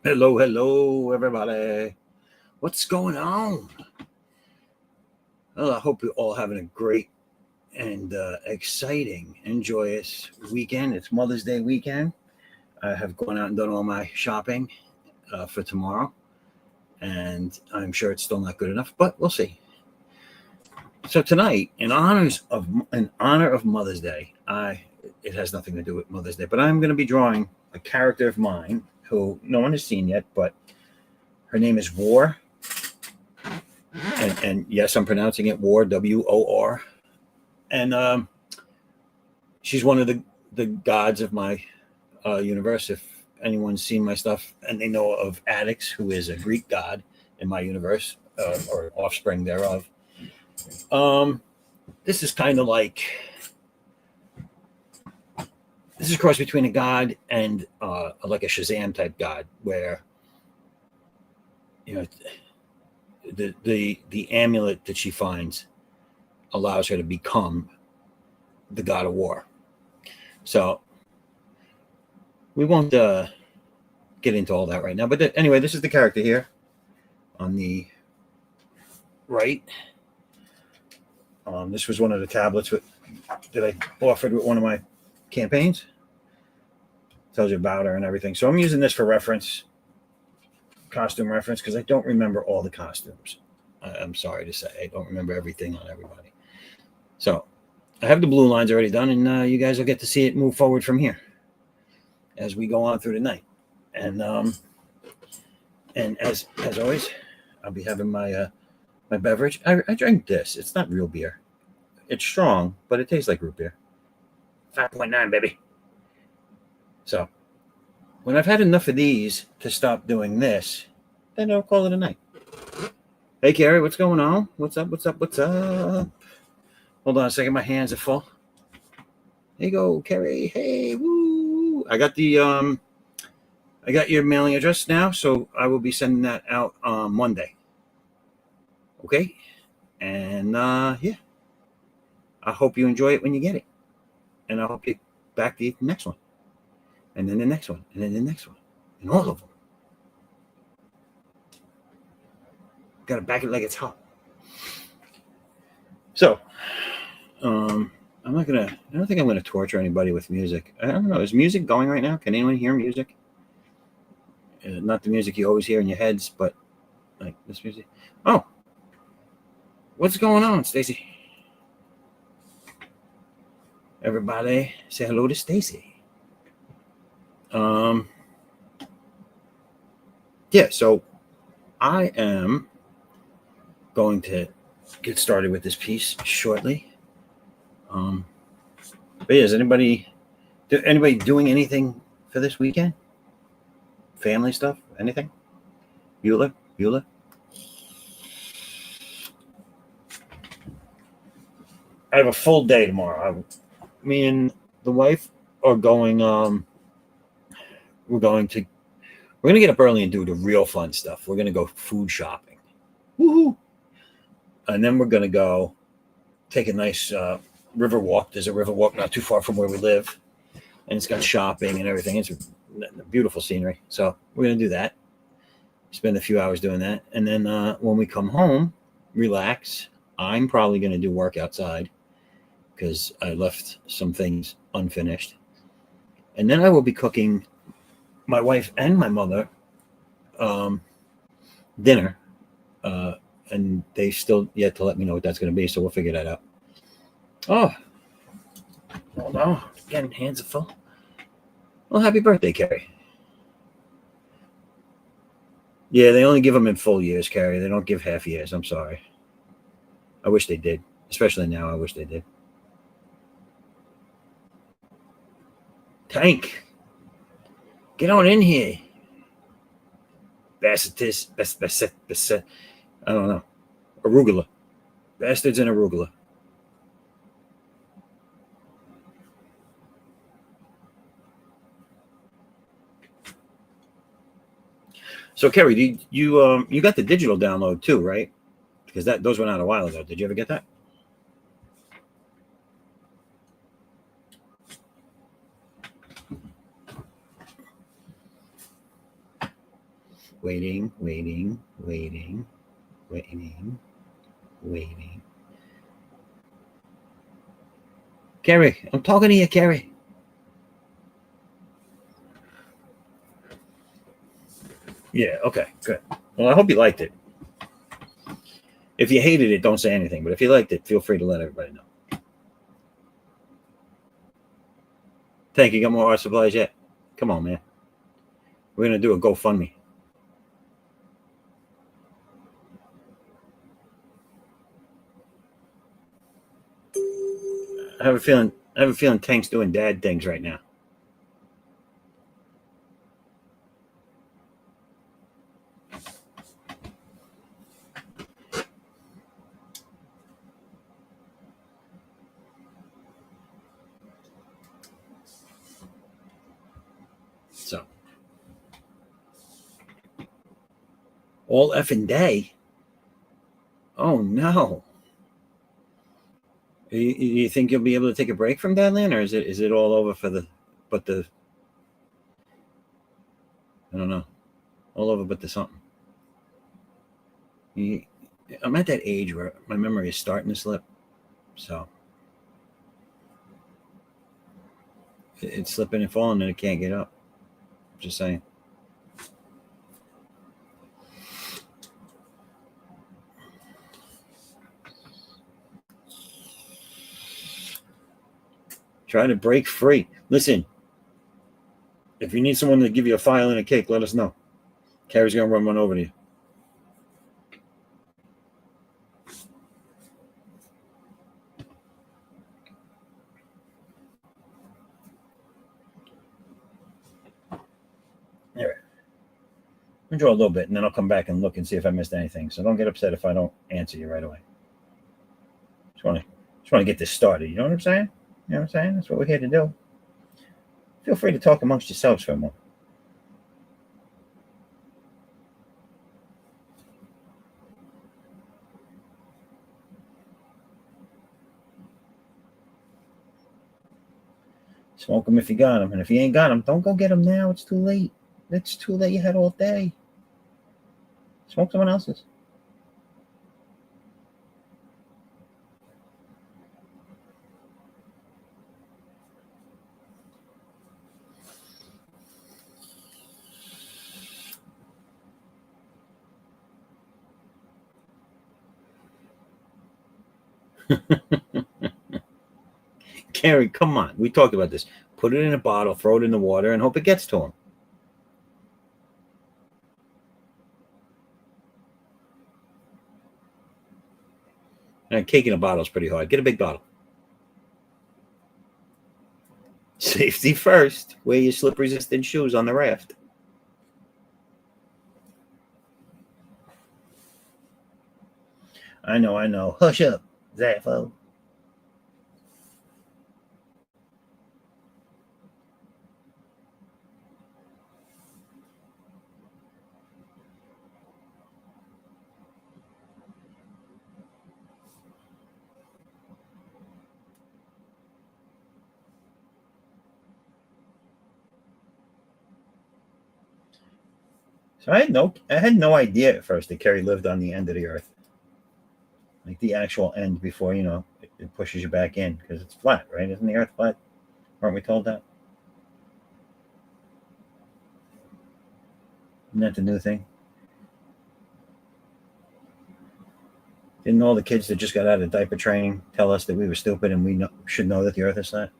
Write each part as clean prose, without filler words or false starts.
Hello, hello, everybody. What's going on? Well, I hope you're all having a great and exciting and joyous weekend. It's Mother's Day weekend. I have gone out and done all my shopping for tomorrow, and I'm sure it's still not good enough, but we'll see. So tonight, in honor of Mother's Day, it has nothing to do with Mother's Day, but I'm going to be drawing a character of mine who no one has seen yet, but her name is War. And yes, I'm pronouncing it War, WOR. And she's one of the gods of my universe. If anyone's seen my stuff and they know of Atix, who is a Greek god in my universe, or offspring thereof, this is kind of this is a cross between a god and like a Shazam type god, where you know the amulet that she finds allows her to become the god of war. So we won't get into all that right now. But anyway, this is the character here on the right. This was one of the tablets that I offered with one of my campaigns. Tells you about her and everything. So I'm using this for reference, costume reference, because I don't remember all the costumes. I'm sorry to say, I don't remember everything on everybody. So I have the blue lines already done, and you guys will get to see it move forward from here as we go on through the night. And as always, I'll be having my beverage. I drank this. It's not real beer. It's strong, but it tastes like root beer. 5.9, baby. So when I've had enough of these to stop doing this, then I'll call it a night. Hey, Carrie, what's going on? What's up? What's up? What's up? Hold on a second. My hands are full. There you go, Carrie. Hey, woo! I got your mailing address now, so I will be sending that out on Monday. Okay? And yeah, I hope you enjoy it when you get it. And I hope you back the next one. And then the next one. And then the next one. And all of them. Gotta back it like it's hot. So, I don't think I'm gonna torture anybody with music. I don't know. Is music going right now? Can anyone hear music? Not the music you always hear in your heads, but like this music. Oh, what's going on, Stacy? Everybody say hello to Stacy. Yeah, so I am going to get started with this piece shortly. But yeah, is anybody doing anything for this weekend? Family stuff? Anything? Bueller? I have a full day tomorrow. Me and the wife are going. We're going to get up early and do the real fun stuff. We're gonna go food shopping. Woohoo! And then we're gonna go take a nice river walk. There's a river walk not too far from where we live, and it's got shopping and everything. It's beautiful scenery. So we're gonna do that. Spend a few hours doing that, and then when we come home, relax. I'm probably gonna do work outside because I left some things unfinished, and then I will be cooking my wife and my mother dinner, and they still yet to let me know what that's going to be, so we'll figure that out. Oh, no, again, hands are full. Well, happy birthday, Carrie. Yeah, they only give them in full years, Carrie. They don't give half years. I'm sorry. I wish they did, especially now. I wish they did. Tank, get on in here. Bassetis, I don't know. Arugula. Bastards and arugula. So, Kerry, you got the digital download too, right? Because those went out a while ago. Did you ever get that? Waiting, waiting, waiting, waiting, waiting. Carrie, I'm talking to you, Carrie. Yeah, okay, good. Well, I hope you liked it. If you hated it, don't say anything. But if you liked it, feel free to let everybody know. Thank you. Got more art supplies yet? Come on, man. We're going to do a GoFundMe. I have a feeling Tank's doing dad things right now. So, all effing day. Oh no. You think you'll be able to take a break from Dadland, or is it all over for the? But the. I don't know. All over, but the something. I'm at that age where my memory is starting to slip. So it's slipping and falling, and it can't get up. Just saying. Try to break free. Listen, if you need someone to give you a file and a cake, let us know. Carrie's going to run one over to you. All right. I'll draw a little bit, and then I'll come back and look and see if I missed anything. So don't get upset if I don't answer you right away. Just want to get this started. You know what I'm saying? You know what I'm saying? That's what we're here to do. Feel free to talk amongst yourselves for a moment. Smoke them if you got them. And if you ain't got them, don't go get them now. It's too late. It's too late. You had all day. Smoke someone else's. Carrie, come on. We talked about this. Put it in a bottle, throw it in the water, and hope it gets to him. And cake in a bottle is pretty hard. Get a big bottle. Safety first. Wear your slip-resistant shoes on the raft. I know. Hush up, Zaffo. So I had no idea at first that Carrie lived on the end of the earth, like the actual end before it pushes you back in because it's flat, right? Isn't the earth flat? Aren't we told that? Isn't that the new thing? Didn't all the kids that just got out of diaper training tell us that we were stupid and we should know that the earth is flat?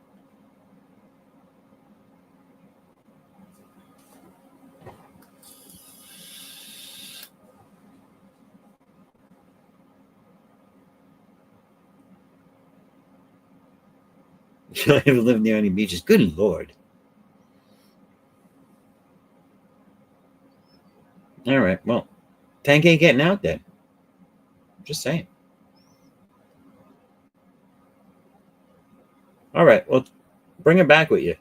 You don't even live near any beaches. Good Lord. All right. Well, Tank ain't getting out then. Just saying. All right. Well, bring it back with you.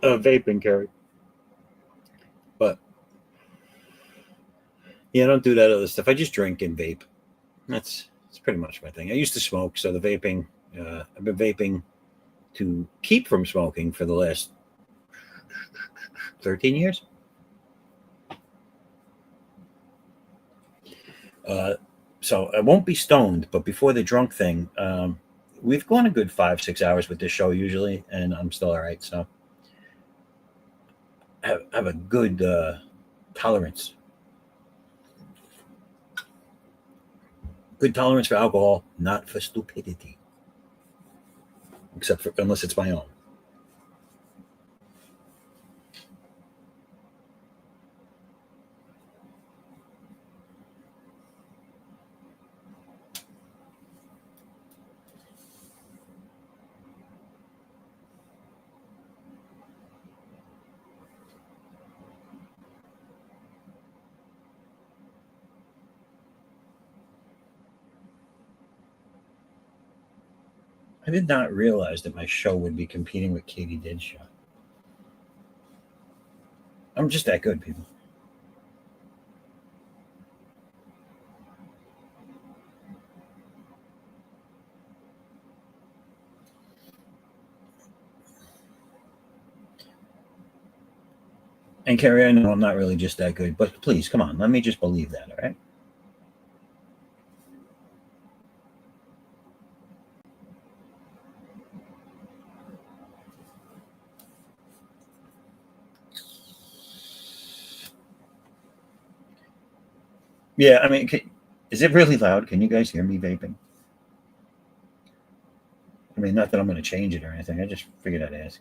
vaping, Carrie. But yeah, I don't do that other stuff. I just drink and vape. That's pretty much my thing. I used to smoke, so the vaping. I've been vaping to keep from smoking for the last 13 years. Uh, so I won't be stoned, but before the drunk thing, we've gone a good 5, 6 hours with this show usually, and I'm still all right. So I have a good tolerance. Good tolerance for alcohol, not for stupidity, except for unless it's my own. I did not realize that my show would be competing with Katie Didd's show. I'm just that good, people. And Carrie, I know I'm not really just that good, but please, come on, let me just believe that, all right? Yeah, I mean, is it really loud? Can you guys hear me vaping? I mean, not that I'm going to change it or anything. I just figured I'd ask.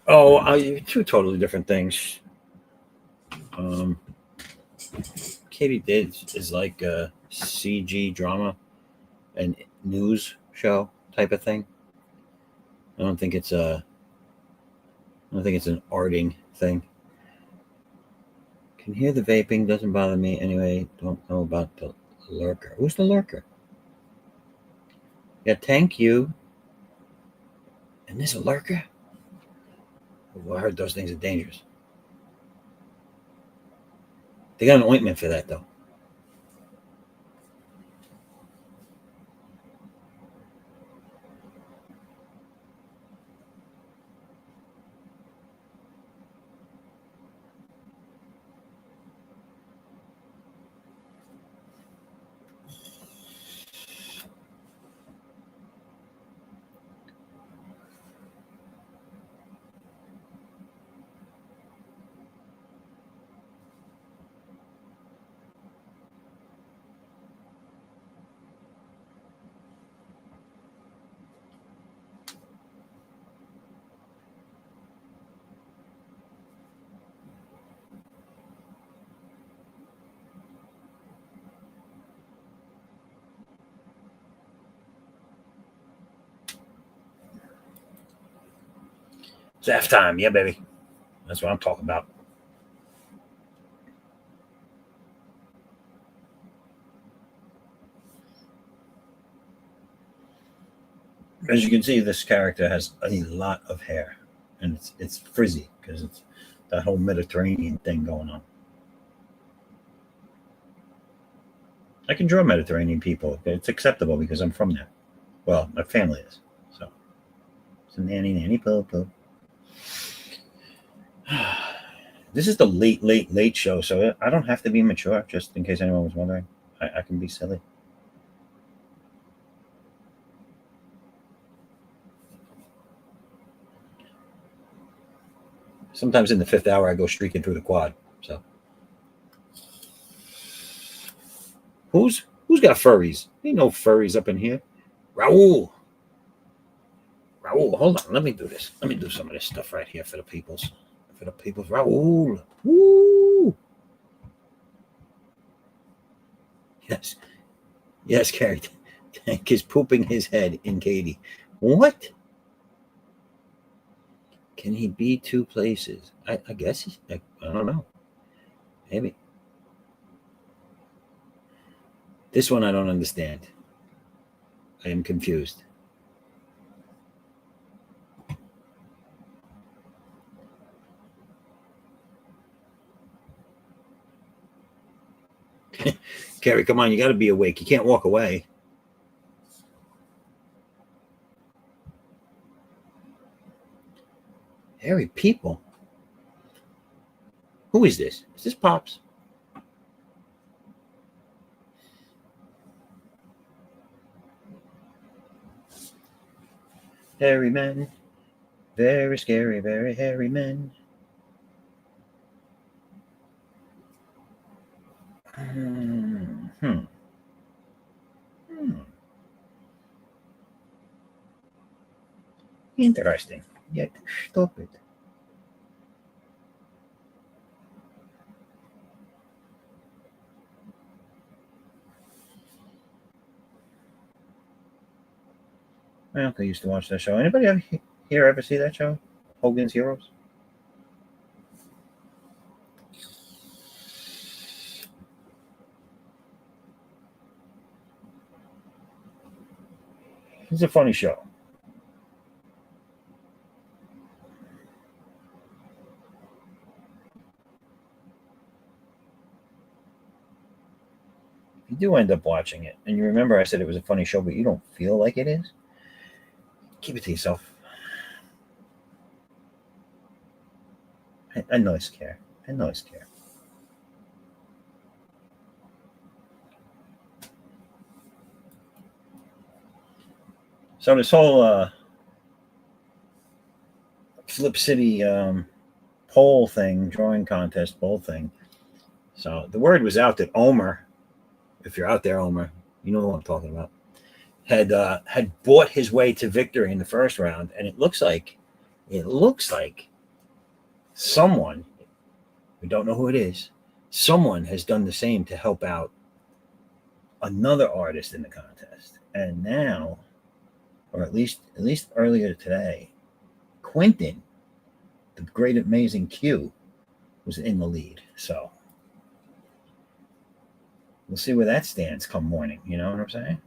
Oh, two totally different things. Um, Katie Didd is like a CG drama and news show type of thing. I don't think it's a. I don't think it's an arting thing. Can hear the vaping, doesn't bother me anyway. Don't know about the lurker. Who's the lurker? Yeah, thank you. And there's a lurker? Well, I heard those things are dangerous. They got an ointment for that, though. It's half time. Yeah, baby. That's what I'm talking about. As you can see, this character has a lot of hair, and it's frizzy because it's that whole Mediterranean thing going on. I can draw Mediterranean people. It's acceptable because I'm from there. Well, my family is. So it's a nanny poo poo. This is the late show, so I don't have to be mature. Just in case anyone was wondering, I can be silly. Sometimes in the fifth hour, I go streaking through the quad. So who's got furries? Ain't no furries up in here. Raul, Raul, hold on. Let me do this. Let me do some of this stuff right here for the peoples. For the peoples. Raul. Woo! Yes. Yes, Carrie. Tank is pooping his head in Katie. What? Can he be two places? I guess I don't know. Maybe. This one I don't understand. I am confused. Carrie, come on, you got to be awake. You can't walk away. Harry, people. Who is this? Is this Pops? Hairy men. Very scary, very hairy men. Hmm. Interesting. Yet stupid. My uncle used to watch that show. Anybody here ever see that show? Hogan's Heroes? It's a funny show. If you do end up watching it, and you remember I said it was a funny show, but you don't feel like it is, keep it to yourself. A nice care. A nice care. So this whole Flip City poll thing, drawing contest poll thing. So the word was out that Omer, if you're out there, Omer, you know what I'm talking about, had bought his way to victory in the first round, and it looks like someone, we don't know who it is, someone has done the same to help out another artist in the contest. And now, or at least earlier today, Quentin, the great amazing Q, was in the lead. So we'll see where that stands come morning. You know what I'm saying?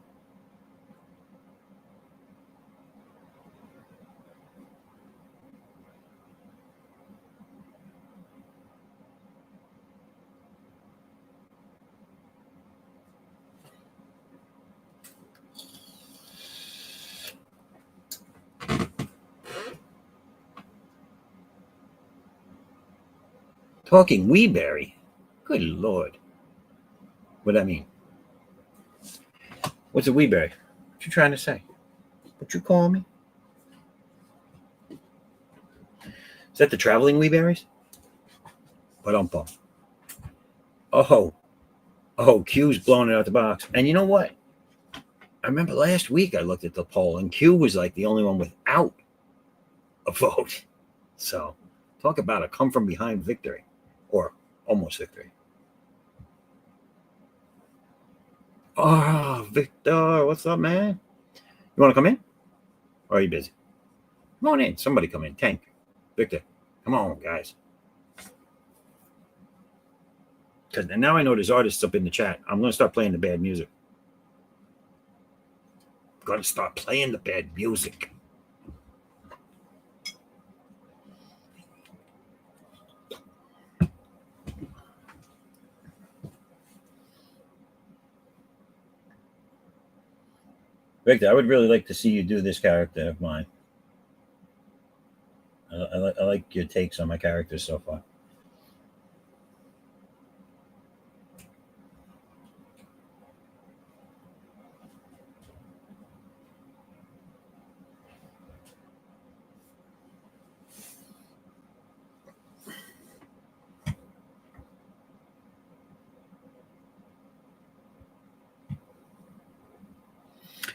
Talking Weeberry. Good Lord. What do I mean? What's a Weeberry? What you trying to say? What you call me? Is that the traveling Weeberries? But oh, Q's blowing it out the box. And you know what? I remember last week I looked at the poll and Q was like the only one without a vote. So talk about a come from behind victory or almost victory. Oh, Victor, what's up, man? You want to come in? Or are you busy? Come on in. Somebody come in. Tank. Victor. Come on, guys. Because now I know there's artists up in the chat. I'm going to start playing the bad music. I'm going to start playing the bad music. Victor, I would really like to see you do this character of mine. I like your takes on my characters so far.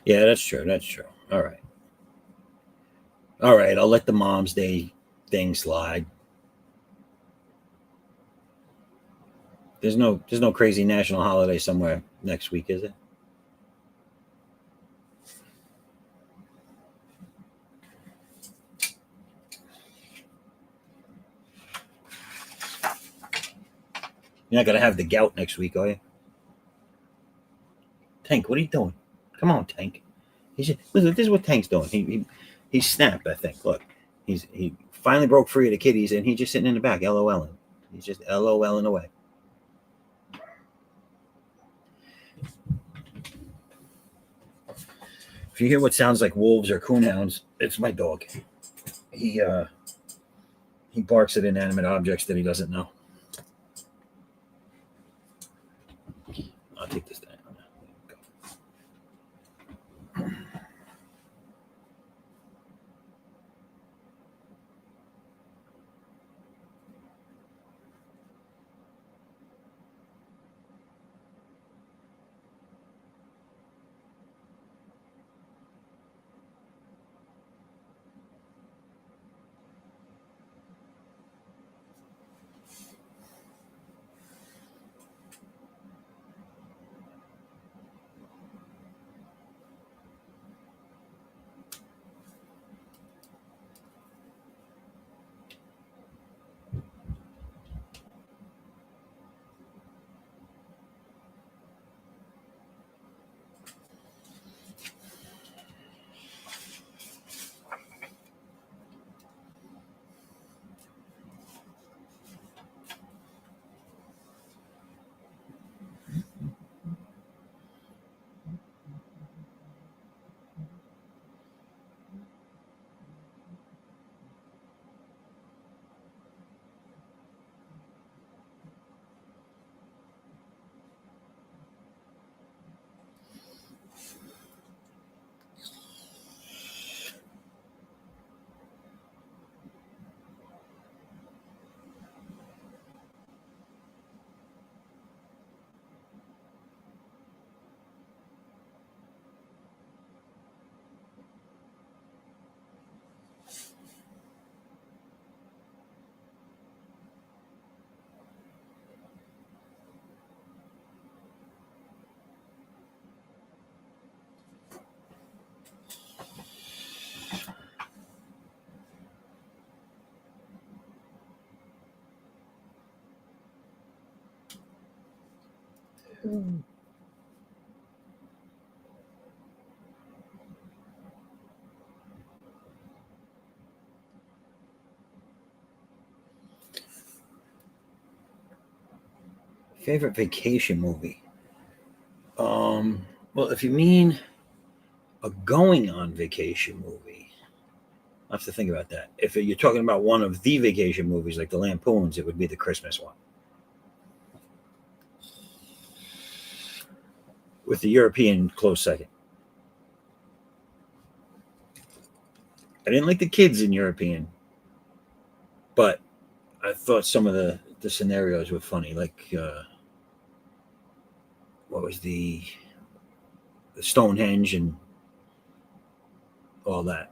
Yeah, that's true. That's true. All right. All right. I'll let the Mom's Day thing slide. There's no crazy national holiday somewhere next week, is it? You're not going to have the gout next week, are you? Tank, what are you doing? Come on, Tank. Listen, this is what Tank's doing. He snapped, I think. Look, he finally broke free of the kitties, and he's just sitting in the back, LOLing. He's just LOLing away. If you hear what sounds like wolves or coonhounds, it's my dog. He barks at inanimate objects that he doesn't know. I'll take this down. Favorite vacation movie? Well, if you mean a going on vacation movie, I have to think about that. If you're talking about one of the vacation movies like the Lampoons, it would be the Christmas one. With the European close second. I didn't like the kids in European, but I thought some of the scenarios were funny. Like, what was the Stonehenge and all that.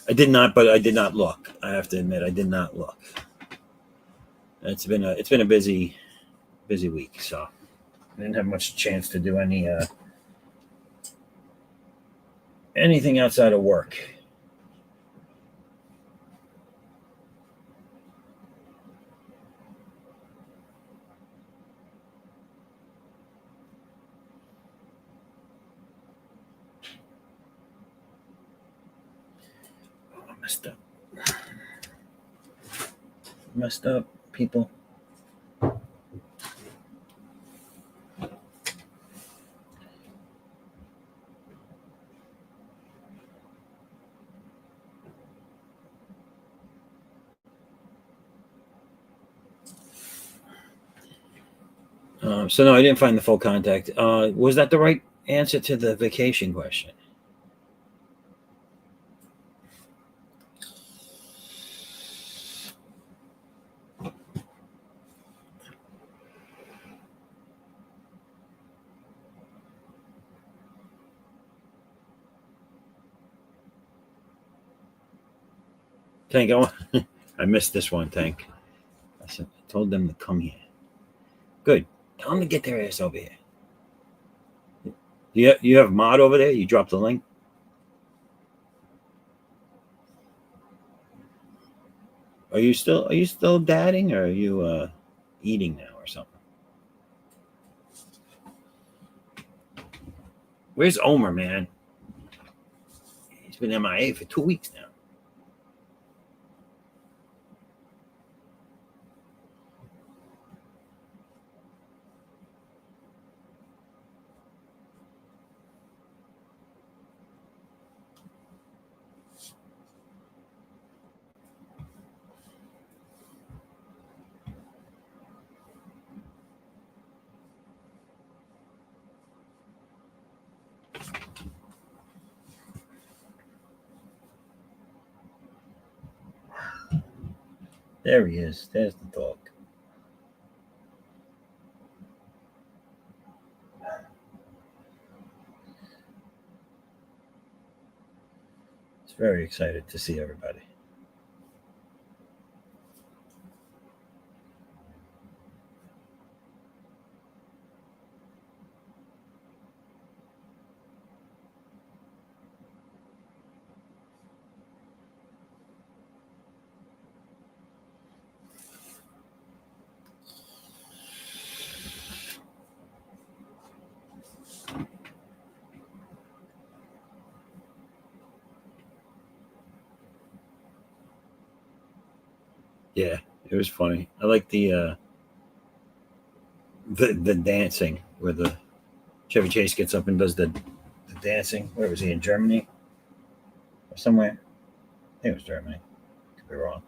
I did not, but I did not look. I have to admit, I did not look. It's been a busy week, so I didn't have much chance to do anything outside of work. Oh, I messed up, people. So no, I didn't find the full contact. Was that the right answer to the vacation question? Tank, I missed this one, Tank. Told them to come here. Good. Tell them to get their ass over here. You have mod over there? You dropped the link? Are you still dadding, or are you eating now or something? Where's Omer, man? He's been MIA for 2 weeks now. There he is. There's the dog. He's very excited to see everybody. Yeah, it was funny. I like the dancing where the Chevy Chase gets up and does the dancing. Where was he, in Germany or somewhere? I think it was Germany. Could be wrong.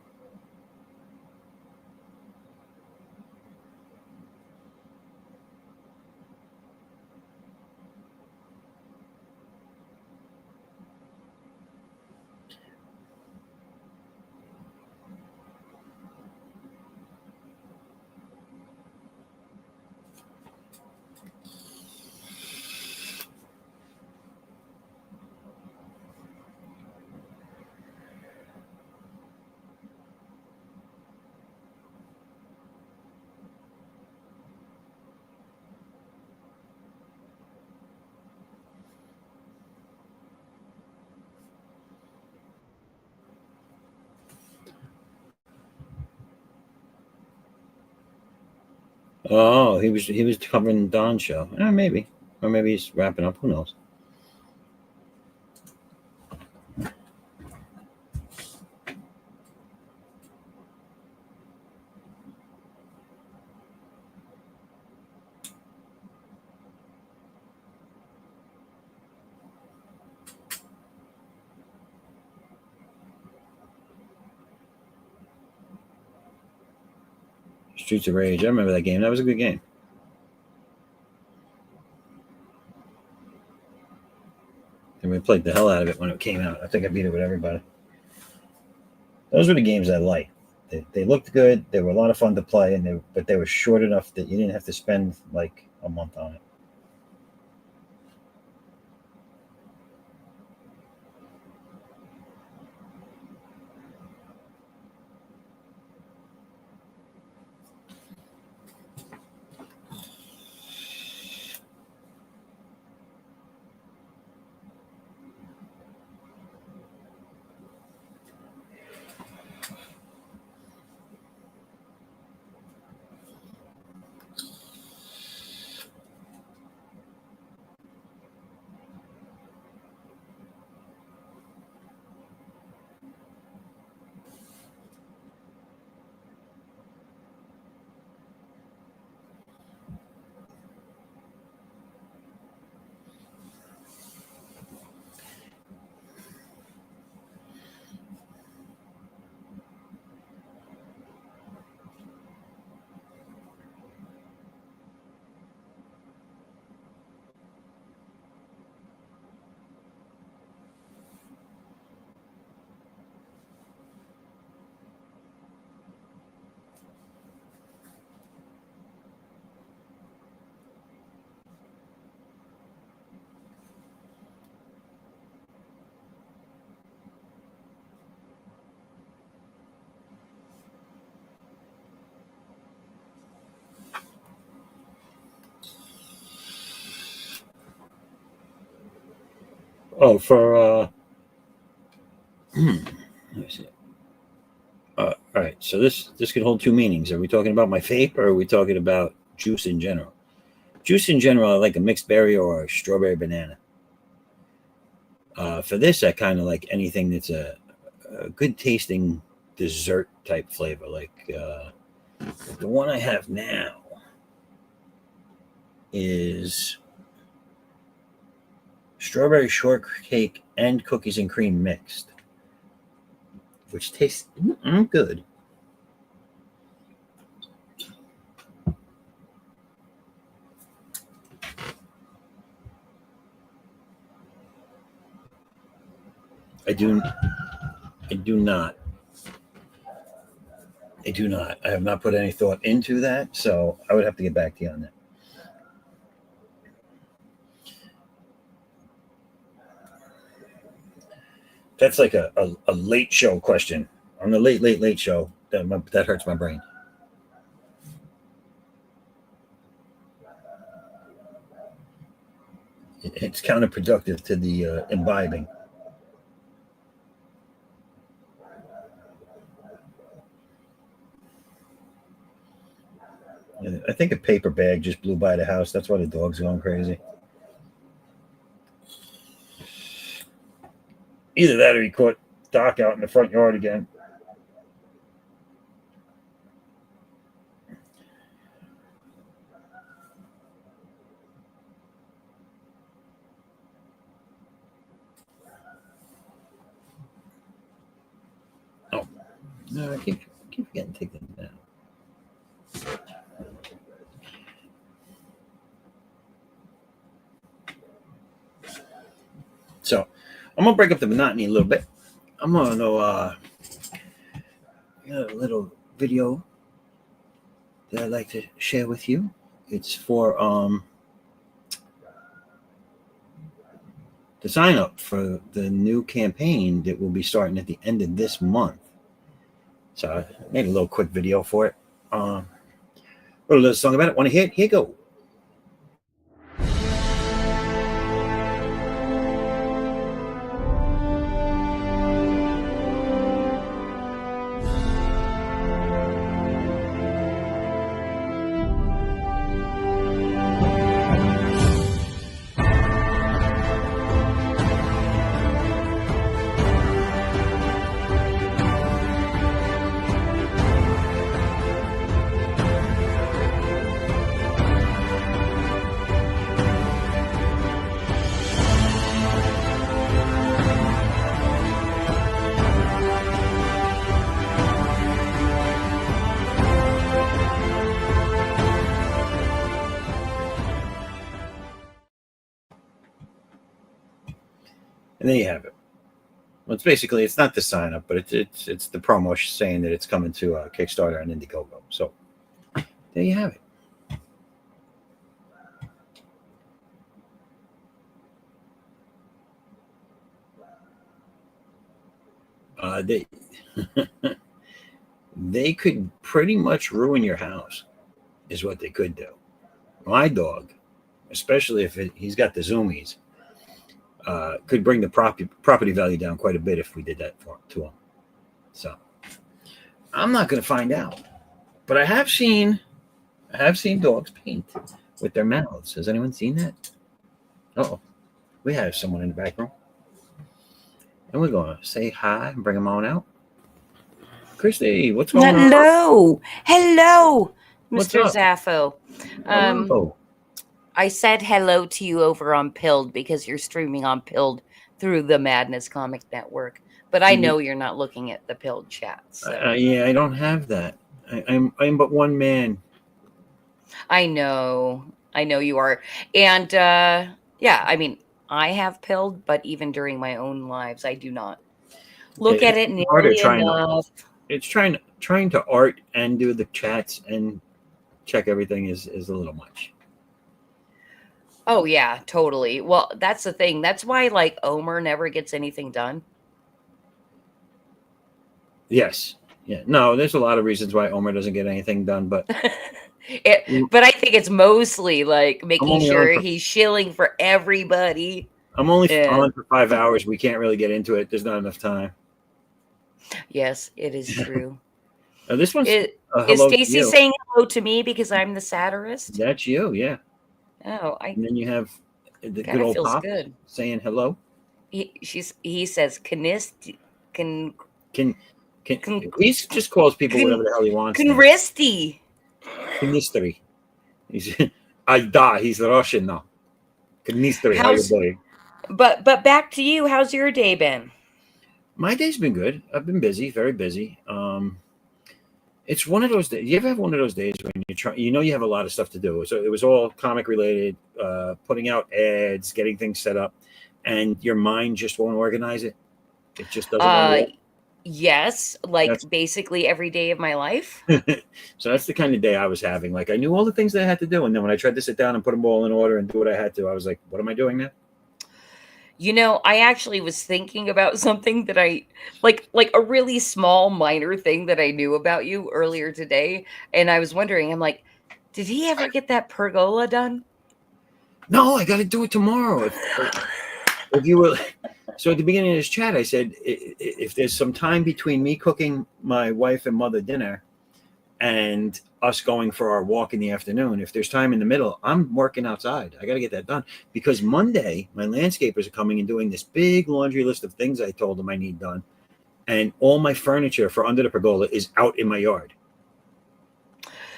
Oh, he was covering Don's show. Maybe, or maybe he's wrapping up. Who knows? Streets of Rage. I remember that game. That was a good game. And we played the hell out of it when it came out. I think I beat it with everybody. Those were the games I liked. They looked good. They were a lot of fun to play, but they were short enough that you didn't have to spend like a month on it. Oh, for let me see. All right. So this could hold two meanings. Are we talking about my vape, or are we talking about juice in general? Juice in general, I like a mixed berry or a strawberry banana. For this, I kind of like anything that's a good tasting dessert type flavor, like the one I have now is strawberry shortcake and cookies and cream mixed, which tastes good. I do not. I do not. I have not put any thought into that, so I would have to get back to you on that. That's like a late show question. On the late show, that hurts my brain. It's counterproductive to the imbibing. I think a paper bag just blew by the house. That's why the dog's going crazy. Either that or he caught Doc out in the front yard again. Oh, no, I keep forgetting to take them down. So I'm gonna break up the monotony a little bit. I'm gonna a little video that I'd like to share with you. It's for the sign up for the new campaign that will be starting at the end of this month. So I made a little quick video for it. Wrote a little song about it. Want to hear it? Here you go. And there you have it. Well, it's not the sign up, but it's the promo saying that it's coming to Kickstarter and Indiegogo. So there you have it. They could pretty much ruin your house, is what they could do. My dog, especially if he's got the zoomies, could bring the property value down quite a bit if we did that to him. So I'm not going to find out, but I have seen dogs paint with their mouths. Has anyone seen that? Oh, we have someone in the back room, and we're going to say hi and bring them on out. Christy, what's going on? Hello, Mr. Zaffo. I said hello to you over on Pilled because you're streaming on Pilled through the Madness Comic Network. But I know you're not looking at the Pilled chat. So. Yeah, I don't have that. I'm but one man. I know you are. And yeah, I mean, I have Pilled, but even during my own lives, I do not look at it nearly enough. It's trying to art and do the chats and check everything is a little much. Oh yeah, totally. Well, that's the thing. That's why like Omer never gets anything done. Yes. Yeah. No, there's a lot of reasons why Omer doesn't get anything done, but but I think it's mostly like making sure he's shilling for everybody. I'm only Yeah. on for 5 hours. We can't really get into it. There's not enough time. Yes, it is true. This one's a Is hello to Stacy you. saying hello to me because I'm the satirist? That's you, yeah. Oh, I And then you have the kind good of old feels Pops good. saying hello. He says can Can can he just calls people whatever can the hell he wants now. Knisti. Knistry. He's I die. He's Russian now. Knistry, how you How's doing? but back to you. How's your day been? My day's been good. I've been busy, very busy. It's one of those days. You ever have one of those days when you try, you have a lot of stuff to do. So it was all comic related, putting out ads, getting things set up, and your mind just won't organize it. It just doesn't want to Uh work. yes, like That's basically every day of my life. so that's the kind of day I was having. Like I knew all the things that I had to do, and then when I tried to sit down and put them all in order and do what I had to, I was like, "What am I doing now?" I actually was thinking about something that I like a really small minor thing that I knew about you earlier today, and I was wondering, I'm like, did he ever get that pergola done? No, I got to do it tomorrow. If you were, so at the beginning of this chat, I said if there's some time between me cooking my wife and mother dinner and us going for our walk in the afternoon, if there's time in the middle, I'm working outside. I got to get that done because Monday my landscapers are coming and doing this big laundry list of things I told them I need done, and all my furniture for under the pergola is out in my yard.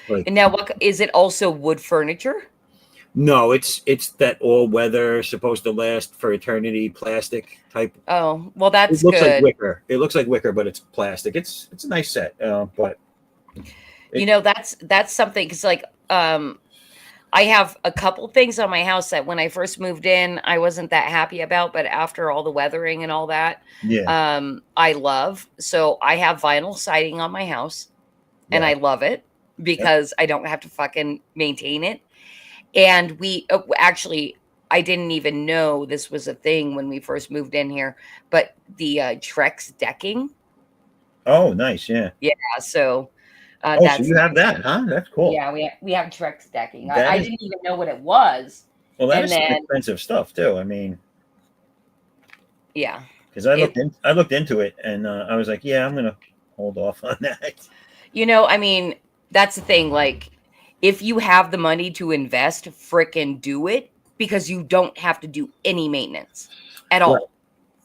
Like, And now, what is it? Also wood furniture? no, it's that all weather, supposed to last for eternity, plastic type. Oh, well, It that's looks like good. wicker. It looks like wicker, but it's plastic. It's a nice set, but it, That's something because I have a couple things on my house that when I first moved in, I wasn't that happy about, but after all the weathering and all that, yeah, I love. So I have vinyl siding on my house, and I wow, love it yep. because I don't have to fucking maintain it. And actually, I didn't even know this was a thing when we first moved in here, but the Trex decking, Oh, nice, yeah. yeah. So Oh, so that's you have that, huh? That's cool. Yeah, we have Trex decking. That I is didn't even know what it was, well, that and is some then expensive stuff too. I mean, yeah, because I it. looked into it, and I was like, yeah, I'm gonna hold off on that. I mean, that's the thing. Like, if you have the money to invest, frickin' do it because you don't have to do any maintenance at Right, all.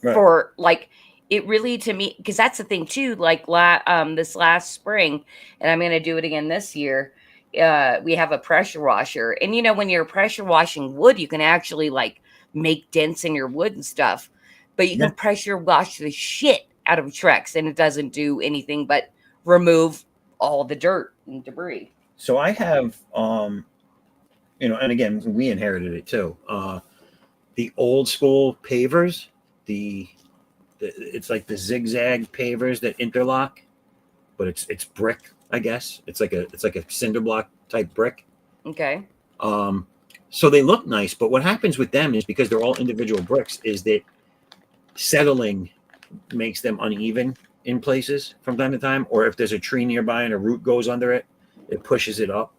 right. For like, it really to me because that's the thing too. Like this last spring, and I'm gonna do it again this year. We have a pressure washer, and when you're pressure washing wood, you can actually like make dents in your wood and stuff. But you Yeah. can pressure wash the shit out of Trex, and it doesn't do anything but remove all the dirt and debris. So I have, and again, we inherited it too. The old school pavers, the it's like the zigzag pavers that interlock, but it's brick. I guess it's like a cinder block type brick. Okay. Um, so they look nice, but what happens with them is because they're all individual bricks, is that settling makes them uneven in places from time to time, or if there's a tree nearby and a root goes under it, it pushes it up.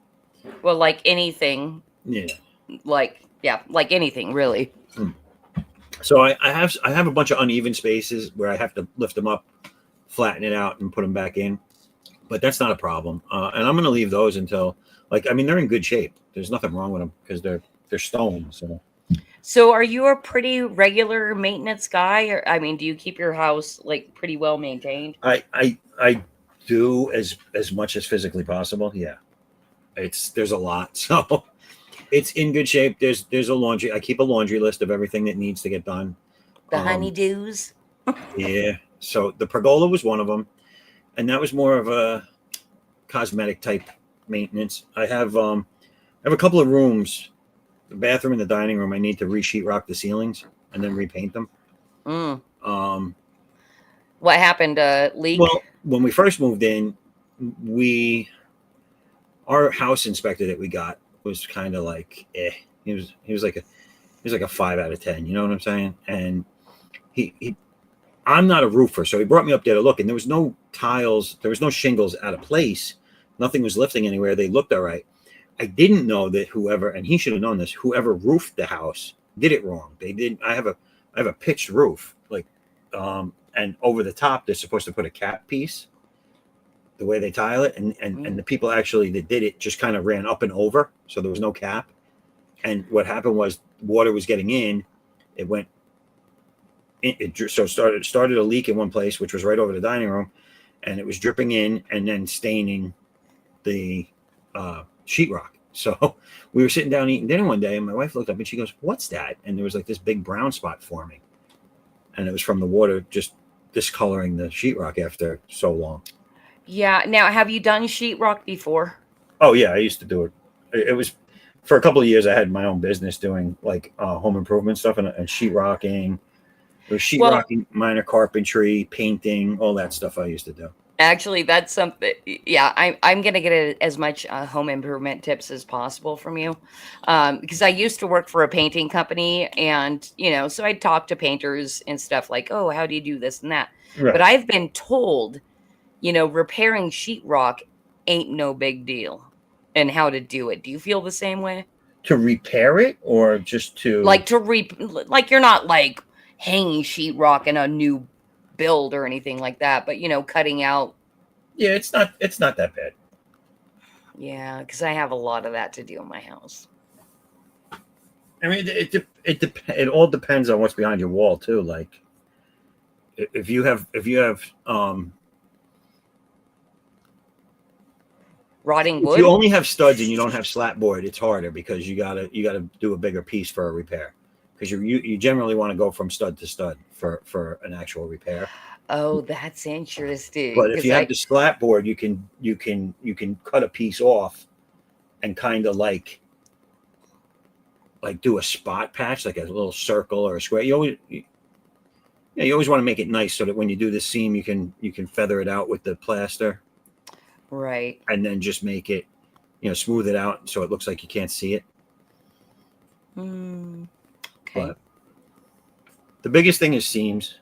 Well, like anything, Yeah. like anything really. Hmm. So I have a bunch of uneven spaces where I have to lift them up, flatten it out, and put them back in. But that's not a problem. And I'm going to leave those until, I mean, they're in good shape. There's nothing wrong with them because they're stone. So are you a pretty regular maintenance guy? Or I mean, do you keep your house like pretty well maintained? I do as much as physically possible. Yeah, there's a lot, so it's in good shape. There's a laundry. I keep a laundry list of everything that needs to get done. The Um, honeydews? yeah. So the pergola was one of them, and that was more of a cosmetic type maintenance. I have a couple of rooms, the bathroom and the dining room. I need to re-sheet rock the ceilings and then repaint them. Mm. Um, What happened? Leak? well, when we first moved in, our house inspector that we got was kind of like, eh. He was like a 5 out of 10. You know what I'm saying? And he I'm not a roofer, so he brought me up there to look, and there was no tiles, there was no shingles out of place, nothing was lifting anywhere. They looked all right. I didn't know that and he should have known this, whoever roofed the house did it wrong. They did. I have a pitched roof, like, and over the top they're supposed to put a cap piece. The way they tile it, and the people actually that did it just kind of ran up and over, so there was no cap. And what happened was water was getting in. It went. So started a leak in one place, which was right over the dining room, and it was dripping in and then staining the sheetrock. So we were sitting down eating dinner one day, and my wife looked up and she goes, "What's that?" And there was like this big brown spot forming, and it was from the water just discoloring the sheetrock after so long. Yeah. Now, have you done sheetrock before? Oh yeah, I used to do it. It was for a couple of years. I had my own business doing like home improvement stuff and sheetrocking. It was sheetrocking, minor carpentry, painting, all that stuff I used to do. Actually, that's something. Yeah, I'm gonna get as much home improvement tips as possible from you, because I used to work for a painting company, and so I'd talk to painters and stuff like, "Oh, how do you do this and that?" Right. But I've been told, repairing sheetrock ain't no big deal, and how to do it. Do you feel the same way? To repair it, or just to Like like you're not like hanging sheetrock in a new build or anything like that, but cutting out. Yeah, it's not that bad. Yeah, because I have a lot of that to do in my house. I mean, it all depends on what's behind your wall too. Like, if you have Rotting if wood. you only have studs and you don't have slat board, it's harder because you gotta do a bigger piece for a repair, because you generally want to go from stud to stud for an actual repair. Oh, that's interesting. But if you have the slat board, you can cut a piece off and kind of like do a spot patch, like a little circle or a square. You always want to make it nice so that when you do the seam, you can feather it out with the plaster, right, and then just make it, smooth it out so it looks like you can't see it. Okay. But the biggest thing is seams.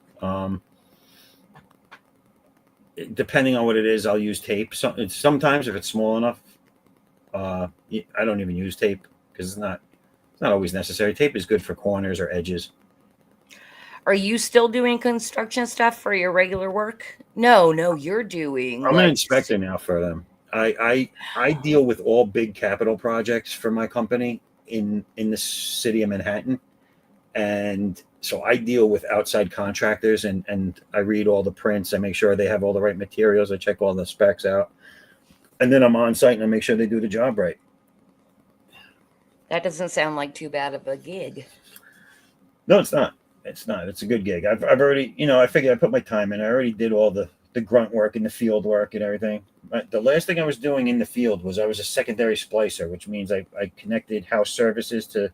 Depending on what it is, I'll use tape. Sometimes if it's small enough, I don't even use tape because it's not always necessary. Tape is good for corners or edges. Are you still doing construction stuff for your regular work? No, you're doing. I'm an inspector now for them. I deal with all big capital projects for my company in the city of Manhattan, and so I deal with outside contractors, and I read all the prints. I make sure they have all the right materials. I check all the specs out, and then I'm on site and I make sure they do the job right. That doesn't sound like too bad of a gig. No, it's not. It's not. It's a good gig. I've already, I figured I put my time in. I already did all the grunt work and the field work and everything. The last thing I was doing in the field was I was a secondary splicer, which means I connected house services to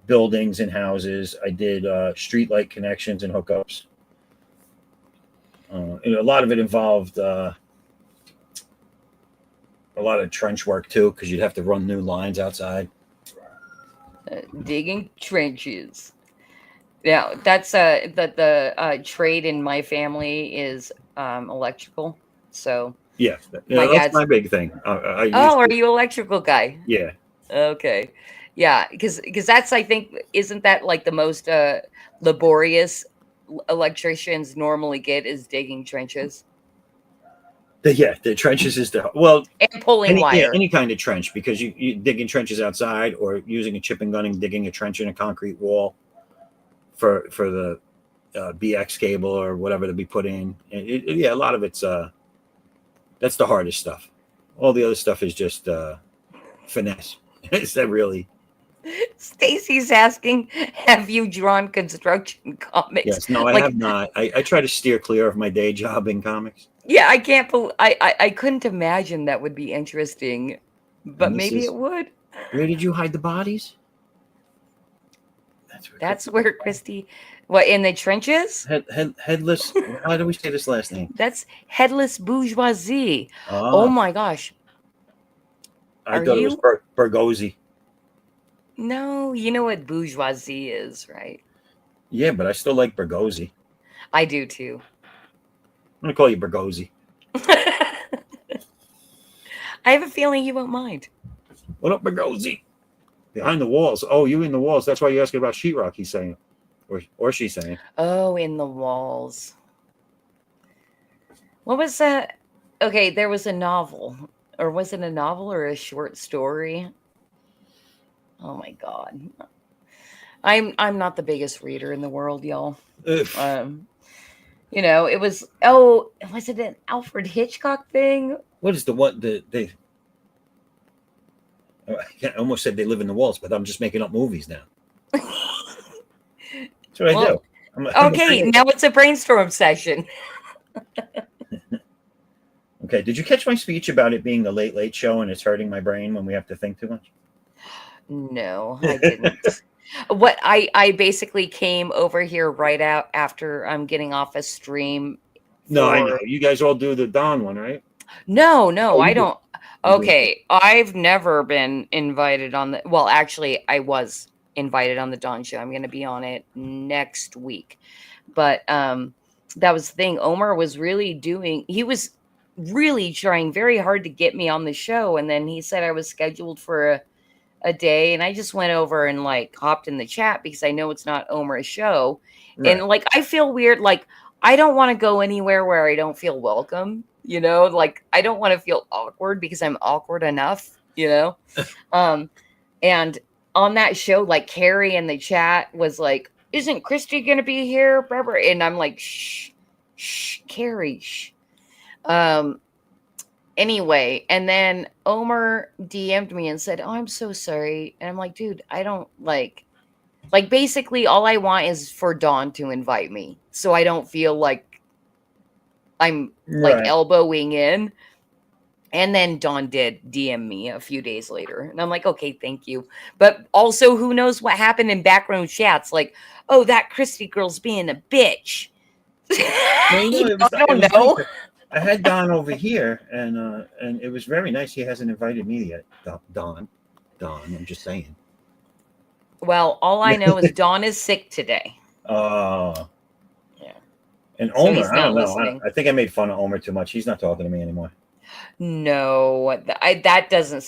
buildings and houses. I did street light connections and hookups. A lot of it involved a lot of trench work too, because you'd have to run new lines outside. Digging trenches. Yeah, that's the trade in my family is electrical. So yeah, that's my big thing. Are you electrical guy? Yeah. Okay. Yeah, because that's, I think, isn't that like the most laborious electricians normally get is digging trenches? The trenches is and pulling wire. Any kind of trench, because you digging trenches outside or using a chip and gunning, digging a trench in a concrete wall for the BX cable or whatever to be put in. A lot of it's that's the hardest stuff. All the other stuff is just finesse. Is that really? Stacy's asking, have you drawn construction comics? Yes, no, I have not. I try to steer clear of my day job in comics. Yeah, I can't believe I couldn't imagine that would be interesting, but maybe it would. Where did you hide the bodies? That's where Christy. What, in the trenches? Headless. How do we say this last name? That's headless bourgeoisie. Oh my gosh. I thought it was Bergozzi. No, you know what bourgeoisie is, right? Yeah, but I still like Bergozzi. I do too. I'm gonna call you Bergozzi. I have a feeling you won't mind. What up, Bergozzi? Behind the walls. Oh, you in the walls. That's why you're asking about sheetrock, he's saying. Or she's saying. Oh, in the walls. What was that? Okay, there was a novel. Or was it a novel or a short story? Oh my god. I'm not the biggest reader in the world, y'all. Um, it was was it an Alfred Hitchcock thing? What is the what the they I almost said they live in the walls, but I'm just making up movies now. That's what I do. Okay, now it's a brainstorm session. Okay, did you catch my speech about it being the Late Late Show and it's hurting my brain when we have to think too much? No, I didn't. What I basically came over here right out after I'm getting off a stream. No, I know. You guys all do the Dawn one, right? No, I do. don't. Okay, I've never been invited on the. Well, actually, I was invited on the Dawn show. I'm going to be on it next week, but that was the thing. Omar was really doing. He was really trying very hard to get me on the show, and then he said I was scheduled for a day, and I just went over and like hopped in the chat because I know it's not Omar's show, Right. and like I feel weird. Like I don't want to go anywhere where I don't feel welcome. Like I don't want to feel awkward because I'm awkward enough. And on that show, like Carrie in the chat was like, "Isn't Christy gonna be here?" And I'm like, "Shh, Carrie, shh." Anyway, and then Omar DM'd me and said, "Oh, I'm so sorry." And I'm like, "Dude, I don't like basically all I want is for Dawn to invite me so I don't feel like I'm like elbowing in." And then Dawn did DM me a few days later. And I'm like, "Okay, thank you." But also, who knows what happened in backroom chats? Like, "Oh, that Christy girl's being a bitch." I don't know. I had Don over here, and it was very nice. He hasn't invited me yet. Don, I'm just saying. Well, all I know is Dawn is sick today. Yeah. And So Omer, he's I don't know. listening. I think I made fun of Omer too much. He's not talking to me anymore. No, that doesn't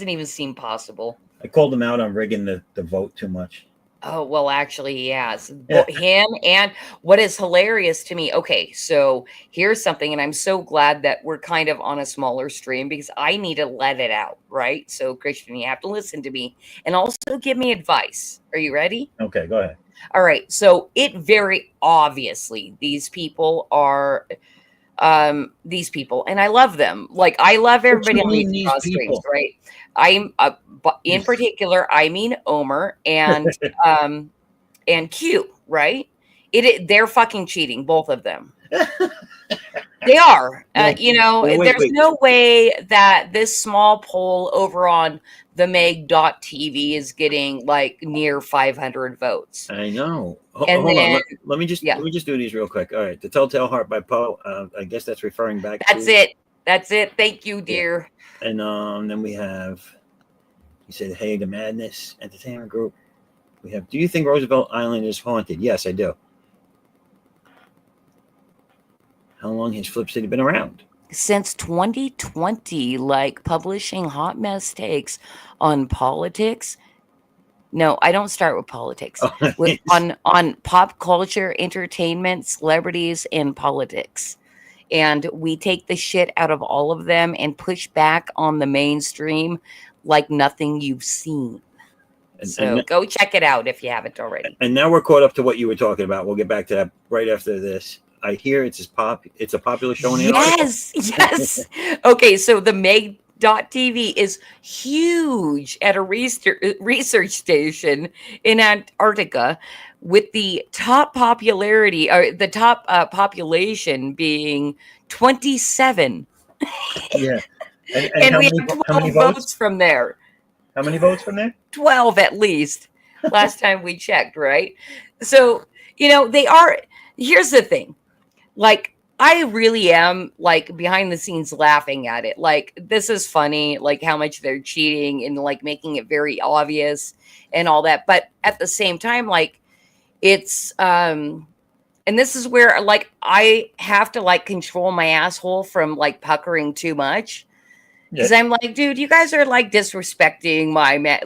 even seem possible. I called him out on rigging the vote too much. Oh, well, actually, he has. Him, and what is hilarious to me. Okay, so here's something, and I'm so glad that we're kind of on a smaller stream because I need to let it out, right? So, Christian, you have to listen to me and also give me advice. Are you ready? Okay, go ahead. All right. So, it very obviously, these people are these people, and I love them. Like I love everybody on these streams, right? I'm in particular, I mean Omer and Q, right? They're fucking cheating, both of them. They are. There's no way that this small poll over on the Meg.tv is getting like near 500 votes. I know. Hold on. Let me just do these real quick. All right. The Telltale Heart by Poe. I guess that's referring back to. That's it. Thank you, dear. Yeah. And then we have, he said, "Hey, the Madness Entertainment Group." We have, "Do you think Roosevelt Island is haunted?" Yes, I do. How long has Flip City been around? Since 2020, like publishing hot mess takes on politics. No, I don't start with politics. On pop culture, entertainment, celebrities, and politics. And we take the shit out of all of them and push back on the mainstream like nothing you've seen. So go check it out if you haven't already. And now we're caught up to what you were talking about. We'll get back to that right after this. I hear it's a popular show in Antarctica. Yes. Okay, so the Meg.tv is huge at a research station in Antarctica with the top popularity, or the top population being 27. Yeah. And we have 12 votes from there. How many votes from there? 12 at least. Last time we checked, right? So, they are. Here's the thing. Like, I really am, like, behind the scenes laughing at it. Like, this is funny, like, how much they're cheating and, like, making it very obvious and all that. But at the same time, like, it's, and this is where, like, I have to, like, control my asshole from, like, puckering too much. Yeah. Because I'm like, dude, you guys are like disrespecting my man.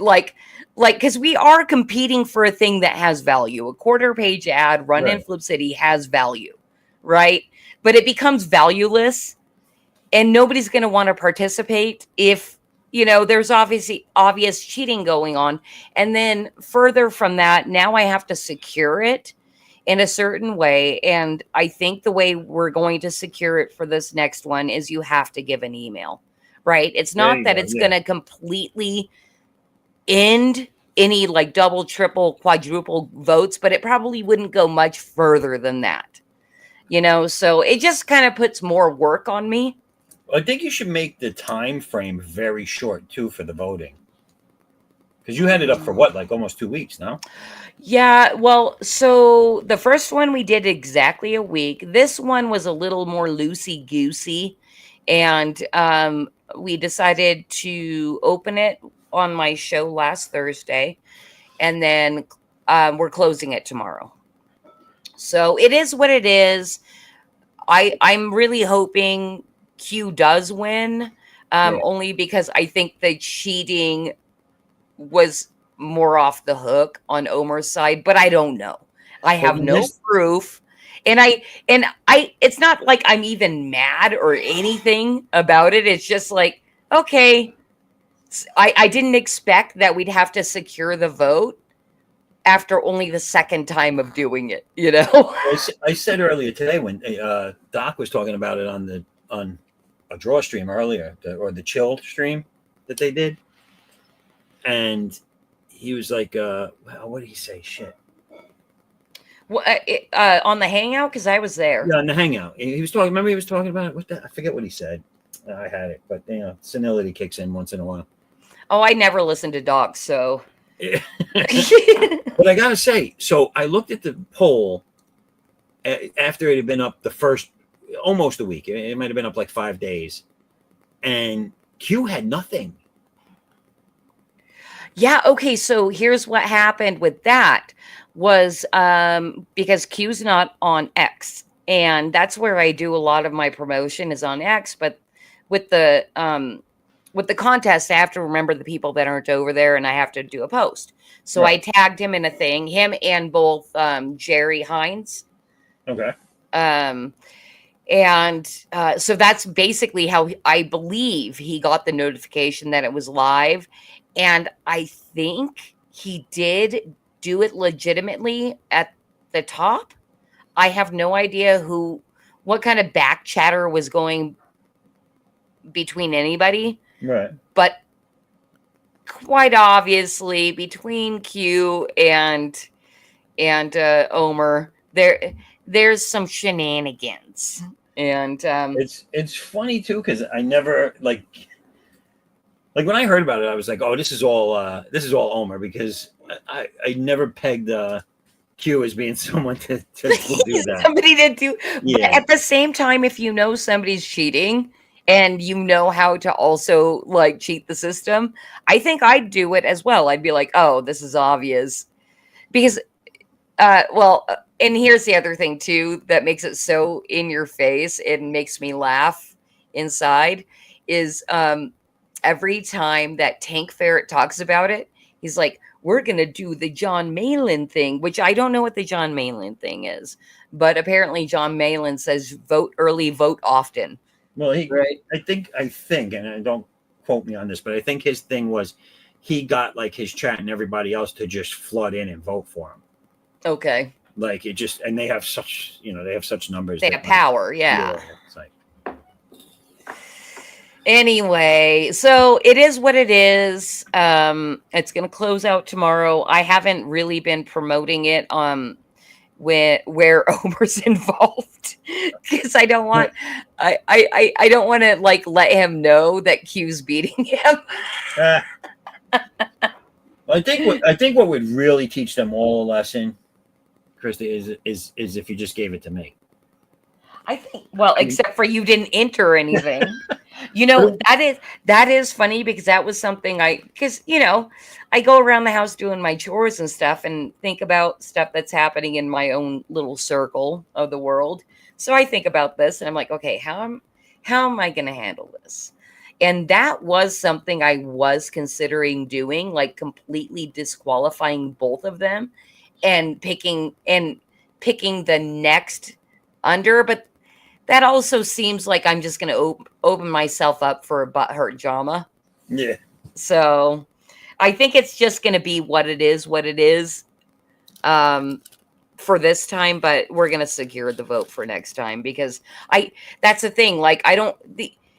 Because we are competing for a thing that has value. A quarter page ad run in Right. Flip City has value, right? But it becomes valueless and nobody's going to want to participate if, there's obviously obvious cheating going on. And then further from that, now I have to secure it in a certain way. And I think the way we're going to secure it for this next one is you have to give an email, right? It's There not you that go. it's Yeah. going to completely end any like double, triple, quadruple votes, but it probably wouldn't go much further than that, so it just kind of puts more work on me. I think you should make the time frame very short too for the voting, because you had it up for what, like almost 2 weeks now. Yeah, well, so the first one we did exactly a week. This one was a little more loosey goosey, and we decided to open it on my show last Thursday, and then we're closing it tomorrow. So it is what it is. I'm really hoping Q does win, Yeah. only because I think the cheating was more off the hook on Omer's side, but I don't know. I But have when no this, proof. And I it's not like I'm even mad or anything about it. It's just like, okay, I didn't expect that we'd have to secure the vote after only the second time of doing it. I said earlier today when Doc was talking about it on a draw stream earlier, or the chill stream that they did, and he was like, what did he say? Shit. Well, on the hangout, because I was there. Yeah, in the hangout, he was talking. Remember, he was talking about what? I forget what he said. I had it, but senility kicks in once in a while. Oh, I never listened to docs, so. But I gotta say, so I looked at the poll after it had been up the first almost a week. It might have been up like 5 days, and Q had nothing. Yeah, okay, so here's what happened with that was because Q's not on X, and that's where I do a lot of my promotion is on X, but with the contest, I have to remember the people that aren't over there and I have to do a post. So Right. I tagged him in a thing, him and both Jerry Hines. Okay. And so that's basically how I believe he got the notification that it was live. And I think he did do it legitimately at the top. I have no idea what kind of back chatter was going between anybody. Right. But quite obviously between Q and Omer, there's some shenanigans. And it's funny too, because I never like when I heard about it, I was like, oh, this is all Omer, because I never pegged Q as being someone to do that. Somebody to do. Yeah. But at the same time, if you know somebody's cheating and you know how to also like cheat the system, I think I'd do it as well. I'd be like, oh, this is obvious. Because and here's the other thing too that makes it so in your face, it makes me laugh inside, is every time that Tank Ferret talks about it, he's like, we're going to do the John Malin thing, which I don't know what the John Malin thing is, but apparently John Malin says vote early, vote often. Well, right? I think, and I don't quote me on this, but I think his thing was he got like his chat and everybody else to just flood in and vote for him. Okay. Like it just, and they have such numbers. They have power. Yeah. It's like, anyway, so it is what it is. It's going to close out tomorrow. I haven't really been promoting it where Omer's involved, because I don't want I don't want to like let him know that Q's beating him. I think what would really teach them all a lesson, Krista, is if you just gave it to me. I think, except for you didn't enter anything. That is funny, because that was something I go around the house doing my chores and stuff and think about stuff that's happening in my own little circle of the world. So I think about this and I'm like, okay, how am I going to handle this? And that was something I was considering doing, like completely disqualifying both of them and picking the next under. But that also seems like I'm just going to open myself up for a butthurt drama. Yeah. So I think it's just going to be what it is, for this time, but we're going to secure the vote for next time because that's the thing. Like,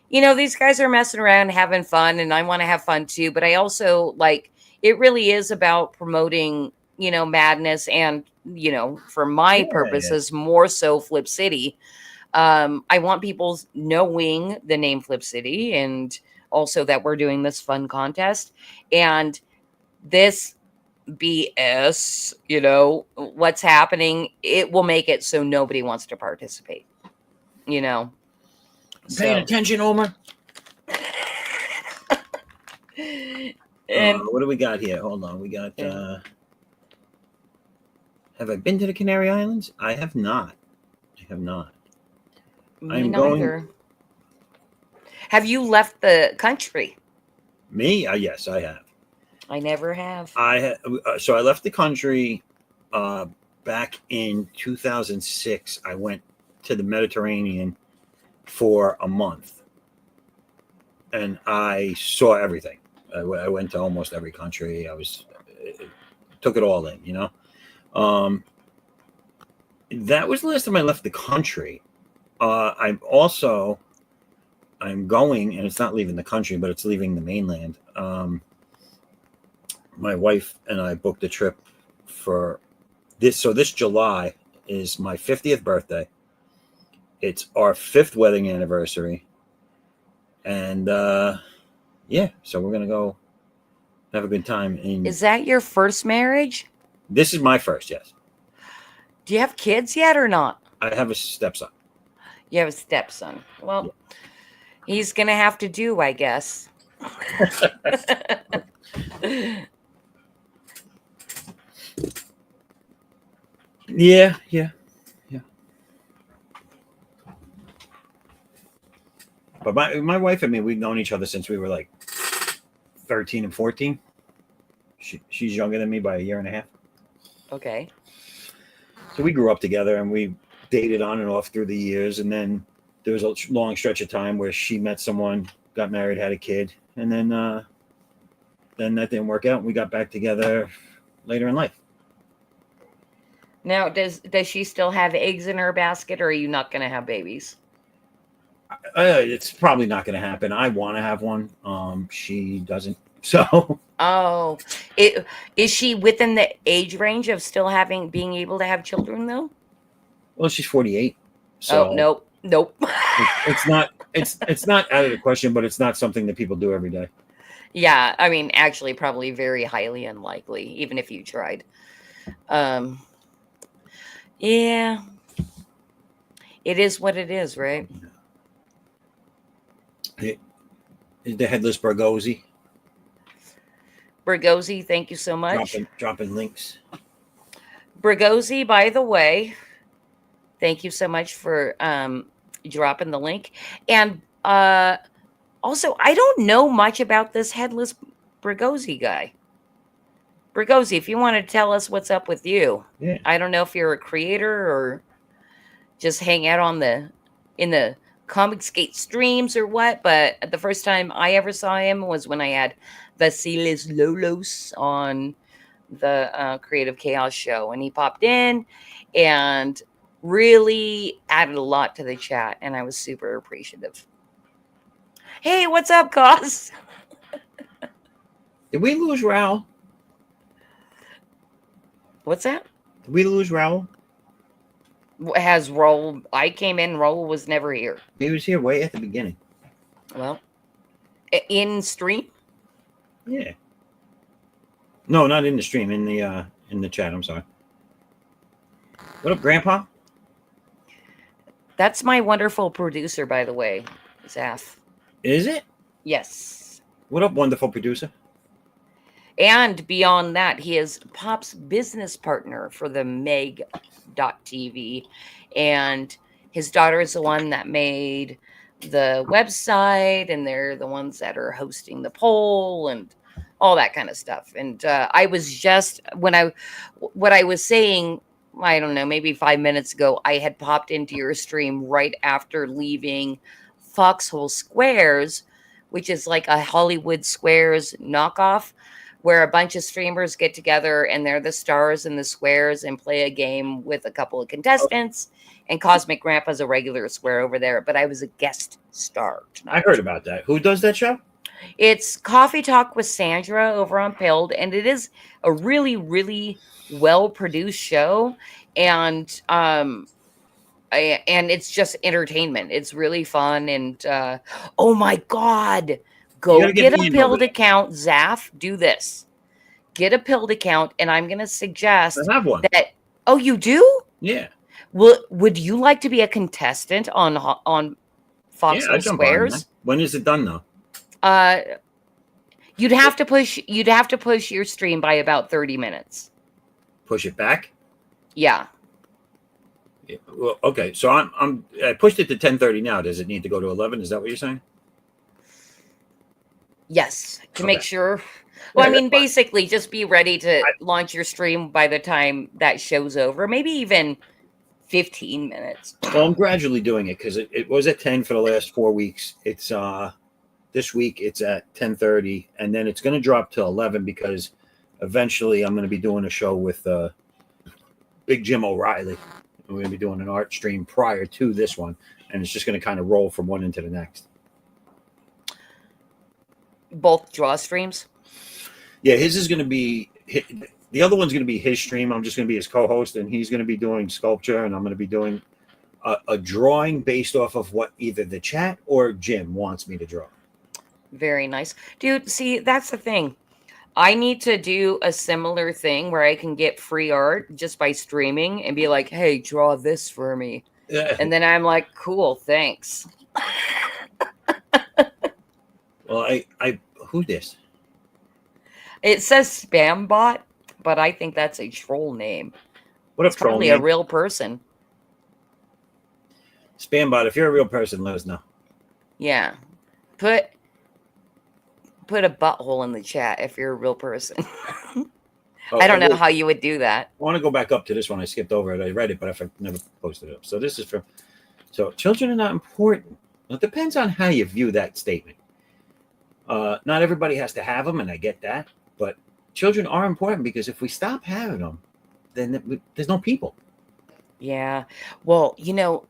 these guys are messing around, having fun, and I want to have fun too. But I also like, it really is about promoting, madness and, for my purposes, more so Flip City. I want people knowing the name Flip City and also that we're doing this fun contest and this BS, what's happening, it will make it so nobody wants to participate, Paying So, attention, Omar. and What do we got here? Hold on. We got. Have I been to the Canary Islands? I have not. me I'm neither. going. Have you left the country? Me? Yes, I have. I never have. So I left the country back in 2006. I went to the Mediterranean for a month, and I saw everything. I went to almost every country. Took it all in. That was the last time I left the country. I'm going, and it's not leaving the country, but it's leaving the mainland. My wife and I booked a trip for this. So this July is my 50th birthday. It's our 5th wedding anniversary. And so we're going to go have a good time. Is that your first marriage? This is my first, yes. Do you have kids yet or not? I have a stepson. You have a stepson. Well, he's going to have to do, I guess. Yeah. But my wife and me, we've known each other since we were like 13 and 14. She's younger than me by a year and a half. Okay. So we grew up together and we dated on and off through the years. And then there was a long stretch of time where she met someone, got married, had a kid. And then that didn't work out. And we got back together later in life. Now, does she still have eggs in her basket, or are you not going to have babies? It's probably not going to happen. I want to have one. She doesn't. So. Oh, is she within the age range of still being able to have children though? Well, she's 48. So nope. It's not out of the question, but it's not something that people do every day. Yeah, I mean, actually, probably very highly unlikely, even if you tried. Yeah, it is what it is, right? The headless Bargosi. Bragosi, thank you so much. Dropping links. Bragosi, by the way, thank you so much for dropping the link. And also, I don't know much about this headless Bragosi guy. Bragosi, if you want to tell us what's up with you. Yeah. I don't know if you're a creator or just hang out in the Comicsgate streams or what, but the first time I ever saw him was when I had Vasilis Lolos on the Creative Chaos show, and he popped in and really added a lot to the chat, and I was super appreciative. Hey, what's up, Cos? Did we lose Raul? What's that? Did we lose Raul? Has Raul? I came in. Raul was never here. He was here way at the beginning. Well, in stream. Yeah. No, not in the stream. In the chat. I'm sorry. What up, Grandpa? That's my wonderful producer, by the way, Zaff. Is it? Yes. What up, wonderful producer? And beyond that, he is Pop's business partner for the Meg.TV. And his daughter is the one that made the website, and they're the ones that are hosting the poll and all that kind of stuff. And I was just what I was saying, I don't know, maybe 5 minutes ago, I had popped into your stream right after leaving Foxhole Squares, which is like a Hollywood Squares knockoff, where a bunch of streamers get together and they're the stars in the squares and play a game with a couple of contestants. And Cosmic Grandpa's a regular square over there, but I was a guest star tonight. I heard about that. Who does that show? It's Coffee Talk with Sandra over on Pilled, and it is a really, really well produced show. And and it's just entertainment. It's really fun. And oh my God, go get a Pilled account. Zaff, do this. Get a Pilled account, and I'm going to suggest I have one. that. Oh, you do? Yeah. Would you like to be a contestant on Foxhole Squares? When is it done though? You'd have to push your stream by about 30 minutes. Push it back? Yeah. Well, okay. So I pushed it to 10:30 now. Does it need to go to 11? Is that what you're saying? Yes, to make sure. Well, I mean, basically, just be ready to launch your stream by the time that show's over. Maybe even 15 minutes. Well, I'm gradually doing it because it was at 10 for the last 4 weeks. It's this week it's at 10:30, and then it's going to drop to 11 because eventually I'm going to be doing a show with Big Jim O'Reilly. We're going to be doing an art stream prior to this one, and it's just going to kind of roll from one into the next. Both draw streams? Yeah, his is going to be the other one's going to be his stream. I'm just going to be his co-host, and he's going to be doing sculpture, and I'm going to be doing a drawing based off of what either the chat or Jim wants me to draw. Very nice. Dude, see, that's the thing. I need to do a similar thing where I can get free art just by streaming and be like, hey, draw this for me. Yeah. And then I'm like, cool, thanks. Well, I who's this? It says spam bot, but I think that's a troll name. What if troll probably name? A real person. Spam bot, if you're a real person, let us know. Yeah. Put a butthole in the chat if you're a real person. I don't know how you would do that. I want to go back up to this one. I skipped over it. I read it, but I've never posted it up. So this is from. So children are not important. It depends on how you view that statement. Not everybody has to have them, and I get that. But children are important because if we stop having them, then there's no people. Yeah. Well,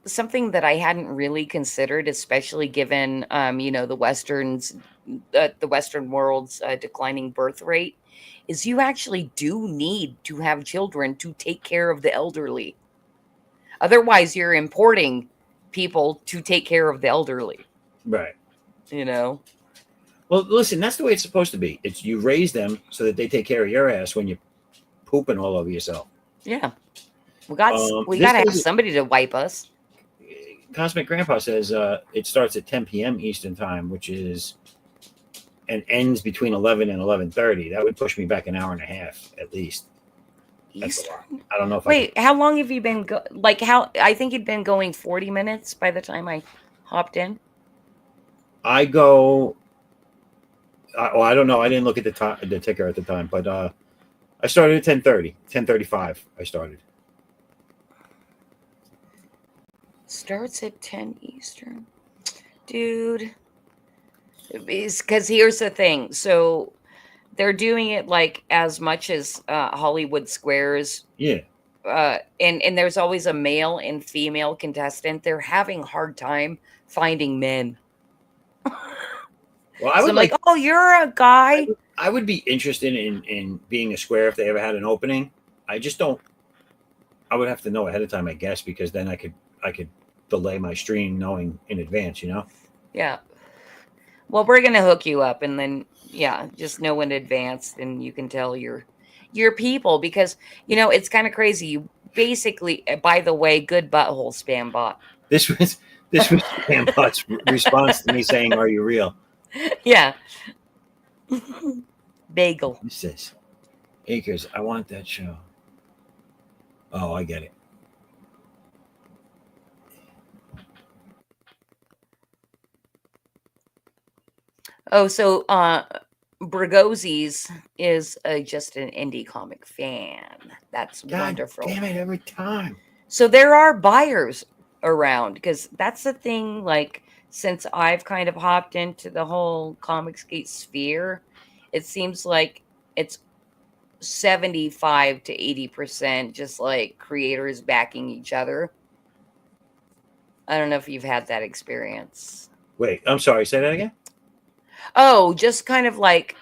something that I hadn't really considered, especially given, the Western world's declining birth rate, is you actually do need to have children to take care of the elderly. Otherwise, you're importing people to take care of the elderly. Right. Well, listen, that's the way it's supposed to be. It's you raise them so that they take care of your ass when you're pooping all over yourself. Yeah. We got to have somebody to wipe us. Cosmic Grandpa says it starts at 10 p.m. Eastern time, which is and ends between 11 and 11:30. That would push me back an hour and a half at least. Eastern? I don't know if Wait, how long have you been I think you'd been going 40 minutes by the time I hopped in. I go I don't know. I didn't look at the ticker at the time, but I started at 10:30, 10:35 I started. Starts at 10 Eastern. Dude. Because here's the thing. So they're doing it like as much as Hollywood Squares. Yeah. And there's always a male and female contestant. They're having a hard time finding men. Well, I would like, oh, you're a guy. I would be interested in being a square if they ever had an opening. I just don't. I would have to know ahead of time, I guess, because then I could delay my stream knowing in advance, Yeah. Well, we're gonna hook you up, and then just know in advance, and you can tell your people because it's kind of crazy. You basically, by the way, good butthole spam bot. This was spam bot's response to me saying, "Are you real?" Yeah. Bagel. What's this? Acres, I want that show. Oh, I get it. Oh, so Bragosi's is just an indie comic fan. That's God wonderful. damn it, every time. So there are buyers around because that's the thing. Like, since I've kind of hopped into the whole Comicsgate sphere, it seems like it's 75 to 80% just like creators backing each other. I don't know if you've had that experience. Wait, I'm sorry. Say that again. Oh, just kind of like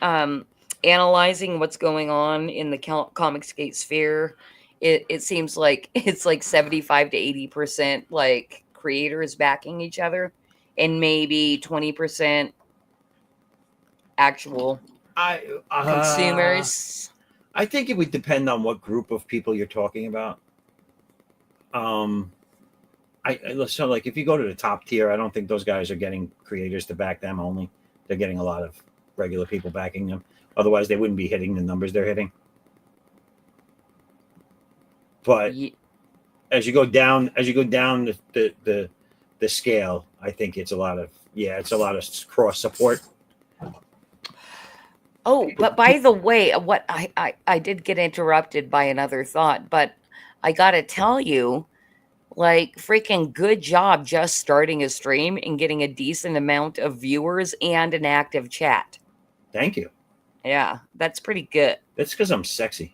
analyzing what's going on in the Comicsgate sphere. It seems like it's like 75 to 80% like creators backing each other, and maybe 20% actual consumers. I think it would depend on what group of people you're talking about. So like if you go to the top tier, I don't think those guys are getting creators to back them only. They're getting a lot of regular people backing them. Otherwise, they wouldn't be hitting the numbers they're hitting. But as you go down the scale, I think it's a lot of cross support. Oh, but by the way, what I did get interrupted by another thought, but I gotta tell you, like, freaking good job just starting a stream and getting a decent amount of viewers and an active chat. Thank you. Yeah, that's pretty good. That's because I'm sexy.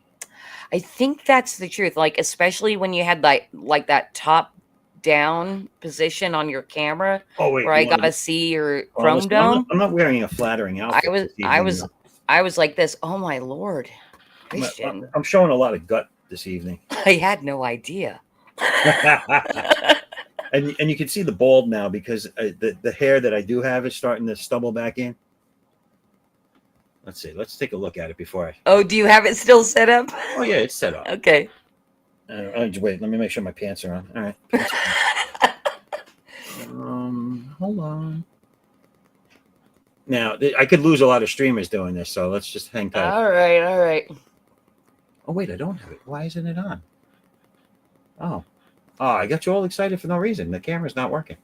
I think that's the truth. Like, especially when you had like that top down position on your camera. Oh wait, where I gotta see your chrome dome. I'm not wearing a flattering outfit. I was like this. Oh my Lord, Christian! I'm showing a lot of gut this evening. I had no idea. and you can see the bald now because the hair that I do have is starting to stubble back in. Let's see. Let's take a look at it before I. Oh, do you have it still set up? Oh yeah, it's set up. Okay. Wait, let me make sure my pants are on. All right. Hold on. Now I could lose a lot of streamers doing this, so let's just hang tight. All right. Oh wait, I don't have it. Why isn't it on? Oh, I got you all excited for no reason. The camera's not working.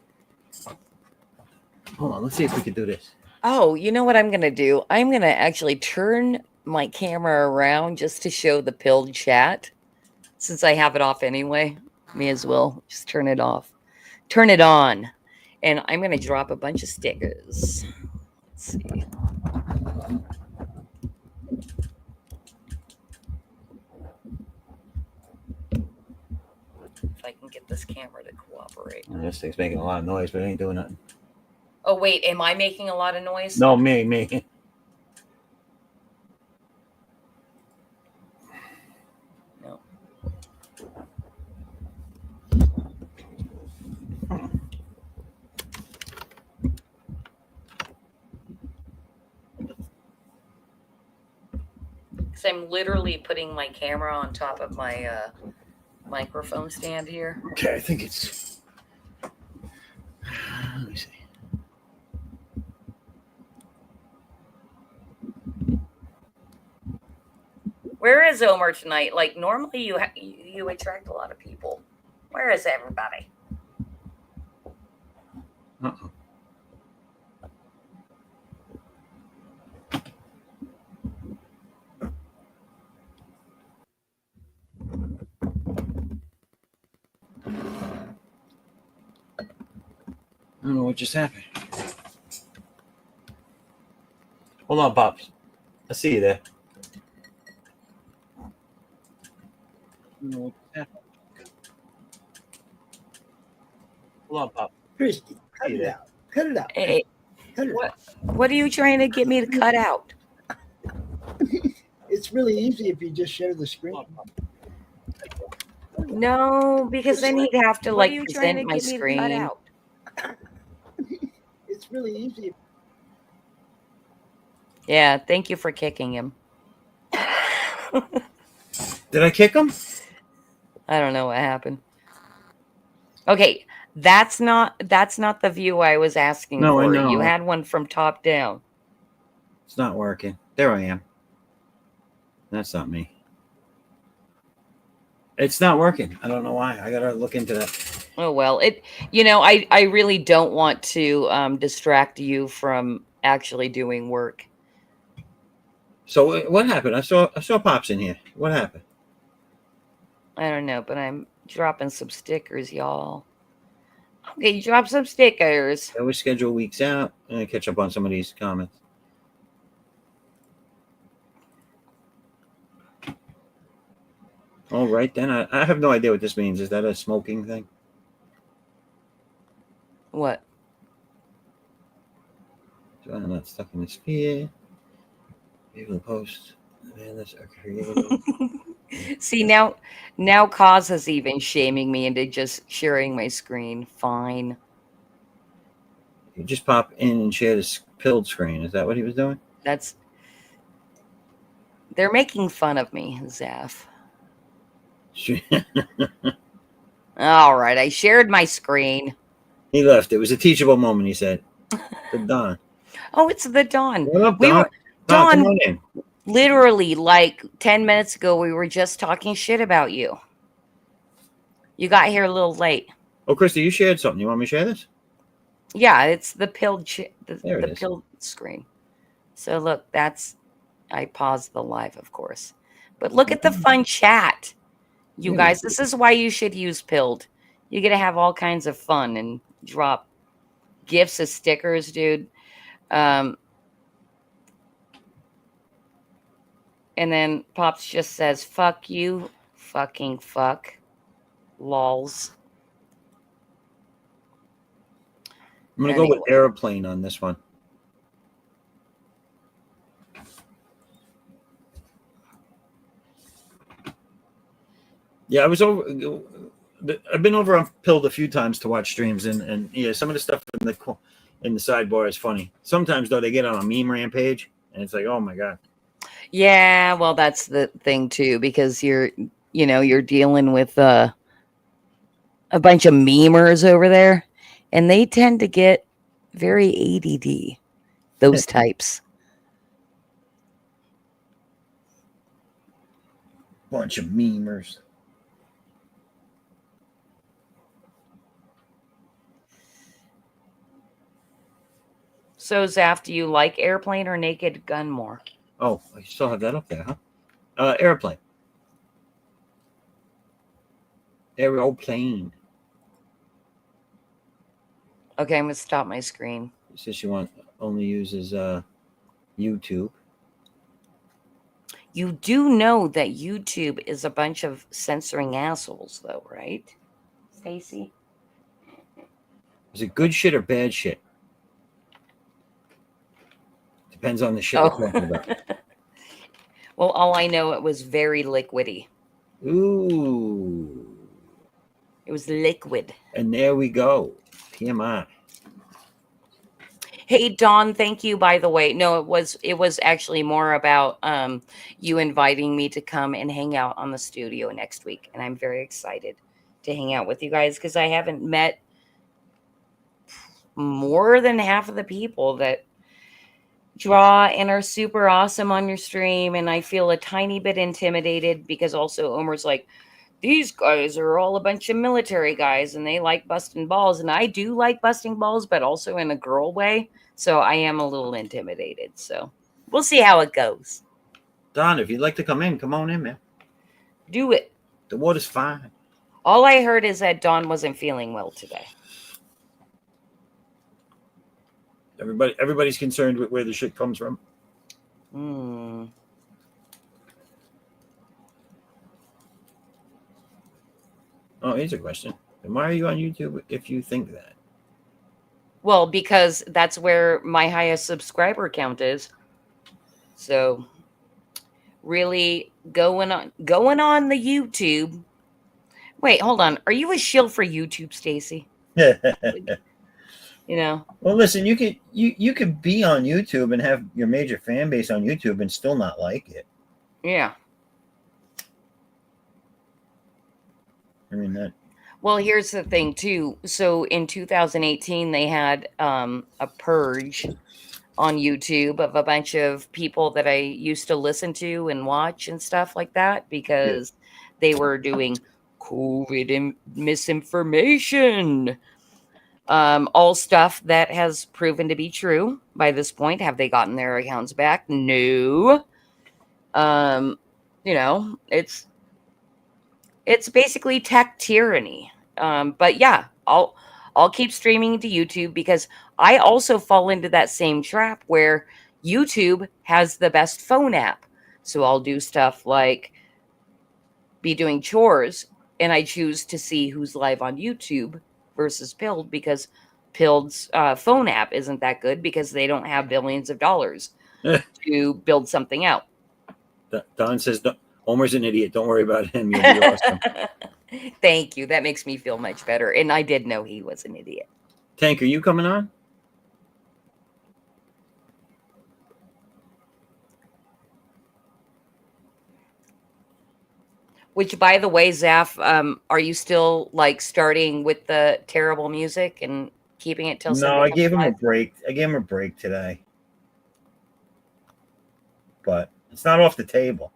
Hold on, let's see if we can do this. Oh, you know what I'm gonna do? I'm gonna actually turn my camera around just to show the pilled chat. Since I have it off anyway, may as well just turn it off. Turn it on. And I'm gonna drop a bunch of stickers. Let's see. If I can get this camera to cooperate. This thing's making a lot of noise, but it ain't doing nothing. Oh, wait, am I making a lot of noise? No, me. No. Because I'm literally putting my camera on top of my microphone stand here. Okay, I think it's. Let me see. Where is Omer tonight? Like, normally you attract a lot of people. Where is everybody? Uh-oh. I don't know what just happened. Hold on, Pops. I see you there. I don't know what just happened. Hold on, Pop. Christy, cut it out. Cut it out. Hey, Cut it out. what are you trying to get me to cut out? It's really easy if you just share the screen. No, because then he'd have to What like are you trying present to my get me to cut screen. out? It's really easy. Yeah, thank you for kicking him. Did I kick him? I don't know what happened. Okay, that's not the view I was asking No, I for. know. You had one from top down. It's not working. There I am. That's not me. It's not working. I don't know why. I gotta look into that. Oh well, I really don't want to distract you from actually doing work. So what happened? I saw Pops in here. What happened? I don't know, but I'm dropping some stickers, y'all. Okay, drop some stickers. I always schedule weeks out and catch up on some of these comments. All right, then. I have no idea what this means. Is that a smoking thing? What? So I'm not stuck in the sphere. People post. Man, that's creative. See, now Cause is even shaming me into just sharing my screen. Fine. You just pop in and share this pilled screen. Is that what he was doing? They're making fun of me, Zaff. All right, I shared my screen. He left. It was a teachable moment, he said. The Don. Oh, it's the Dawn. What up, Don? Dawn, come on in. Literally, like 10 minutes ago, we were just talking shit about you. You got here a little late. Oh, Christy, you shared something. You want me to share this? Yeah, it's the pilled There it is. pilled screen. So look, I paused the live, of course. But look at the fun chat. You Yeah. guys, this is why you should use Pilled. You get to have all kinds of fun and drop gifts of stickers, dude. And then Pops just says, fuck you, fucking fuck. Lols. I'm going to go with airplane on this one. Yeah, I've been over on Pilled a few times to watch streams, and yeah, some of the stuff in the sidebar is funny. Sometimes though, they get on a meme rampage, and it's like, oh my god. Yeah, well, that's the thing too, because you're dealing with a bunch of memers over there, and they tend to get very ADD. Those types. Bunch of memers. So, Zaff, do you like Airplane or Naked Gun more? Oh, I still have that up there, huh? Airplane. Aeroplane. Okay, I'm going to stop my screen. It says she only uses YouTube. You do know that YouTube is a bunch of censoring assholes, though, right, Stacy? Is it good shit or bad shit? Depends on the shit we're talking about. Well, all I know, it was very liquidy. Ooh. It was liquid. And there we go. TMI. Hey, Dawn, thank you, by the way. No, it was actually more about you inviting me to come and hang out on the studio next week. And I'm very excited to hang out with you guys because I haven't met more than half of the people that draw and are super awesome on your stream. And I feel a tiny bit intimidated because also Omer's like, these guys are all a bunch of military guys and they like busting balls. And I do like busting balls, but also in a girl way. So I am a little intimidated. So we'll see how it goes. Don, if you'd like to come on in, man. Do it. The water's fine. All I heard is that Dawn wasn't feeling well today. Everybody's concerned with where the shit comes from. Oh, here's a question. And why are you on YouTube if you think that? Well, because that's where my highest subscriber count is. So really going on the YouTube. Wait, hold on. Are you a shill for YouTube, Stacy? Well, listen, you could be on YouTube and have your major fan base on YouTube and still not like it. Yeah. I mean that. Well, here's the thing too. So in 2018, they had a purge on YouTube of a bunch of people that I used to listen to and watch and stuff like that because they were doing COVID misinformation. All stuff that has proven to be true by this point. Have they gotten their accounts back? No. You know, it's basically tech tyranny. But yeah, I'll keep streaming to YouTube because I also fall into that same trap where YouTube has the best phone app. So I'll do stuff like be doing chores and I choose to see who's live on YouTube versus Pilled because Pilled's phone app isn't that good because they don't have billions of dollars to build something out. Don says, Homer's an idiot. Don't worry about him. You'll be awesome. Thank you. That makes me feel much better. And I did know he was an idiot. Tank, are you coming on? Which, by the way, Zaff, are you still like starting with the terrible music and keeping it till? No, I gave him a break. I gave him a break today, but it's not off the table.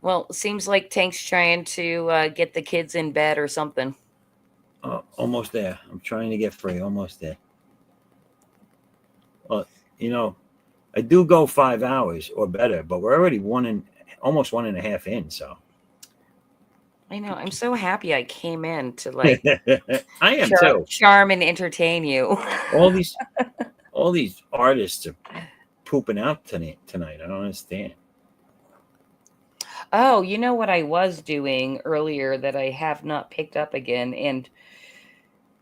Well, it seems like Tank's trying to get the kids in bed or something. Almost there. I'm trying to get free. Almost there. Well, you know, I do go 5 hours or better, but we're already almost 1.5 in. So I know. I'm so happy I came in to like I am too. Charm and entertain you. all these artists are pooping out tonight. I don't understand. Oh, you know what I was doing earlier that I have not picked up again, and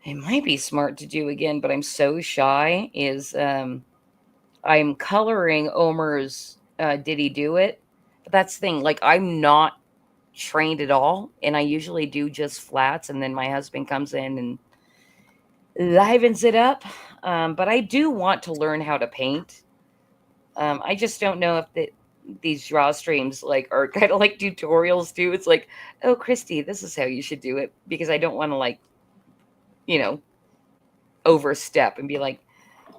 it might be smart to do again, but I'm so shy, is I'm coloring Omer's Did He Do It? But that's the thing, like I'm not trained at all, and I usually do just flats, and then my husband comes in and livens it up. But I do want to learn how to paint. I just don't know if these draw streams like are kind of like tutorials too. It's like, oh, Christy, this is how you should do it, because I don't want to like, you know, overstep and be like,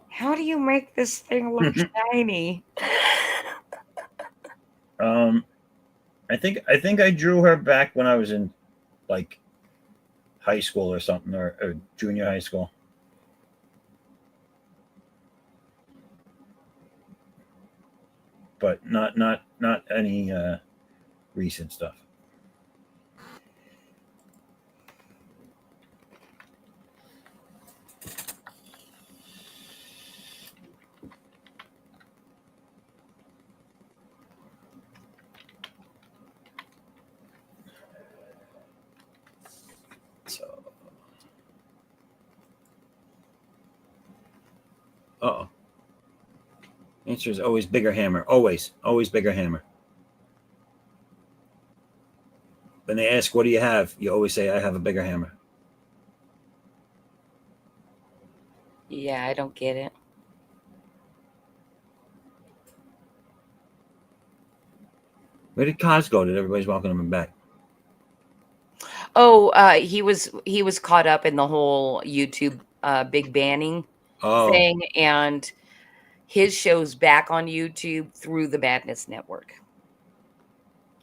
how do you make this thing look shiny? I think I drew her back when I was in like high school or something, or junior high school. But not any recent stuff. So, uh-oh. Answer is always bigger hammer. Always bigger hammer. When they ask, what do you have? You always say, I have a bigger hammer. Yeah, I don't get it. Where did Kaz go? That everybody's welcoming him back. Oh, he was caught up in the whole YouTube big banning thing, and his show's back on YouTube through the Madness Network.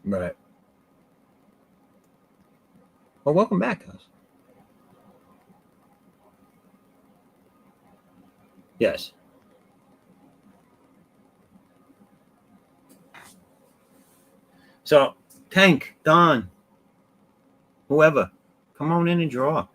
Right. Well, welcome back, Kaz. Yes. So, Tank, Don, whoever, come on in and draw.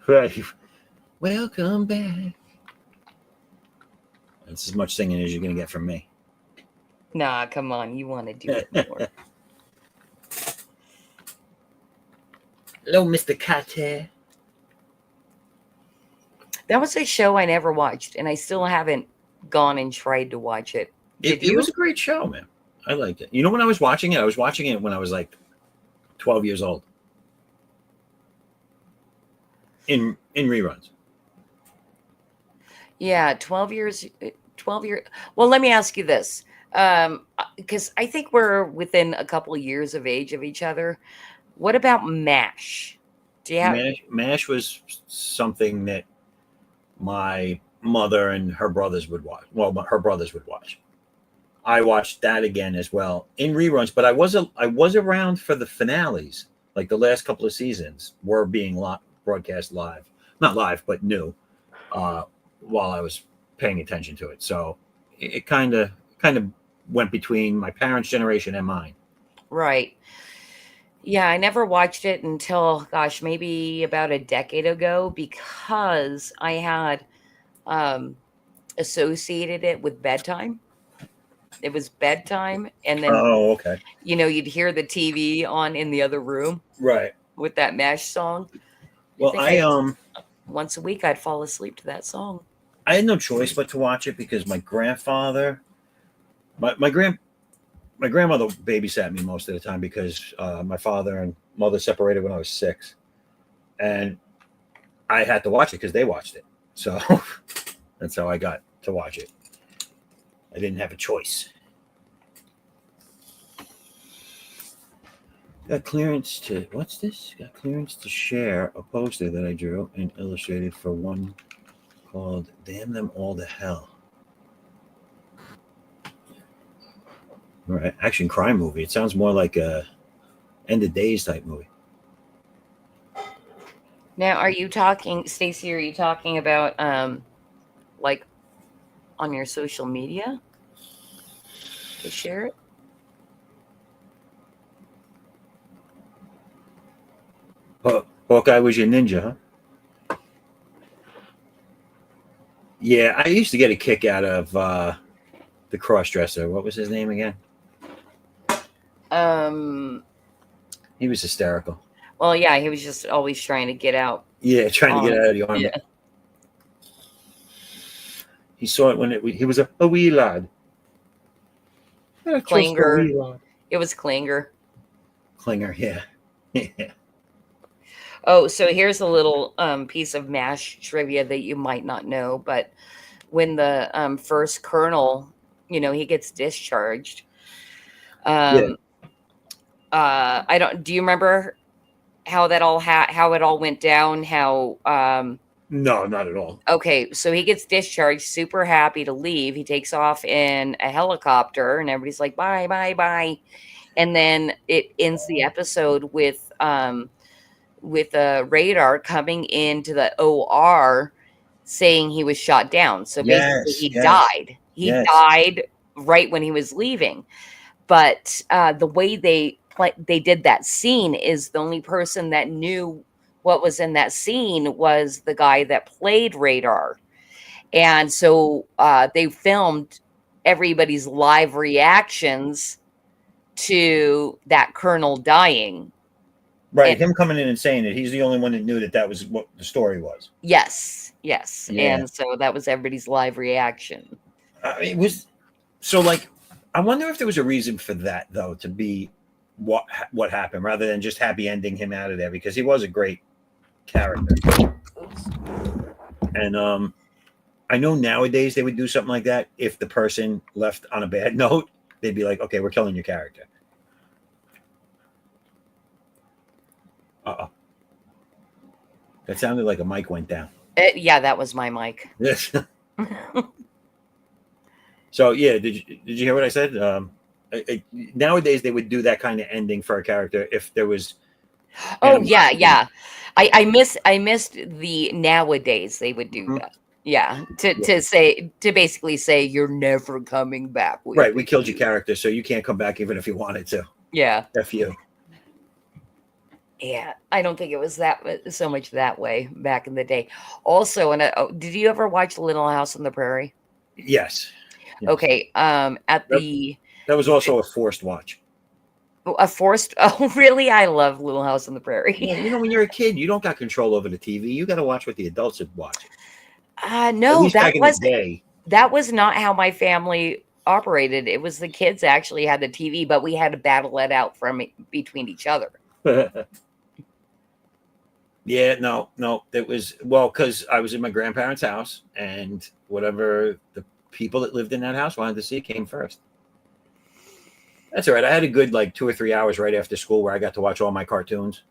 Right. Welcome back. That's as much singing as you're going to get from me. Nah, come on. You want to do it more. Hello, Mr. Carter. That was a show I never watched, and I still haven't gone and tried to watch it. It was a great show, man. I liked it. You know, when I was watching it when I was like 12 years old. In reruns. Yeah, 12 years, 12 years. Well, let me ask you this. Because I think we're within a couple years of age of each other. What about MASH? Do you have MASH was something that my mother and her brothers would watch. Well, her brothers would watch. I watched that again as well in reruns, but I was around for the finales, like the last couple of seasons were being broadcast live, not live, but new, while I was paying attention to it. So it kind of went between my parents' generation and mine. right? Yeah, I never watched it until, gosh, maybe about a decade ago because I had um, associated it with bedtime. It was bedtime, and then Oh, okay, you'd hear the TV on in the other room right. with that MASH song. Well, Once a week I'd fall asleep to that song. I had no choice but to watch it because my grandfather, my grandmother babysat me most of the time because my father and mother separated when I was 6, and I had to watch it because they watched it. So that's how I got to watch it. I didn't have a choice. Got clearance to what's this? Got clearance to share a poster that I drew and illustrated for one called "Damn Them All to Hell." All right, action crime movie. It sounds more like a End of Days type movie. Now, are you talking, Stacey? Are you talking about like on your social media to share it? Hawkeye was your ninja, huh? Yeah, I used to get a kick out of the cross-dresser. What was his name again? He was hysterical. Well, yeah, he was just always trying to get out. Yeah, trying to get out of the army. Yeah. He saw it when he was a wee lad. Klinger. It was Klinger. Klinger, yeah. Oh, so here's a little piece of MASH trivia that you might not know, but when the first colonel, he gets discharged. Yeah. Do you remember how that all how it all went down? How No, not at all. Okay, so he gets discharged, super happy to leave. He takes off in a helicopter, and everybody's like, "Bye, bye, bye," and then it ends the episode with a radar coming into the OR saying he was shot down. So basically, he died. He died right when he was leaving. But the way they did that scene is the only person that knew what was in that scene was the guy that played Radar. And so they filmed everybody's live reactions to that colonel dying. Right, him coming in and saying it. He's the only one that knew that was what the story was. Yes. Yeah. And so that was everybody's live reaction. It was so like, I wonder if there was a reason for that though, to be what happened rather than just happy ending him out of there, because he was a great character. Oops. And I know nowadays they would do something like that. If the person left on a bad note, they'd be like, okay, we're killing your character. Uh-oh. That sounded like a mic went down. Yeah, that was my mic. Yes. So yeah, did you hear what I said? Nowadays they would do that kind of ending for a character if there was. Oh yeah. I missed the nowadays they would do that. Yeah, to basically say you're never coming back. Right, we killed your character, so you can't come back even if you wanted to. Yeah. F you. Yeah, I don't think it was so much that way back in the day. Also, did you ever watch Little House on the Prairie? Yes. Okay. That was also a forced watch. A forced? Oh, really? I love Little House on the Prairie. Yeah, when you're a kid, you don't got control over the TV. You got to watch what the adults would watch. No, that was not how my family operated. It was the kids actually had the TV, but we had to battle it out between each other. Yeah, no, it was, well, because I was in my grandparents' house, and whatever the people that lived in that house wanted to see came first. That's all right. I had a good 2 or 3 hours right after school where I got to watch all my cartoons.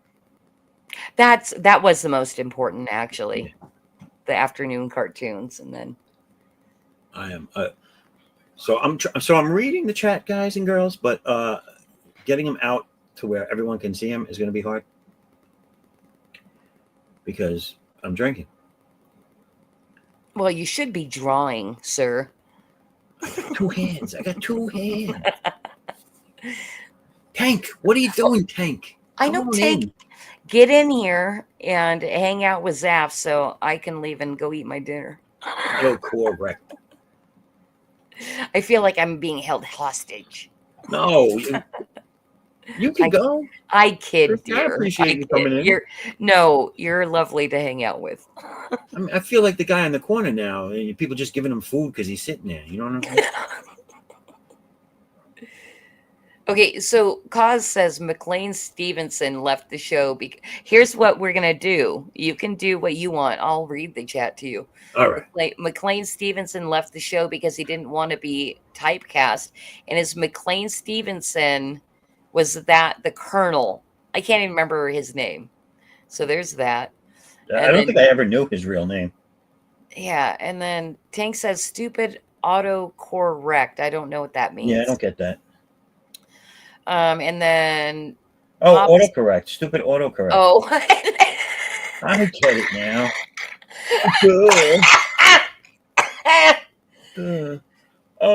That was the most important, actually. Yeah. The afternoon cartoons, and then I am. So I'm reading the chat, guys and girls, but getting them out to where everyone can see them is going to be hard because I'm drinking. well, you should be drawing, sir. I got two hands. Tank, what are you doing, Tank? I know, Tank. Get in here and hang out with Zaff so I can leave and go eat my dinner. Oh, correct. I feel like I'm being held hostage. No, you can go. I kid, dear. I appreciate you coming in. You're lovely to hang out with. I feel like the guy in the corner now. People just giving him food because he's sitting there. You know what I mean? Okay, so Cause says McLean Stevenson left the show. Here's what we're going to do. You can do what you want. I'll read the chat to you. All right. McLean Stevenson left the show because he didn't want to be typecast. And his McLean Stevenson was that the Colonel. I can't even remember his name. So there's that. I don't think I ever knew his real name. Yeah, and then Tank says stupid autocorrect. I don't know what that means. Yeah, I don't get that. And then autocorrect. Stupid autocorrect. Oh. I get it now.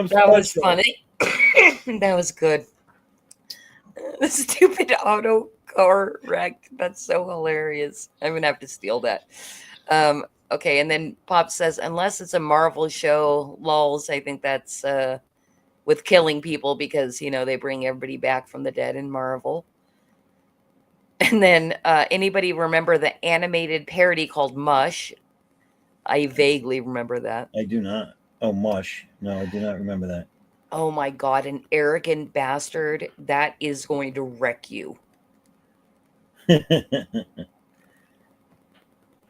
That was funny. That was good. The stupid autocorrect. That's so hilarious. I'm gonna have to steal that. Okay, and then Pop says, unless it's a Marvel show, lols, I think that's with killing people because, they bring everybody back from the dead in Marvel. And then anybody remember the animated parody called Mush? I vaguely remember that. I do not. Oh, Mush. No, I do not remember that. Oh my God, an arrogant bastard. That is going to wreck you. If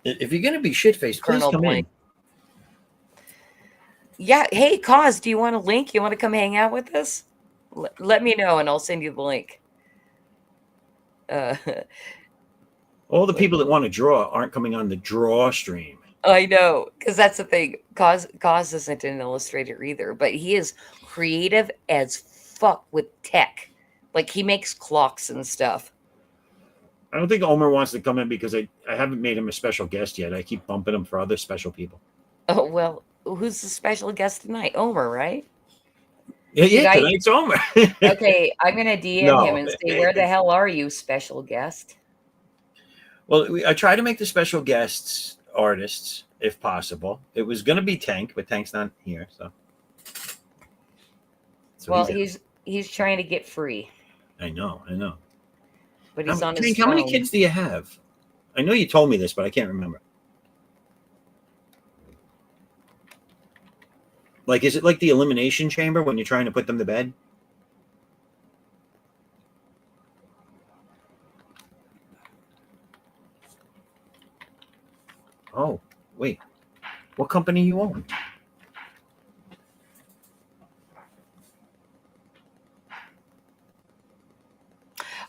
you're going to be shit-faced, please come in. Yeah. Hey, Cause, do you want a link? You want to come hang out with us? Let me know and I'll send you the link. All the people that want to draw aren't coming on the draw stream. I know, because that's the thing. Cause isn't an illustrator either, but he is creative as fuck with tech. Like he makes clocks and stuff. I don't think Omer wants to come in because I haven't made him a special guest yet. I keep bumping him for other special people. Oh, well, who's the special guest tonight? Omer, right? Yeah, tonight's Omer. Okay, I'm going to DM him and say, where the hell are you, special guest? Well, I try to make the special guests artists, if possible. It was going to be Tank, but Tank's not here, so. Well, he's trying to get free. I know. But he's on his Tank, phone. how many kids do you have? I know you told me this, but I can't remember. Like, is it like the elimination chamber when you're trying to put them to bed? Oh, wait. What company you own?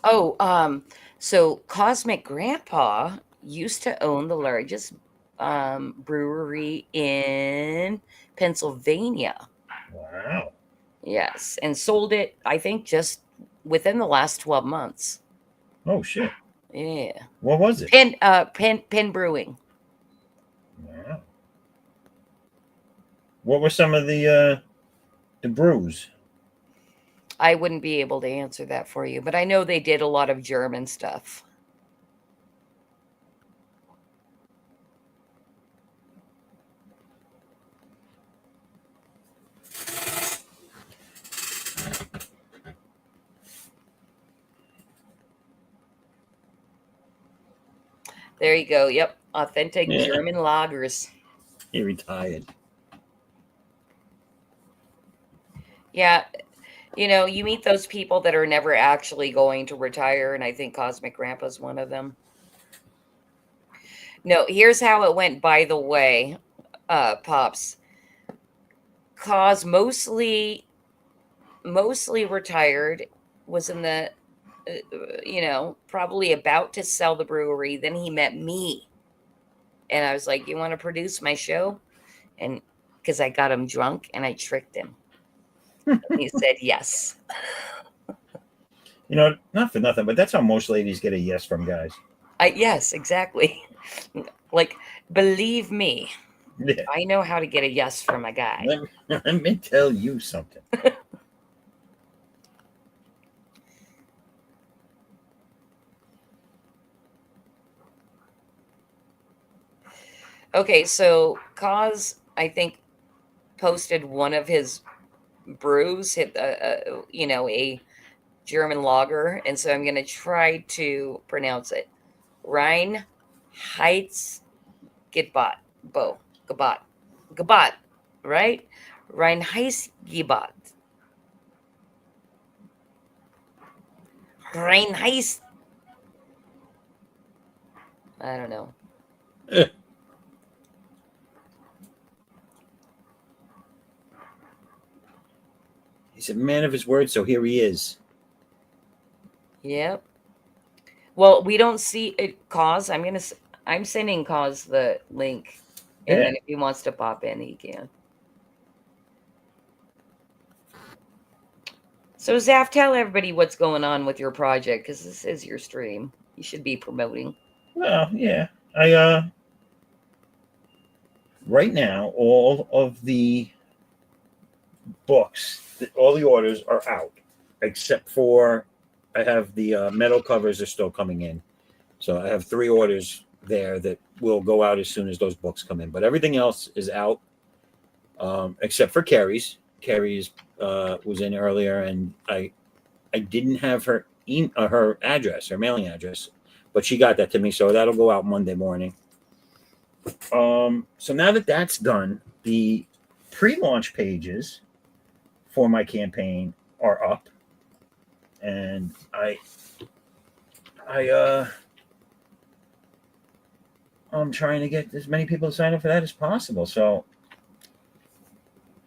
Oh, so Cosmic Grandpa used to own the largest brewery in Pennsylvania. Wow. Yes, and sold it, I think, just within the last 12 months. Oh, shit. Yeah. What was it? Penn Brewing. Wow. What were some of the brews? I wouldn't be able to answer that for you, but I know they did a lot of German stuff. There you go. Yep. Authentic German lagers. He retired. Yeah, you meet those people that are never actually going to retire, and I think Cosmic Grandpa's one of them. No, here's how it went, by the way, Pops. Cos mostly retired, was in the probably about to sell the brewery. Then he met me, and I was like, "You want to produce my show?" And because I got him drunk and I tricked him, and he said yes. Not for nothing, but that's how most ladies get a yes from guys. Yes, exactly. Like, believe me, Yeah. I know how to get a yes from a guy. Let me tell you something. Okay, so Cause, I think, posted one of his brews, hit a German lager, and so I'm gonna try to pronounce it. Rhein Heights Gibot. Gabot. Gabot, right? Rhein Heights Gibot. Rhein Heights. I don't know. He's a man of his word, so here he is. Yep. Well, we don't see it. Cause I'm sending Cause the link, and Yeah. then if he wants to pop in, he can. So Zaf, tell everybody what's going on with your project, because this is your stream. You should be promoting. Well, yeah. I right now all of the books, all the orders are out, except for I have the metal covers are still coming in. So I have 3 orders there that will go out as soon as those books come in. But everything else is out, except for Carrie's. Carrie's was in earlier, and I didn't have her address, her mailing address, but she got that to me, so that'll go out Monday morning. So now that that's done, the pre-launch pages for my campaign are up, and I'm trying to get as many people to sign up for that as possible. So,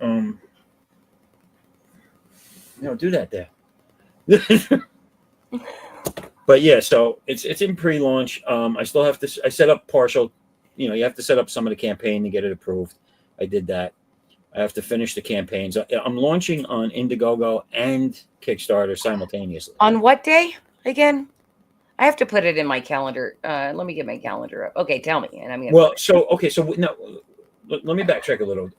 do that there. But yeah, so it's in pre-launch. I still have to. I set up partial. You have to set up some of the campaign to get it approved. I did that. I have to finish the campaigns. I'm launching on Indiegogo and Kickstarter simultaneously. On what day again? I have to put it in my calendar. Let me get my calendar up. Okay, tell me, and I'm gonna. Well, so no, let me backtrack a little.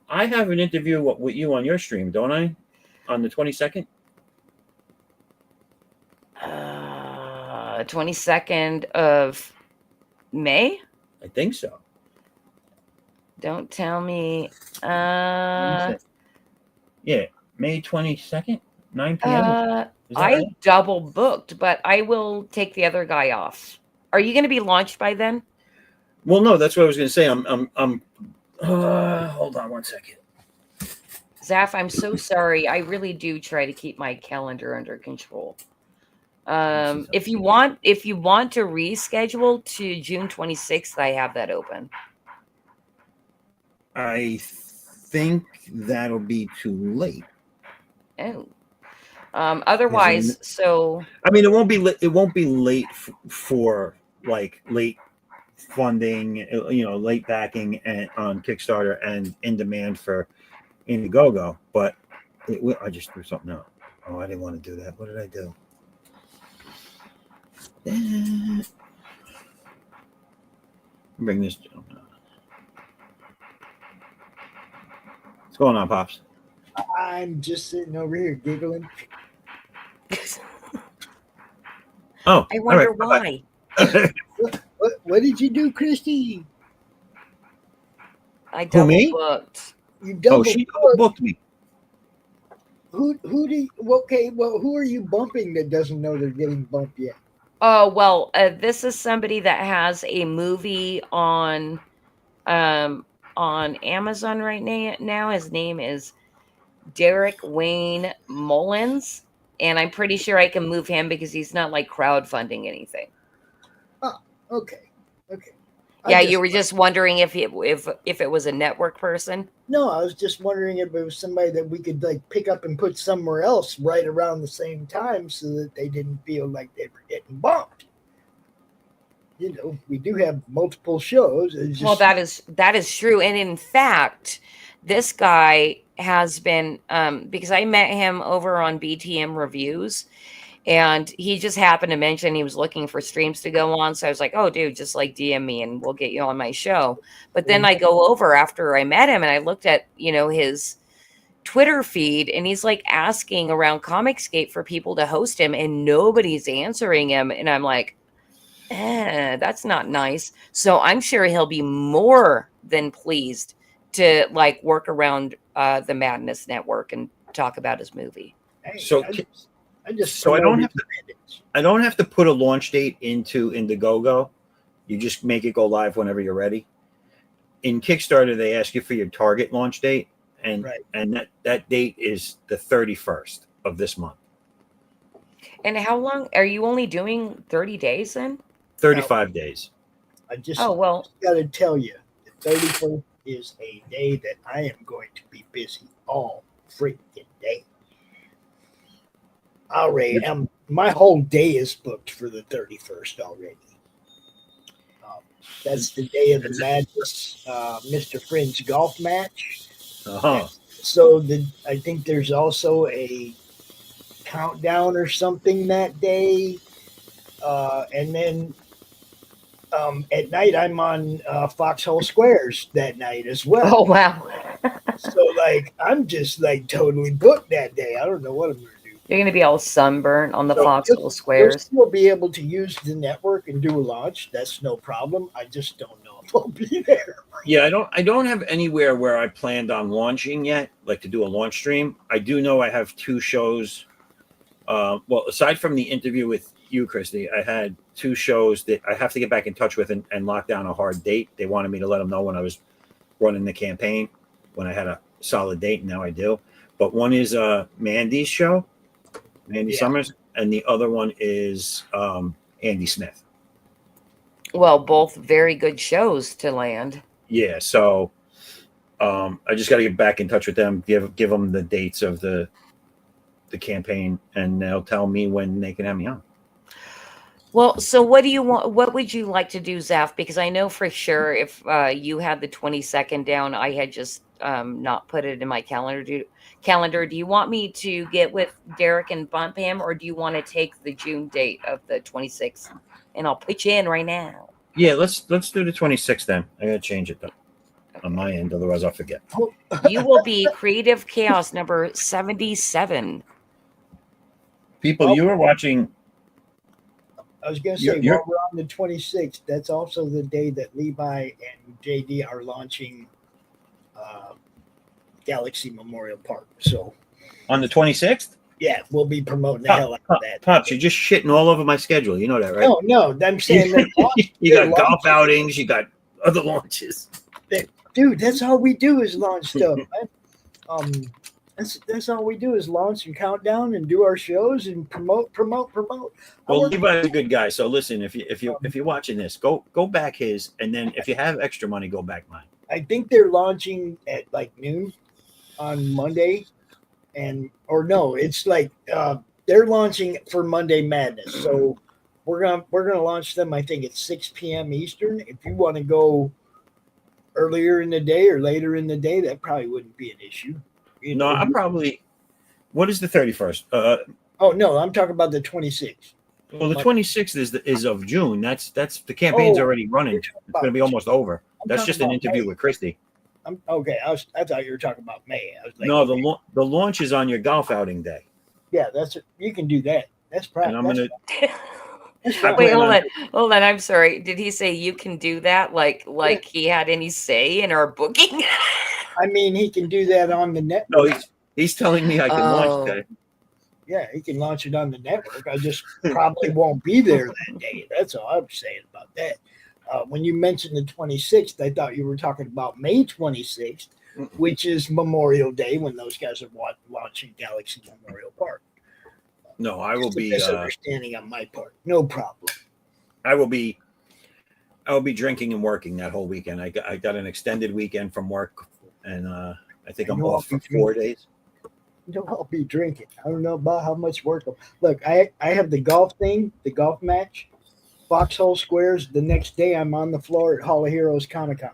I have an interview with you on your stream, don't I? On the 22nd. 22nd of May. I think so. Don't tell me. Yeah, May 22nd, 9 p.m. I right? double booked, but I will take the other guy off. Are you going to be launched by then? Well, no, that's what I was going to say. I'm. Hold on one second. Zaf, I'm so sorry. I really do try to keep my calendar under control. If you want to reschedule to June 26th, I have that open. I think that'll be too late. Oh. Otherwise, so I mean, it won't be late for like late funding, late backing and on Kickstarter and in demand for Indiegogo. But I just threw something out. Oh, I didn't want to do that. What did I do? Bring this down. What's going on, Pops? I'm just sitting over here giggling. Oh, I wonder why. What did you do, Christy? I double booked. You double she booked me. Who do you, okay, well, who are you bumping that doesn't know they're getting bumped yet? Oh, well, this is somebody that has a movie on Amazon right now. His name is Derek Wayne Mullins, and I'm pretty sure I can move him because he's not like crowdfunding anything. Oh, okay. Yeah, you were just wondering if it was a network person. No, I was just wondering if it was somebody that we could like pick up and put somewhere else right around the same time, so that they didn't feel like they were getting bumped. You know, we do have multiple shows. Well, that is true, and in fact, this guy has been because I met him over on BTM Reviews. And he just happened to mention he was looking for streams to go on. So I was like, oh, dude, just like DM me and we'll get you on my show. But then I go over after I met him and I looked at, his Twitter feed and he's like asking around Comicsgate for people to host him and nobody's answering him. And I'm like, that's not nice. So I'm sure he'll be more than pleased to like work around the Madness Network and talk about his movie. So I don't have to put a launch date into Indiegogo. You just make it go live whenever you're ready. In Kickstarter, they ask you for your target launch date, and that date is the 31st of this month. And how long are you only doing? 30 days then? 35 days. I just got to tell you, the 31st is a day that I am going to be busy all freaking day. Already, my whole day is booked for the 31st already. That's the day of the Madness Mr. Friend's golf match. Uh-huh. So I think there's also a countdown or something that day. And then at night, I'm on Foxhole Squares that night as well. Oh, wow. So, like, I'm just, like, totally booked that day. I don't know what I'm going to do. You're going to be all sunburnt on the Foxhole Squares. We'll be able to use the network and do a launch. That's no problem. I just don't know if I'll be there. Yeah, I don't have anywhere where I planned on launching yet, like to do a launch stream. I do know I have 2 shows. Well, aside from the interview with you, Christy, I had 2 shows that I have to get back in touch with and lock down a hard date. They wanted me to let them know when I was running the campaign, when I had a solid date, and now I do. But one is Mandy's show. Andy Summers, and the other one is Andy Smith. Well, both very good shows to land. Yeah, so I just got to get back in touch with them, give them the dates of the campaign, and they'll tell me when they can have me on. Well, so what do you want? What would you like to do, Zaff? Because I know for sure if you had the 22nd down, I had just not put it in my calendar. Do you want me to get with Derek and bump him, or do you want to take the June date of the 26th? And I'll put you in right now. Yeah, let's do the 26th then. I gotta change it though on my end, otherwise I'll forget. You will be Creative Chaos number 77. People, you were watching. I was going to say, while we're on the 26th, that's also the day that Levi and JD are launching Galaxy Memorial Park. So On the 26th? Yeah, we'll be promoting the hell out of that. Pops, you're just shitting all over my schedule. You know that, right? No, I'm saying that you got golf outings, you got other launches. Dude, that's all we do is launch stuff. That's all we do is launch and count down and do our shows and promote. Well, Levi's a good guy, so listen, if you're watching this, go back his, and then if you have extra money, go back mine. I think they're launching at like noon on Monday, it's like they're launching for Monday Madness. So we're gonna launch them. I think at 6 p.m. Eastern. If you want to go earlier in the day or later in the day, that probably wouldn't be an issue. No, I'm probably. What is the 31st? Oh no, I'm talking about the 26th. Well, the 26th is of June. That's the campaign's already running. It's going to be almost over. That's just an interview with Christy. Okay. I thought you were talking about May. I was like, no, the launch is on your golf outing day. Yeah, you can do that. That's probably. And I'm gonna. Wait, hold on. I'm sorry. Did he say you can do that? Like he had any say in our booking? I mean, he can do that on the network. No, he's telling me I can launch that. Yeah, he can launch it on the network. I just probably won't be there that day. That's all I'm saying about that. When you mentioned the 26th, I thought you were talking about May 26th, which is Memorial Day when those guys are in Galaxy Memorial Park. No, I will Just a be. misunderstanding on my part. No problem. I will be drinking and working that whole weekend. I got an extended weekend from work, and I think I'm off for 4 days. No, I'll be drinking. I don't know about how much work. Look, I have the golf thing, the golf match, Foxhole Squares. The next day, I'm on the floor at Hall of Heroes Comic-Con.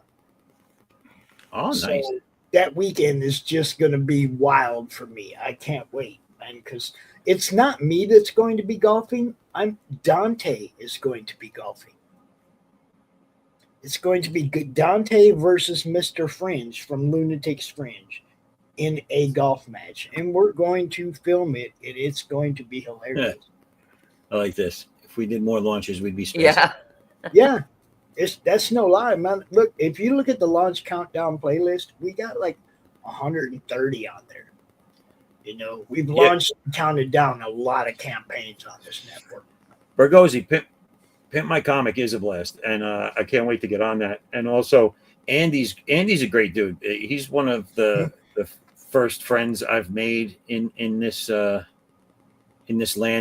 Oh, So nice. that weekend is just going to be wild for me. I can't wait, man, because it's not me that's going to be golfing. Dante is going to be golfing. It's going to be Dante versus Mr. Fringe from Lunatic's Fringe in a golf match, and we're going to film it, and it's going to be hilarious. I like this. If we did more launches, we'd be spacing. Yeah. Yeah, that's no lie, man. Look, if you look at the launch countdown playlist, we got like 130 on there. You know, we've launched and counted down a lot of campaigns on this network. Bergozzi, Pimp My Comic is a blast, and I can't wait to get on that. And also, Andy's a great dude. He's one of the first friends I've made in this land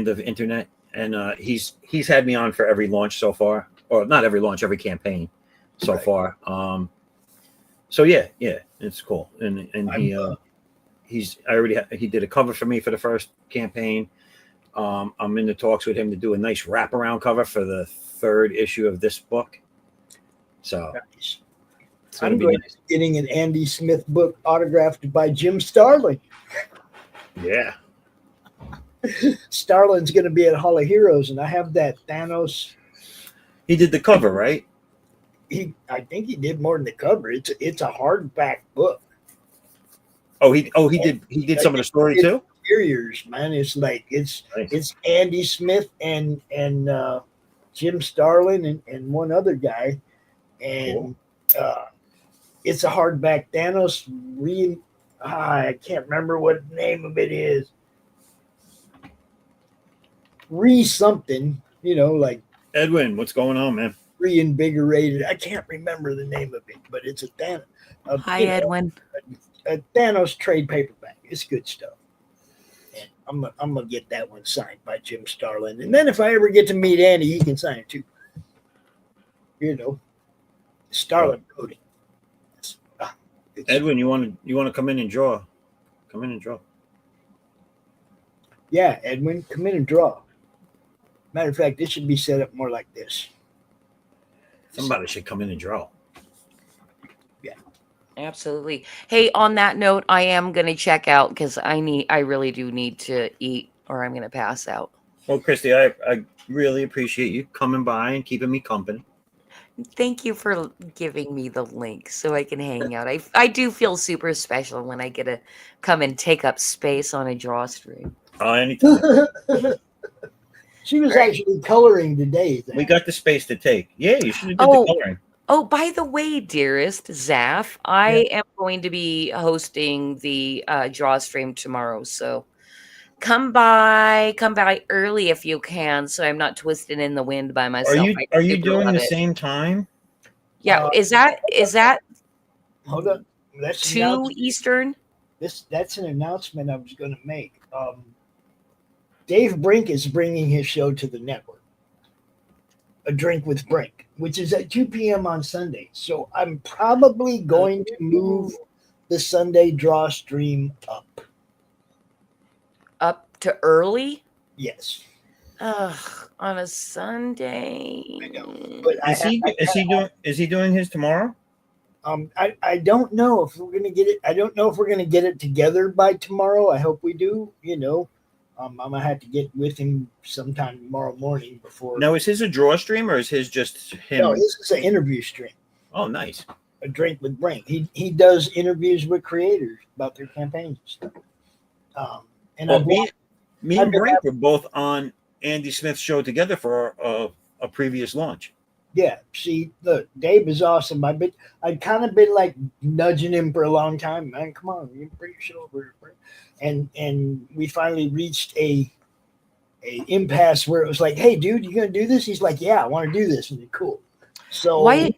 of internet, and he's had me on for every launch so far, or not every launch, every campaign so far. So yeah, it's cool, and he did a cover for me for the first campaign. I'm in the talks with him to do a nice wraparound cover for the 3rd issue of this book. So nice. I'm going to be getting an Andy Smith book autographed by Jim Starlin. Yeah. Starlin's going to be at Hall of Heroes, and I have that Thanos. He did the cover, right? I think he did more than the cover. It's a hardback book. He did some of the story too. Interiors, man. It's like it's Andy Smith and Jim Starlin and one other guy, and it's a hardback Thanos. I can't remember what the name of it is. Something, like Edwin. What's going on, man? Reinvigorated. I can't remember the name of it, but it's a Thanos. Hi, Edwin. A Thanos trade paperback. It's good stuff. And I'm gonna get that one signed by Jim Starlin, and then if I ever get to meet Andy, he can sign it too. Starlin wrote it. Edwin, you want to come in and draw? Come in and draw. Yeah, Edwin, come in and draw. Matter of fact, this should be set up more like this. Somebody should come in and draw. Yeah, absolutely. Hey, on that note, I am going to check out because I really do need to eat, or I'm going to pass out. Well, Christy, I really appreciate you coming by and keeping me company. Thank you for giving me the link so I can hang out. I do feel super special when I get to come and take up space on a draw stream. Anytime. She was actually coloring today. We got the space to take. Yeah, you should have did the coloring. Oh, by the way, dearest Zaff, I am going to be hosting the draw stream tomorrow. So come by early if you can, so I'm not twisted in the wind by myself. Are you doing the same time? Yeah, is that hold on? That's 2 Eastern. That's an announcement I was going to make. Dave Brink is bringing his show to the network, A Drink with Brink, which is at 2 p.m. on Sunday. So I'm probably going to move the Sunday draw stream up. Up to early? Yes. On a Sunday. I know. But is he doing his tomorrow? I don't know if we're gonna get it. I don't know if we're gonna get it together by tomorrow. I hope we do. I'm gonna have to get with him sometime tomorrow morning before. Now, is his a draw stream or is his just him? No, this is an interview stream. Oh, nice. A Drink with Brink. He does interviews with creators about their campaigns and stuff. Me and Brink were both on Andy Smith's show together for a previous launch. Yeah, see, look, Dave is awesome. I'd kind of been like nudging him for a long time. Man, come on, you bring your show over. And we finally reached a impasse where it was like, hey, dude, you gonna do this? He's like, yeah, I want to do this. And cool. So why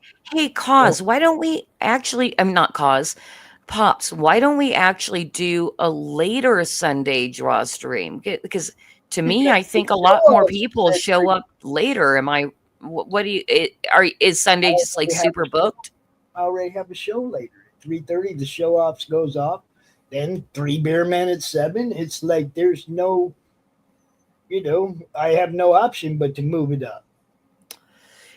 don't we actually? I'm not cause. Pops, why don't we actually do a later Sunday draw stream? Because to me, I think a lot more people show up later. Am I? What do you? Is Sunday just like super booked? I already have a show later. 3:30, the show off goes off. Then 3 beer men at 7. It's like there's no, I have no option but to move it up.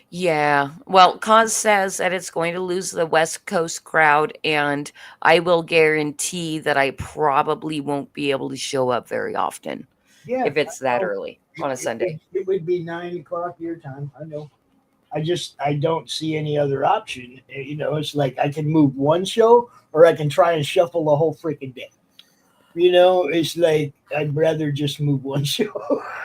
Yeah. Well, Cause says that it's going to lose the West Coast crowd, and I will guarantee that I probably won't be able to show up very often if it's that early on a Sunday. It would be 9 o'clock your time. I know. I don't see any other option. It's like I can move one show or I can try and shuffle the whole freaking day. It's like I'd rather just move one show.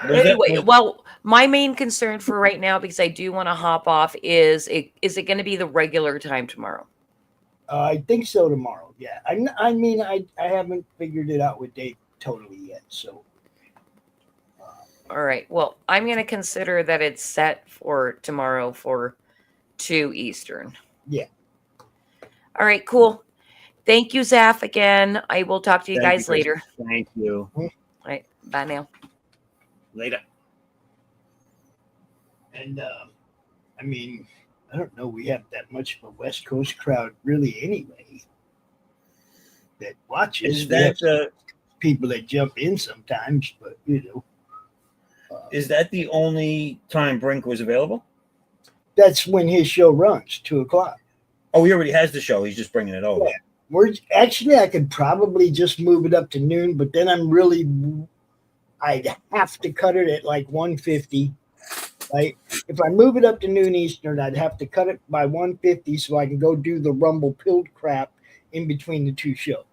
Anyway, well, my main concern for right now, because I do want to hop off, is it going to be the regular time tomorrow? I think so tomorrow. Yeah. I haven't figured it out with Dave totally yet. So. All right. Well, I'm going to consider that it's set for tomorrow for 2 Eastern. Yeah. All right. Cool. Thank you, Zaff, again. I will talk to you guys later. Thank you. All right. Bye now. Later. And, I don't know. We have that much of a West Coast crowd really anyway that watches. Is that people that jump in sometimes, but, is that the only time Brink was available? That's when his show runs, 2 o'clock. Oh, he already has the show. He's just bringing it over. Yeah. I could probably just move it up to noon, but then I'd have to cut it at like 1:50. Right? If I move it up to noon Eastern, I'd have to cut it by 1:50 so I can go do the Rumble Pilled crap in between the 2 shows.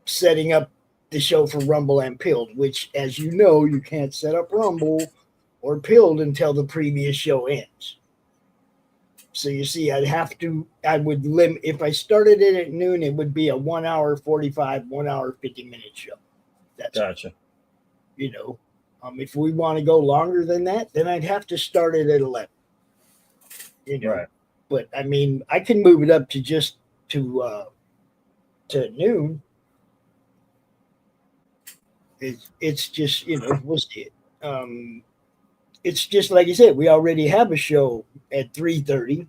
Setting up the show for Rumble and Pilled, which, as you know, you can't set up Rumble or Pilled until the previous show ends. So you see, I would limit, if I started it at noon, it would be a 1 hour 45, 1 hour 50-minute show. That's gotcha. If we want to go longer than that, then I'd have to start it at 11. Right. But I can move it up to just to noon. It's just, we'll see it. It's just like you said, we already have a show at 3:30.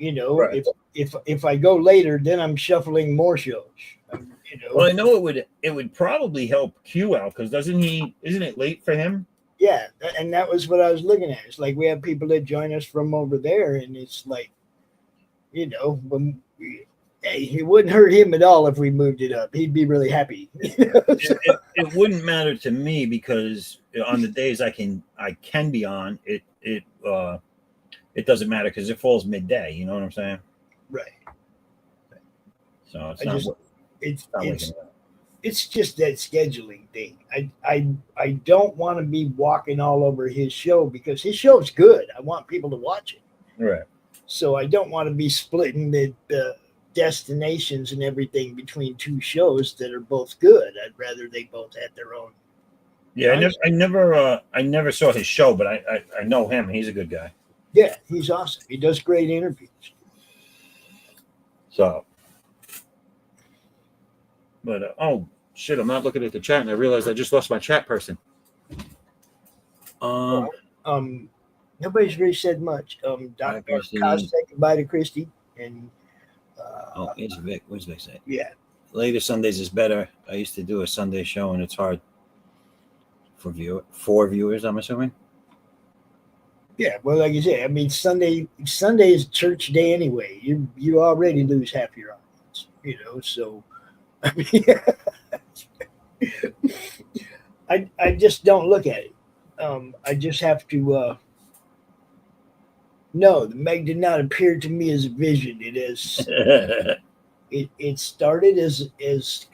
Right. If I go later, then I'm shuffling more shows. Well, I know it would probably help Q out because isn't it late for him? Yeah, and that was what I was looking at. It's like we have people that join us from over there, and it's like, it wouldn't hurt him at all if we moved it up. He'd be really happy. It wouldn't matter to me because on the days I can be on it doesn't matter because it falls midday. You know what I'm saying? Right. So it's just that scheduling thing. I don't want to be walking all over his show because his show's good. I want people to watch it. Right. So I don't want to be splitting the destinations and everything between 2 shows that are both good. I'd rather they both had their own. Yeah, I never saw his show, but I know him. He's a good guy. Yeah, he's awesome. He does great interviews. So, but oh shit, I'm not looking at the chat, and I realized I just lost my chat person. Nobody's really said much. Dr. Cos said goodbye to Christy, and it's Vic. Where's Vic say? Yeah. Later Sundays is better. I used to do a Sunday show, and it's hard for viewers. I'm assuming. Yeah, well, like you said, Sunday is church day anyway. You already lose half your audience, So, I just don't look at it. I just have to. No, the Meg did not appear to me as a vision. It is. It started as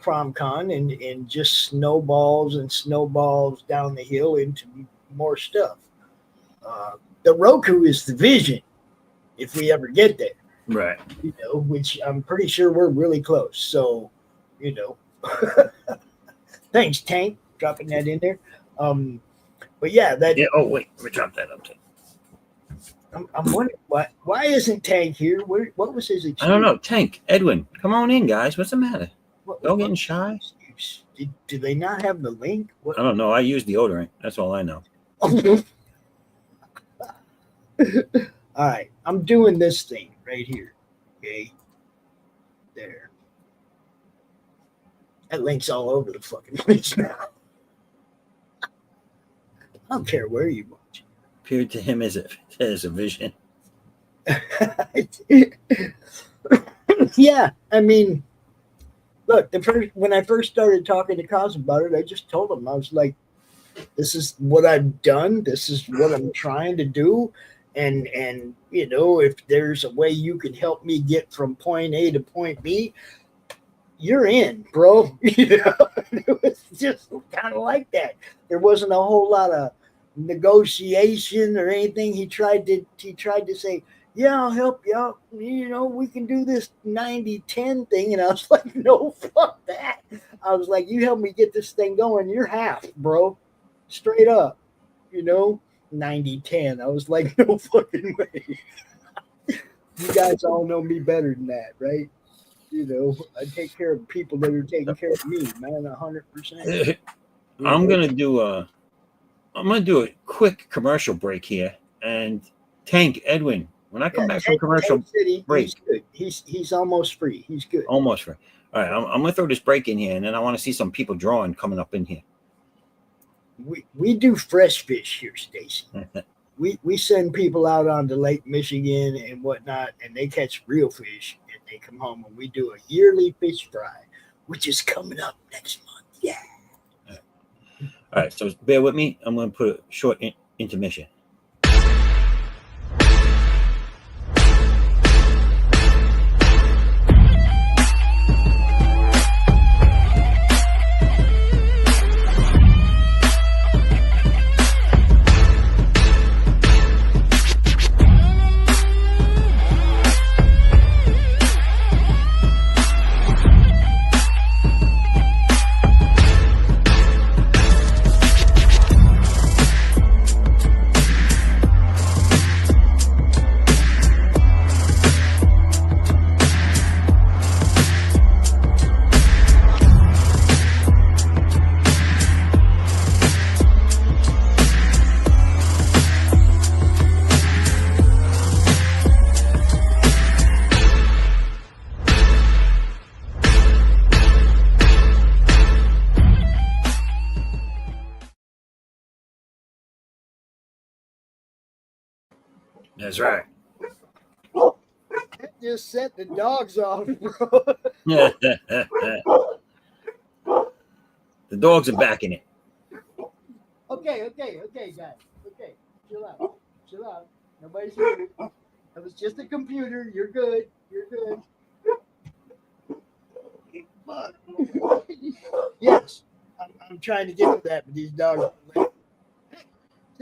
CromCon and just snowballs down the hill into more stuff. The Roku is the vision, if we ever get there. Right. Which I'm pretty sure we're really close. So, thanks, Tank, dropping that in there. But yeah, that. Yeah. Oh wait, let me drop that up too. I'm wondering why isn't Tank here? What was his excuse? I don't know. Tank, Edwin, come on in, guys. What's the matter? Y'all getting What shy? do they not have the link? What? I don't know. I use deodorant. That's all I know. All right, I'm doing this thing right here. Okay, there. That link's all over the fucking place now. I don't care where you watch. Appeared to him as a vision. Yeah, I mean, look, when I first started talking to Kaz about it, I just told him, I was like, this is what I've done. This is what I'm trying to do. And you know, if there's a way you can help me get from point A to point B, you're in, bro. You know, it was just kind of like that. There wasn't a whole lot of negotiation or anything. He tried to say, yeah, I'll help you out. You know, we can do this 90-10 thing. And I was like, no, fuck that. I was like, you help me get this thing going. You're half, bro. Straight up, you know, 90-10. I was like, no fucking way. You guys all know me better than that, right? You know, I take care of people that are taking care of me, man, 100%. I'm gonna do a quick commercial break here. And Tank, Edwin, when I come back from commercial break, he's good. He's almost free. He's good. Almost free. All right, I'm gonna throw this break in here, and then I want to see some people drawing coming up in here. We do fresh fish here, Stacy. We send people out onto Lake Michigan and whatnot, and they catch real fish, and they come home, and we do a yearly fish fry, which is coming up next month. Yeah. All right, so bear with me. I'm going to put a short intermission. That's right. Just set the dogs off, bro. The dogs are back in it. Okay, guys. Okay, chill out. Nobody's hurt. That was just a computer. You're good. Yes, I'm trying to get to that, but these dogs. You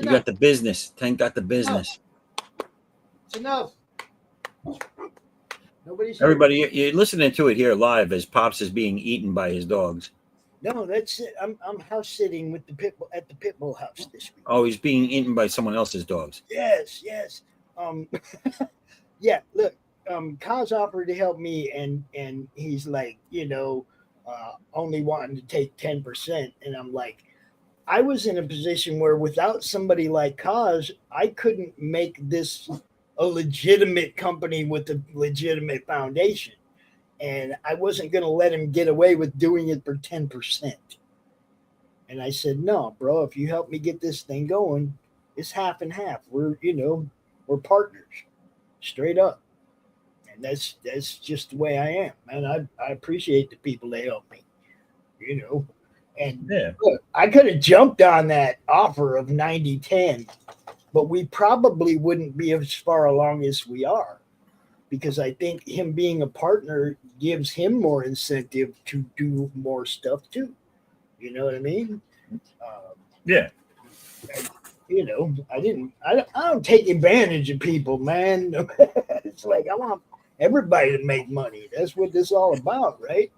got the business. Tank got the business. It's enough. Nobody's Everybody, you're listening to it here live as Pops is being eaten by his dogs. No, that's it. I'm house sitting with the pitbull at the pitbull house this week. Oh, he's being eaten by someone else's dogs. Yes. Yeah. Look, Kaz offered to help me, and he's like, only wanting to take 10%, and I'm like, I was in a position where without somebody like Kaz, I couldn't make this a legitimate company with a legitimate foundation. And I wasn't going to let him get away with doing it for 10%. And I said, no, bro, if you help me get this thing going, it's half and half. We're partners, straight up. And that's just the way I am. And I appreciate the people that help me, And look, I could have jumped on that offer of 90-10, but we probably wouldn't be as far along as we are. Because I think him being a partner gives him more incentive to do more stuff too. You know what I mean? Yeah. I don't take advantage of people, man. It's like I want everybody to make money. That's what this is all about, right?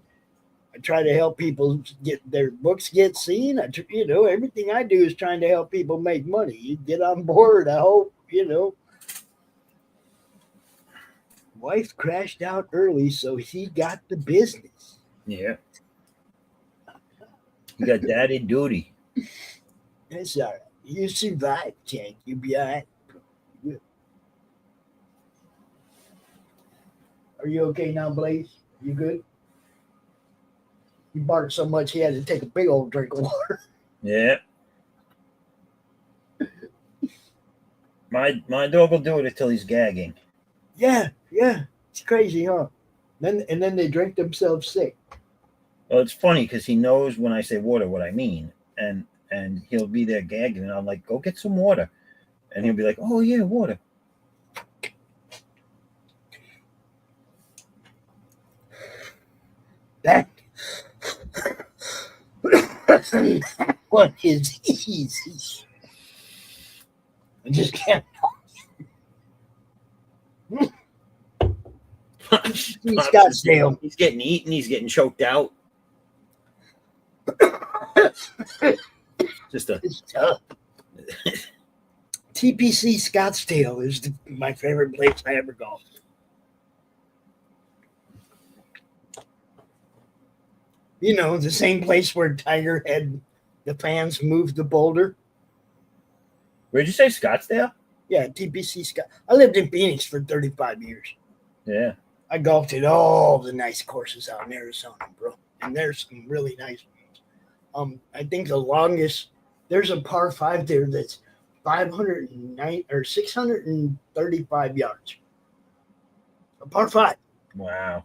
I try to help people get their books get seen. Everything I do is trying to help people make money. You get on board, I hope, wife crashed out early, so he got the business. Yeah. You got daddy duty. That's all right. You survived, Tank. You'll be all right. Are you okay now, Blaze? You good? He barked so much he had to take a big old drink of water. Yeah. My dog will do it until he's gagging. Yeah. It's crazy, huh? And then they drink themselves sick. Well, it's funny because he knows when I say water what I mean, and he'll be there gagging, and I'm like, go get some water, and he'll be like, oh yeah, water. That what is easy. I just can't. Scottsdale. He's getting eaten. He's getting choked out. Just a It's tough. TPC Scottsdale is my favorite place I ever golfed. You know, the same place where Tiger had the fans move the boulder. Where'd you say, Scottsdale? Yeah, TPC Scott. I lived in Phoenix for 35 years. Yeah. I golfed at all the nice courses out in Arizona, bro. And there's some really nice ones. I think the longest, there's a par 5 there that's 509 or 635 yards. A par 5. Wow.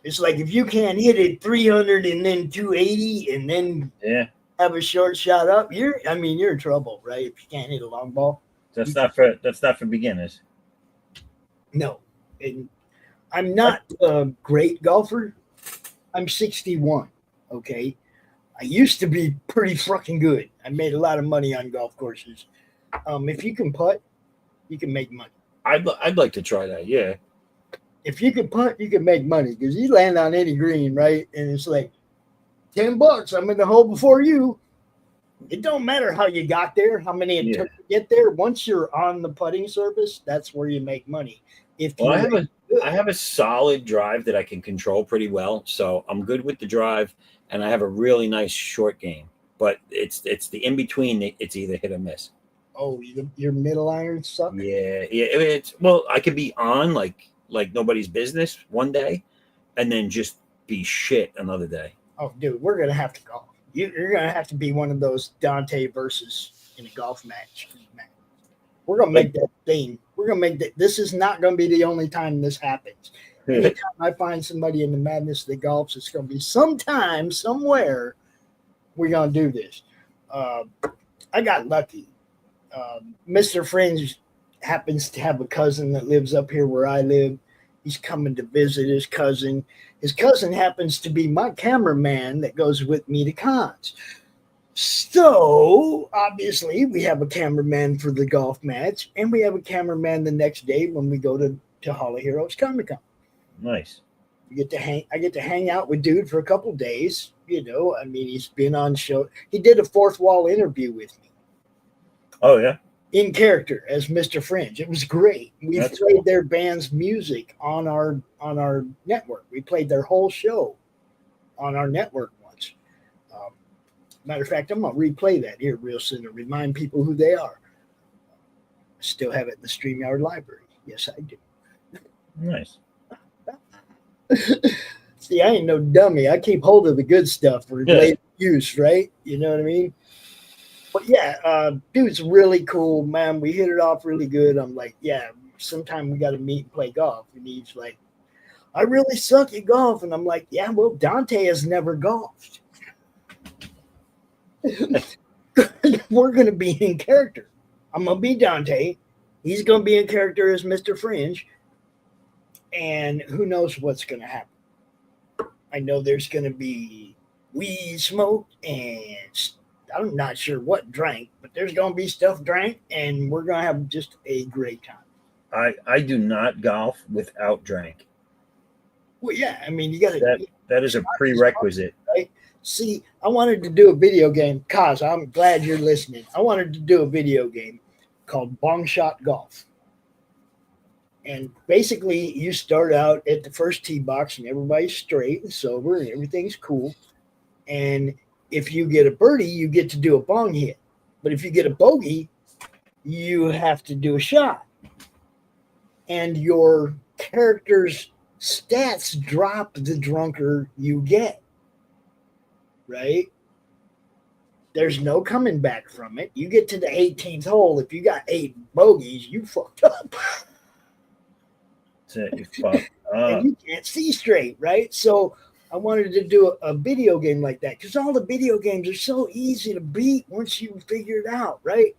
It's like if you can't hit it 300 and then 280 and then have a short shot up, you're in trouble, right? If you can't hit a long ball. That's not for beginners. No. And I'm not a great golfer. I'm 61. Okay. I used to be pretty fucking good. I made a lot of money on golf courses. If you can putt, you can make money. I'd like to try that. Yeah. If you can putt, you can make money because you land on any green, right? And it's like $10. I'm in the hole before you. It don't matter how you got there, how many it took to get there. Once you're on the putting surface, that's where you make money. I have a solid drive that I can control pretty well, so I'm good with the drive, and I have a really nice short game. But it's the in between. It's either hit or miss. Oh, your middle irons suck. Yeah. I could be on like nobody's business one day, and then just be shit another day. Oh, dude, we're gonna have to golf. You're gonna have to be one of those Dante versus in a golf match. We're gonna make that thing. We're gonna make that. This is not gonna be the only time this happens. Anytime I find somebody in the madness of the golfs, it's gonna be sometime, somewhere. We're gonna do this. I got lucky. Mr. Fringe happens to have a cousin that lives up here where I live. He's coming to visit his cousin. His cousin happens to be my cameraman that goes with me to cons. So, obviously, we have a cameraman for the golf match, and we have a cameraman the next day when we go to Hall of Heroes Comic-Con. Nice. I get to hang out with dude for a couple days. You know, I mean, he's been on show. He did a fourth wall interview with me. Oh, yeah? In character as Mr. Fringe. It was great. We played their band's music on our network. We played their whole show on our network once. Matter of fact, I'm going to replay that here real soon to remind people who they are. I still have it in the StreamYard library. Yes, I do. Nice. See, I ain't no dummy. I keep hold of the good stuff for later use, right? You know what I mean? But yeah, dude's really cool, man. We hit it off really good. I'm like, yeah, sometime we got to meet and play golf. And he's like, I really suck at golf. And I'm like, yeah, well, Dante has never golfed. We're going to be in character. I'm going to be Dante. He's going to be in character as Mr. Fringe. And who knows what's going to happen. I know there's going to be weed smoked and I'm not sure what drank, but there's going to be stuff drank and we're going to have just a great time. I do not golf without drink. Well, yeah, I mean, you got to. That is a prerequisite. Right? See, I wanted to do a video game. Kaz, I'm glad you're listening. I wanted to do a video game called Bong Shot Golf. And basically, you start out at the first tee box, and everybody's straight and sober, and everything's cool. And if you get a birdie, you get to do a bong hit. But if you get a bogey, you have to do a shot. And your character's stats drop the drunker you get. Right? There's no coming back from it. You get to the 18th hole. If you got 8 bogeys, you fucked up. That's it. You fucked up. And you can't see straight, right? So I wanted to do a video game like that because all the video games are so easy to beat once you figure it out, right?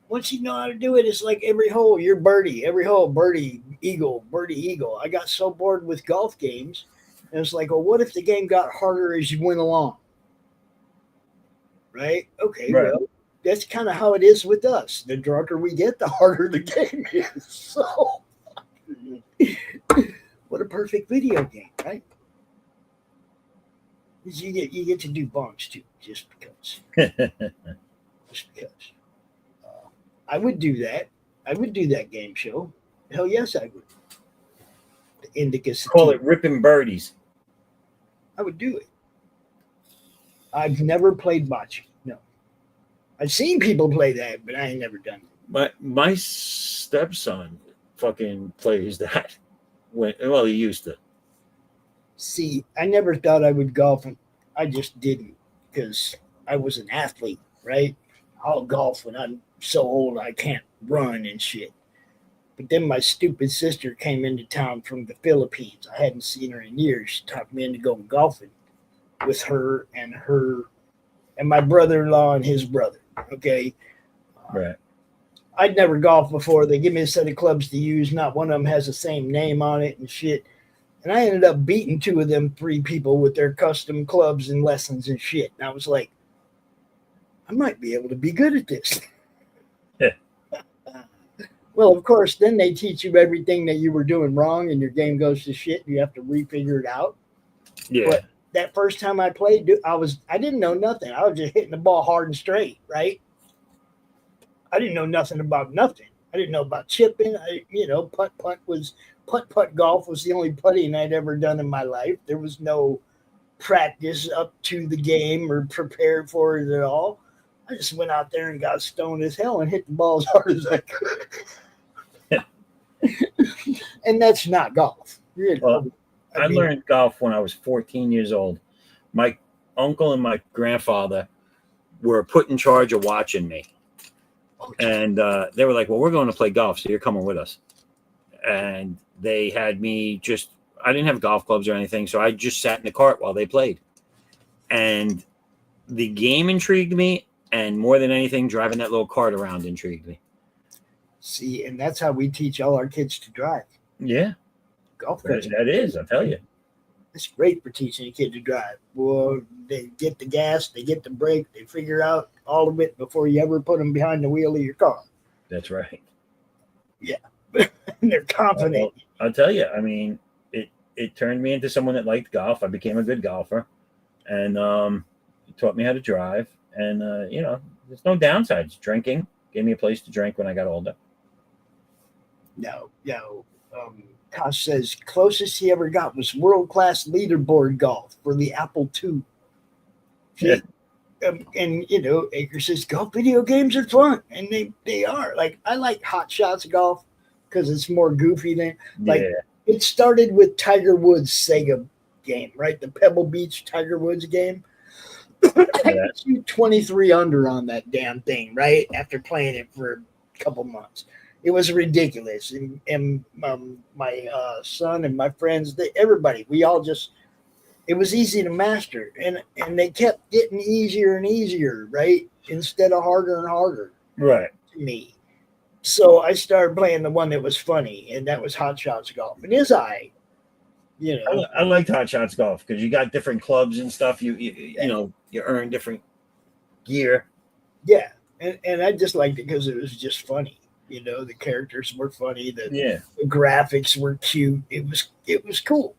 Once you know how to do it, it's like every hole you're birdie, every hole birdie, eagle, birdie, eagle. I got so bored with golf games, and it's like, well, what if the game got harder as you went along? Right? Okay, Right. well, that's kind of how it is with us. The drunker we get, the harder the game is. So, what a perfect video game, right? You get to do bonks too, just because. Just because. I would do that. I would do that game show. Hell yes, I would. The Indica Call it ripping birdies. I would do it. I've never played bocce. No. I've seen people play that, but I ain't never done it. My stepson fucking plays that. Well, he used to. See, I never thought I would golf, and I just didn't because I was an athlete, right? I'll golf when I'm so old I can't run and shit. But then my stupid sister came into town from the Philippines. I hadn't seen her in years. She talked me into going golfing with her and my brother-in-law and his brother. Okay. Right. I'd never golfed before. They give me a set of clubs to use. Not one of them has the same name on it and shit. And I ended up beating 2 of them 3 people with their custom clubs and lessons and shit. And I was like, I might be able to be good at this. Yeah. Well, of course, then they teach you everything that you were doing wrong and your game goes to shit. And you have to refigure it out. Yeah. But that first time I played, I didn't know nothing. I was just hitting the ball hard and straight, right? I didn't know nothing about nothing. I didn't know about chipping. Putt golf was the only putting I'd ever done in my life. There was no practice up to the game or prepared for it at all. I just went out there and got stoned as hell and hit the ball as hard as I could. And that's not golf. You know? Well, I learned golf when I was 14 years old. My uncle and my grandfather were put in charge of watching me. And they were like, well, we're going to play golf, so you're coming with us. And they had me I didn't have golf clubs or anything, so I just sat in the cart while they played. And the game intrigued me, and more than anything, driving that little cart around intrigued me. See, and that's how we teach all our kids to drive. Yeah. Golf. That is, I'll tell you. It's great for teaching a kid to drive. Well, they get the gas, they get the brake, they figure out all of it before you ever put them behind the wheel of your car. That's right. Yeah. And they're confident. Well, I'll tell you, I mean, it turned me into someone that liked golf. I became a good golfer, and it taught me how to drive. And, there's no downsides. Drinking gave me a place to drink when I got older. No. Kosh says closest he ever got was world-class leaderboard golf for the Apple II. Yeah. And Acre says golf video games are fun, and they are. Like, I like Hot Shots golf because it's more goofy than It started with Tiger Woods' Sega game, right? The Pebble Beach Tiger Woods game. I shoot 23 under on that damn thing, right? After playing it for a couple months. It was ridiculous. And my son and my friends, everybody, we all just, it was easy to master. And they kept getting easier and easier, right? Instead of harder and harder. Right. To me. So I started playing the one that was funny, and that was Hot Shots Golf. It is I liked Hot Shots Golf because you got different clubs and stuff. You earn different gear. Yeah, and I just liked it because it was just funny. The characters were funny. The graphics were cute. It was cool.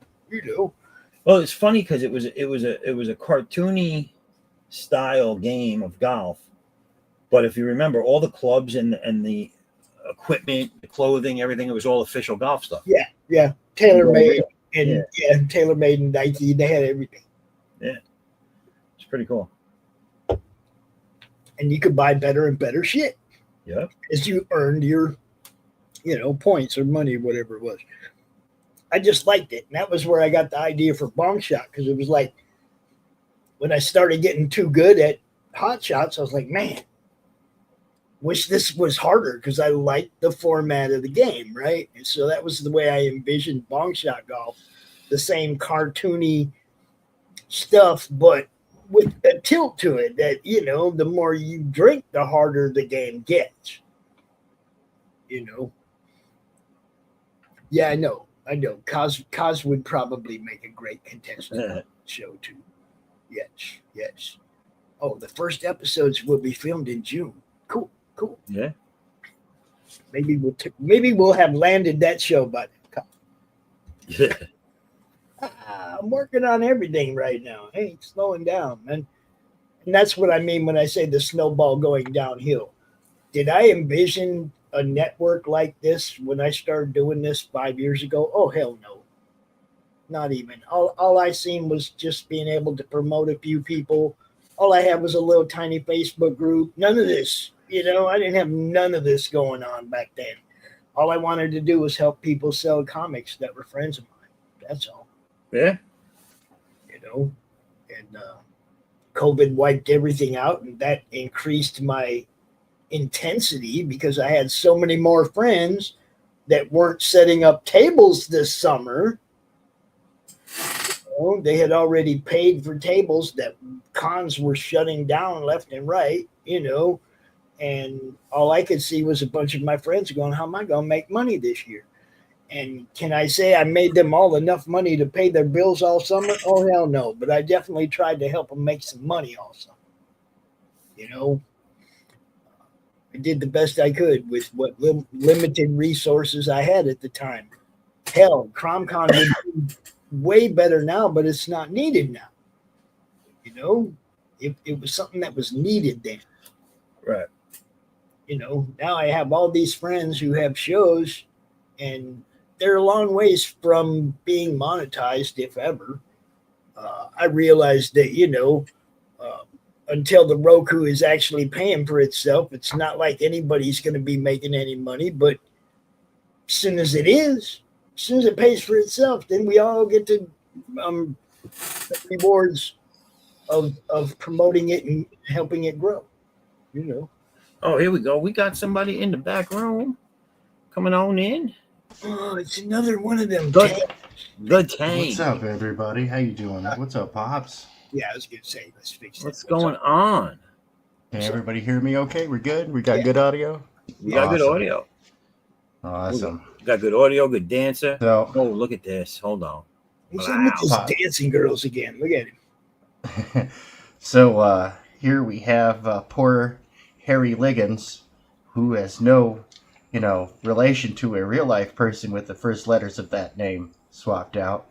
Well, it's funny because it was a cartoony style game of golf. But if you remember, all the clubs and the equipment, the clothing, everything. It was all official golf stuff. Yeah. Tailor made and Yeah. tailor made and Nike. They had everything. Yeah, it's pretty cool. And you could buy better and better shit Yeah. as you earned your, points or money, whatever it was. I just liked it. And that was where I got the idea for Bong Shot, because it was like when I started getting too good at hot shots, I was like, man, wish this was harder, because I liked the format of the game, right? And so that was the way I envisioned Bong Shot golf, the same cartoony stuff, but with a tilt to it that, the more you drink, the harder the game gets. Yeah, I know. Kaz would probably make a great contestant on the show too. Yes. Oh, the first episodes will be filmed in June. Cool. Yeah. Maybe we'll have landed that show by then. Yeah. I'm working on everything right now. I ain't slowing down, man. And that's what I mean when I say the snowball going downhill. Did I envision a network like this when I started doing this 5 years ago? Oh, hell no. Not even. All I seen was just being able to promote a few people. All I had was a little tiny Facebook group. None of this. I didn't have none of this going on back then. All I wanted to do was help people sell comics that were friends of mine. That's all. Yeah. And COVID wiped everything out, and that increased my intensity because I had so many more friends that weren't setting up tables this summer. They had already paid for tables that cons were shutting down left and right, and all I could see was a bunch of my friends going, how am I going to make money this year? And can I say I made them all enough money to pay their bills all summer? Oh, hell no. But I definitely tried to help them make some money all summer. I did the best I could with what limited resources I had at the time. Hell, CromCon would be way better now, but it's not needed now. It was something that was needed then. Right. Now I have all these friends who have shows, and they're a long ways from being monetized, if ever. I realized that, until the Roku is actually paying for itself, it's not like anybody's going to be making any money. But as soon as it pays for itself, then we all get to the rewards of promoting it and helping it grow. Oh, here we go. We got somebody in the back room coming on in. Oh, it's another one of them. The tank. What's up, everybody? How you doing? What's up, Pops? Yeah, I was going to say, let's fix that. What's going on? Can everybody hear me okay? We're good? We got good audio? We got good audio. Awesome. We got good audio, good dancer. So, Oh, look at this. Hold on. What's up with these dancing girls again? Look at him. so here we have poor Harry Liggins, who has no, relation to a real life person with the first letters of that name swapped out.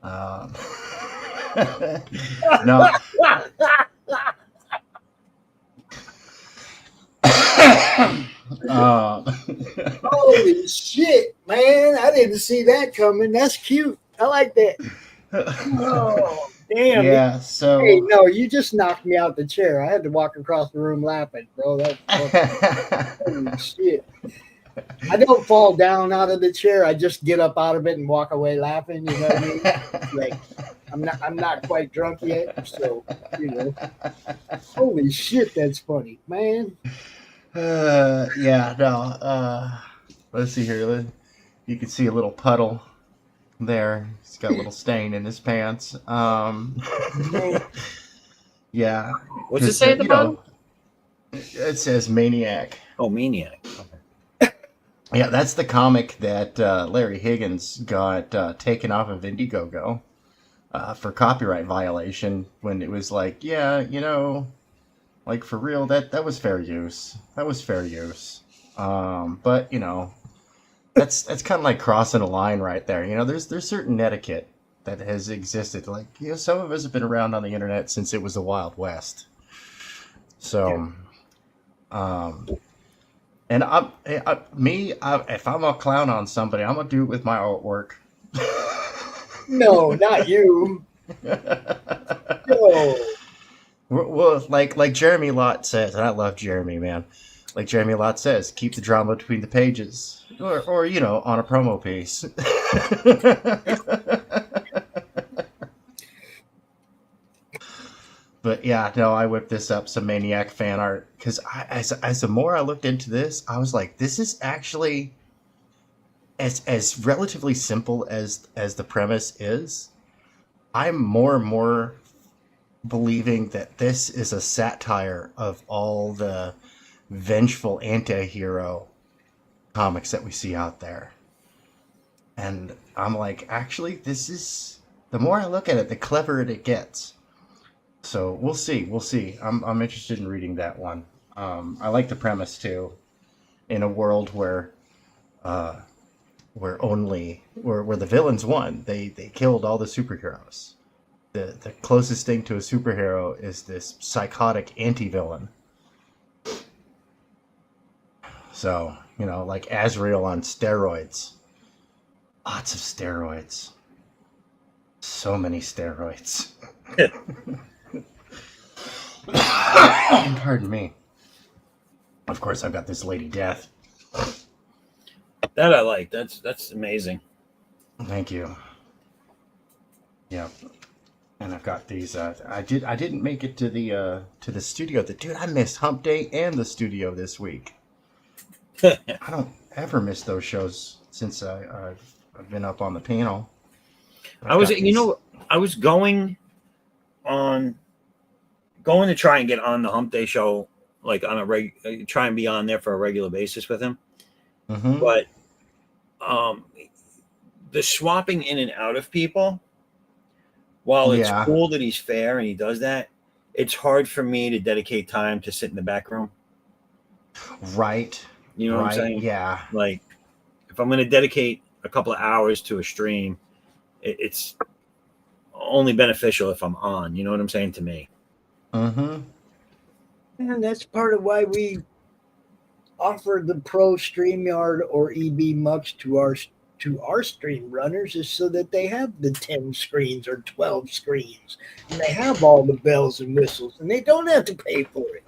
No. Holy shit, man. I didn't see that coming. That's cute. I like that. Oh, damn. Yeah, so. Hey, no, you just knocked me out the chair. I had to walk across the room laughing, bro. Holy shit. I don't fall down out of the chair. I just get up out of it and walk away laughing. You know what I mean? Like, I'm not quite drunk yet, so Holy shit, that's funny, man. Yeah, no. Let's see here. You can see a little puddle there. He's got a little stain in his pants. Yeah. What's it say at the bottom? It says Maniac. Oh, Maniac. Okay. Yeah, that's the comic that Larry Higgins got taken off of Indiegogo for copyright violation when it was like, yeah, like for real, that was fair use. That was fair use. But that's kind of like crossing a line right there. There's certain etiquette that has existed. Like, some of us have been around on the internet since it was the Wild West. So, And if I'm a clown on somebody, I'm gonna do it with my artwork. No, not you. No. Well, like Jeremy Lott says, and I love Jeremy, man. Like Jeremy Lott says, keep the drama between the pages, or you know, on a promo piece. But yeah, no, I whipped this up some Maniac fan art because as the more I looked into this, I was like, this is actually as relatively simple as the premise is. I'm more and more believing that this is a satire of all the vengeful anti-hero comics that we see out there. And I'm like, actually, this is, the more I look at it, the cleverer it gets. So we'll see. I'm interested in reading that one. I like the premise too. In a world where the villains won, they killed all the superheroes. The closest thing to a superhero is this psychotic anti-villain. So, you know, like Azrael on steroids. Lots of steroids. So many steroids. Pardon me. Of course, I've got this Lady Death. That I like. That's amazing. Thank you. Yeah. And I've got these. I didn't make it to the studio. Dude, I missed Hump Day and the studio this week. I don't ever miss those shows since I've been up on the panel. I was going to try and get on the Hump Day show, like on try and be on there for a regular basis with him. Mm-hmm. But the swapping in and out of people, while it's cool that he's fair and he does that, it's hard for me to dedicate time to sit in the back room. Right. You know what I'm saying? Yeah. Like, if I'm going to dedicate a couple of hours to a stream, it's only beneficial if I'm on. You know what I'm saying to me? Mm-hmm. And that's part of why we offer the Pro StreamYard or EB Mux to our stream runners, is so that they have the 10 screens or 12 screens, and they have all the bells and whistles, and they don't have to pay for it.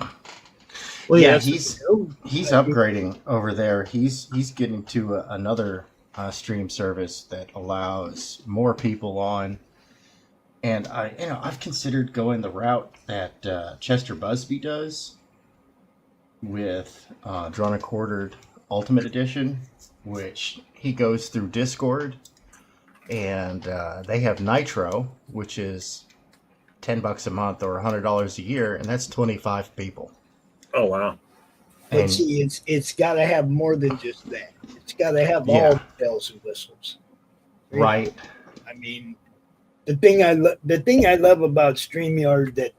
Well, yeah, he's upgrading over there. He's getting to another stream service that allows more people on. And I've considered going the route that Chester Busby does with Drawn and Quartered Ultimate Edition, which he goes through Discord, and they have Nitro, which is $10 a month or $100 a year, and that's 25 people. Oh wow! But see, it's got to have more than just that. It's got to have all the bells and whistles. Right. I mean, the thing I love about StreamYard that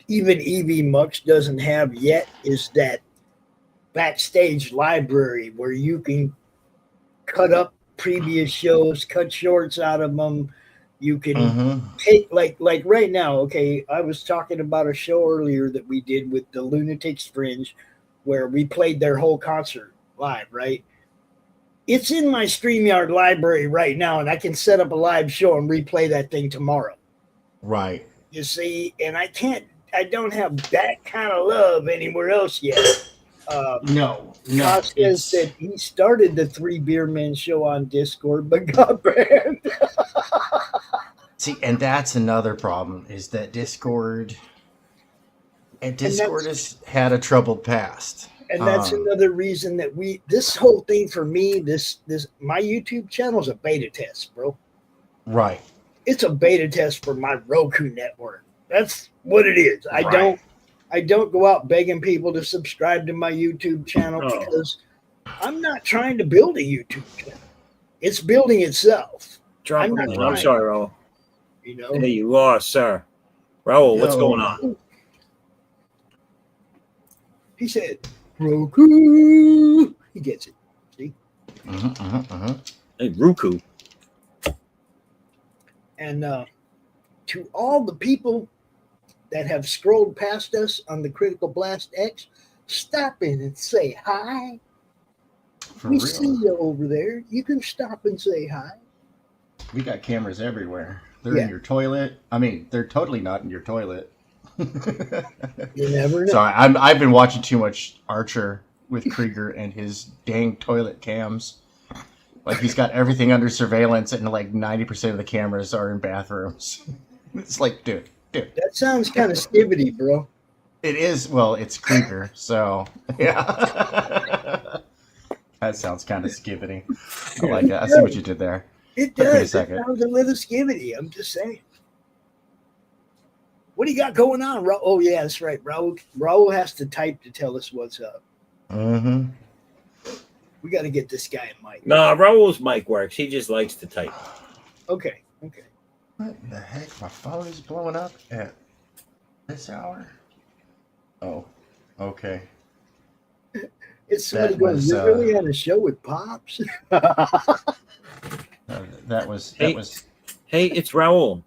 even EV Mux doesn't have yet is that backstage library where you can cut up previous shows, cut shorts out of them. You can take like right now. Okay, I was talking about a show earlier that we did with the Lunatics Fringe, where we played their whole concert live. Right, it's in my StreamYard library right now, and I can set up a live show and replay that thing tomorrow. Right. You see, and I don't have that kind of love anywhere else yet. No. Scott says that he started the Three Beer Men show on Discord, but got banned. See, and that's another problem, is that Discord has had a troubled past. And that's another reason that this whole thing for me, my YouTube channel is a beta test, bro. Right. It's a beta test for my Roku network. That's what it is. I don't go out begging people to subscribe to my YouTube channel because I'm not trying to build a YouTube channel. It's building itself. I'm sorry, Raul. You know? Hey, you are, sir. Raul, what's going on? He said, Roku. He gets it. See? Hey, Roku. And to all the people that have scrolled past us on the Critical Blast X, stop in and say hi. For we real. see you over there. You can stop and say hi. We got cameras everywhere. They're Yeah. in your toilet. I mean, they're totally not in your toilet. You never know. Sorry, I've been watching too much Archer with Krieger and his dang toilet cams. Like, he's got everything under surveillance, and like 90% of the cameras are in bathrooms. It's like, dude. That sounds kind of skibbity, bro. It is. Well, it's Krieger, so yeah. That sounds kind of skibbity. I like it. I see what you did there. It Took me a does. It second. sounds a little skibbity. I'm just saying. What do you got going on, Raul? Oh, yeah, that's right. Raul has to type to tell us what's up. Mm-hmm. We got to get this guy a mic. No, Raul's mic works. He just likes to type. Okay. What the heck? My phone is blowing up at this hour? Oh, okay. It's somebody That going, was, you really had a show with Pops? That was. Hey, it's Raul.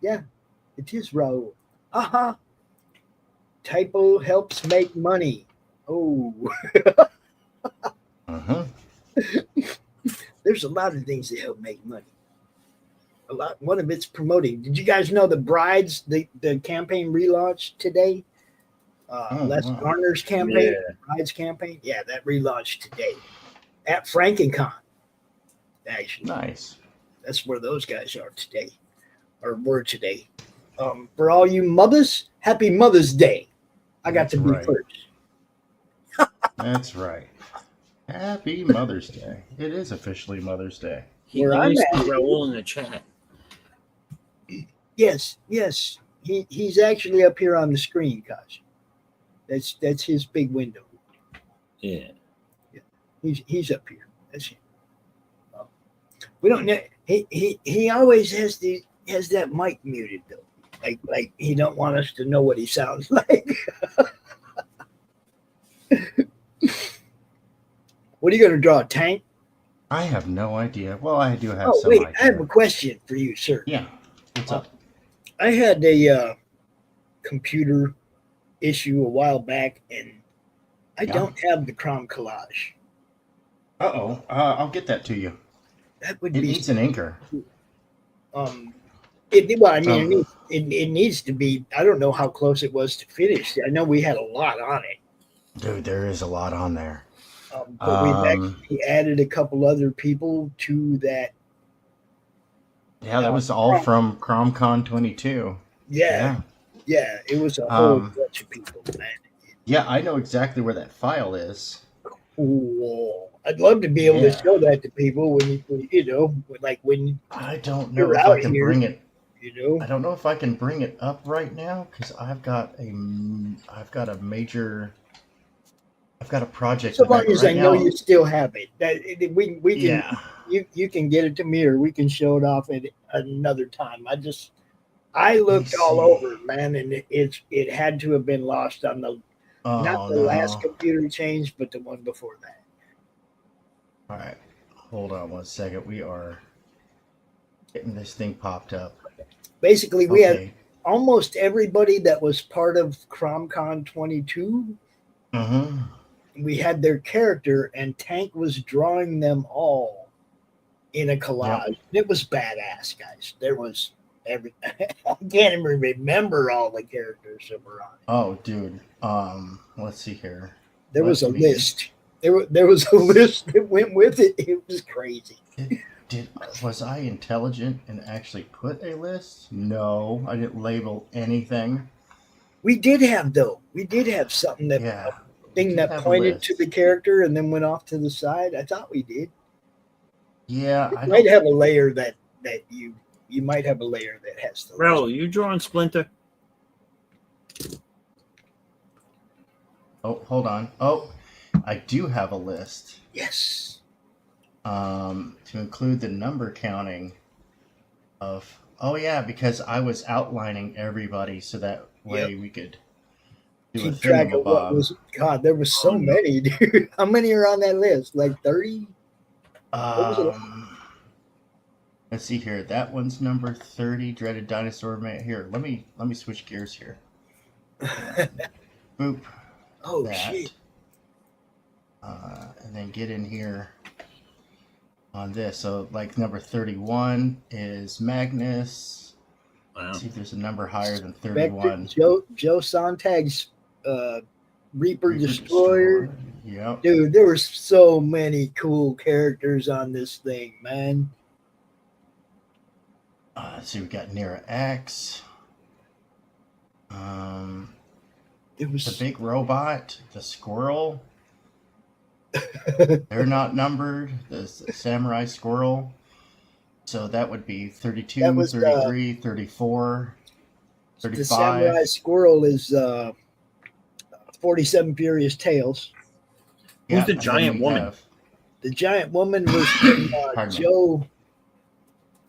Yeah, it is Raul. Uh-huh. Typo helps make money. Oh. Uh-huh. There's a lot of things that help make money. One of it's promoting. Did you guys know the Brides, the campaign relaunched today? Les wow. Garner's campaign, Yeah. Brides campaign. Yeah, that relaunched today at FrankenCon. Actually, Nice. that's where those guys are today, or were today. For all you mothers, happy Mother's Day. I got That's to be right. first. That's right. Happy Mother's Day. It is officially Mother's Day. Where Let I'm me see at. Raul in the chat. Yes. He's actually up here on the screen, Kosh. That's his big window. Yeah. He's up here. That's him. We don't know. He always has that mic muted though. Like he don't want us to know what he sounds like. What are you going to draw? A tank? I have no idea. Well, I do have Oh some wait, idea. I have a question for you, sir. Yeah. What's up? I had a computer issue a while back, and I don't have the Chrome collage. Uh-oh. I'll get that to you. That would It be needs an inker. it needs to be. I don't know how close it was to finish. I know we had a lot on it. Dude, there is a lot on there. But we've actually added a couple other people to that. Yeah, that was all from CromCon 22. Yeah, it was a whole bunch of people, man. Yeah, I know exactly where that file is. Whoa. I'd love to be able to show that to people when I don't know you're if out I can here, bring it. you I know. don't know if I can bring it up right now because I've got a project. So long that as right I know now, you still have it, we can Yeah. you can get it to me, or we can show it off at another time. I looked all over, man, and it had to have been lost on the not the last computer change, but the one before that. All right, hold on one second. We are getting this thing popped up. Basically, we had almost everybody that was part of CromCon 22. Mm-hmm. We had their character, and Tank was drawing them all in a collage. Yep. It was badass, guys. There was I can't even remember all the characters that were on it. Oh, dude. Let's see here. There was a list. There was a list that went with it. It was crazy. Was I intelligent and actually put a list? No, I didn't label anything. We did have something that that pointed to the character and then went off to the side. I thought we did. Yeah, I might have a layer that you might have a layer that has the Raul, you drawing Splinter? Oh, hold on. Oh, I do have a list. Yes. To include the number counting of. Oh yeah, because I was outlining everybody so that way we could do keep track of what was. God, there was so many, dude. How many are on that list? Like 30? Let's see here. That one's number 30. Dreaded Dinosaur Man. Here, let me switch gears here. Boop. Oh shit! and then get in here on this. So like number 31 is Magnus. Wow. See if there's a number higher than Vector, 31. Joe Sontag's Reaper Destroyer. Yep. Dude, there were so many cool characters on this thing, man. Let's see, we got Nera X. It was The big robot, the squirrel. They're not numbered. The samurai squirrel. So that would be 32, That was, 33, 34, 35. the samurai squirrel is 47 Furious Tales. Who's the and then giant we woman? have- The giant woman was from, Pardon me.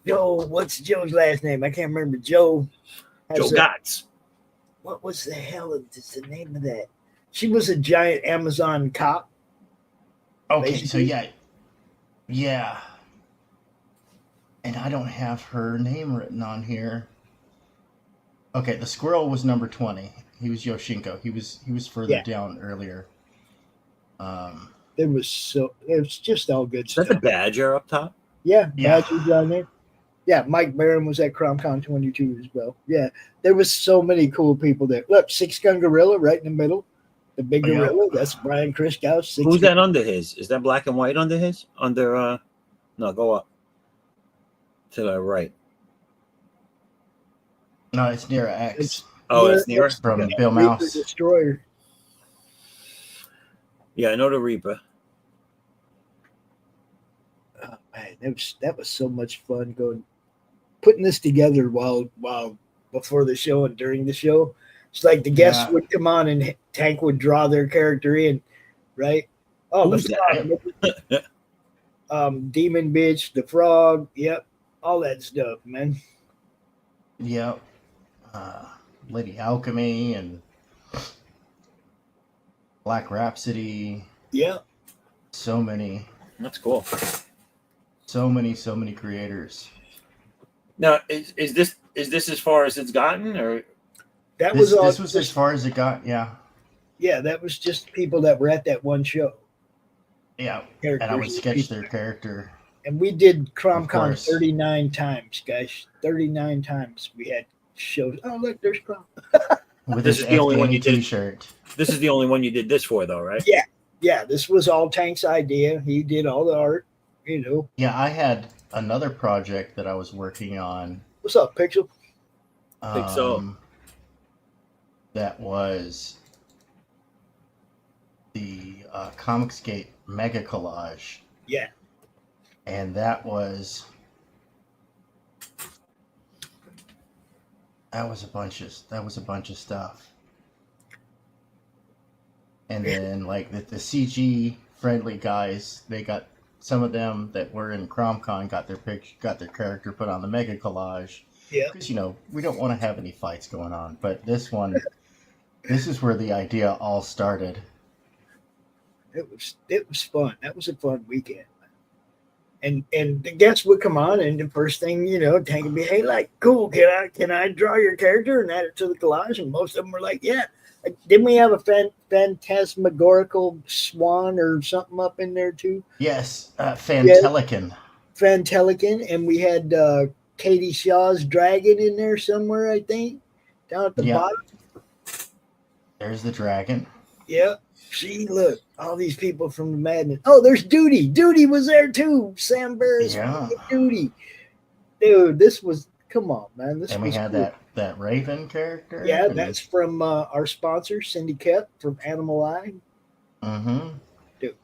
Joe, what's Joe's last name? I can't remember. Joe. Joe Gotts. What was the hell is the name of that? She was a giant Amazon cop. Okay, basically. so yeah. And I don't have her name written on here. Okay, the squirrel was number 20. He was Yoshinko. He was further down earlier. It was just all good Is that stuff. the badger up top? Yeah, Yeah. Badger's on there. Yeah, Mike Barron was at CromCon 22 as well. Yeah, there was so many cool people there. Look, Six Gun Gorilla right in the middle. The big Yeah. gorilla. That's Brian Kriskow. Who's that under his? Is that black and white under his? No, go up to the right. No, it's Nera X It's It's near. from Okay. Bill Reaper Mouse. Destroyer. Yeah, I know the Reaper. Oh, man, that was so much fun putting this together while before the show and during the show. It's like the guests Yeah. would come on and Tank would draw their character in, right? Oh, Who's the frog, that? Demon Bitch, the frog, yep, all that stuff, man. Yep. Lady Alchemy and Black Rhapsody. Yeah, So many That's cool. creators. Now, is this as far as it's gotten, or that This was all. was as far as it got. Yeah. Yeah, that was just people that were at that one show. Yeah. Characters And I would and sketch people. their character. And we did Of CromCon course. 39 times, guys. 39 times we had shows. Oh, look, there's Crom. With This his is the only one you did. T-shirt. this is the only one you did this for, though, right? Yeah, this was all Tank's idea. He did all the art, you know. Yeah, I had another project that I was working on. What's up, Pixel? Think so. That was the Comicsgate Mega Collage. Yeah. And that was a bunch of stuff. And then like the CG friendly guys, they got some of them that were in CromCon got their character put on the Mega Collage. Yeah. Because we don't want to have any fights going on. But this is where the idea all started. It was fun. That was a fun weekend. And the guests would come on, and the first thing, Tank would be, hey, like, cool, can I draw your character and add it to the collage? And most of them were like, yeah. Like, didn't we have a phantasmagorical swan or something up in there too? Yes, Fantelican. Fantelican, and we had Katie Shaw's dragon in there somewhere, I think, down at the bottom. There's the dragon. Yeah. See, look, all these people from the Madness. Oh, there's Duty. Duty was there too. Sam Barris, Duty. Dude, come on, man. And we had cool. that Raven character. Yeah, that's from our sponsor, Cindy Kep from Animal Eye. Mm-hmm. Dude,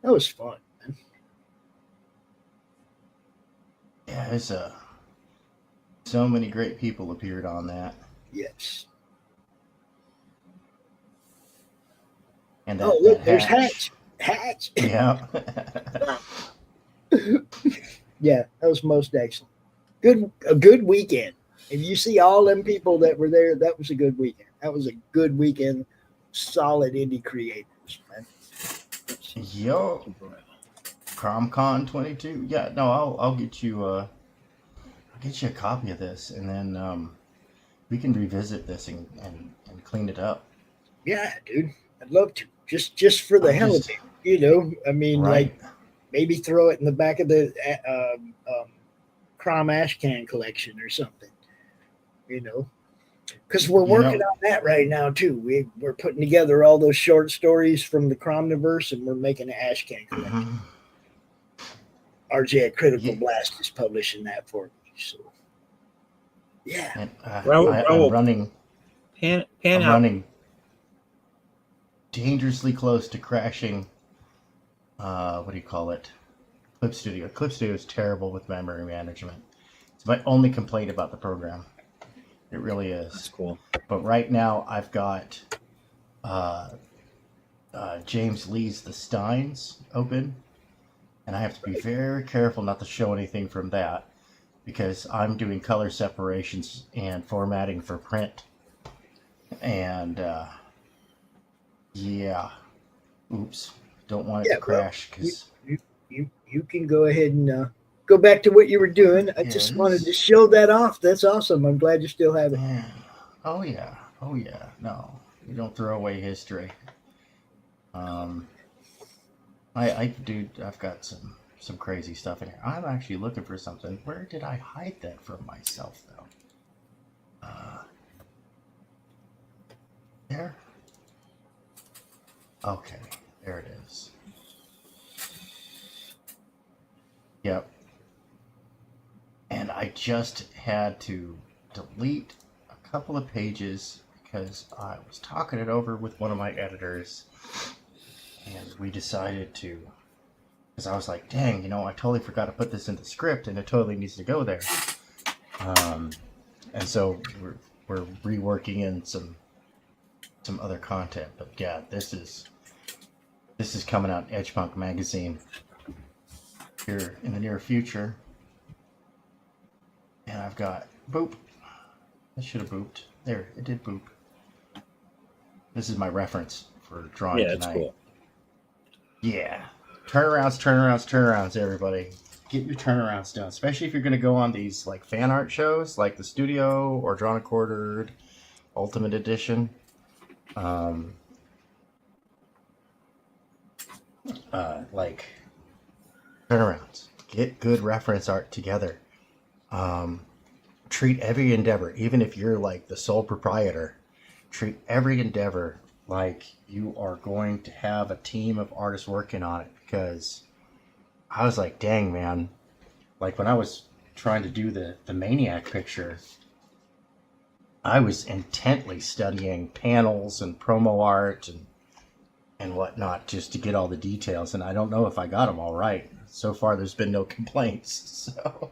that was fun, man. Yeah, it's so many great people appeared on that. Yes. And Look, there's Hatch. Hatch. Yeah. Yeah, that was most excellent. A good weekend. If you see all them people that were there, that was a good weekend. That was a good weekend. Solid indie creators, man. Yo. CromCon 22. Yeah, no, I'll get you a copy of this, and then we can revisit this and clean it up. Yeah, dude. I'd love to. just for the hell of it, I mean, right. like maybe throw it in the back of the Crom ash can collection or something, because we're working on that right now too. We're putting together all those short stories from the Cromniverse, and we're making an ash can collection. RJ at Critical Blast is publishing that for me. So, yeah. And, I'm running. Pan I'm out. running dangerously close to crashing. What do you call it? Clip Studio. Clip Studio is terrible with memory management. It's my only complaint about the program. It really is. That's cool. But right now I've got James Lee's The Steins open, and I have to be very careful not to show anything from that because I'm doing color separations and formatting for print. And oops, don't want it to crash because you can go ahead and go back to what you were doing. I just wanted to show that off. That's awesome. I'm glad you still have it. Oh yeah. No, you don't throw away history. I've got some crazy stuff in here. I'm actually looking for something. Where did I hide that from myself though? There. Okay, there it is. Yep. And I just had to delete a couple of pages because I was talking it over with one of my editors, and we decided to, because I was like, dang, I totally forgot to put this in the script, and it totally needs to go there. And so we're reworking in some other content, but yeah, this is coming out in Edgepunk magazine here in the near future. And I've got boop. I should have booped. There, it did boop. This is my reference for drawing tonight. That's cool. Yeah. Turnarounds, everybody. Get your turnarounds done, especially if you're going to go on these like fan art shows like the Studio or Drawn and Quartered Ultimate Edition. Like turnarounds. Get good reference art together. Treat every endeavor, even if you're like the sole proprietor, treat every endeavor like you are going to have a team of artists working on it, because I was like, dang, man, like when I was trying to do the Maniac picture, I was intently studying panels and promo art and whatnot just to get all the details, and I don't know if I got them all right. So far there's been no complaints. So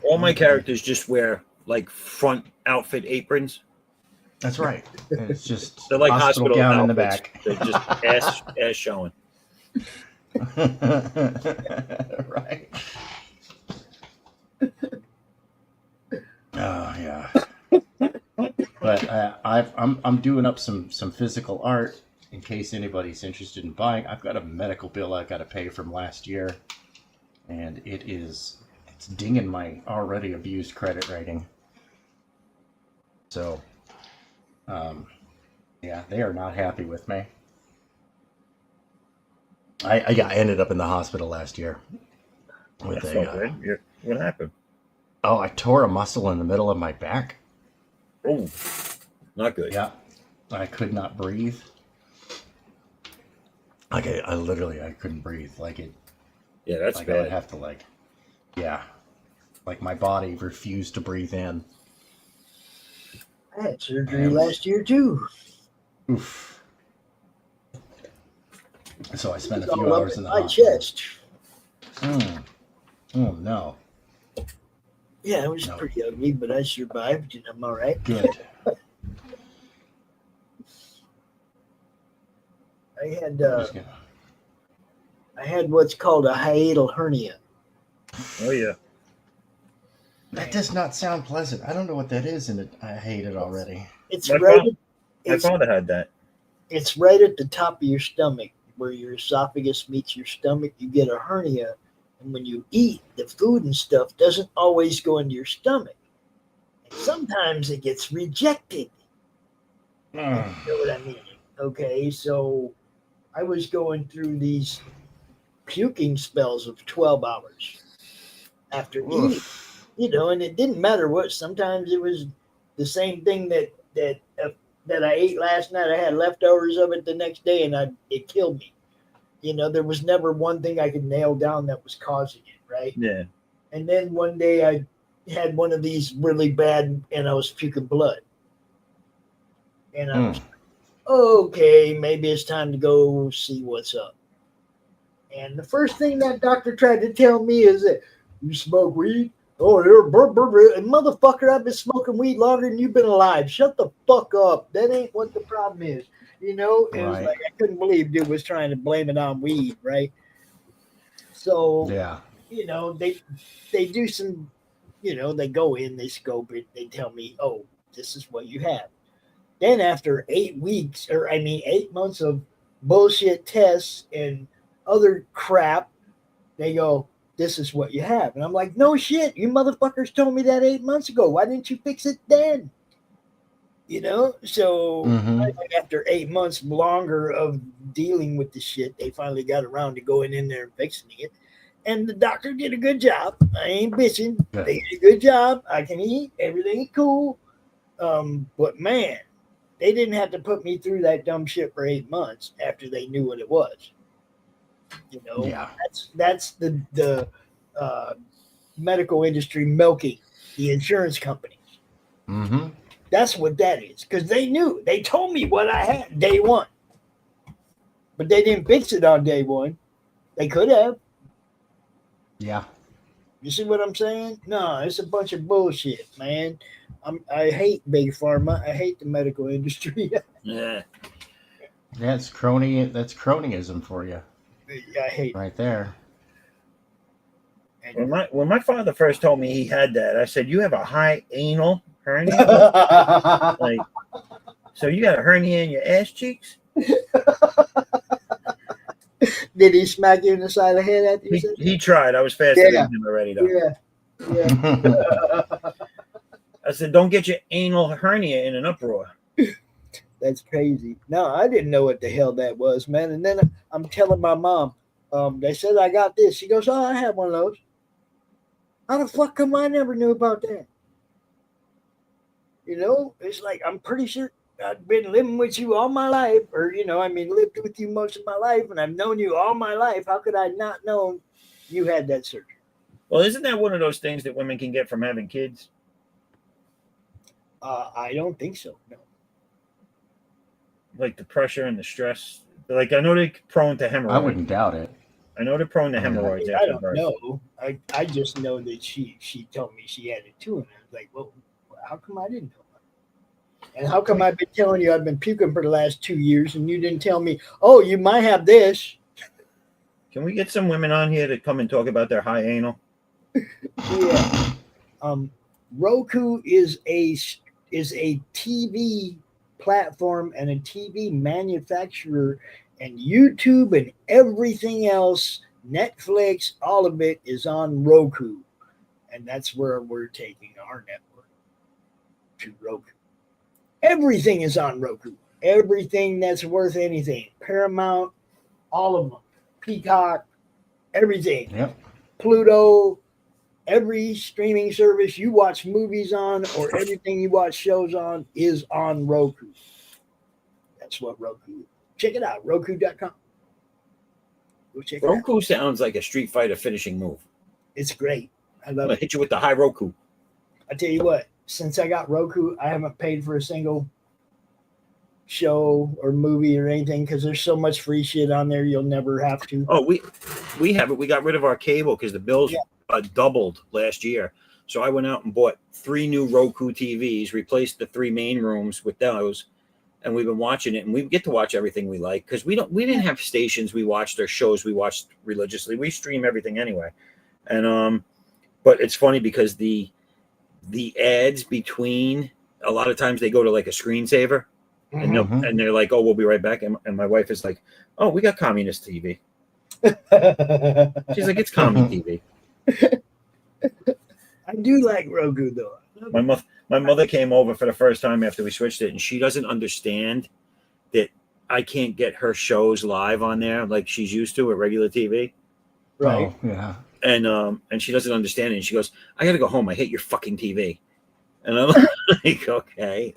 all my characters just wear like front outfit aprons. That's right. It's just they're like hospital gown outfits. in the back. They're just ass showing. Right. Oh yeah. But I'm doing up some physical art in case anybody's interested in buying. I've got a medical bill I got to pay from last year, and it's dinging my already abused credit rating. So, yeah, they are not happy with me. I ended up in the hospital last year with what happened? Oh, I tore a muscle in the middle of my back. Oh, not good. Yeah, I could not breathe. Like I literally couldn't breathe. Like it. Yeah, that's like bad. I would have to like my body refused to breathe in. I had surgery last year too. Oof. So I spent a few hours in the hospital. chest. Oh no. Yeah, it was pretty ugly, but I survived and I'm all right. Good. I had what's called a hiatal hernia. Oh yeah. That does not sound pleasant. I don't know what that is, and I hate it already. My father had that. It's right at the top of your stomach, where your esophagus meets your stomach. You get a hernia, and when you eat, the food and stuff doesn't always go into your stomach. And sometimes it gets rejected. You know what I mean? Okay, so I was going through these puking spells of 12 hours after eating, Oof. and it didn't matter what. Sometimes it was the same thing that I ate last night. I had leftovers of it the next day, and it killed me. There was never one thing I could nail down that was causing it, right? Yeah. And then one day I had one of these really bad, and I was puking blood, and I was okay. Maybe it's time to go see what's up. And the first thing that doctor tried to tell me is that you smoke weed. Oh, you're and motherfucker, I've been smoking weed longer than you've been alive. Shut the fuck up. That ain't what the problem is. It was Right. like I couldn't believe dude was trying to blame it on weed, right? So, Yeah. they do some, they go in, they scope it, they tell me, oh, this is what you have. Then after 8 weeks, or I mean 8 months of bullshit tests and other crap, they go, this is what you have. And I'm like, no shit, you motherfuckers told me that 8 months ago. Why didn't you fix it then? So Mm-hmm. after 8 months longer of dealing with the shit, they finally got around to going in there and fixing it. And the doctor did a good job. I ain't bitching. Good. They did a good job. I can eat. Everything is cool. But man, they didn't have to put me through that dumb shit for 8 months after they knew what it was. Yeah. That's the uh, medical industry milking the insurance companies. Mm-hmm. That's what that is. Because they knew. They told me what I had day one. But they didn't fix it on day one. They could have. Yeah. You see what I'm saying? No, it's a bunch of bullshit, man. I hate big pharma. I hate the medical industry. Yeah. That's cronyism for you, I hate right there. it. When my father first told me he had that, I said, "You have a high anal hernia? Like, so you got a hernia in your ass cheeks?" Did he smack you in the side of the head after you said He tried. I was faster Yeah. than him already, though. that? Yeah. I said, "Don't get your anal hernia in an uproar." That's crazy. No, I didn't know what the hell that was, man. And then I'm telling my mom, they said I got this. She goes, oh, I have one of those. How the fuck come I never knew about that? It's like I'm pretty sure I've been living with you all my life, or lived with you most of my life, and I've known you all my life. How could I not know you had that surgery? Well, isn't that one of those things that women can get from having kids? I don't think so. No. Like the pressure and the stress. Like, I know they're prone to I hemorrhoids. wouldn't doubt it. I know they're prone to hemorrhoids I after don't birth. know. I just know that she told me she had it too, and I was like, well, how come I didn't know? And how come I've been telling you I've been puking for the last 2 years, and you didn't tell me? Oh, you might have this. Can we get some women on here to come and talk about their high anal? Yeah. Roku is a TV platform and a TV manufacturer, and YouTube and everything else, Netflix, all of it is on Roku, and that's where we're taking our network, to Roku. Everything is on Roku. Everything that's worth anything, Paramount, all of them, Peacock, everything, Yep. Pluto. Every streaming service you watch movies on, or everything you watch shows on, is on Roku. That's what Roku is. Check it out, Roku.com. Go check it out. Roku sounds like a Street Fighter finishing move. It's great. I I'm love gonna it. hit you with the high Roku. I tell you what, since I got Roku, I haven't paid for a single show or movie or anything because there's so much free shit on there you'll never have to. Oh, we have it. We got rid of our cable because the bills doubled last year. So I went out and bought 3 new Roku TVs, replaced the 3 main rooms with those, and we've been watching it. And we get to watch everything we like because we didn't have stations we watched or shows we watched religiously. We stream everything anyway. And but it's funny because the ads between, a lot of times they go to like a screensaver. And they're like, oh, we'll be right back. And my wife is like, oh, we got communist TV. She's like, it's commie TV. I do like Roku though. My mother came over for the first time after we switched it, and she doesn't understand that I can't get her shows live on there like she's used to at regular TV. Right. Oh, yeah. And she doesn't understand it. And she goes, "I got to go home. I hate your fucking TV." And I'm like, "Okay."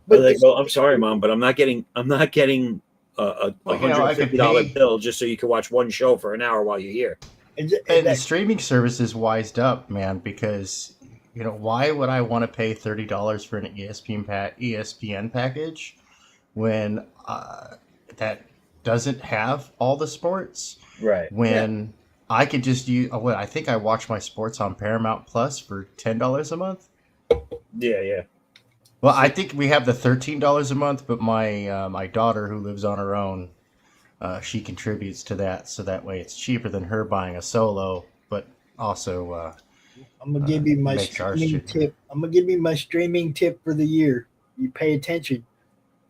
But Like, well, I'm sorry, Mom, but I'm not getting a $150 bill just so you can watch one show for an hour while you're here. And the streaming services wised up, man, because why would I want to pay $30 for an ESPN package when that doesn't have all the sports? Right. When I could just use I think I watch my sports on Paramount Plus for $10 a month. Yeah. Well, I think we have the $13 a month, but my daughter, who lives on her own, she contributes to that, so that way it's cheaper than her buying a solo. But also, I'm gonna give you my streaming tip. I'm gonna give you my streaming tip for the year. You pay attention.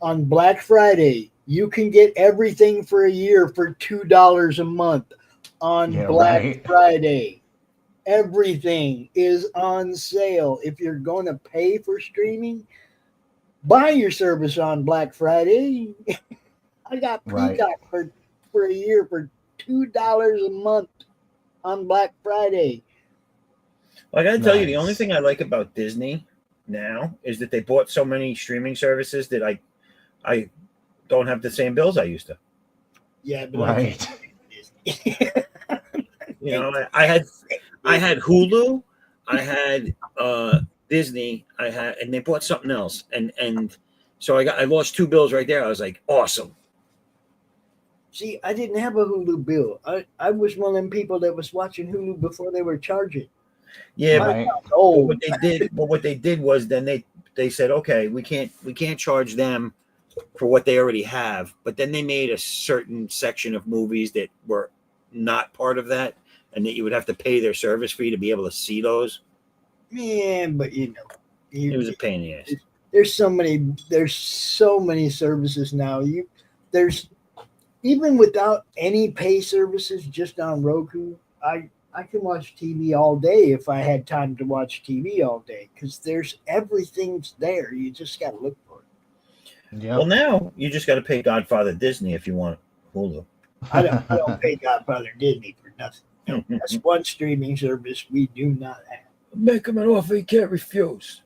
On Black Friday, you can get everything for a year for $2 a month. On Black Friday, everything is on sale. If you're going to pay for streaming, buy your service on Black Friday. I got Peacock for a year for $2 a month on Black Friday. Well, I got to tell you, the only thing I like about Disney now is that they bought so many streaming services that I don't have the same bills I used to. Yeah, but right. I had Hulu, I had Disney, and they bought something else, and so I lost 2 bills right there. I was like, awesome. See, I didn't have a Hulu bill. I was one of them people that was watching Hulu before they were charging. Yeah, but what they did was then they said, okay, we can't charge them for what they already have, but then they made a certain section of movies that were not part of that, and that you would have to pay their service fee to be able to see those. Man, but it was a pain in the ass. There's so many services now. There's even without any pay services, just on Roku, I can watch TV all day if I had time to watch TV all day, because everything's there. You just got to look for it. Yep. Well, now you just got to pay Godfather Disney if you want Hulu. I don't pay Godfather Disney for nothing. No, that's one streaming service we do not have. Make him an offer he can't refuse.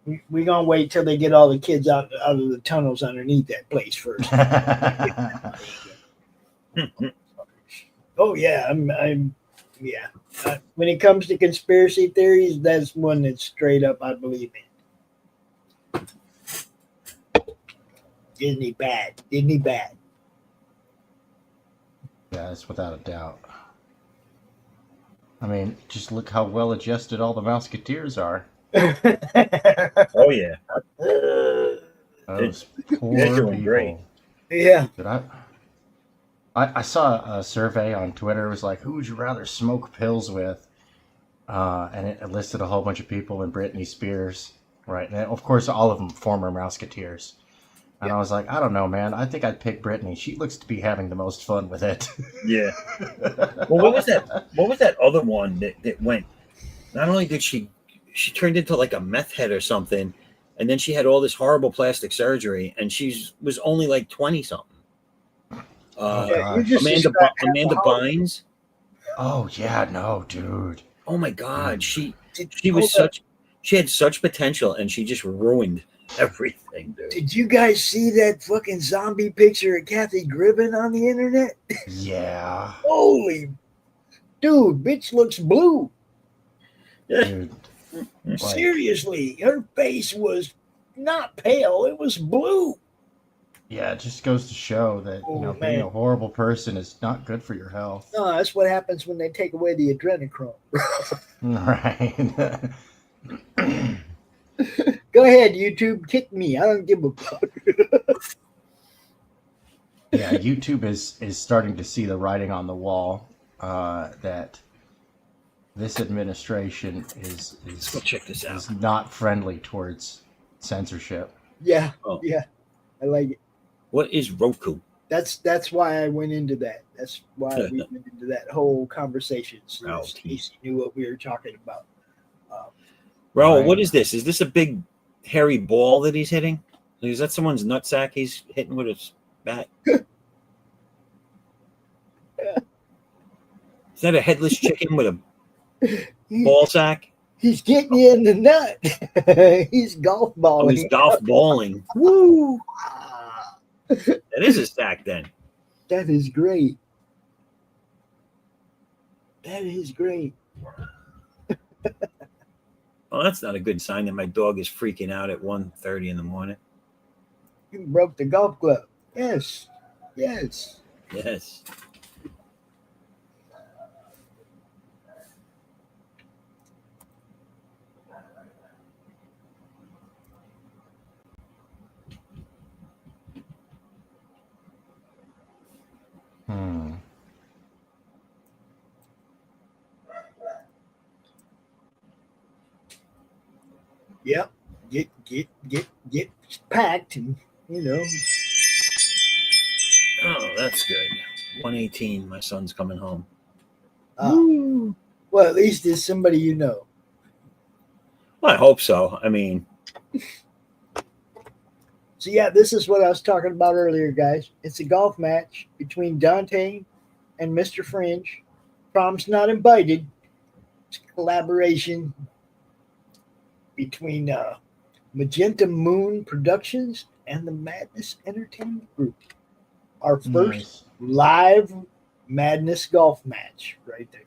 We're going to wait till they get all the kids out of the tunnels underneath that place first. Oh, yeah. Yeah. When it comes to conspiracy theories, that's one that's straight up I believe in. Disney bad. Yeah, that's without a doubt. I mean, just look how well adjusted all the Mouseketeers are. Oh, yeah. Those poor people. Great. Yeah. I saw a survey on Twitter. It was like, who would you rather smoke pills with? And it listed a whole bunch of people, and Britney Spears, right? And of course, all of them former Mouseketeers. And I was like, I don't know, man. I think I'd pick Britney. She looks to be having the most fun with it. Yeah. Well, what was that other one that went? Not only did she turned into like a meth head or something, and then she had all this horrible plastic surgery, and she was only like 20 something. Amanda Bynes. Oh yeah, no, dude. Oh my God, she had such potential, and she just ruined everything, dude. Did you guys see that fucking zombie picture of Kathy Griffin on the internet? Yeah. Holy dude, bitch looks blue. Dude. Seriously, her face was not pale, it was blue. Yeah, it just goes to show that being a horrible person is not good for your health. No, that's what happens when they take away the adrenochrome. Right. Go ahead, YouTube, kick me. I don't give a fuck. Yeah, YouTube is starting to see the writing on the wall that this administration is Let's go check this out. Is not friendly towards censorship. Yeah, yeah, I like it. What is Roku? That's why I went into that. That's why we went into that whole conversation. So Stacey knew what we were talking about. Raul, Right. what is this? Is this a big hairy ball that he's hitting? Is that someone's nutsack he's hitting with his bat? Is that a headless chicken with a ball sack? He's getting you in the nut. He's golf Oh, balling. he's golf balling. Woo! Ah, That is a sack then. that is great. That is great. Oh, that's not a good sign that my dog is freaking out at 1:30 in the morning. You broke the golf club. Yes. Yes. Yes. Hmm. Yep. Get packed and Oh, that's good. 1:18. My son's coming home. well, at least it's somebody you know. Well, I hope so. I mean, So yeah, this is what I was talking about earlier, guys. It's a golf match between Dante and Mr. Fringe. Prom's not invited. It's a collaboration between Magenta Moon Productions and the Madness Entertainment Group. Our first Nice. live Madness golf match right there.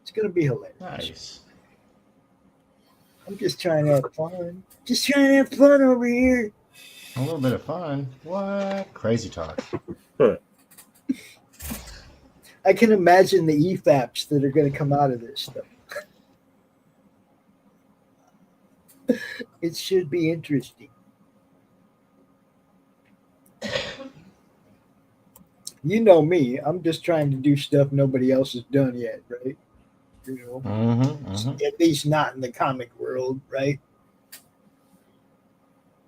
It's going to be hilarious. Nice. I'm just trying to have fun. Just trying to have fun over here. A little bit of fun. What? Crazy talk. I can imagine the EFAPs that are going to come out of this stuff. It should be interesting. You know me. I'm just trying to do stuff nobody else has done yet, right? You know, Mm-hmm. at least not in the comic world, right?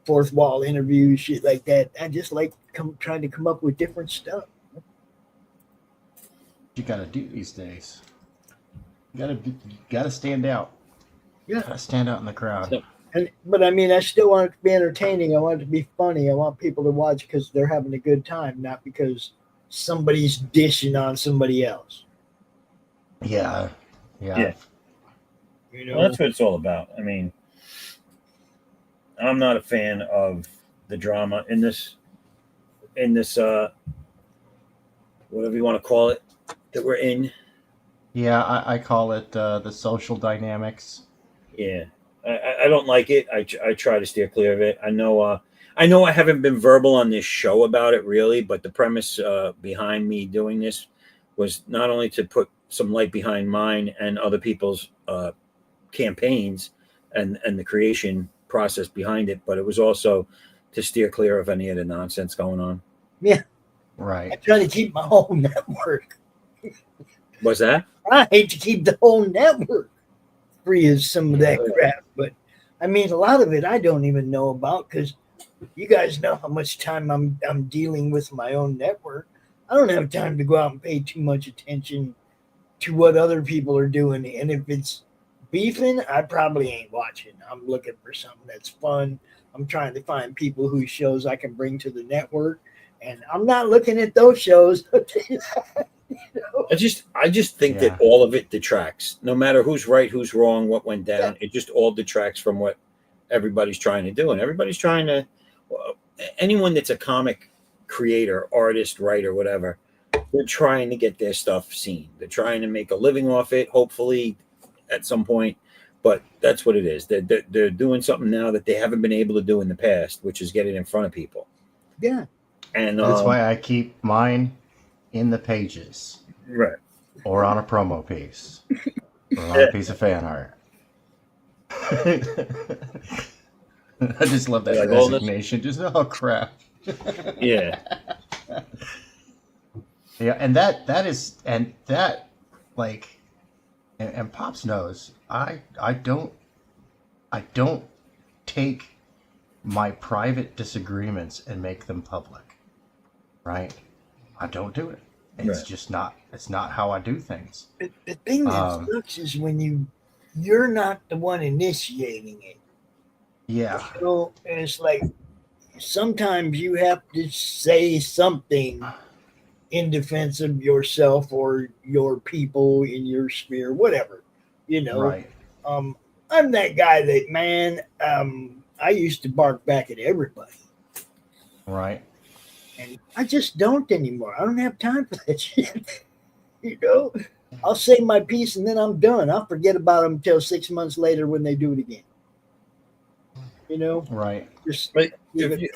Fourth wall interviews, shit like that. I just like trying to come up with different stuff. You gotta do these days. You gotta stand out. Yeah. Gotta stand out in the crowd. But I mean, I still want it to be entertaining. I want it to be funny. I want people to watch because they're having a good time, not because somebody's dishing on somebody else. Yeah. Yeah. You know, well, that's what it's all about. I mean, I'm not a fan of the drama in this whatever you want to call it that we're in. Yeah, I call it the social dynamics. Yeah, I don't like it. I try to steer clear of it. I know I haven't been verbal on this show about it really, but the premise behind me doing this was not only to put some light behind mine and other people's campaigns and the creation process behind it, but it was also to steer clear of any of the nonsense going on. yeah, I Right. try to keep my whole network. Was that? I hate to keep the whole network free of some of that crap, but I mean, a lot of it I don't even know about because you guys know how much time I'm dealing with my own network. I don't have time to go out and pay too much attention to what other people are doing, and if it's beefing, I probably ain't watching. I'm looking for something that's fun. I'm trying to find people whose shows I can bring to the network, and I'm not looking at those shows. I just think Yeah. that all of it detracts. No matter who's right, who's wrong, what went down, it just all detracts from what everybody's trying to do. And everybody's trying to, anyone that's a comic creator, artist, writer, whatever, they're trying to get their stuff seen. They're trying to make a living off it, hopefully at some point. But that's what it is. They're doing something now that they haven't been able to do in the past, which is get it in front of people. Yeah. And That's why I keep mine in the pages right. or on a promo piece or on a piece of fan art. I just love that Like all this- resignation. Just oh crap. Yeah. Yeah, and that like and Pops knows I don't take my private disagreements and make them public. Right? I don't do it. It's Right. just not it's not how I do things. The thing that Um, sucks is when you you're not the one initiating it. Yeah. And it's like sometimes you have to say something in defense of yourself or your people in your sphere, whatever. You know, Right. um, I'm that guy that man. I used to bark back at everybody, Right. and I just don't anymore. I don't have time for that shit. you know, I'll say my piece and then I'm done. I'll forget about them until 6 months later when they do it again. Right. Just Like, leave if it. you,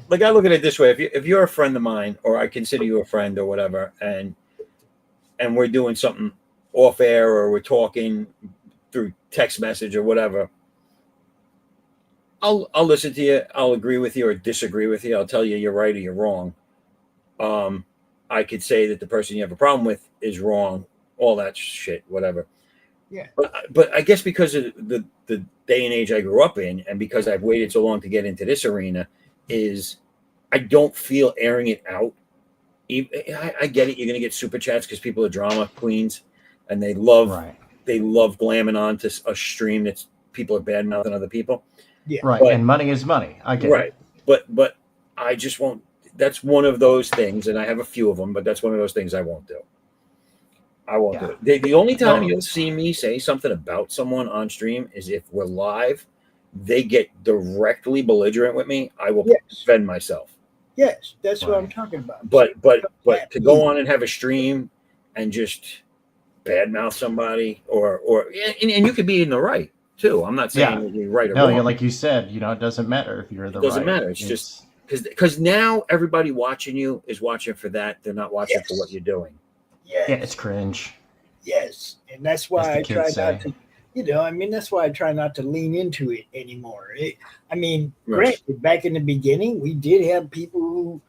like I look at it this way: if you're a friend of mine, or I consider you a friend, or whatever, and we're doing something off air, or we're talking through text message or whatever, I'll listen to you. I'll agree with you or disagree with you. I'll tell you you're right or you're wrong. Um, I could say that the person you have a problem with is wrong. All that shit, whatever. Yeah. But I guess because of the day and age I grew up in, and because I've waited so long to get into this arena, is I don't feel airing it out. I get it. You're gonna get super chats because people are drama queens, and Right. they love glamming onto a stream that's people are bad mouthing other people. Yeah. Right. But And money is money. I get right, it. but I just won't. That's one of those things, and I have a few of them. But that's one of those things I won't do. I won't do Yeah. it. The only time No. you'll see me say something about someone on stream is if we're live. They get directly belligerent with me. I will Yes. defend myself. Yes. That's what I'm Right. talking about. But to go on and have a stream and just badmouth somebody, or and you could be in the right too. I'm not saying Yeah. that you're right or No, wrong. like you said, it doesn't matter if you're It the doesn't right. matter. It's just because now everybody watching you is watching for that. They're not watching for what Yes. you're doing. Yes. Yeah, it's cringe. Yes. And that's As why the I try kids not say. to, that's why I try not to lean into it anymore. Right. Granted, back in the beginning, we did have people who,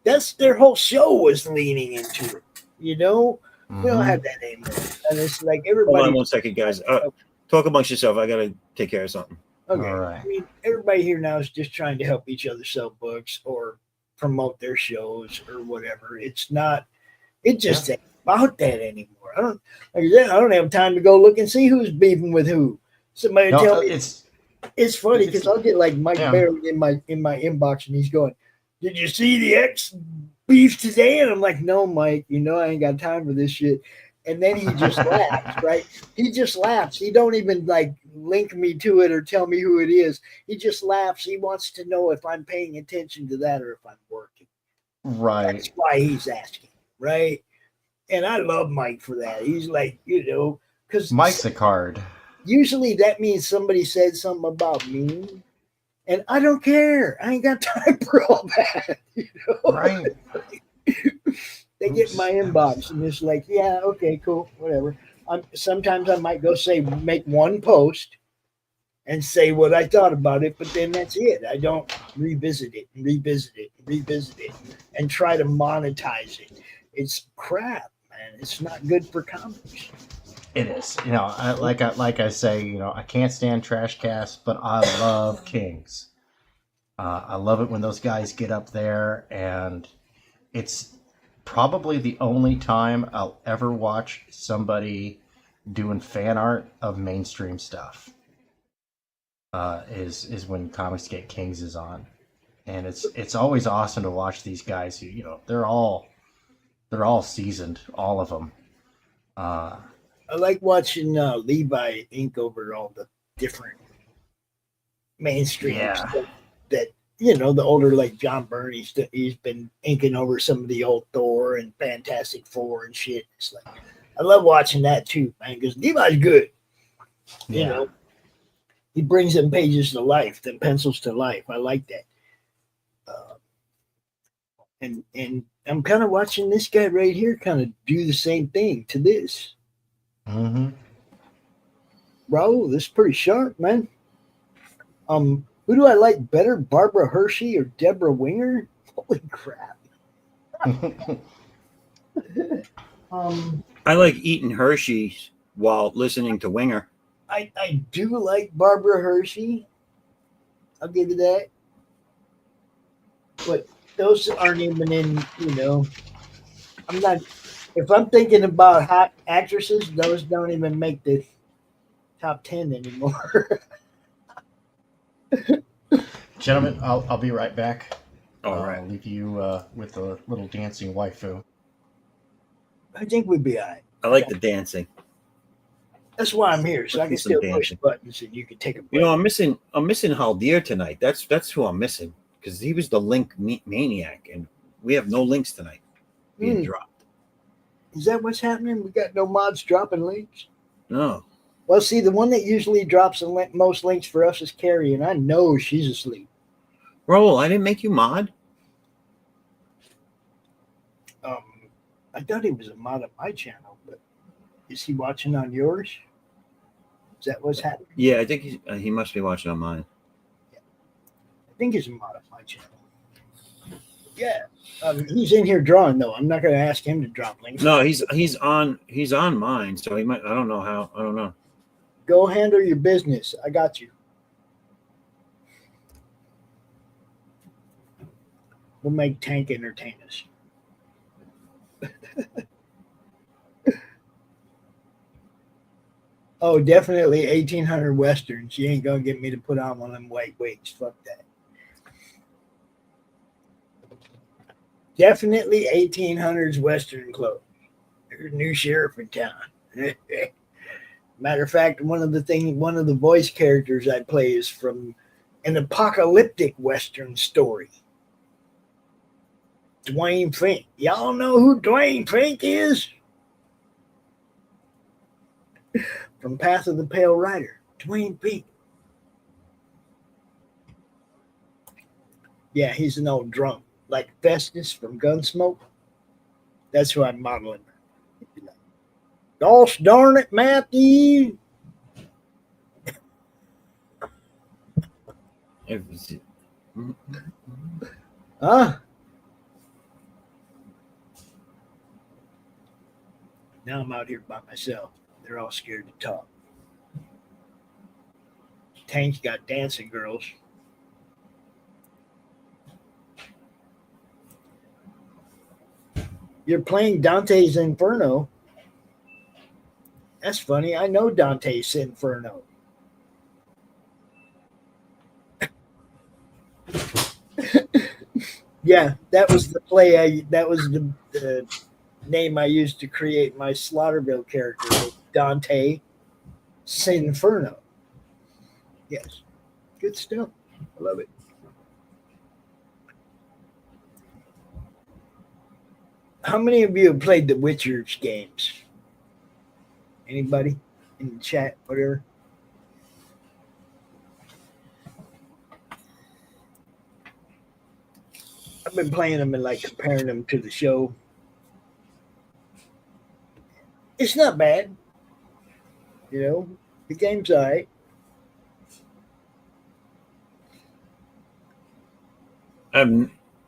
that's their whole show was leaning into it. We don't Mhm. have that anymore. And it's like Hold everybody. on one second, guys. Talk amongst yourself. I gotta take care of something. Okay. All right. Everybody here now is just trying to help each other sell books or promote their shows or whatever. It's not. It just ain't about that anymore. I don't have time to go look and see who's beefing with who. Somebody No, tell me. it's It's funny because I'll get like Mike Yeah. Barry in my inbox and he's going, "Did you see the X beef today?" And I'm like, "No, Mike. I ain't got time for this shit." And then he just laughs, right? He just laughs. He don't even like link me to it or tell me who it is. He just laughs. He wants to know if I'm paying attention to that or if I'm working. right. That's why he's asking, right? And I love Mike for that. He's like, because Mike's a card. usually that means somebody said something about me, and I don't care. I ain't got time for all that. Right. They get in my inbox and it's like, yeah, okay, cool, whatever. Sometimes I might go make one post and say what I thought about it, but then that's it. I don't revisit it and try to monetize it. It's crap, man. It's not good for comics. It is. Like I say, I can't stand trash casts, but I love Kings. I love it when those guys get up there, and it's probably the only time I'll ever watch somebody doing fan art of mainstream stuff. Is when Comics Get Kings is on, and it's always awesome to watch these guys who they're all seasoned, all of them. I like watching Levi ink over all the different mainstream stuff that the older like John Byrne, he's been inking over some of the old Thor and Fantastic Four and shit. It's like I love watching that too, man, because Levi's good. He brings them pages to life, them pencils to life. I like that. And I'm kind of watching this guy right here kind of do the same thing to this. Mm-hmm. Raul, this is pretty sharp, man. Who do I like better, Barbara Hershey or Deborah Winger? Holy crap. I like eating Hershey's while listening to Winger. I do like Barbara Hershey. I'll give you that. But those aren't even in, if I'm thinking about hot actresses, those don't even make the top 10 anymore. Gentlemen, I'll be right back. All right. I'll leave you with a little dancing waifu. I think we'd be all right. I like the dancing. That's why I'm here, so Let's I do can some still push dancing. buttons and you can take a break. You know, I'm missing Haldir tonight. That's who I'm missing because he was the link maniac, and we have no links tonight being dropped. Is that what's happening? We got no mods dropping links? No. Well, see, the one that usually drops the most links for us is Carrie, and I know she's asleep. Raul, I didn't make you mod. I thought he was a mod on my channel, but is he watching on yours? Is that what's happening? Yeah, I think he must be watching on mine. I think he's a mod on my channel. Yeah, he's in here drawing though. I'm not going to ask him to drop links. No, he's on mine, so he might. I don't know how. I don't know. Go handle your business. I got you. We'll make Tank entertain us. Oh, definitely 1800 Westerns. You ain't going to get me to put on one of them white wigs. Fuck that. Definitely 1800s Western clothes. There's a new sheriff in town. Matter of fact, one of the voice characters I play is from an apocalyptic Western story. Dwayne Fink. Y'all know who Dwayne Fink is? From Path of the Pale Rider. Dwayne Fink. Yeah, he's an old drunk. Like Festus from Gunsmoke. That's who I'm modeling. Gosh darn it, Matthew. Huh? Now I'm out here by myself. They're all scared to talk. Tank's got dancing girls. You're playing Dante's Inferno. That's funny. I know Dante's Inferno. Yeah, that was the play. That was the name I used to create my Slaughterville character, Dante Sinferno. Yes, good stuff. I love it. How many of you have played the Witcher's games? Anybody in the chat, whatever? I've been playing them and like comparing them to the show. It's not bad. You know, the game's all right.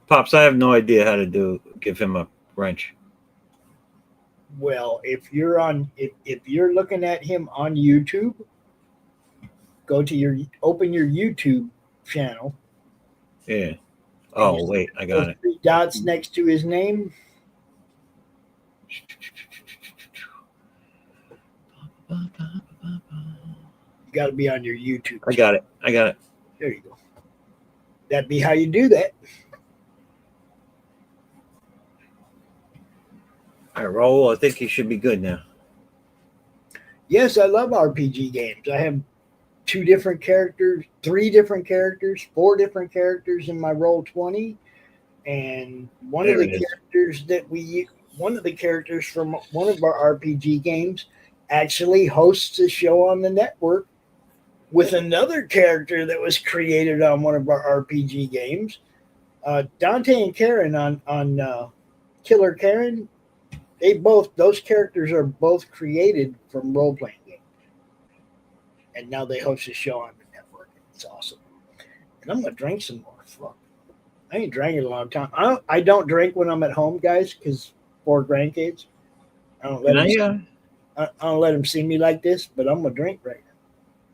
Pops, I have no idea how to give him a wrench. Well, if you're looking at him on YouTube, open your YouTube channel. Yeah. Oh wait, I got it. 3 dots next to his name. You got to be on your YouTube. I got it. There you go. That'd be how you do that. All right, Raul, I think he should be good now. Yes, I love RPG games. I have 2 different characters, 3 different characters, 4 different characters in my Roll20, and one of the characters from one of our RPG games actually hosts a show on the network with another character that was created on one of our RPG games. Dante and Karen on Killer Karen. Those characters are both created from role-playing games. And now they host a show on the network. It's awesome. And I'm going to drink some more. Fuck. I ain't drank in a long time. I don't drink when I'm at home, guys, because 4 grandkids. I don't let them see me like this, but I'm going to drink right now.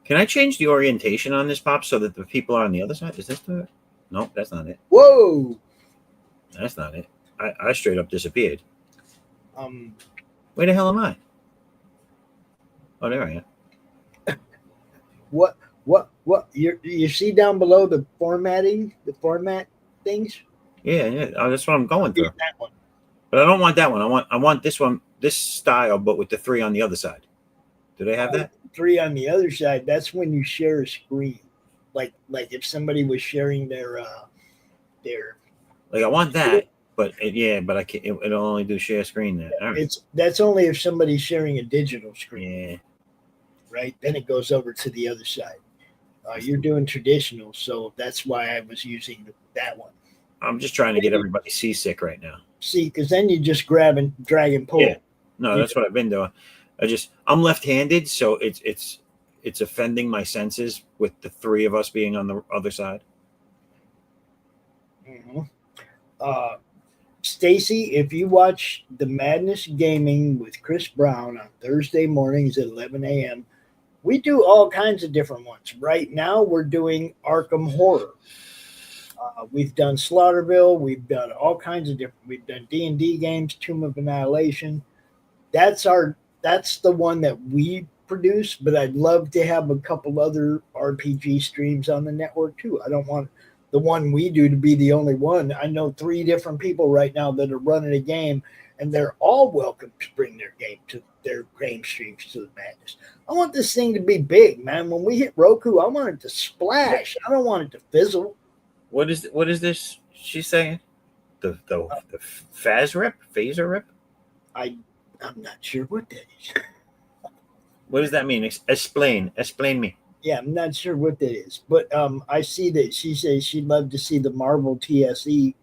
Can I change the orientation on this, Pop, so that the people are on the other side? Is this the... No, that's not it. Whoa! That's not it. I straight up disappeared. Where the hell am I? Oh, there I am. What you see down below the format things? Yeah. That's what I'm going Yeah, through. that one. But I don't want that one. I want this one, this style, but with the 3 on the other side. Do they have that? 3 on the other side. That's when you share a screen. Like if somebody was sharing their Like I want that, but but I can't. It'll only do share screen there. All right. that's only if somebody's sharing a digital screen, Yeah. right? Then it goes over to the other side. You're doing traditional, so that's why I was using that one. I'm just trying to get everybody seasick right now. See, because then you just grab and drag and pull. Yeah. No, that's what I've been doing. I'm left-handed, so it's offending my senses with the 3 of us being on the other side. Mm-hmm. Stacy, if you watch the Madness Gaming with Chris Brown on Thursday mornings at 11 a.m., we do all kinds of different ones. Right now, we're doing Arkham Horror. We've done Slaughterville. We've done all kinds of different. We've done D&D games, Tomb of Annihilation. That's the one that we produce. But I'd love to have a couple other RPG streams on the network too. I don't want the one we do to be the only one. I know 3 different people right now that are running a game, and they're all welcome to bring their game streams to the Madness. I want this thing to be big, man. When we hit Roku, I want it to splash. I don't want it to fizzle. What is this she's saying? The phaser rip? I'm not sure what that is. What does that mean? Explain me. Yeah, I'm not sure what that is. But I see that she says she'd love to see the Marvel TSE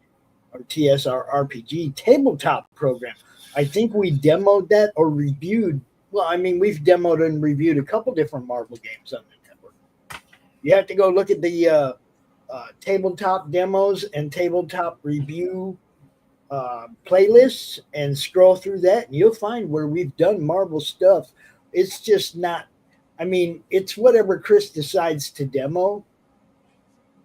or TSR RPG tabletop program. I think we demoed that or reviewed. Well, I mean, we've demoed and reviewed a couple different Marvel games on the network. You have to go look at the tabletop demos and tabletop review playlists and scroll through that, and you'll find where we've done Marvel stuff. It's just not. I mean, it's whatever Chris decides to demo.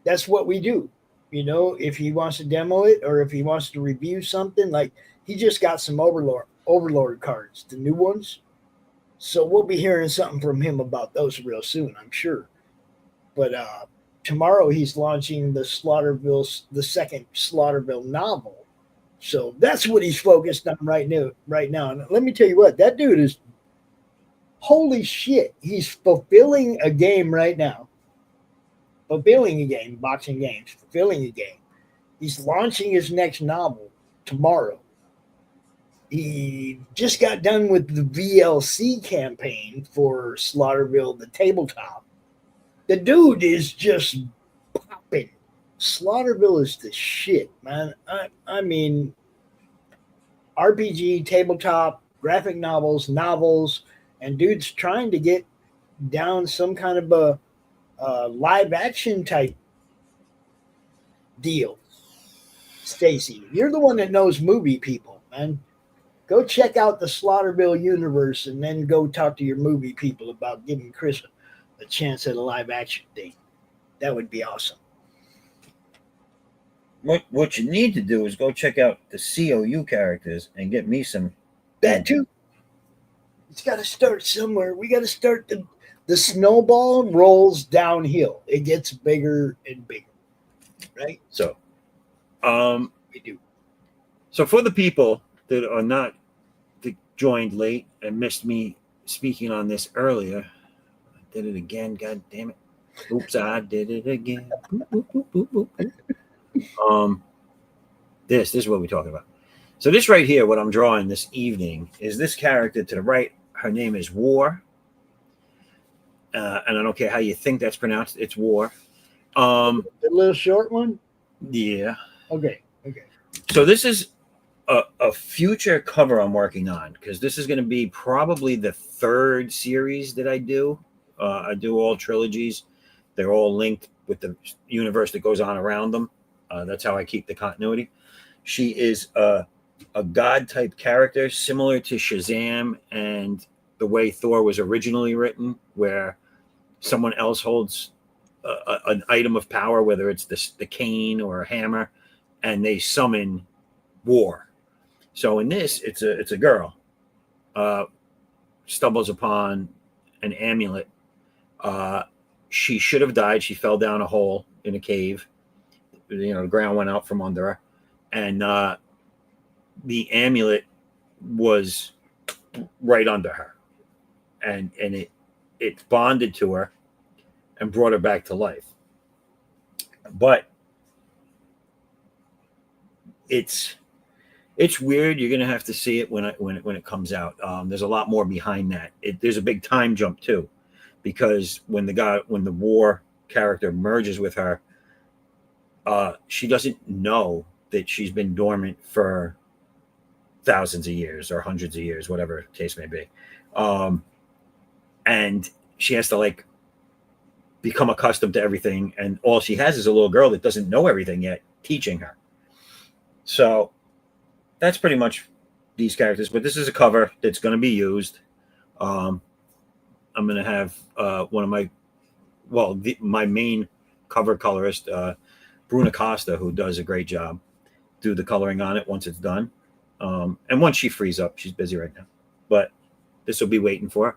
That's what we do. You know, if he wants to demo it or if he wants to review something, like he just got some Overlord cards, the new ones. So we'll be hearing something from him about those real soon, I'm sure. But tomorrow he's launching the second Slaughterville novel. So that's what he's focused on right now. And let me tell you what, that dude is holy shit. He's fulfilling a game right now. Fulfilling a game, boxing games, fulfilling a game. He's launching his next novel tomorrow. He just got done with the VLC campaign for Slaughterville, the tabletop. The dude is just popping. Slaughterville is the shit, man. I mean, RPG, tabletop, graphic novels, and dude's trying to get down some kind of a live action type deal. Stacy, you're the one that knows movie people, man. Go check out the Slaughterville universe and then go talk to your movie people about giving Chris a chance at a live action thing. That would be awesome. What you need to do is go check out the C.O.U. characters and get me some. That too. It's got to start somewhere. We got to start the snowball rolls downhill. It gets bigger and bigger, right? So, we do. So for the people that are not that joined late and missed me speaking on this earlier, I did it again. God damn it! Oops, I did it again. This is what we're talking about. So this right here, what I'm drawing this evening, is this character to the right. Her name is War, and I don't care how you think that's pronounced. It's War. The little short one. Yeah. Okay. So this is a future cover I'm working on, because this is going to be probably the 3rd series that I do. I do all trilogies. They're all linked with the universe that goes on around them. That's how I keep the continuity. She is a god type character, similar to Shazam and the way Thor was originally written, where someone else holds an item of power, whether it's the cane or a hammer, and they summon War. So in this, it's a girl stumbles upon an amulet she should have died. She fell down a hole in a cave. The ground went out from under her, and the amulet was right under her, and it bonded to her and brought her back to life. But it's weird. You're gonna have to see it when it comes out. There's a lot more behind that. There's a big time jump too, because when the war character merges with her, she doesn't know that she's been dormant for thousands of years or hundreds of years, whatever the case may be, and she has to like become accustomed to everything, and all she has is a little girl that doesn't know everything yet teaching her. So that's pretty much these characters, but this is a cover that's going to be used. I'm going to have one of my main cover colorist, Bruna Costa, who does a great job, do the coloring on it once it's done. And once she frees up, she's busy right now, but this will be waiting for her.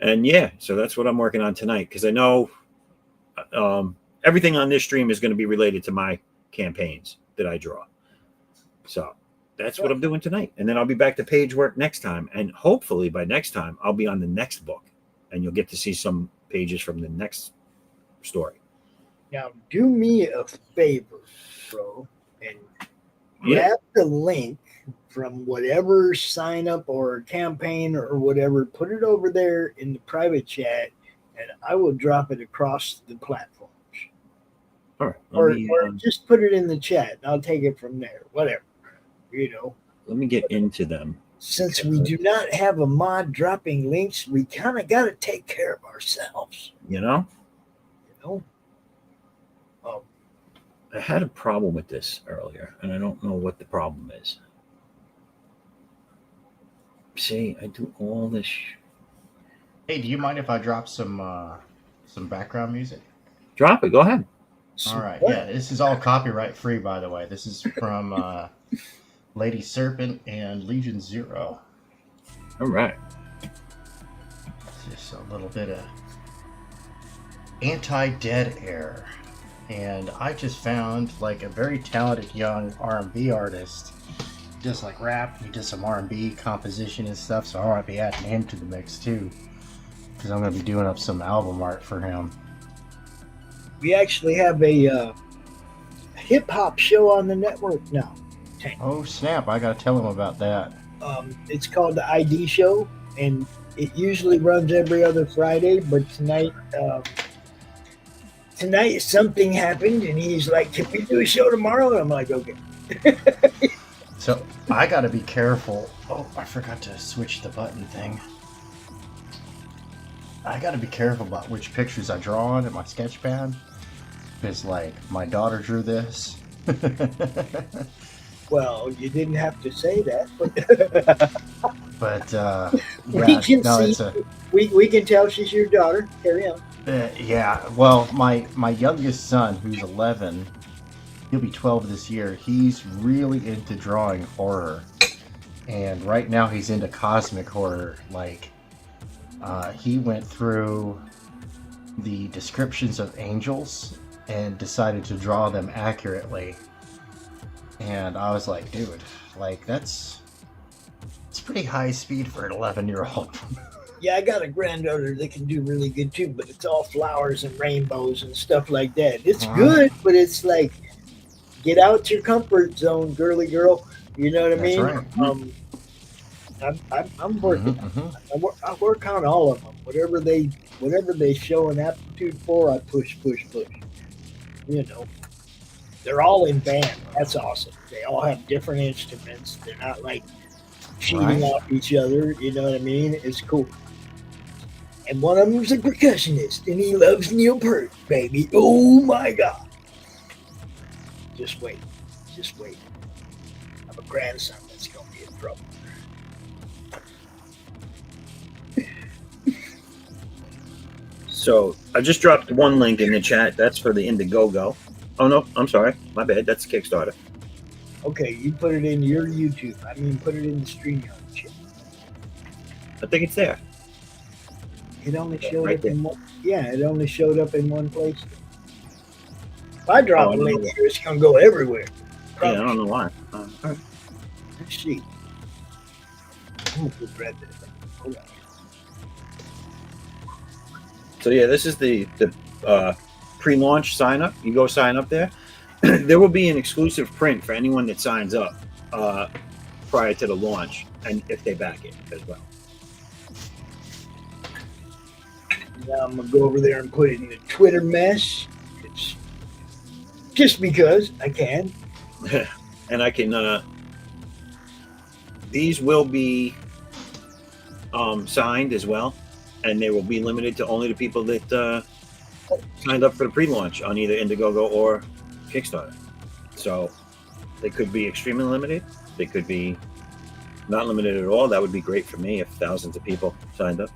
And yeah, so that's what I'm working on tonight, because I know everything on this stream is going to be related to my campaigns that I draw. So that's what I'm doing tonight. And then I'll be back to page work next time. And hopefully by next time, I'll be on the next book, and you'll get to see some pages from the next story. Now, do me a favor, bro, and grab the link from whatever sign up or campaign or whatever, put it over there in the private chat, and I will drop it across the platforms. All right. Or just put it in the chat, and I'll take it from there. Whatever. Let me get into them. Since we do not have a mod dropping links, we kind of got to take care of ourselves. I had a problem with this earlier, and I don't know what the problem is. See, I do all this. Hey, do you mind if I drop some background music? Drop it. Go ahead. All right. Yeah, this is all copyright free, by the way. This is from Lady Serpent and Legion Zero. All right. Just a little bit of anti-dead air. And I just found like a very talented young R&B artist. Just like rap, he does some R&B composition and stuff, so I want to be adding him to the mix too, because I'm going to be doing up some album art for him. We actually have a hip-hop show on the network now. Oh snap, I got to tell him about that. It's called the ID Show, and it usually runs every other Friday, but tonight something happened, and he's like, can we do a show tomorrow? And I'm like, okay. So I got to be careful. Oh, I forgot to switch the button thing. I got to be careful about which pictures I draw on in my sketch pad, because like my daughter drew this. Well, you didn't have to say that, but we can tell she's your daughter. Carry on. Yeah, well, my youngest son, who's 11, he'll be 12 this year. He's really into drawing horror, and right now he's into cosmic horror. Like, he went through the descriptions of angels and decided to draw them accurately. And I was like, dude, like it's pretty high speed for an 11-year-old. Yeah, I got a granddaughter that can do really good too, but it's all flowers and rainbows and stuff like that. It's good, but it's like, get out your comfort zone, girly girl. You know what I mean? Right. I'm working. I work on all of them. Whatever they show an aptitude for, I push. They're all in band. That's awesome. They all have different instruments. They're not like cheating off each other. You know what I mean? It's cool. And one of them's a percussionist, and he loves Neil Peart, baby. Oh my God. Just wait. I have a grandson that's going to be in trouble. So I just dropped one link in the chat. That's for the Indiegogo. Oh, no, I'm sorry. My bad. That's Kickstarter. Okay, you put it in your YouTube. I mean, put it in the StreamYard chat. I think it's there. It only showed Right up there. in one. Yeah, it only showed up in one place. If I drop Oh, I a don't link know. here, it's gonna go everywhere. Yeah, I Promise don't you. know why. All right. Let's see. I'm gonna grab this thing. Hold on. So yeah, this is the pre-launch sign up. You go sign up there. There will be an exclusive print for anyone that signs up prior to the launch, and if they back it as well. Now I'm gonna go over there and put it in the Twitter mess. It's just because I can. And I can. These will be signed as well, and they will be limited to only the people that signed up for the pre-launch on either Indiegogo or Kickstarter. So they could be extremely limited. They could be not limited at all. That would be great for me if thousands of people signed up.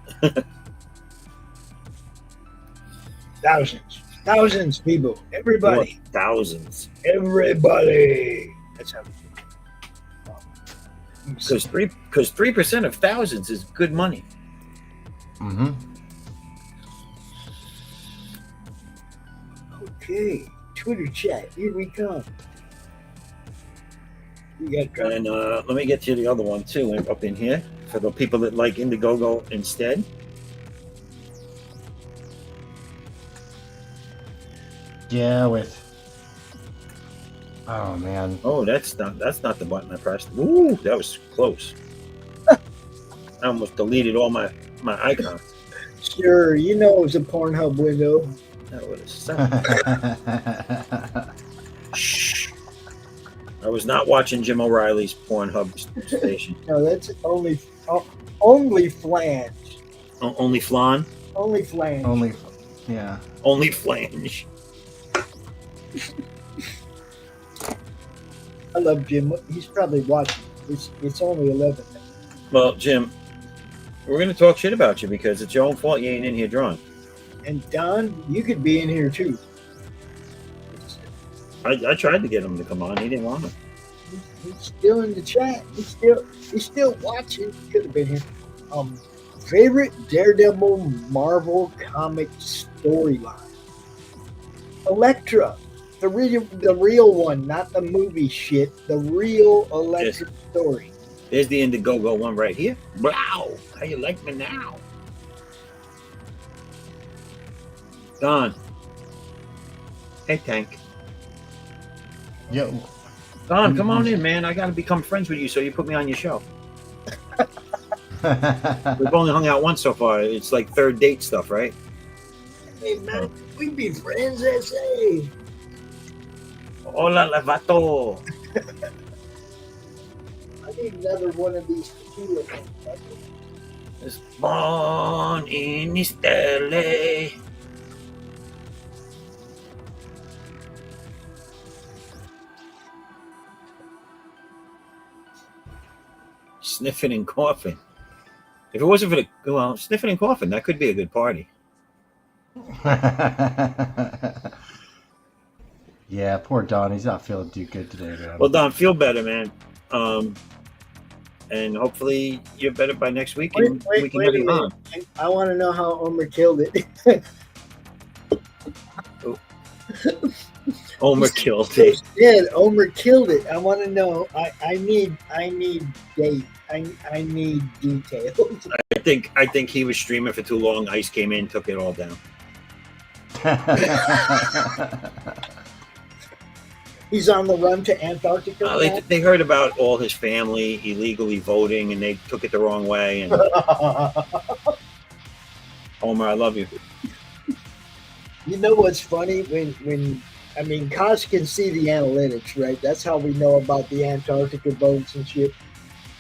Thousands people, everybody, Thousands. everybody. That's how. Because 3% of thousands is good money. Mm-hmm. Okay, Twitter chat. Here we come. We got And let me get you the other one too up in here for the people that like Indiegogo instead. Yeah, with. Oh man. Oh, that's not the button I pressed. Ooh, that was close. I almost deleted all my icons. Sure, you know it was a Pornhub window. That would have sucked. Shh. I was not watching Jim O'Reilly's Pornhub station. No, that's only flange. Only flan? Only flange. Only. Yeah. Only flange. I love Jim. He's probably watching. It's only 11. Well, Jim, we're going to talk shit about you because it's your own fault you ain't in here drawing. And Don, you could be in here too. I tried to get him to come on. He didn't want to. He's still in the chat. He's still watching. Could have been here. Favorite Daredevil Marvel comic storyline. Elektra. The real one, not the movie shit. The real Elektra story. There's the Indiegogo one right here. Wow. How you like me now? Don. Hey, Tank. Yo. Don, come on in, man. I got to become friends with you, so you put me on your show. We've only hung out once so far. It's like third date stuff, right? Hey man, we be friends, SA. Hola, Levato. I need another one of these tequila. It's born in East LA. Sniffing and coughing. If it wasn't for the sniffing and coughing, that could be a good party. Yeah, poor Don. He's not feeling too good today, man. Well, Don, feel better, man. And hopefully you're better by next week, and we can have you on. I want to know how Omer killed it. Omer killed it. Yeah, Omer killed it. I want to know. I need date. I need details. I think he was streaming for too long. Ice came in, took it all down. He's on the run to Antarctica. They heard about all his family illegally voting, and they took it the wrong way. And Omer, I love you. You know what's funny? When I mean, Kosh can see the analytics, right? That's how we know about the Antarctica votes and shit.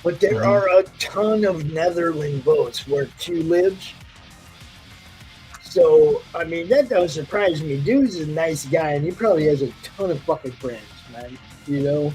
But there are a ton of Netherlands votes where Q lives. So, I mean, that don't surprise me. Dude's a nice guy, and he probably has a ton of fucking friends, man. You know,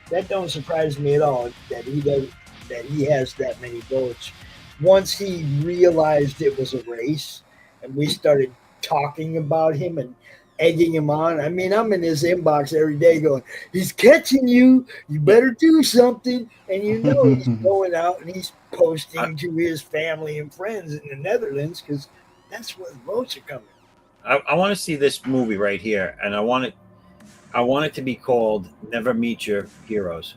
that don't surprise me at all that he has that many votes. Once he realized it was a race, and we started talking about him, and egging him on. I mean, I'm in his inbox every day going, he's catching you. You better do something. And you know he's going out and he's posting to his family and friends in the Netherlands because that's where the votes are coming. I want to see this movie right here, and I want it to be called Never Meet Your Heroes.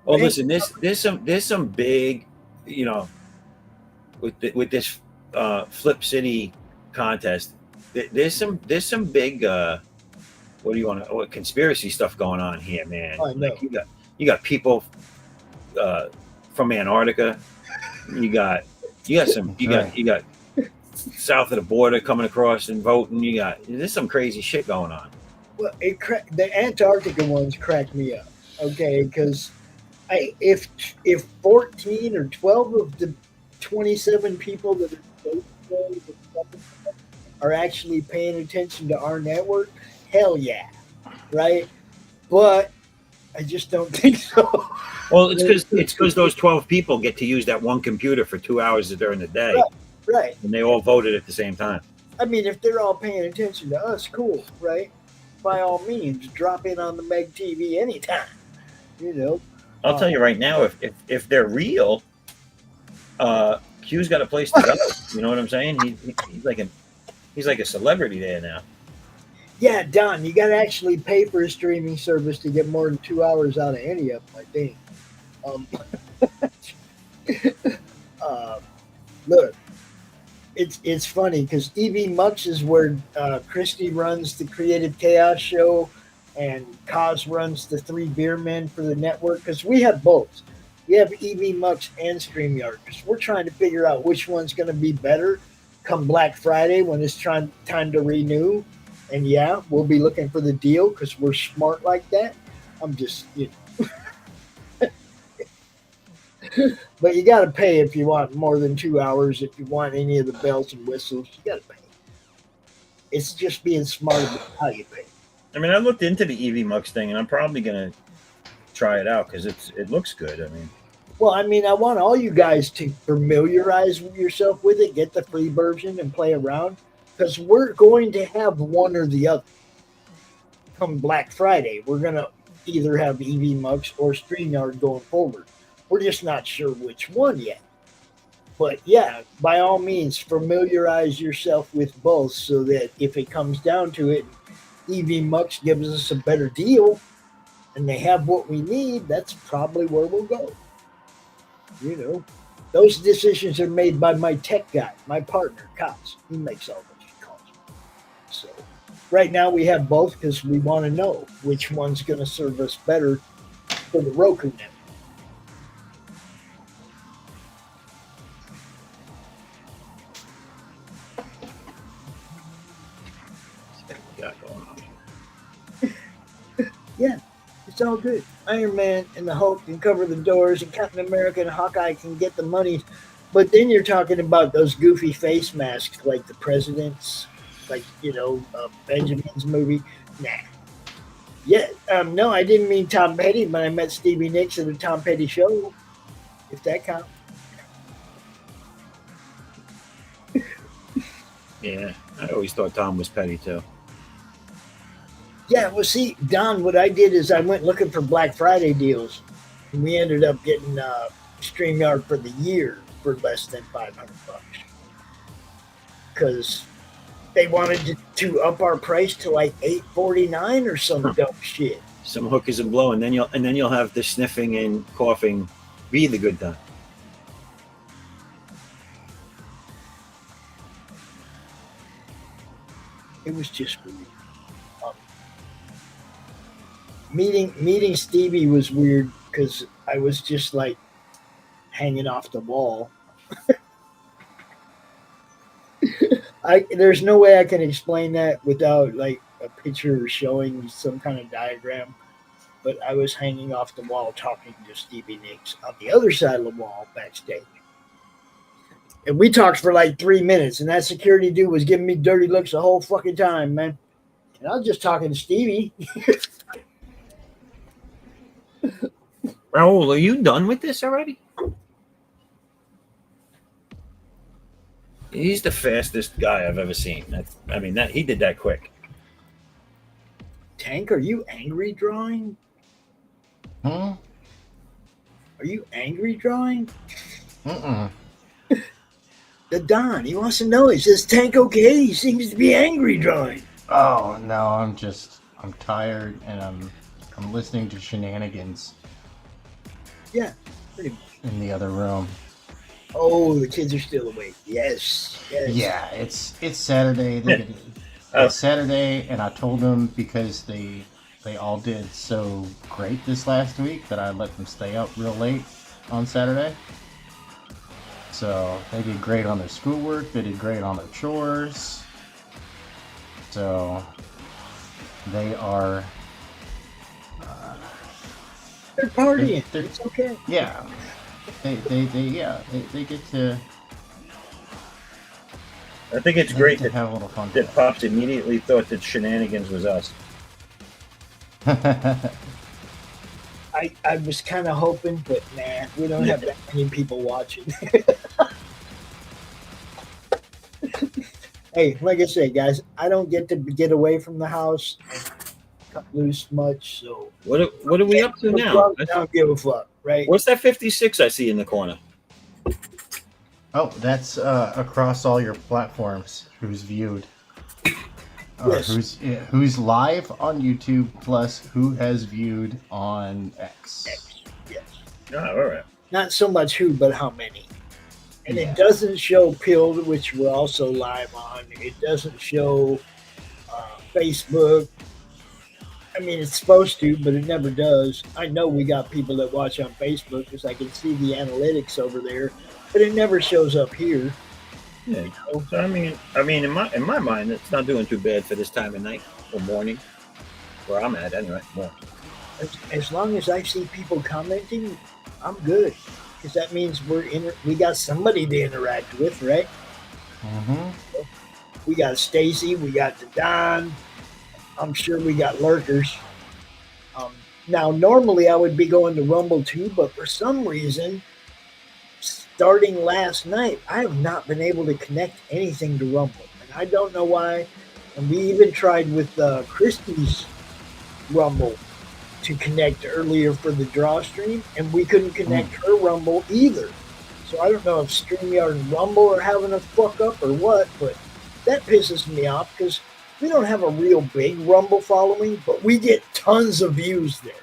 Oh, listen, there's some big, you know, with this Flip City contest. There's some big what do you want to conspiracy stuff going on here, man. I know. Like you got people from Antarctica. You got south of the border coming across and voting. There's some crazy shit going on. Well, the Antarctica ones cracked me up. Okay, because if 14 or 12 of the 27 people that are actually paying attention to our network, hell yeah, right? But I just don't think so. Well, it's because those 12 people get to use that one computer for 2 hours during the day, right? And they all voted at the same time. I mean, if they're all paying attention to us, cool, right? By all means, drop in on the Meg TV anytime. You know, I'll tell you right now, if they're real, Q's got a place to go. You know what I'm saying? He's like a celebrity there now. Yeah, Don, you got to actually pay for a streaming service to get more than 2 hours out of any of them, I think. Look, it's funny because EV Mux is where Christy runs the Creative Chaos show and Kaz runs the Three Beer Men for the network because we have both. We have EV Mux and StreamYard because we're trying to figure out which one's going to be better come Black Friday when it's time to renew. And yeah, we'll be looking for the deal because we're smart like that. I'm just, But you got to pay if you want more than 2 hours. If you want any of the bells and whistles, you got to pay. It's just being smart about how you pay. I mean, I looked into the EV Mux thing, and I'm probably gonna try it out because it looks good. I mean, well, I want all you guys to familiarize yourself with it, get the free version, and play around because we're going to have one or the other. Come Black Friday, we're gonna either have EV Mux or StreamYard going forward. We're just not sure which one yet. But yeah, by all means, familiarize yourself with both so that if it comes down to it, EV Mux gives us a better deal and they have what we need, that's probably where we'll go. Those decisions are made by my tech guy, my partner, Kaz. He makes all those calls. So right now we have both because we want to know which one's going to serve us better for the Roku network. Yeah, it's all good. Iron Man and the Hulk can cover the doors, and Captain America and Hawkeye can get the money. But then you're talking about those goofy face masks like the president's, like, Benjamin's movie. Nah. Yeah, no, I didn't mean Tom Petty, but I met Stevie Nicks at the Tom Petty show, if that counts. Yeah, I always thought Tom was petty too. Yeah, well, see, Don, what I did is I went looking for Black Friday deals, and we ended up getting StreamYard for the year for less than $500 because they wanted to up our price to like $849 or some dumb shit. Some hookers and blow, and then you'll have the sniffing and coughing be the good time. It was just weird. Meeting Stevie was weird because I was just like hanging off the wall. There's no way I can explain that without like a picture showing some kind of diagram. But I was hanging off the wall talking to Stevie Nicks on the other side of the wall backstage. And we talked for like 3 minutes, and that security dude was giving me dirty looks the whole fucking time, man. And I was just talking to Stevie. Raul, are you done with this already? He's the fastest guy I've ever seen. That he did that quick. Tank, are you angry drawing? Hmm? Are you angry drawing? Mm-mm. The Don, he wants to know. He says, Tank, okay? He seems to be angry drawing. Oh no, I'm tired and I'm listening to shenanigans Yeah, pretty much. in the other room. Oh, the kids are still awake. Yes, yes. Yeah, it's Saturday. Oh. It's Saturday, and I told them because they all did so great this last week that I let them stay up real late on Saturday. So they did great on their schoolwork. They did great on their chores. So they are. They're partying. They're- It's okay. Yeah, they get to. I think it's they great get to that, have a little fun. that Pops immediately thought that shenanigans was us. I was kind of hoping, but nah, we don't have that many people watching. Hey, like I say, guys, I don't get to get away from the house and cut loose much, so What are we up to now? I don't give a fuck, right? What's that 56 I see in the corner? Oh, that's across all your platforms. Who's viewed? Or Yes. who's live on YouTube plus who has viewed on X. Yes. Oh, all right. Not so much who, but how many. And Yeah. it doesn't show Pilled, which we're also live on. It doesn't show Facebook. I mean, it's supposed to, but it never does. I know we got people that watch on Facebook because I can see the analytics over there, but it never shows up here. Yeah. So I mean, in my mind, it's not doing too bad for this time of night or morning, where I'm at anyway. Well, As long as I see people commenting, I'm good because that means we got somebody to interact with, right? Mm-hmm. We got Stacy, we got the Don. I'm sure we got lurkers. Now, normally I would be going to Rumble too, but for some reason, starting last night, I have not been able to connect anything to Rumble, and I don't know why. And we even tried with Christy's Rumble to connect earlier for the draw stream, and we couldn't connect her Rumble either. So I don't know if StreamYard and Rumble are having a fuck up or what, but that pisses me off because we don't have a real big Rumble following, but we get tons of views there.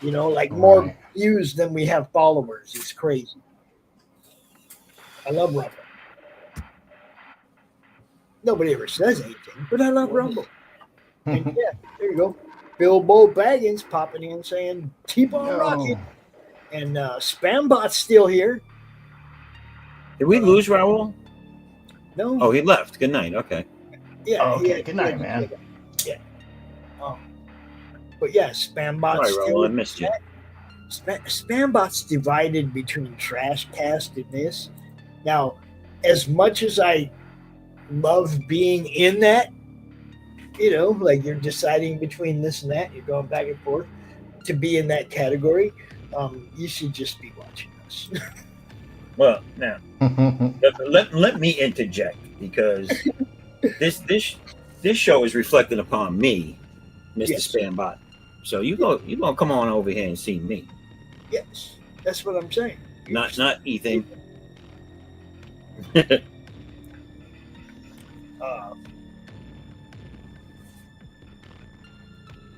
You know, like more Right. views than we have followers. It's crazy. I love Rumble. Nobody ever says anything, but I love Rumble. And yeah, there you go. Bilbo Baggins popping in saying, keep on Yo. rocking. And Spambot's still here. did we lose Raul? No? Oh, he left. Good night. Okay. yeah. Oh, okay. he Good night, man. Yeah. But yeah, Spambot's Sorry, still Raul. I missed you. Spambot's divided between Trashcast and this. Now, as much as I love being in that, you know, like you're deciding between this and that, you're going back and forth to be in that category, you should just be watching us. Well, now let me interject because this show is reflecting upon me, Mr. Yes. Spambot. So you gonna come on over here and see me, Yes, that's what I'm saying. not Ethan.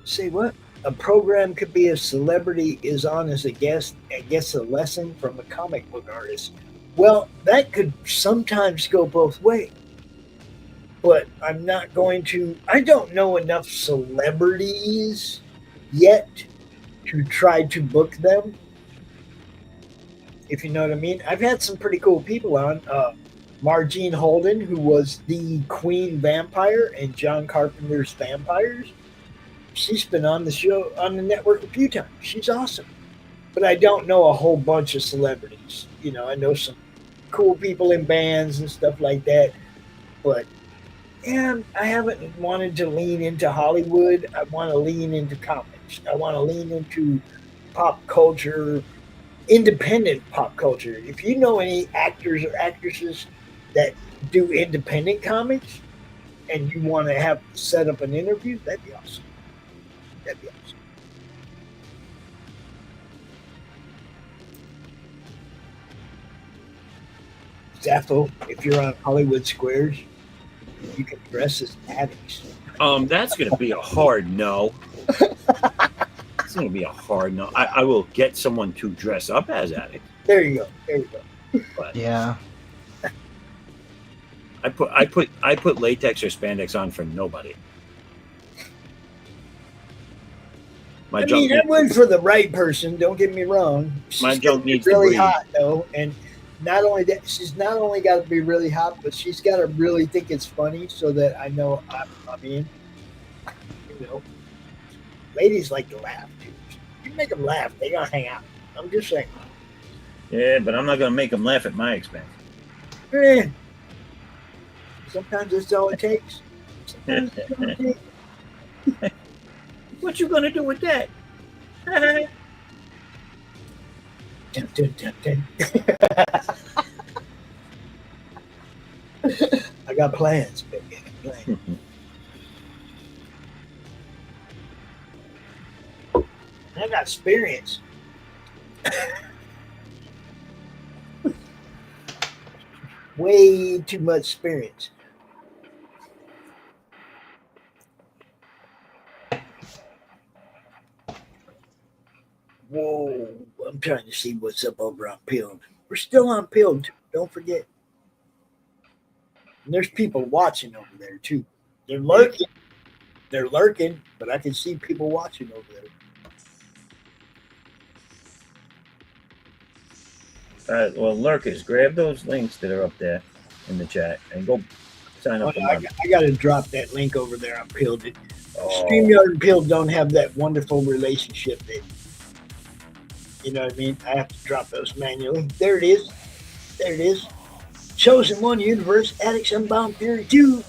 Say what? A program could be a celebrity is on as a guest and gets a lesson from a comic book artist. Well, that could sometimes go both ways. But I'm not going to. I don't know enough celebrities yet to try to book them. If you know what I mean. I've had some pretty cool people on. Margene Holden, who was the Queen Vampire in John Carpenter's Vampires. She's been on the show, on the network a few times. She's awesome. But I don't know a whole bunch of celebrities. You know, I know some cool people in bands and stuff like that. But, yeah, I haven't wanted to lean into Hollywood. I want to lean into comics. I want to lean into pop culture, independent pop culture. If you know any actors or actresses that do independent comics, and you want to have set up an interview, that'd be awesome. That'd be awesome. Zaffo, if you're on Hollywood Squares, you can dress as addicts. That's going to be a hard no. It's going to be a hard no. I will get someone to dress up as addicts. There you go. There you go. But Yeah. I put latex or spandex on for nobody. I mean, I would for the right person. Don't get me wrong. My junk needs really to breathe. hot though, and not only that, she's not only got to be really hot, but she's got to really think it's funny, so that I know I'm in. You know, ladies like to laugh too. You make them laugh, they gonna hang out. I'm just saying. Yeah, but I'm not going to make them laugh at my expense. Eh. Sometimes that's all it takes. Sometimes that's all it takes. What you going to do with that? Dun, dun, dun, dun. I got plans, baby. I got plans. I got experience. Way too much experience. Whoa, I'm trying to see what's up over on Pilled. We're still on Pilled, don't forget. And there's people watching over there too. They're lurking. They're lurking, but I can see people watching over there. All right, well, lurkers, grab those links that are up there in the chat and go sign up. I got to drop that link over there on Pilled. Oh. StreamYard and Pilled don't have that wonderful relationship that, you know what I mean? I have to drop those manually. There it is. There it is. Chosen One Universe, Addicts Unbound Theory 2.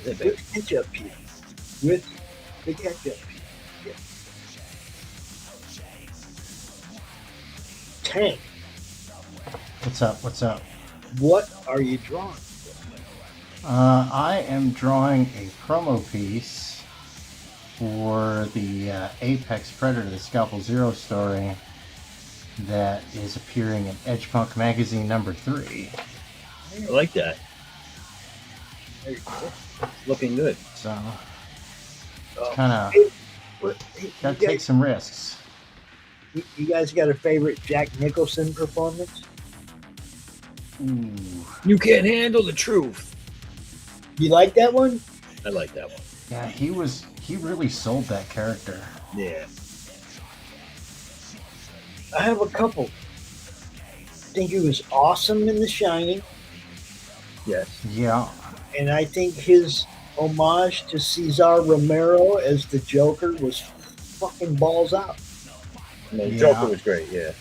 With catch-up here. With the catch-up here. Yeah. Tank, What's up? What's up? what are you drawing? I am drawing a promo piece for the Apex Predator, the Scalpel Zero story that is appearing in Edgepunk Magazine number 3. I like that. There you go. Looking good. So, Oh, kind of hey, got to you take some risks. you guys got a favorite Jack Nicholson performance? Ooh. You can't handle the truth. You like that one? I like that one. Yeah, he really sold that character. Yeah. I have a couple. I think he was awesome in The Shining, Yes. Yeah. and I think his homage to Cesar Romero as the Joker was fucking balls out. The Yeah. Joker was great. Yeah.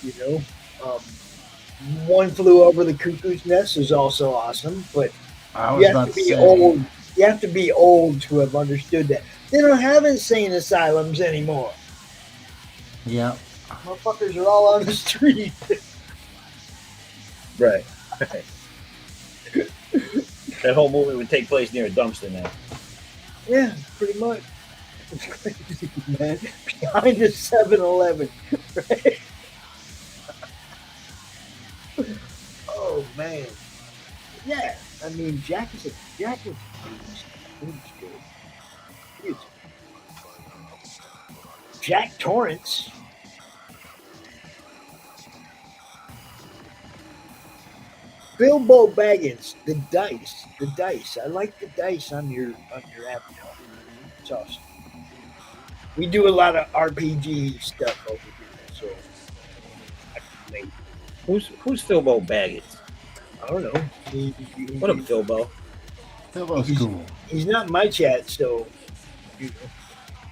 You know, One Flew Over the Cuckoo's Nest is also awesome, but I was you have about to to be say. old. You have to be old to have understood that. They don't have insane asylums anymore. Yeah. Motherfuckers are all on the street. Right. That whole movie would take place near a dumpster now. Yeah, pretty much. It's crazy, man. Behind a 7-Eleven. Right? Oh, man. Yeah, I mean, Jack is he's good. He's Jack Torrance. Bilbo Baggins, the dice. I like the dice on your avatar. It's awesome. We do a lot of RPG stuff over here, so I can make. Who's Philbo Baggins? I don't know. What up, Philbo? Philbo's He's- cool. He's not in my chat, so you know,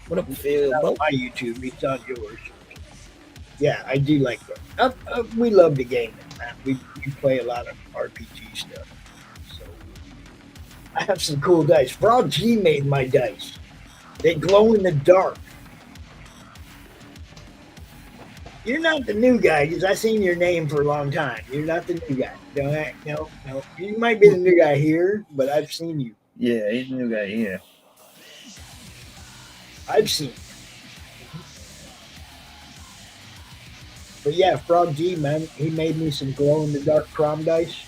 What up, he's not on Philbo? my YouTube. He's on yours. Yeah, I do like that. We love the game, man. We play a lot of RPG stuff. So I have some cool dice. Frog G made my dice. They glow in the dark. You're not the new guy because I seen your name for a long time. You're not the new guy. Don't act, no. You might be the new guy here, but I've seen you. Yeah, he's the new guy here. I've seen you. But yeah, Frog G, man, he made me some glow in the dark prom dice.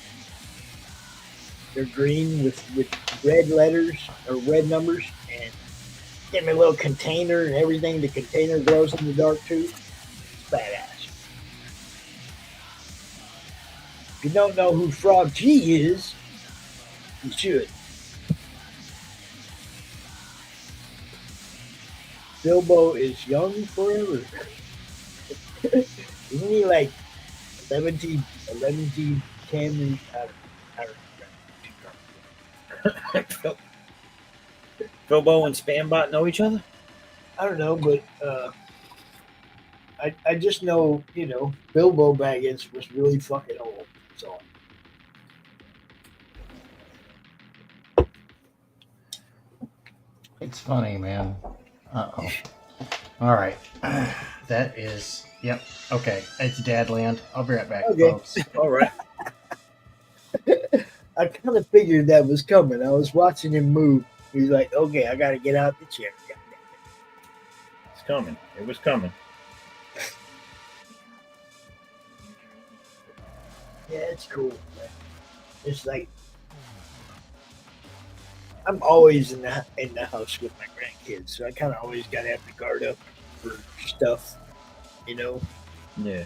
They're green with red letters or red numbers, and get me a little container and everything. The container glows in the dark too. It's badass. If you don't know who Frog G is, you should. Bilbo is young forever. Isn't he like 11 10? Bilbo and Spambot know each other? I don't know, but I just know, Bilbo Baggins was really fucking old. So It's funny, man. Uh-oh. All right. That is... Yep. Okay. It's Dadland. I'll be right back, Okay. folks. All right. I kind of figured that was coming. I was watching him move. He's like, okay, I got to get out the chair. It's coming. It was coming. Yeah, it's cool. Man. It's like I'm always in the house with my grandkids, so I kind of always got to have the guard up for stuff, Yeah.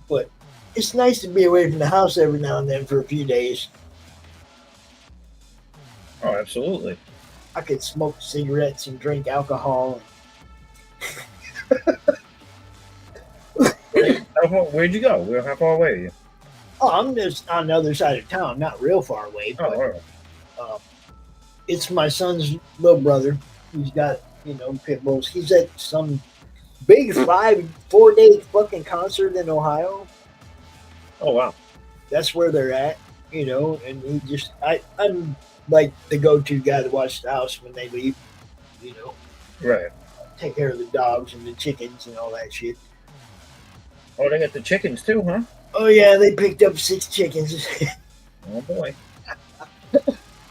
But it's nice to be away from the house every now and then for a few days. Oh, absolutely. I could smoke cigarettes and drink alcohol. Where'd you go? How far away are you? Oh, I'm just on the other side of town, not real far away. Oh, But all right. it's my son's little brother. He's got, pit bulls. He's at some big 4-day fucking concert in Ohio. Oh, wow. That's where they're at, and I'm like the go-to guy to watch the house when they leave, Right. take care of the dogs and the chickens and all that shit. Oh, they got the chickens too, huh? Oh yeah, they picked up 6 chickens. Oh, boy.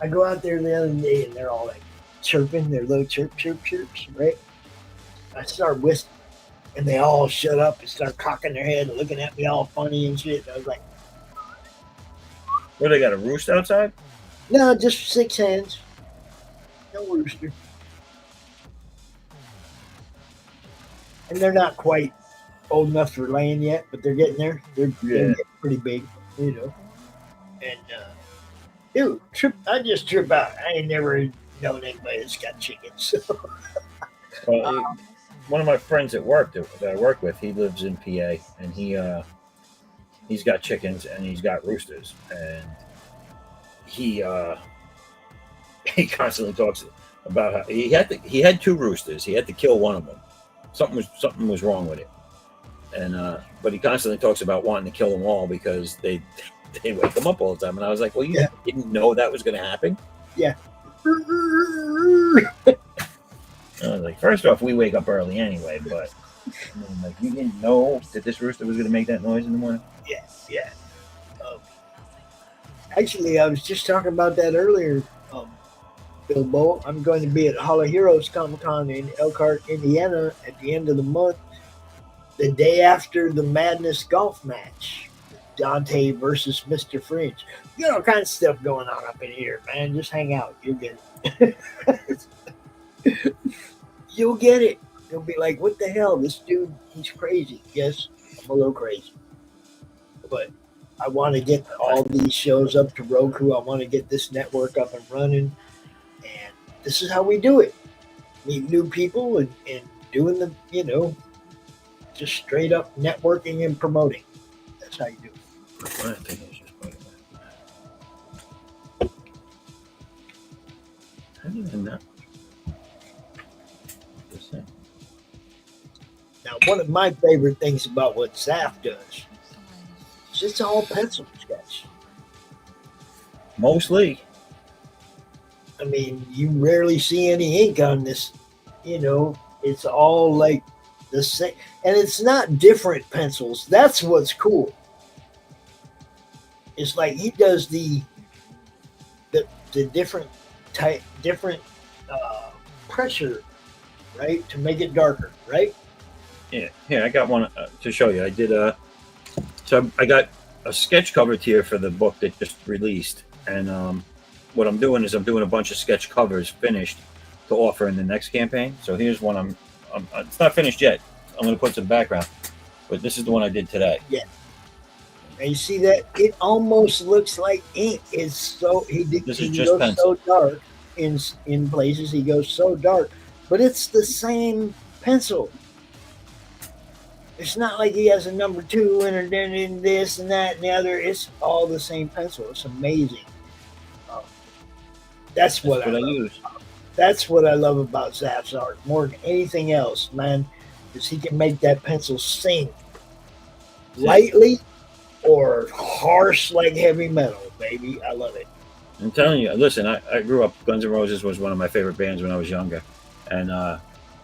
I go out there the other day and they're all like chirping, their little chirps, right? I start whistling and they all shut up and start cocking their head and looking at me all funny and shit. And I was like, What, they got a roost outside? no, just 6 hens. No rooster. And they're not quite old enough for laying yet, but they're getting there. They're getting pretty big, And dude, I just trip out. I ain't never known anybody that's got chickens. Well, one of my friends at work that I work with, he lives in PA, and he's got chickens and he's got roosters, and he constantly talks about how he had 2 roosters. He had to kill one of them. Something was wrong with it, and but he constantly talks about wanting to kill them all because they wake him up all the time. And I was like, well, you didn't know that was going to happen? Yeah. I was like, first off, we wake up early anyway, but like, you didn't know that this rooster was going to make that noise in the morning? Yeah. Actually, I was just talking about that earlier, Bilbo. I'm going to be at Hall of Heroes Comic Con in Elkhart, Indiana at the end of the month, the day after the Madness golf match. Dante versus Mr. Fringe. You got all kinds of stuff going on up in here, man. Just hang out. You'll get it. You'll get it. You'll be like, what the hell? This dude, he's crazy. Yes, I'm a little crazy. But I want to get all these shows up to Roku. I want to get this network up and running. And this is how we do it. Meet new people and doing the, just straight up networking and promoting. That's how you do it. I think it's just putting that. I didn't even know. Just saying. Now, one of my favorite things about what Zaff does is it's all pencil sketch. Mostly. I mean, you rarely see any ink on this. It's all like the same, and it's not different pencils. That's what's cool. It's like he does the different type, different pressure, right, to make it darker, right? Yeah, here I got one to show you. I did so I got a sketch covered here for the book that just released, and what I'm doing is I'm doing a bunch of sketch covers finished to offer in the next campaign. So here's one. I'm it's not finished yet. I'm going to put some background, but this is the one I did today. Yeah. And you see that it almost looks like ink. It's so he goes pencil. So dark in places. He goes so dark, but it's the same pencil. It's not like he has a number 2 and then in this and that and the other. It's all the same pencil. It's amazing. That's what I use. That's what I love about Zaff's art more than anything else, man. Is he can make that pencil sing lightly or harsh like heavy metal, baby. I love it. I'm telling you, listen, I grew up, Guns N' Roses was one of my favorite bands when I was younger. And I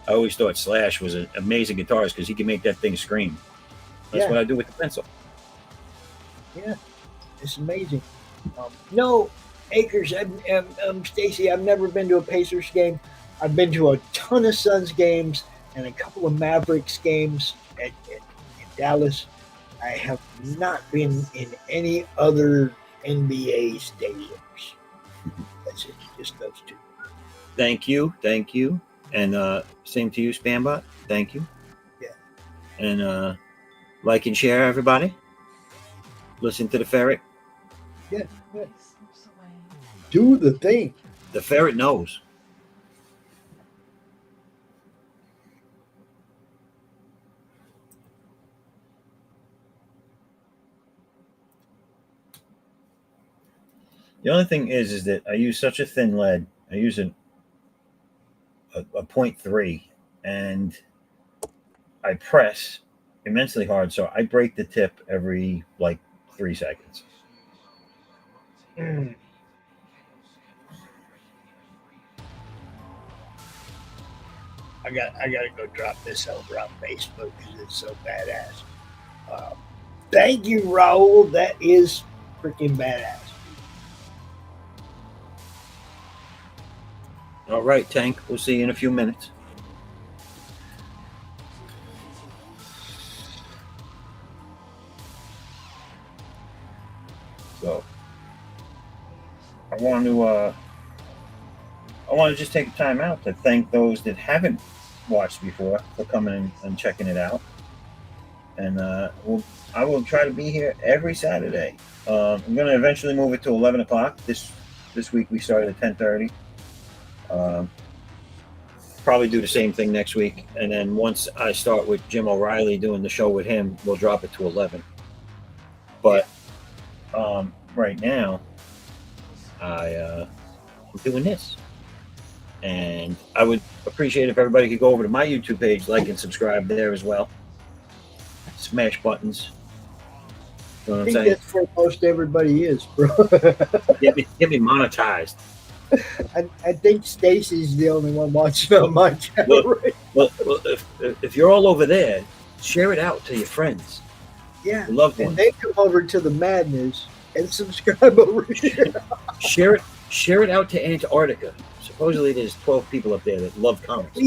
always thought Slash was an amazing guitarist because he could make that thing scream. That's what I do with the pencil. Yeah, it's amazing. No, Akers, Stacy, I've never been to a Pacers game. I've been to a ton of Suns games and a couple of Mavericks games in Dallas. I have not been in any other NBA stadiums. That's it, just those 2. Thank you. And same to you, Spambot. Thank you. Yeah. And like and share, everybody. Listen to the ferret. Yeah. Do the thing. The ferret knows. The only thing is that I use such a thin lead. I use a 0.3, and I press immensely hard, so I break the tip every like 3 seconds. I gotta go drop this over on Facebook because it's so badass. Thank you, Raul. That is freaking badass. All right, Tank. We'll see you in a few minutes. So I want to just take time out to thank those that haven't watched before for coming in and checking it out. And I will try to be here every Saturday. I'm going to eventually move it to 11 o'clock. This week we started at 10:30. Probably do the same thing next week. And then once I start with Jim O'Reilly doing the show with him, we'll drop it to 11. But right now, I'm doing this. And I would appreciate if everybody could go over to my YouTube page, like and subscribe there as well. Smash buttons. You know what I'm saying? That's where most everybody is, bro. Get me monetized. I think Stacy's the only one watching on my channel. Well, if you're all over there, share it out to your friends. Yeah, your loved ones. And they come over to the madness and subscribe over here. Share it out to Antarctica. Supposedly, there's 12 people up there that love comics.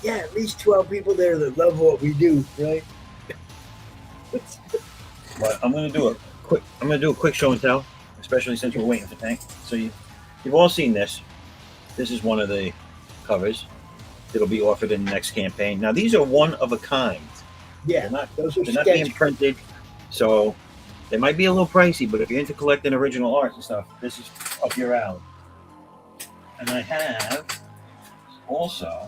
At least 12 people there that love what we do, right? But I'm gonna do a quick show and tell, especially since we're waiting for Tank. So you've all seen this. This is one of the covers that'll be offered in the next campaign. Now these are one of a kind. Yeah, they're not being printed, so they might be a little pricey. But if you're into collecting original art and stuff, this is up your alley. And I have also.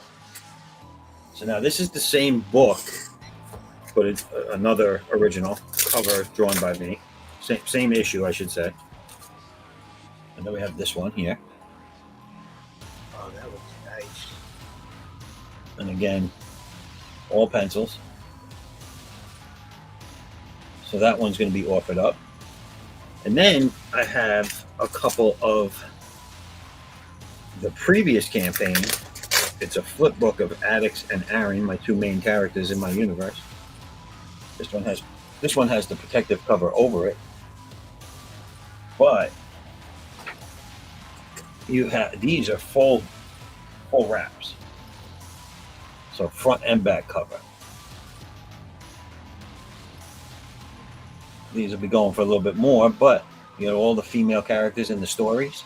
So now this is the same book, but it's another original cover drawn by me. Same issue, I should say. And then we have this one here. Oh, that looks nice. And again, all pencils. So that one's going to be offered up. And then I have a couple of the previous campaign It's a flip book of Addix and Aaron, my two main characters in my universe. This one has the protective cover over it, but these are full wraps, so front and back cover. These will be going for a little bit more, but all the female characters in the stories.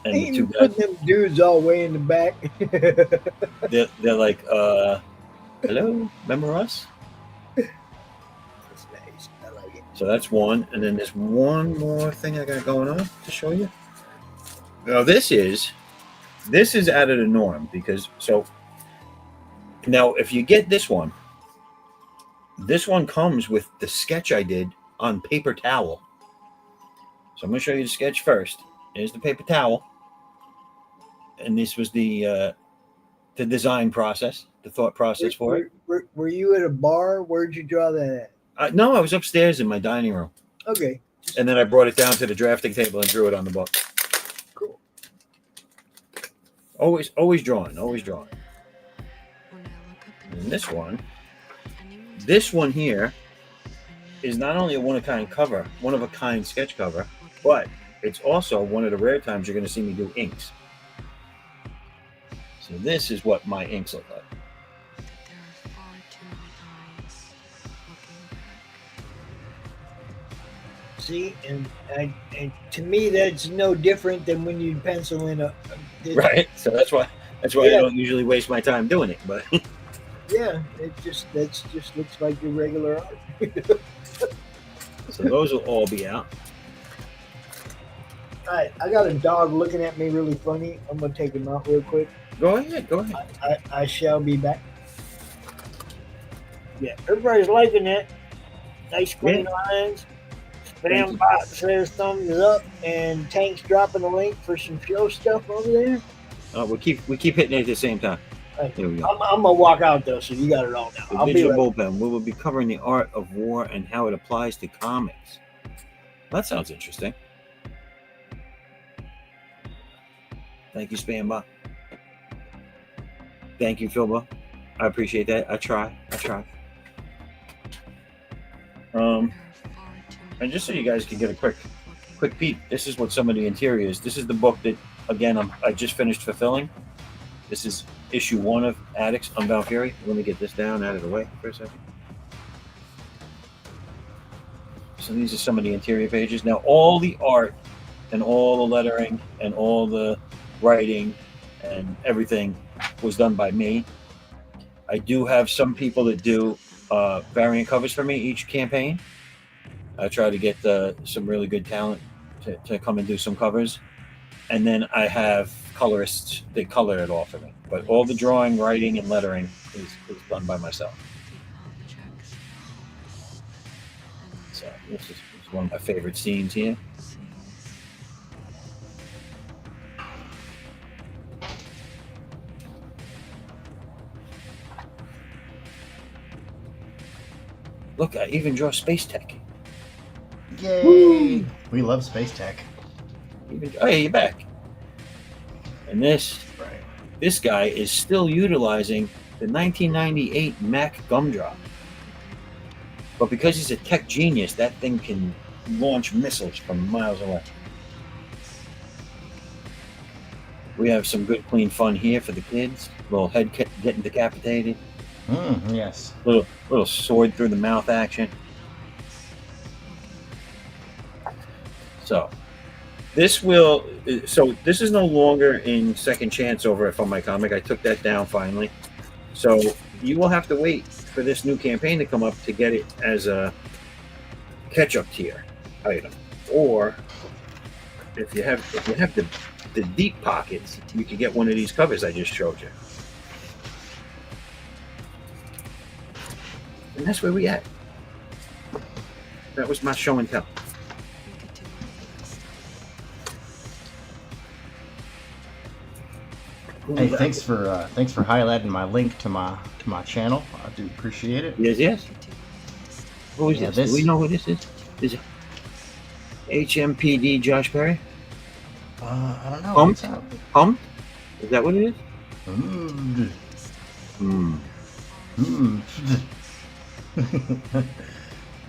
And the two guys, putting them dudes all way in the back. they're like, hello, remember us? That's nice. I like it. So that's one. And then there's one more thing I got going on to show you. Now this is out of the norm, because now if you get this one comes with the sketch I did on paper towel. So I'm going to show you the sketch first. Here's the paper towel. And this was the design process, the thought process for it. Were you at a bar? Where'd you draw that at? No, I was upstairs in my dining room. Okay. And then I brought it down to the drafting table and drew it on the book. Cool. Always drawing. And this one here is not only a one of a kind sketch cover, but it's also one of the rare times you're going to see me do inks. So this is what my inks look like. See, and to me, that's no different than when you pencil in right. So that's why I don't usually waste my time doing it. But yeah, that just looks like your regular art. So those will all be out. All right, I got a dog looking at me really funny. I'm gonna take him out real quick. Go ahead. I shall be back. Yeah, everybody's liking it. Nice clean lines. Spam Bot says thumbs up, and Tank's dropping a link for some show stuff over there. We keep hitting it at the same time. There we go. I'm gonna walk out though, so you got it all now. The I'll be digital right bullpen. We will be covering the art of war and how it applies to comics. That sounds interesting. Thank you, Spamba. Thank you, Philba. I appreciate that. I try. And just so you guys can get a quick peek, this is what some of the interior is. This is the book that, again, I just finished fulfilling. This is issue 1 of Addix, Unbound Fury. Let me get this down out of the way for a second. So these are some of the interior pages. Now, all the art and all the lettering and all the writing and everything was done by me. I do have some people that do variant covers for me each campaign. I try to get some really good talent to come and do some covers. And then I have colorists that color it all for me. But all the drawing, writing, and lettering is done by myself. So this is one of my favorite scenes here. Look, I even draw space tech. Yay! Woo! We love space tech. Oh yeah, you're back. And this guy is still utilizing the 1998 Mac gumdrop. But because he's a tech genius, that thing can launch missiles from miles away. We have some good, clean fun here for the kids. Little head getting decapitated. Yes. Little sword through the mouth action. So this is no longer in second chance over at Fun My Comic. I took that down finally. So you will have to wait for this new campaign to come up to get it as a catch-up tier item. Or if you have the deep pockets, you can get one of these covers I just showed you. And that's where we at. That was my show and tell. Hey, thanks for highlighting my link to my channel. I do appreciate it. Yes. Who is this? Do we know who this is? Is it HMPD Josh Perry? I don't know. Pumped? Is that what it is? Mm. Hmm. Mm.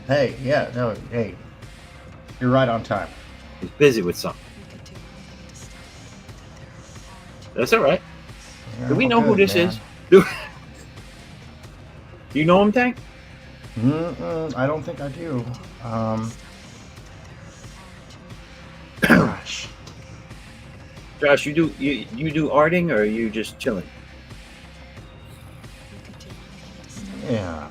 Hey, yeah, no, hey, you're right on time. He's busy with something. That's all right. You're Do we all know who good, this man. is? Do you know him, Tank? I don't think I do. Gosh. Josh, you do arting, or are you just chilling? Yeah.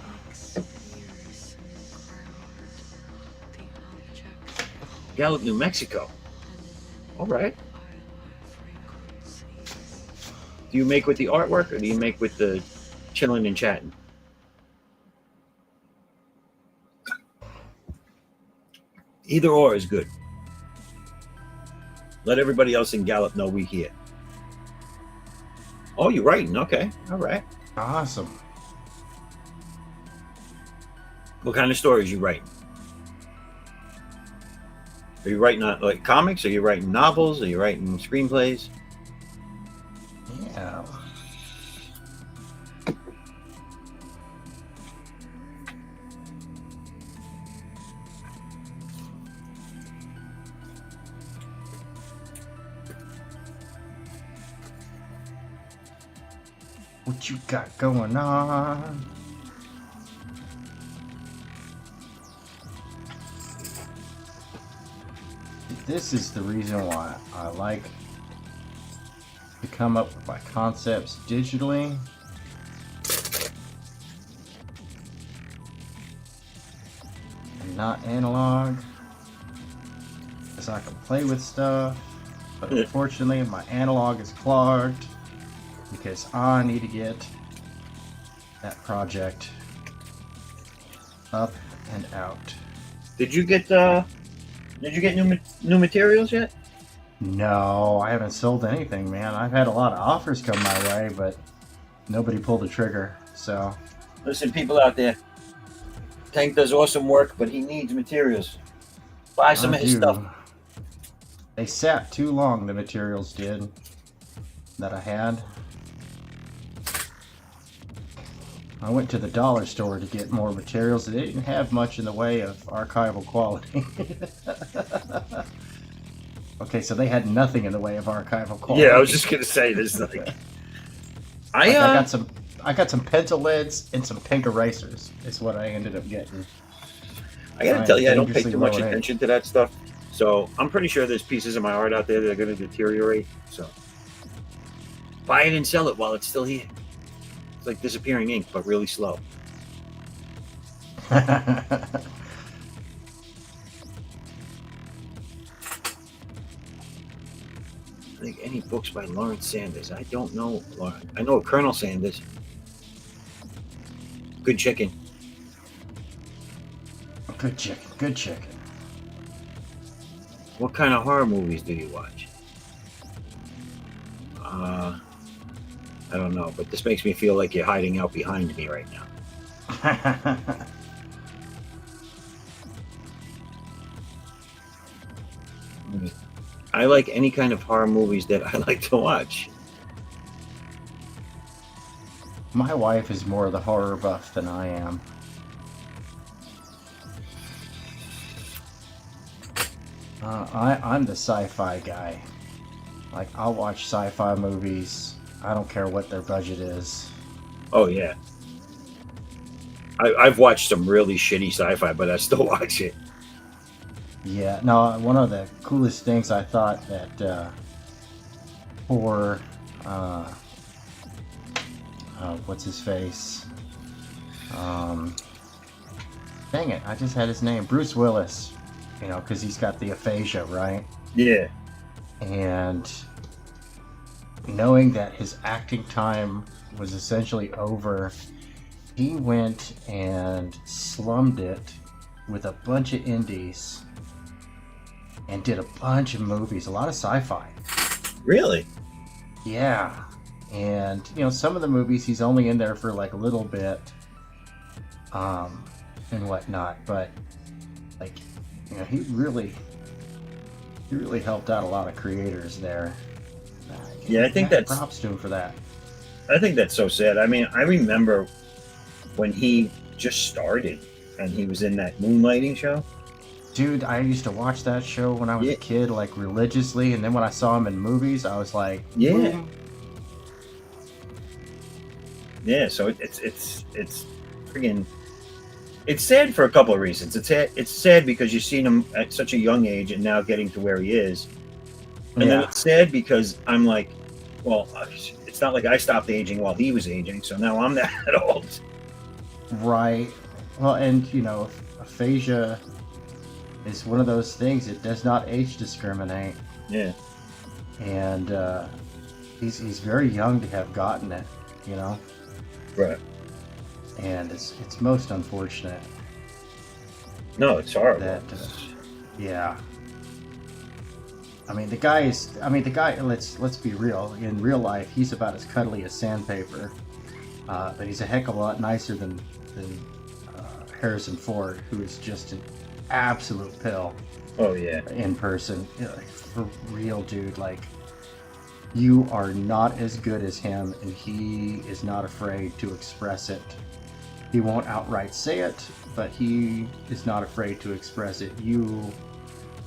Gallup, New Mexico. All right. Do you make with the artwork, or do you make with the chilling and chatting? Either or is good. Let everybody else in Gallup know we here. Oh, you're writing. Okay. All right. Awesome. What kind of stories you writing? Are you writing like comics? Are you writing novels? Are you writing screenplays? Yeah. What you got going on? This is the reason why I like to come up with my concepts digitally. And not analog. Because I can play with stuff. But unfortunately, my analog is clogged. Because I need to get that project up and out. Did you get new materials yet? No, I haven't sold anything, man. I've had a lot of offers come my way, but nobody pulled the trigger. So, Listen, people out there. Tank does awesome work, but he needs materials. Buy some of his stuff. They sat too long, the materials did, that I had. I went to the dollar store to get more materials. They didn't have much in the way of archival quality. Okay, so they had nothing in the way of archival quality. Yeah, I was just gonna say there's nothing. I got some pencil lids and some pink erasers. Is what I ended up getting. I gotta tell you, I don't pay Dangerously too much low in attention to that stuff. So I'm pretty sure there's pieces of my art out there that are gonna deteriorate. So buy it and sell it while it's still here. It's like disappearing ink, but really slow. I think any books by Lawrence Sanders. I don't know Lawrence. I know Colonel Sanders. Good chicken. Good chicken. Good chicken. What kind of horror movies do you watch? I don't know, but this makes me feel like you're hiding out behind me right now. I like any kind of horror movies that I like to watch. My wife is more the horror buff than I am. I'm the sci-fi guy. Like, I'll watch sci-fi movies. I don't care what their budget is. Oh, yeah. I've watched some really shitty sci-fi, but I still watch it. Yeah, no, one of the coolest things I thought that for what's his face? Dang it, I just had his name. Bruce Willis. You know, because he's got the aphasia, right? Yeah. And knowing that his acting time was essentially over, he went and slummed it with a bunch of indies and did a bunch of movies, a lot of sci-fi. Really? Yeah. And, you know, some of the movies he's only in there for like a little bit and whatnot, but like, you know, he really helped out a lot of creators there. Yeah, I think that's props to him for that. I think that's so sad. I mean, I remember when he just started and he was in that moonlighting show. Dude, I used to watch that show when I was Yeah. a kid, like religiously, and then when I saw him in movies, I was like, Yeah. boom. Yeah, so it's friggin' it's sad for a couple of reasons. It's sad because you've seen him at such a young age and now getting to where he is. And then Yeah. it's sad because I'm like, well, it's not like I stopped aging while he was aging, so now I'm that old. Right. Well, and you know, aphasia is one of those things. It does not age discriminate, Yeah. and he's very young to have gotten it. You know, Right. and it's most unfortunate No, it's horrible. that. Yeah. I mean, the guy. Let's be real. In real life, he's about as cuddly as sandpaper, but he's a heck of a lot nicer than Harrison Ford, who is just an absolute pill Oh yeah. in person. Like, for real, dude. Like, you are not as good as him, and he is not afraid to express it. He won't outright say it, but he is not afraid to express it. You,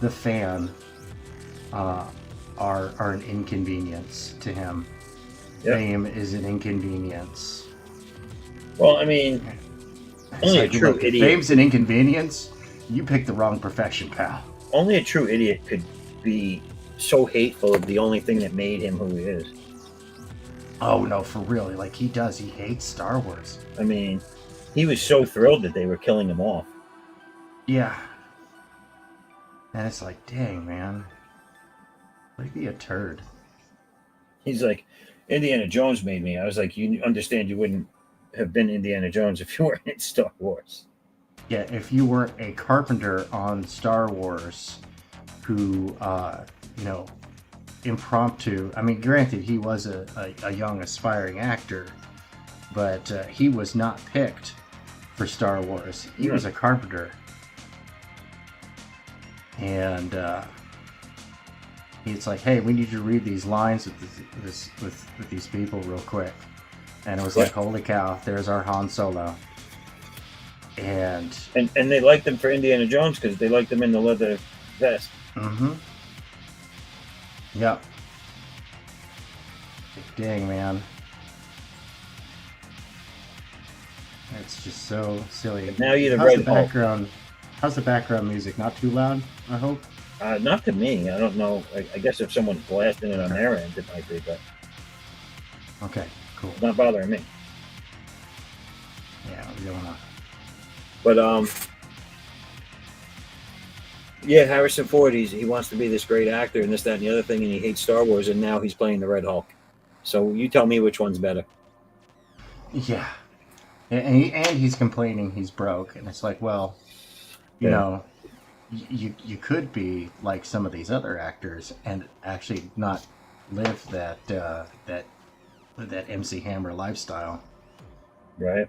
the fan, are an inconvenience to him. Yep. Fame is an inconvenience. Well, I mean, It's only a like, true look, if idiot. fame's an inconvenience, you picked the wrong profession, pal. Only a true idiot could be so hateful of the only thing that made him who he is. Oh no, for real. Like, he does. He hates Star Wars. I mean, he was so thrilled that they were killing him off. Yeah. And it's like, dang, man. Would be a turd. He's like, Indiana Jones made me. I was like, you understand you wouldn't have been Indiana Jones if you weren't in Star Wars. Yeah, if you weren't a carpenter on Star Wars who, you know, impromptu. I mean, granted, he was a young aspiring actor, but he was not picked for Star Wars. He was a carpenter. And it's like, hey, we need you to read these lines with these people real quick. And it was like, holy cow, there's our Han Solo. And they liked him for Indiana Jones because they liked him in the leather vest. mm-hmm. Yep. Dang, man. It's just so silly. But now you're the how's Red the Hulk. background? How's the background music? Not too loud, I hope. Not to me. I don't know. I guess if someone's blasting it on their end, it might be, but Okay, cool. it's not bothering me. Yeah, we don't wanna. But yeah, Harrison Ford. He wants to be this great actor and this, that, and the other thing, and he hates Star Wars, and now he's playing the Red Hulk. So you tell me which one's better. Yeah. And he's complaining he's broke, and it's like, well, you know, you could be like some of these other actors and actually not live that MC Hammer lifestyle. Right.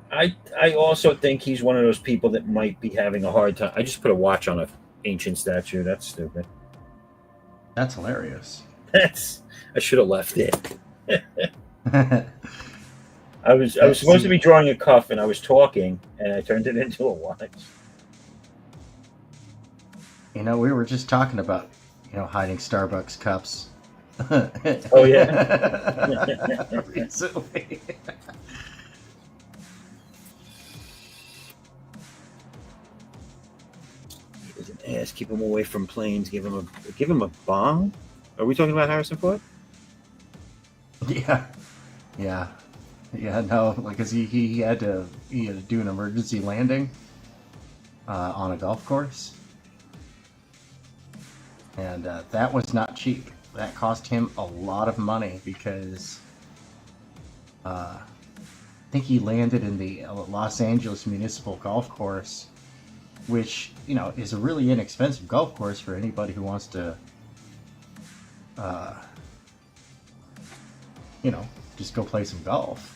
I also think he's one of those people that might be having a hard time. I just put a watch on an ancient statue. That's stupid. That's hilarious. I should have left it. I was supposed to be drawing a cuff, and I was talking, and I turned it into a watch. You know, we were just talking about, you know, hiding Starbucks cups. Oh yeah. Recently. He's an ass. Keep him away from planes. Give him a bomb. Are we talking about Harrison Ford? Yeah. No, because he had to do an emergency landing on a golf course, and that was not cheap. That cost him a lot of money because I think he landed in the Los Angeles Municipal Golf Course, which, you know, is a really inexpensive golf course for anybody who wants to, you know, just go play some golf,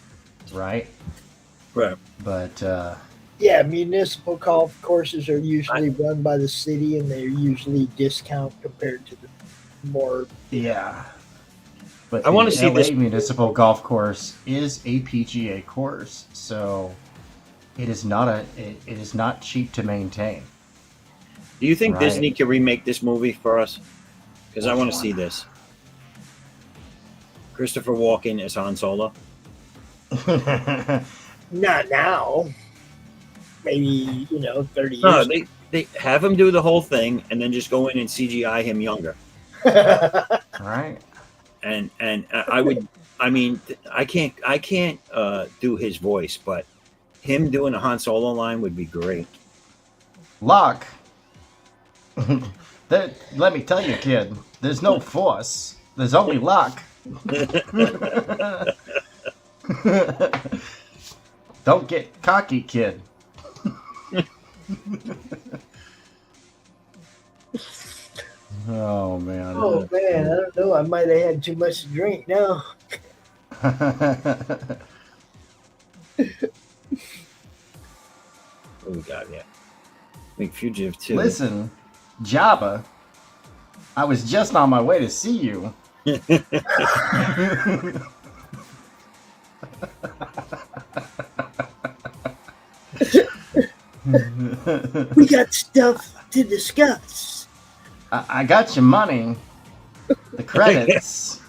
right? Right. But Yeah, municipal golf courses are usually run by the city, and they're usually discount compared to the more. Yeah. But I the wanna see LA this- Municipal Golf Course is a PGA course, so it is not cheap to maintain. Do you think Right. Disney can remake this movie for us? Because I Which want to one? see this. Christopher Walken as Han Solo. Not now. Maybe 30 No, years. they have him do the whole thing and then just go in and CGI him younger. Right. And I can't do his voice, but him doing a Han Solo line would be great. Luck. Let me tell you, kid, there's no force. There's only luck. Don't get cocky, kid. Oh, man. Oh man, I don't know. I might have had too much to drink now. What we got here? Make Fugitive 2. Listen, Jabba, I was just on my way to see you. We got stuff to discuss. I got your money, the credits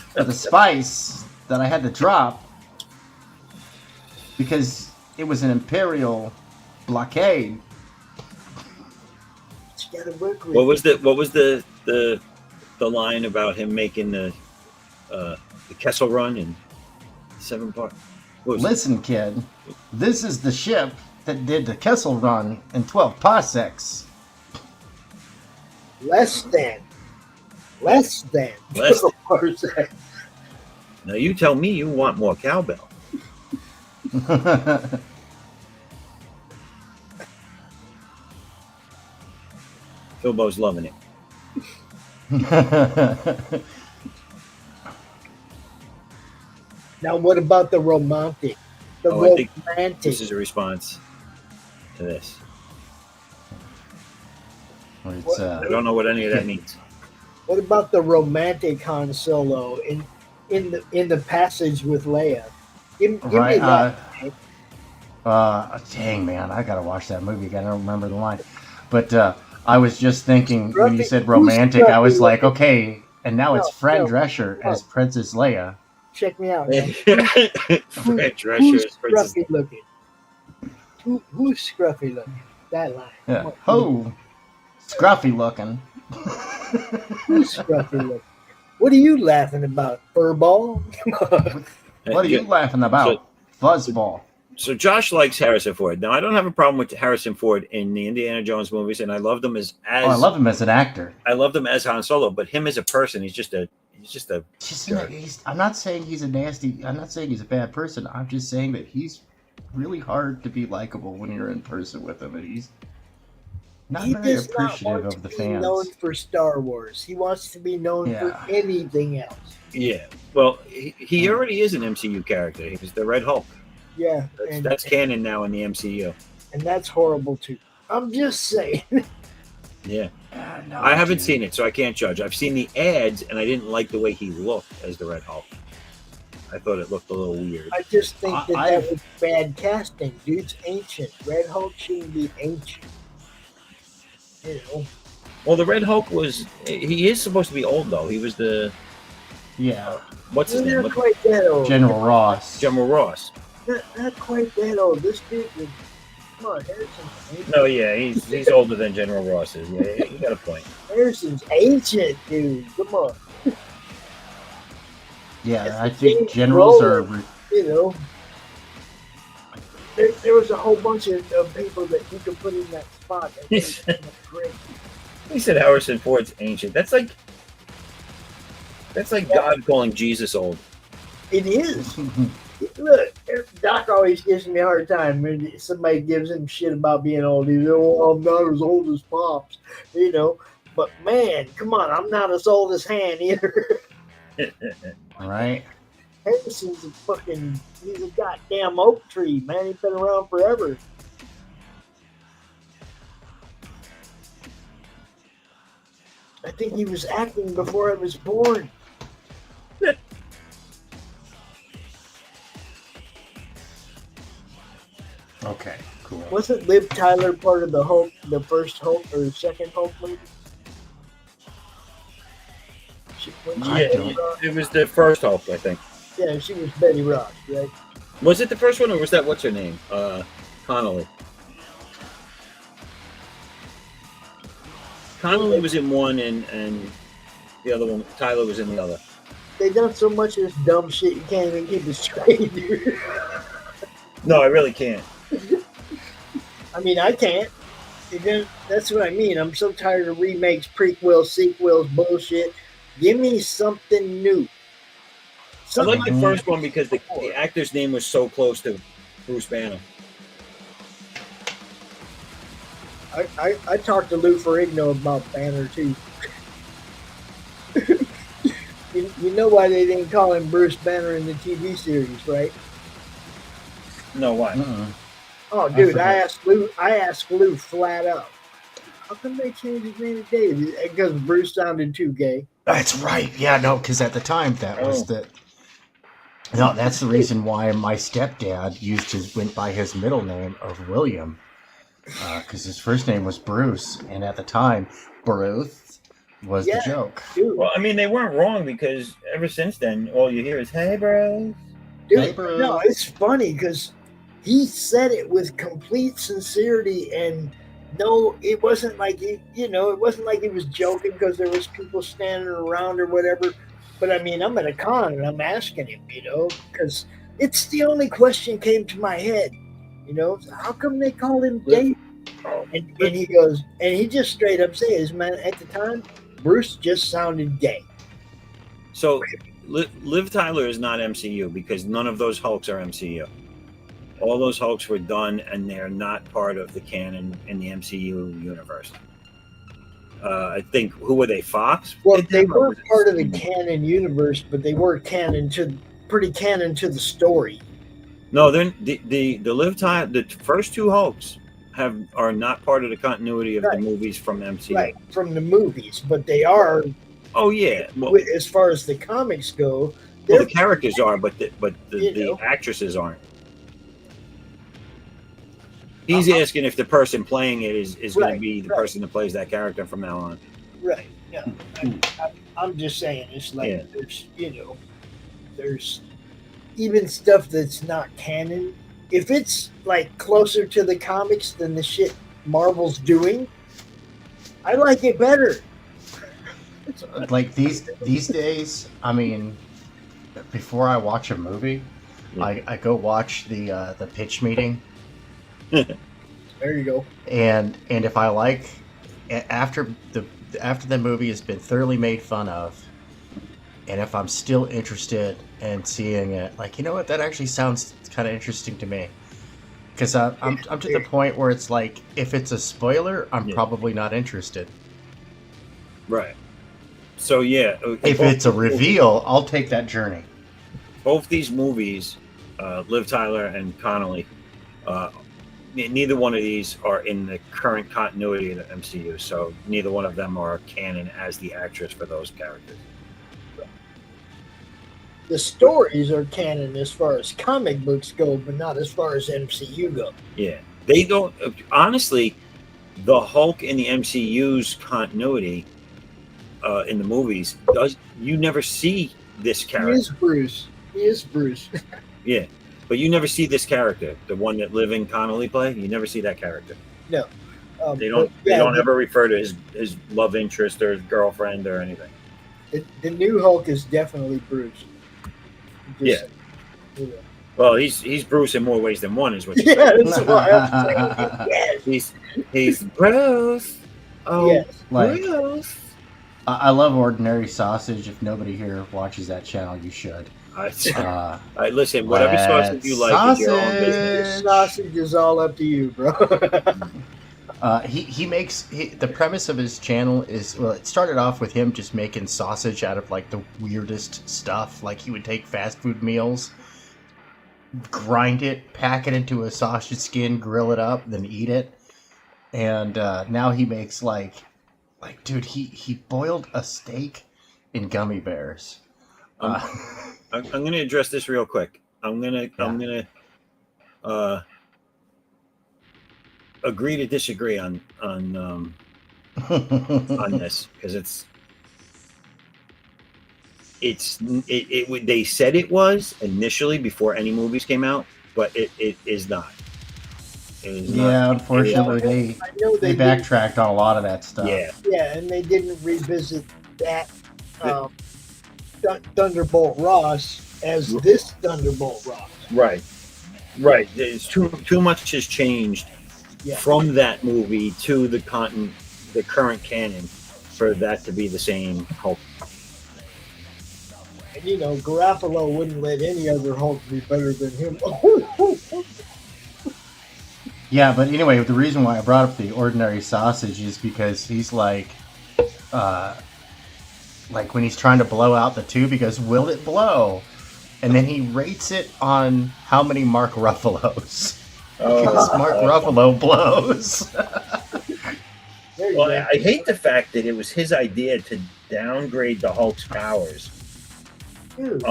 for the spice that I had to drop because it was an Imperial blockade. You gotta work with. What was the line about him making the Kessel Run in 7 Part? Listen, kid, this is the ship that did the Kessel Run in 12 parsecs. Less than. Less than. Parsec. Now you tell me you want more cowbell. Philbo's loving it. Now, what about the romantic? The I think romantic. this is a response to this. It's, I don't know what any of that means. What about the romantic Han Solo in the passage with Leia? Give me right. that. Dang, man, I gotta watch that movie again. I don't remember the line, but I was just thinking when you said romantic, I was like, okay, and now it's Fred Drescher as Princess Leia. Check me out. Fred Drescher Who's is Princess. scruffy looking? Who's scruffy looking? That line. Yeah. Oh, scruffy looking. Who's scruffy looking? What are you laughing about, furball? What are you laughing about, fuzzball? So Josh likes Harrison Ford. Now I don't have a problem with Harrison Ford in the Indiana Jones movies, and I loved him as I love him as an actor. I loved him as Han Solo, but him as a person, he's just a I'm not saying he's a nasty. I'm not saying he's a bad person. I'm just saying that he's really hard to be likable when you're in person with him, and he's not He very does not appreciative want of the to be fans. known for Star Wars. He wants to be known for anything else. Yeah. Well, he already is an MCU character. He was the Red Hulk. Yeah, That's canon now in the MCU. and that's horrible too. I'm just saying. Yeah. No, I haven't seen it, so I can't judge. I've seen the ads, and I didn't like the way he looked as the Red Hulk. I thought it looked a little weird. I just think that was bad casting. Dude's ancient. Red Hulk shouldn't be ancient. You know. Well, the Red Hulk he is supposed to be old, though. He was the... Yeah. What's his name? Not quite that old. General Ross. General Ross. Not quite that old. This dude was... Come on, Harrison's ancient. No, yeah, he's older than General Ross is. Yeah, you got a point. Harrison's ancient, dude. Come on. Yeah, I think generals are... You know, there was a whole bunch of people that you could put in that spot. That great. He said Harrison Ford's ancient. That's like God calling Jesus old. It is. Look, Doc always gives me a hard time when somebody gives him shit about being old. He's, oh, I'm not as old as Pops, you know. But man, come on, I'm not as old as Han either. Right. Harrison's he's a goddamn oak tree, man. He's been around forever. I think he was acting before I was born. Okay, cool. Wasn't Liv Tyler part of the Hulk, the first Hulk or the second Hulk movie? I don't. It was the first Hulk, I think. Yeah, she was Betty Ross, right? Was it the first one, or was that what's her name? Connolly. Connolly was in one, and the other one, Tyler was in the other. They done so much of this dumb shit you can't even keep it straight, dude. No, I really can't. I mean, I can't. That's what I mean. I'm so tired of remakes, prequels, sequels, bullshit. Give me something new. I like the first one because the actor's name was so close to Bruce Banner. I talked to Lou Ferrigno about Banner too. you know why they didn't call him Bruce Banner in the TV series, right? No, why? Oh, dude, I asked Lou flat out. How come they changed his name to David? Because Bruce sounded too gay. That's right. Yeah, no, because at the time that was the. No, that's the reason why my stepdad went by his middle name of William, because his first name was Bruce, and at the time, Bruce was the joke. Dude. Well, I mean, they weren't wrong because ever since then, all you hear is "Hey, bro." Dude, Hey, Bruce. no, it's funny because he said it with complete sincerity, and no, it wasn't like it wasn't like he was joking because there was people standing around or whatever. But I mean, I'm at a con and I'm asking him, because it's the only question came to my head. How come they called him Dave? And he goes, and he just straight up says, man, at the time, Bruce just sounded gay. So, Liv Tyler is not MCU because none of those Hulks are MCU. All those Hulks were done, and they're not part of the canon in the MCU universe. I think, who were they? Fox? Well, they were part of the canon universe, but they were pretty canon to the story. No, then the Liv Tyler, the first two Hulks are not part of the continuity of the movies from MCU. Right, from the movies, but they are. Oh yeah, well, as far as the comics go, the characters are, but the actresses aren't. He's asking if the person playing it is going to be the person that plays that character from now on. Right. Yeah. I'm just saying, it's like there's even stuff that's not canon. If it's like closer to the comics than the shit Marvel's doing, I like it better. Like these days, I mean, before I watch a movie, I go watch the pitch meeting. There you go. And if I like, after the movie has been thoroughly made fun of, and if I'm still interested in seeing it, like, you know what, that actually sounds kind of interesting to me. Because I'm to the point where it's like, if it's a spoiler, I'm probably not interested. Right. So yeah, if it's a reveal, I'll take that journey. Both these movies, Liv Tyler and Connolly, neither one of these are in the current continuity of the MCU, so neither one of them are canon as the actress for those characters. The stories are canon as far as comic books go, but not as far as MCU go. Yeah, they don't. Honestly, the Hulk in the MCU's continuity in the movies you never see this character. He is Bruce. Yeah. But you never see this character, the one that Liv and Connolly play. You never see that character. No, they don't. They don't ever refer to his love interest or his girlfriend or anything. The new Hulk is definitely Bruce. Well, he's Bruce in more ways than one, is what you're saying. That's why I'm saying. Yes. He's Bruce. Oh, yes. Bruce. I love Ordinary Sausage. If nobody here watches that channel, you should. Listen, whatever sausage you like is your own business. Sausage is all up to you, bro. He makes the premise of his channel is, well, it started off with him just making sausage out of like the weirdest stuff. Like he would take fast food meals, grind it, pack it into a sausage skin, grill it up, then eat it. And now he makes like Like, dude, he boiled a steak in gummy bears. I'm going to address this real quick. I'm going to agree to disagree on this, because they said it was initially before any movies came out, but it is not. It is not. Unfortunately, they backtracked on a lot of that stuff. Yeah, and they didn't revisit that Thunderbolt Ross as this Thunderbolt Ross. Right. There's too much has changed from that movie to the current canon for that to be the same Hulk. And Garofalo wouldn't let any other Hulk be better than him. Yeah, but anyway, the reason why I brought up the ordinary sausage is because he's like when he's trying to blow out the tube, he goes, "Will it blow?" And then he rates it on how many Mark Ruffalo's. Because Mark Ruffalo blows. Well, I hate the fact that it was his idea to downgrade the Hulk's powers. Dude.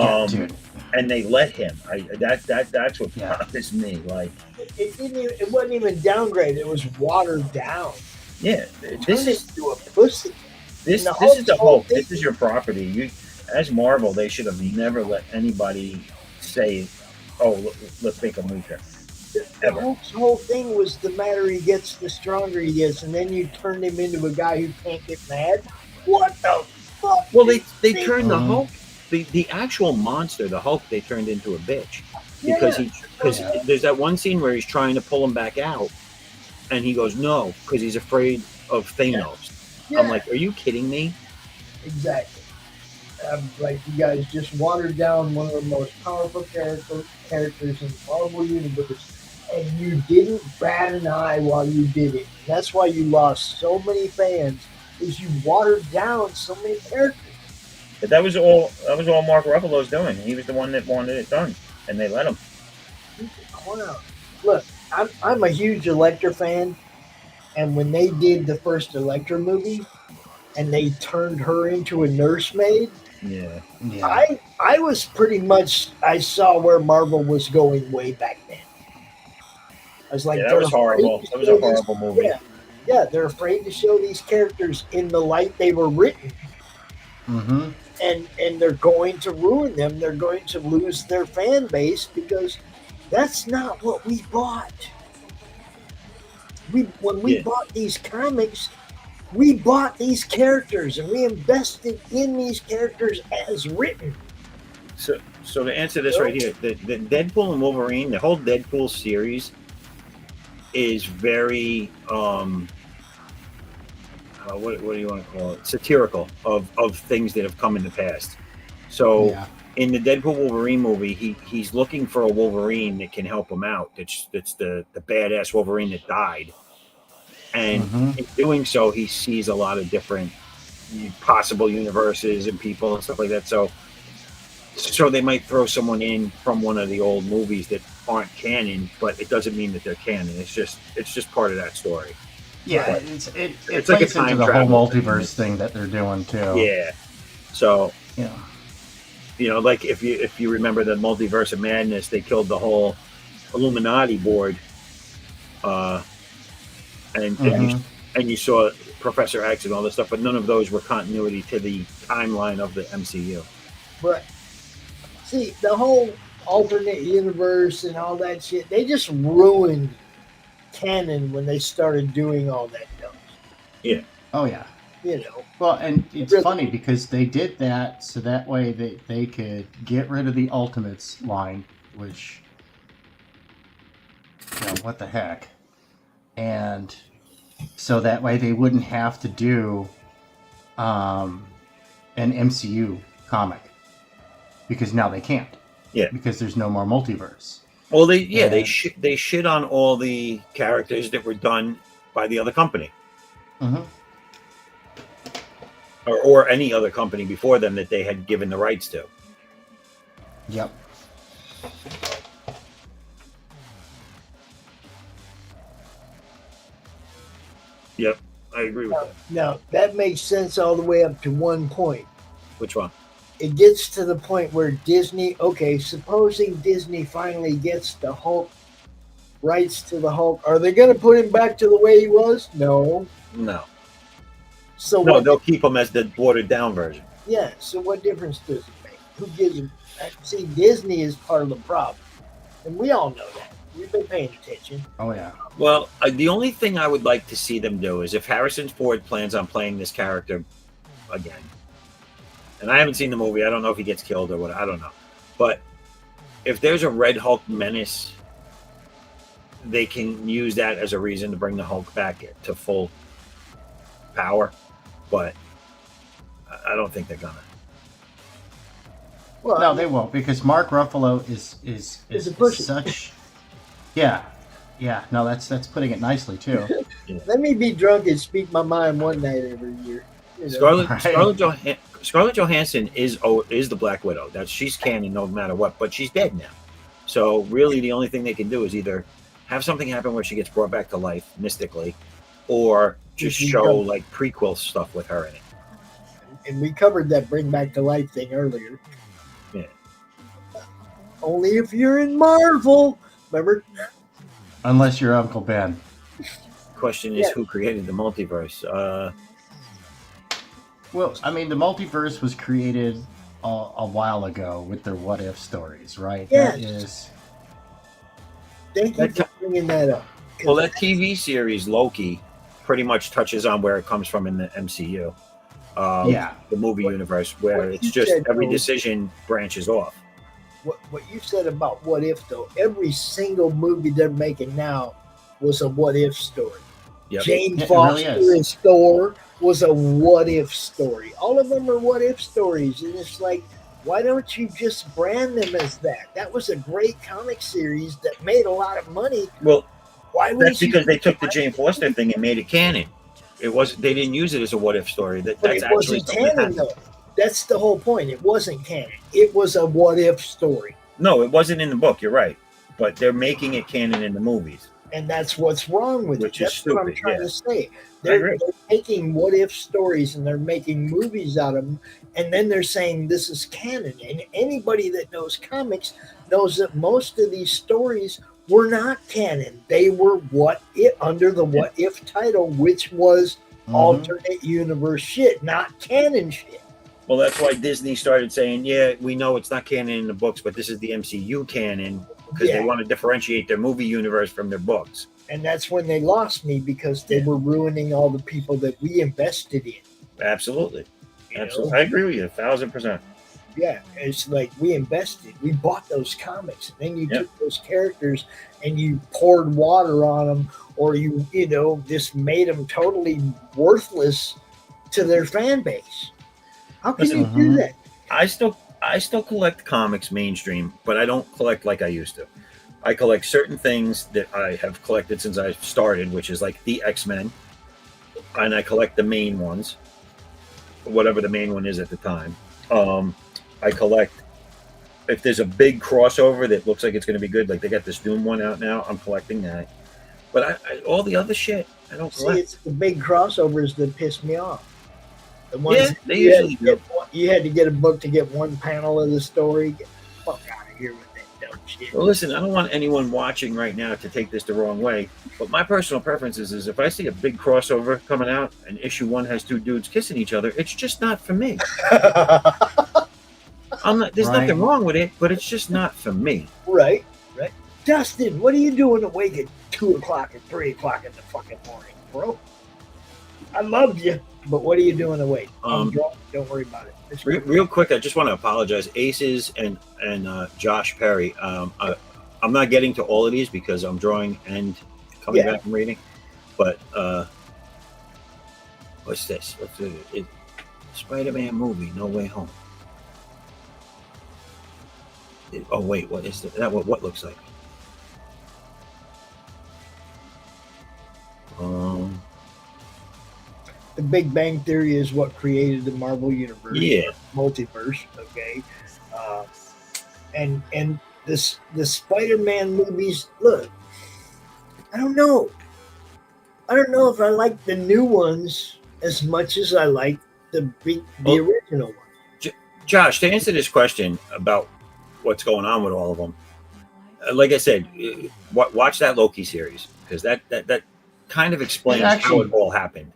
And they let him. That's what bothers me. Like, it wasn't even downgraded; it was watered down. Yeah, this is to a pussy. This is the Hulk. This is your property. As Marvel, they should have never let anybody say, "Oh, let's make him weaker." The Hulk's whole thing was the madder he gets, the stronger he gets, and then you turn him into a guy who can't get mad. What the fuck? Well, they turned the Hulk, the actual monster, the Hulk, they turned into a bitch because there's that one scene where he's trying to pull him back out, and he goes no because he's afraid of Thanos. Yeah. I'm like, are you kidding me? Exactly. Like, you guys just watered down one of the most powerful characters in the Marvel Universe, and you didn't bat an eye while you did it. That's why you lost so many fans, is you watered down so many characters. But that was all Mark Ruffalo's doing. He was the one that wanted it done, and they let him. Look, I'm a huge Elektra fan, and when they did the first Elektra movie, and they turned her into a nursemaid, I was pretty much, I saw where Marvel was going way back then. I was like, that was horrible. That was a horrible movie. Yeah, they're afraid to show these characters in the light they were written. Mm-hmm. And they're going to ruin them. They're going to lose their fan base because that's not what we bought. When we bought these comics, we bought these characters and we invested in these characters as written. So to answer this right here, the Deadpool and Wolverine, the whole Deadpool series is very what do you want to call it? Satirical of things that have come in the past. So in the Deadpool Wolverine movie, he's looking for a Wolverine that can help him out. That's the badass Wolverine that died. And in doing so, he sees a lot of different possible universes and people and stuff like that. So they might throw someone in from one of the old movies that aren't canon, but it doesn't mean that they're canon. It's just part of that story. Yeah, it's like a time into the whole multiverse thing that they're doing too. Yeah. So like if you remember the Multiverse of Madness, they killed the whole Illuminati board. And you saw Professor X and all this stuff, but none of those were continuity to the timeline of the MCU. But see, the whole alternate universe and all that shit, they just ruined canon when they started doing all that stuff. Yeah. Oh yeah. Well, and it's funny because they did that so that way they could get rid of the Ultimates line, which what the heck. And so that way they wouldn't have to do an MCU comic because now they can't. Yeah, because there's no more multiverse. Well, they shit on all the characters that were done by the other company, or any other company before them that they had given the rights to. Yep. Yep. I agree with that. Now, that makes sense all the way up to one point. Which one? It gets to the point where Disney, okay, supposing Disney finally gets the Hulk rights to the Hulk, are they going to put him back to the way he was? No. No. So No, what? they'll keep him as the watered down version. Yeah. So what difference does it make? Who gives him? See, Disney is part of the problem, and we all know that. We've been paying attention. Oh yeah. Well, the only thing I would like to see them do is if Harrison Ford plans on playing this character again, and I haven't seen the movie, I don't know if he gets killed or what, I don't know. But if there's a Red Hulk menace, they can use that as a reason to bring the Hulk back to full power. But I don't think they're gonna. Well, No, they won't, because Mark Ruffalo is a pussy. such. Yeah. No, that's putting it nicely too. let me be drunk and speak my mind one night every year. You know? Scarlett Johansson is the Black Widow. She's canon no matter what, but she's dead now. So really, the only thing they can do is either have something happen where she gets brought back to life mystically, or just show like prequel stuff with her in it. And we covered that bring back to life thing earlier. Yeah. Only if you're in Marvel, remember? Unless you're Uncle Ben. Question is, who created the multiverse? Well, I mean, the multiverse was created a while ago with their what if stories, right? Yes. That is. Thank you for bringing that up. Well, that TV series Loki pretty much touches on where it comes from in the MCU. The movie universe, where it's just every decision branches off. What you said about what if, though, every single movie they're making now was a what if story. Yep. Jane It Foster really and Thor was a what if story. All of them are what if stories, and it's like, why don't you just brand them as that? That was a great comic series that made a lot of money. Well, why? That's because they took the Jane Foster thing and made it canon. It was They didn't use it as a what if story. That's it actually wasn't canon, though. That's the whole point. It wasn't canon. It was a what if story. No, it wasn't in the book. You're right, but they're making it canon in the movies. And that's what's wrong with Which it. is That's what I'm stupid, trying yeah. to say. I They're agree. taking what if stories and they're making movies out of them, and then they're saying this is canon. And anybody that knows comics knows that most of these stories were not canon. They were under the what if title, which was alternate universe shit, not canon shit. Well, that's why Disney started saying, yeah, we know it's not canon in the books, but this is the MCU canon, because they want to differentiate their movie universe from their books. And that's when they lost me, because they were ruining all the people that we invested in. Absolutely. You Absolutely. know? I agree with you 1,000%. Yeah, it's like we invested. We bought those comics, and then you took those characters and you poured water on them, or you just made them totally worthless to their fan base. How can you do that? I still collect comics mainstream, but I don't collect like I used to. I collect certain things that I have collected since I started, which is like the X-Men, and I collect the main ones, whatever the main one is at the time. I collect, if there's a big crossover that looks like it's going to be good, like they got this Doom one out now, I'm collecting that. But all the other shit, I don't collect. See, it's the big crossovers that piss me off. The ones Yeah, they usually do. You had to get a book to get one panel of the story. Get the fuck out of here with that dumb shit. Well, listen, I don't want anyone watching right now to take this the wrong way, but my personal preference is if I see a big crossover coming out and issue one has two dudes kissing each other, it's just not for me. There's nothing wrong with it, but it's just not for me. Right. Dustin, what are you doing awake at 2 o'clock and 3 o'clock in the fucking morning, bro? I love you, but what are you doing awake? I'm drunk. Don't worry about it. Real quick, I just want to apologize. Aces and Josh Perry. I'm not getting to all of these because I'm drawing and coming back from reading. But what's this? Spider-Man movie, No Way Home. Oh wait, what is that? What looks like? The Big Bang Theory is what created the Marvel Universe. Yeah. Multiverse. Okay. And the Spider-Man movies. Look, I don't know. I don't know if I like the new ones as much as I like the Well, original one. Josh, to answer this question about what's going on with all of them, like I said, watch that Loki series because that kind of explains how it all happened.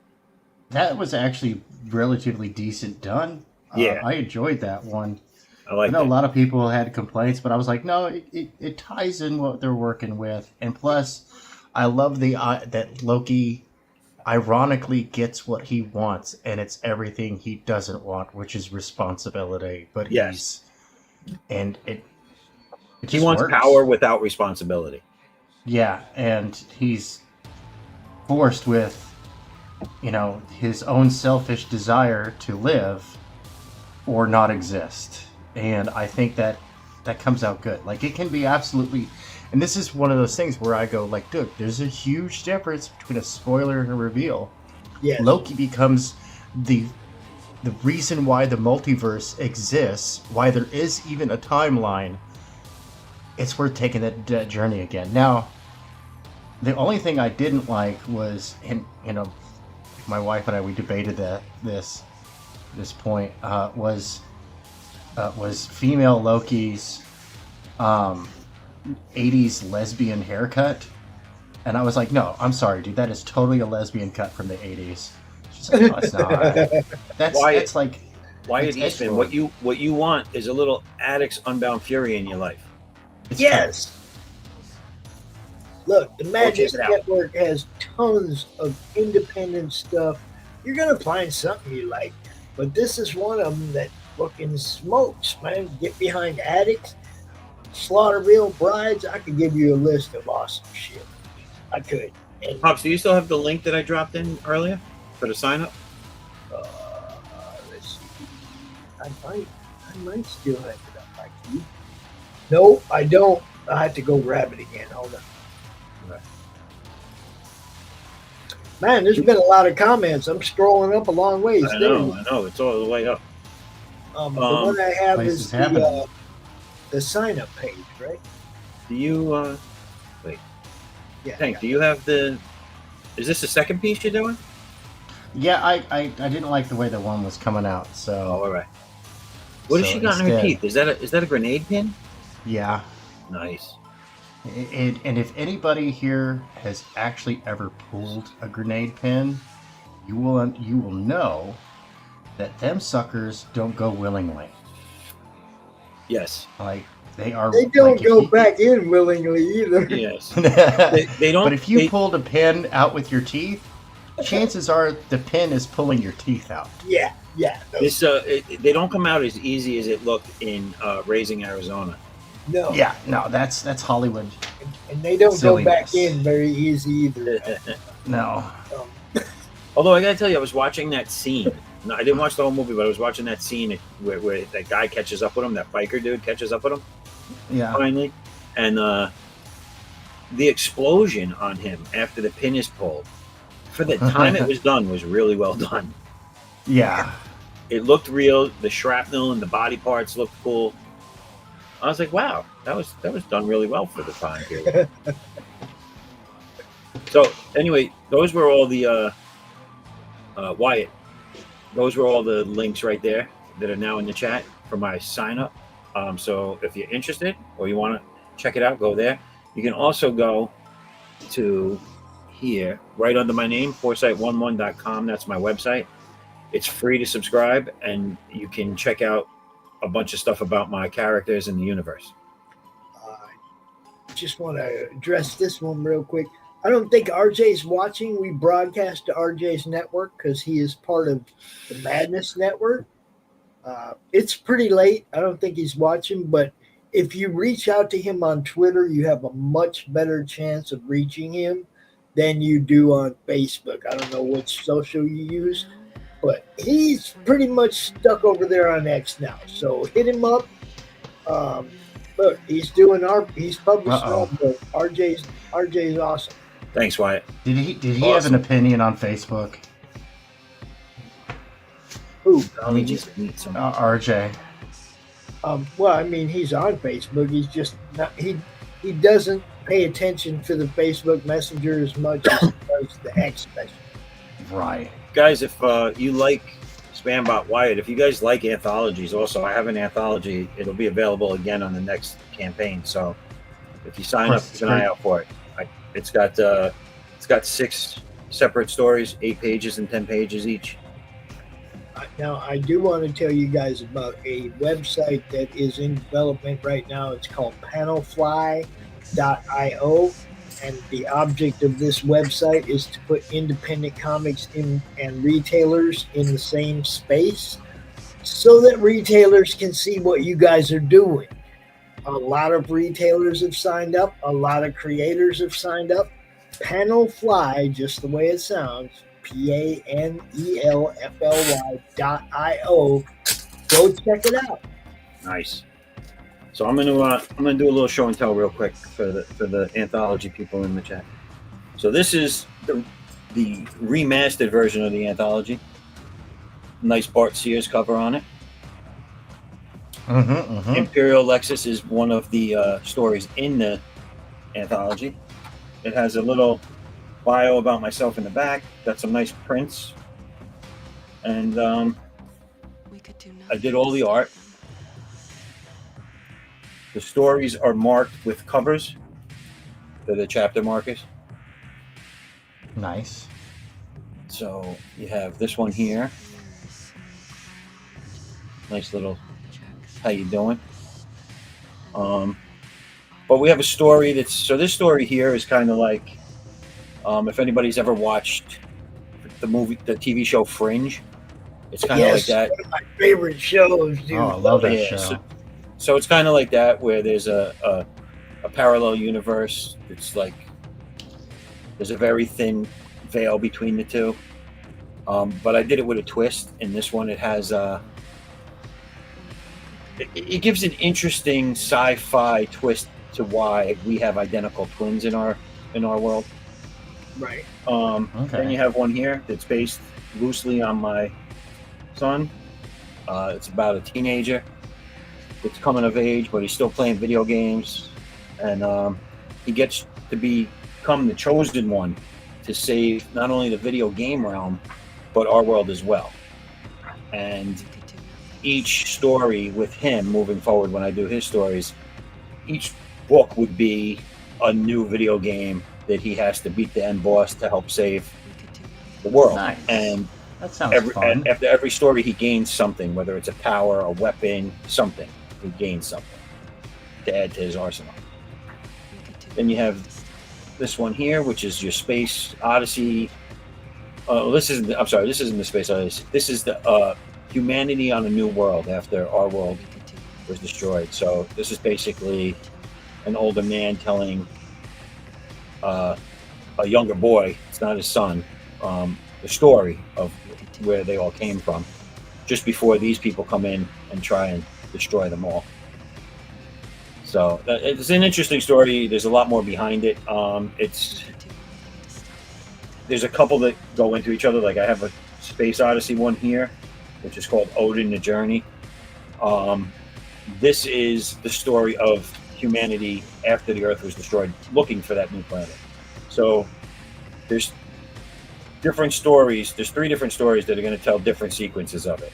That was actually relatively decent done. Yeah. I enjoyed that one. I know it. a lot of people had complaints, but I was like, no, it ties in what they're working with, and plus, I love that Loki ironically gets what he wants, and it's everything he doesn't want, which is responsibility. But yes, it he wants works. Power without responsibility. Yeah, and he's forced with, his own selfish desire to live or not exist. And I think that comes out good. Like, it can be absolutely, and this is one of those things where I go like, dude, there's a huge difference between a spoiler and a reveal. Yes. Loki becomes the reason why the multiverse exists, why there is even a timeline. It's worth taking that journey again. Now, the only thing I didn't like was, and my wife and I, we debated this point, was female Loki's 80s lesbian haircut. And I was like, no, I'm sorry, dude, that is totally a lesbian cut from the 80s. She's like, no, it's not. That's like, Wyatt Eastman, what you want is a little Addicts Unbound Fury in your life. Yes. Look, the Madness Network has tons of independent stuff. You're going to find something you like. But this is one of them that fucking smokes, man. Get behind Addicts, Slaughter Real Brides. I could give you a list of awesome shit. I could. And, Pops, do you still have the link that I dropped in earlier for the sign up? Let's see. I might still have it up, actually. No, I don't. I have to go grab it again. Hold on. Right. Man, there's been a lot of comments. I'm scrolling up a long ways. I know. It's all the way up. The one I have is the sign-up page, right? Do you, wait. Yeah. Hank, do you have is this the second piece you're doing? Yeah, I didn't like the way the one was coming out, so... Oh, all right. What has she got in her teeth? Is that a grenade pin? Yeah. Nice. And if anybody here has actually ever pulled a grenade pin, you will know that them suckers don't go willingly. Yes. Like, they don't go back in willingly either. Yes. they don't. But if you pulled a pin out with your teeth, chances are the pin is pulling your teeth out. Yeah. This they don't come out as easy as it looked in Raising Arizona. No. Yeah, no, that's Hollywood. And they don't go back in very easy either. No. Although I gotta tell you, I was watching that scene. No, I didn't watch the whole movie, but I was watching that scene where that guy catches up with him, that biker dude catches up with him. Yeah. Finally. And the explosion on him after the pin is pulled, for the time it was done, was really well done. Yeah. It looked real. The shrapnel and the body parts looked cool. I was like, wow, that was done really well for the time period. So anyway, those were all the Wyatt. Those were all the links right there that are now in the chat for my sign up. So if you're interested or you want to check it out, go there. You can also go to here, right under my name, foresight11.com. That's my website. It's free to subscribe, and you can check out a bunch of stuff about my characters in the universe. Just want to address this one real quick. I don't think RJ's watching. We broadcast to RJ's network because he is part of the Madness Network. It's pretty late. I don't think he's watching, but if you reach out to him on Twitter, you have a much better chance of reaching him than you do on Facebook. I don't know which social you use, but he's pretty much stuck over there on X now. So hit him up. Look, he's publishing our book. RJ's awesome. Thanks, Wyatt. Did he have an opinion on Facebook? Who? Let me just meet some RJ. Well, I mean, he's on Facebook. He's just not. He doesn't pay attention to the Facebook Messenger as much as it does the X Messenger. Right. Guys, if you like Spambot Wyatt, if you guys like anthologies, also I have an anthology. It'll be available again on the next campaign. So if you sign up, keep an eye out for it. It's got 6 separate stories, 8 pages and 10 pages each. Now, I do want to tell you guys about a website that is in development right now. It's called panelfly.io. And the object of this website is to put independent comics in and retailers in the same space so that retailers can see what you guys are doing. A lot of retailers have signed up. A lot of creators have signed up. Panelfly, just the way it sounds, panelfly.io. Go check it out. Nice. So I'm gonna do a little show and tell real quick for the anthology people in the chat. So this is the remastered version of the anthology. Nice Bart Sears cover on it. Imperial Lexus is one of the stories in the anthology. It has a little bio about myself in the back. Got some nice prints, and I did all the art. The stories are marked with covers. They're the chapter markers. Nice. So you have this one here. Nice little, how you doing? But we have a story this story here is kind of like, if anybody's ever watched the TV show Fringe, it's kind of like that. One of my favorite shows, dude. Oh, I love that show. So it's kind of like that, where there's a parallel universe. It's like there's a very thin veil between the two. But I did it with a twist. In this one, it has it gives an interesting sci-fi twist to why we have identical twins in our world. Right. Then you have one here that's based loosely on my son. It's about a teenager that's coming of age, but he's still playing video games, and he gets to become the chosen one to save not only the video game realm, but our world as well. And each story with him moving forward, when I do his stories, each book would be a new video game that he has to beat the end boss to help save the world. Nice. And that sounds fun. after every story, he gains something, whether it's a power, a weapon, something. He gains something to add to his arsenal. Then you have this one here, which is your Space Odyssey. This isn't the Space Odyssey. This is the humanity on a new world after our world was destroyed. So this is basically an older man telling a younger boy, it's not his son, the story of where they all came from, just before these people come in and try and destroy them all. So it's an interesting story. There's a lot more behind it. There's a couple that go into each other. Like I have a Space Odyssey one here, which is called Odin the Journey. This is the story of humanity after the Earth was destroyed, looking for that new planet. So there's different stories. There's 3 different stories that are going to tell different sequences of it.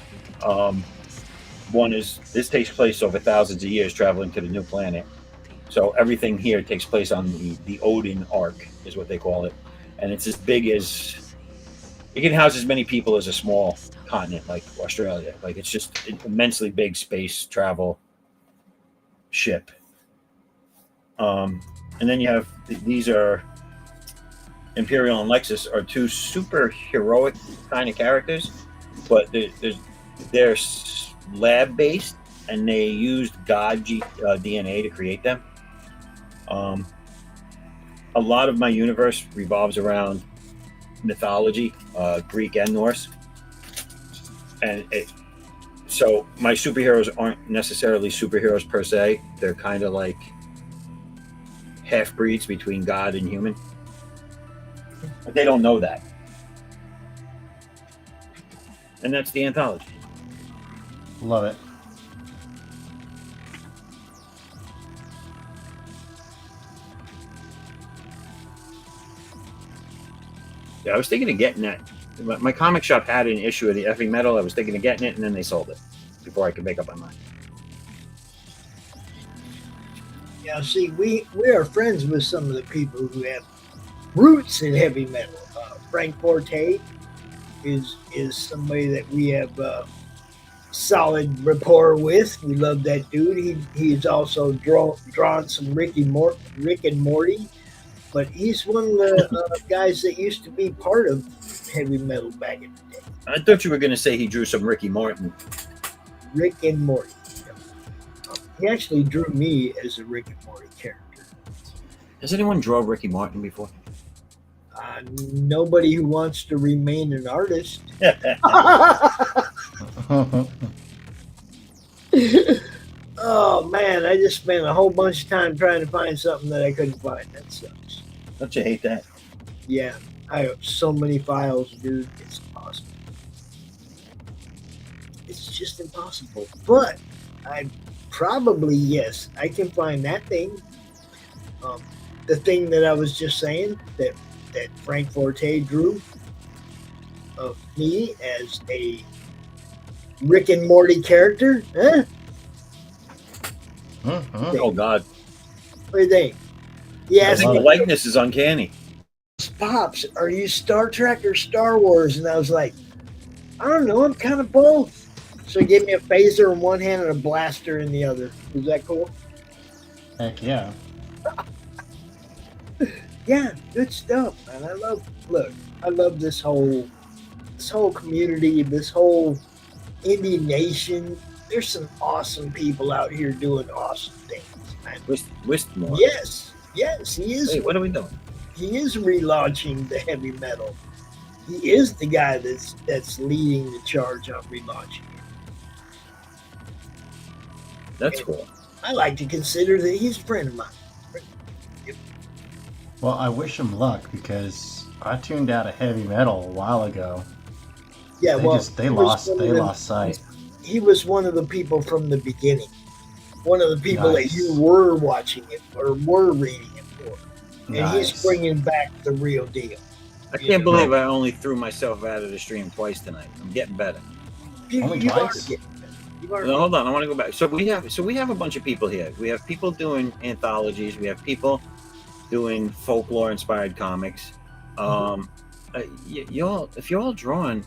One is this takes place over thousands of years traveling to the new planet. So everything here takes place on the Odin arc, is what they call it. And it's as big as, it can house as many people as a small continent like Australia. Like it's just an immensely big space travel ship. And then you have, these are, Imperial and Lexus are 2 super heroic kind of characters, but they're lab based, and they used God DNA to create them. A lot of my universe revolves around mythology, Greek and Norse, and so my superheroes aren't necessarily superheroes per se. They're kind of like half breeds between God and human, but they don't know that. And that's the anthology. Love it. Yeah, I was thinking of getting that. My comic shop had an issue of the Heavy Metal. I was thinking of getting it, and then they sold it before I could make up my mind. Yeah, see, we are friends with some of the people who have roots in heavy metal. Frank Forte is somebody that we have solid rapport with. We love that dude. He's also drawn some Rick and Morty, but he's one of the guys that used to be part of heavy metal back in the day. I thought you were going to say he drew some Ricky Martin. Rick and Morty. He actually drew me as a Rick and Morty character. Has anyone drawn Ricky Martin before? Nobody who wants to remain an artist. Oh man, I just spent a whole bunch of time trying to find something that I couldn't find. That sucks. Don't you hate that? Yeah, I have so many files, dude. It's impossible. It's just impossible. But I probably, yes, I can find that thing. The thing that I was just saying that Frank Forte drew of me as a Rick and Morty character. Huh? Oh God! What do you think? I Yes, think the likeness is uncanny. Pops, are you Star Trek or Star Wars? And I was like, I don't know, I'm kind of both. So he gave me a phaser in one hand and a blaster in the other. Is that cool? Heck yeah. Yeah, good stuff, man. I love this whole community, this whole indie nation. There's some awesome people out here doing awesome things, man. Wistmore. Yes, he is. Wait, what are we doing? He is relaunching the heavy metal. He is the guy that's leading the charge on relaunching it. That's cool. I like to consider that he's a friend of mine. Well, I wish him luck because I tuned out of heavy metal a while ago. Yeah, They lost sight. He was one of the people from the beginning. One of the people Nice. that you were watching it or were reading it for. And Nice. he's bringing back the real deal. I can't believe I only threw myself out of the stream twice tonight. I'm getting better. Only You are twice? getting better. You are No, hold on. I want to go back. So we have a bunch of people here. We have people doing anthologies. We have people doing folklore-inspired comics. Y'all, if you're all drawing,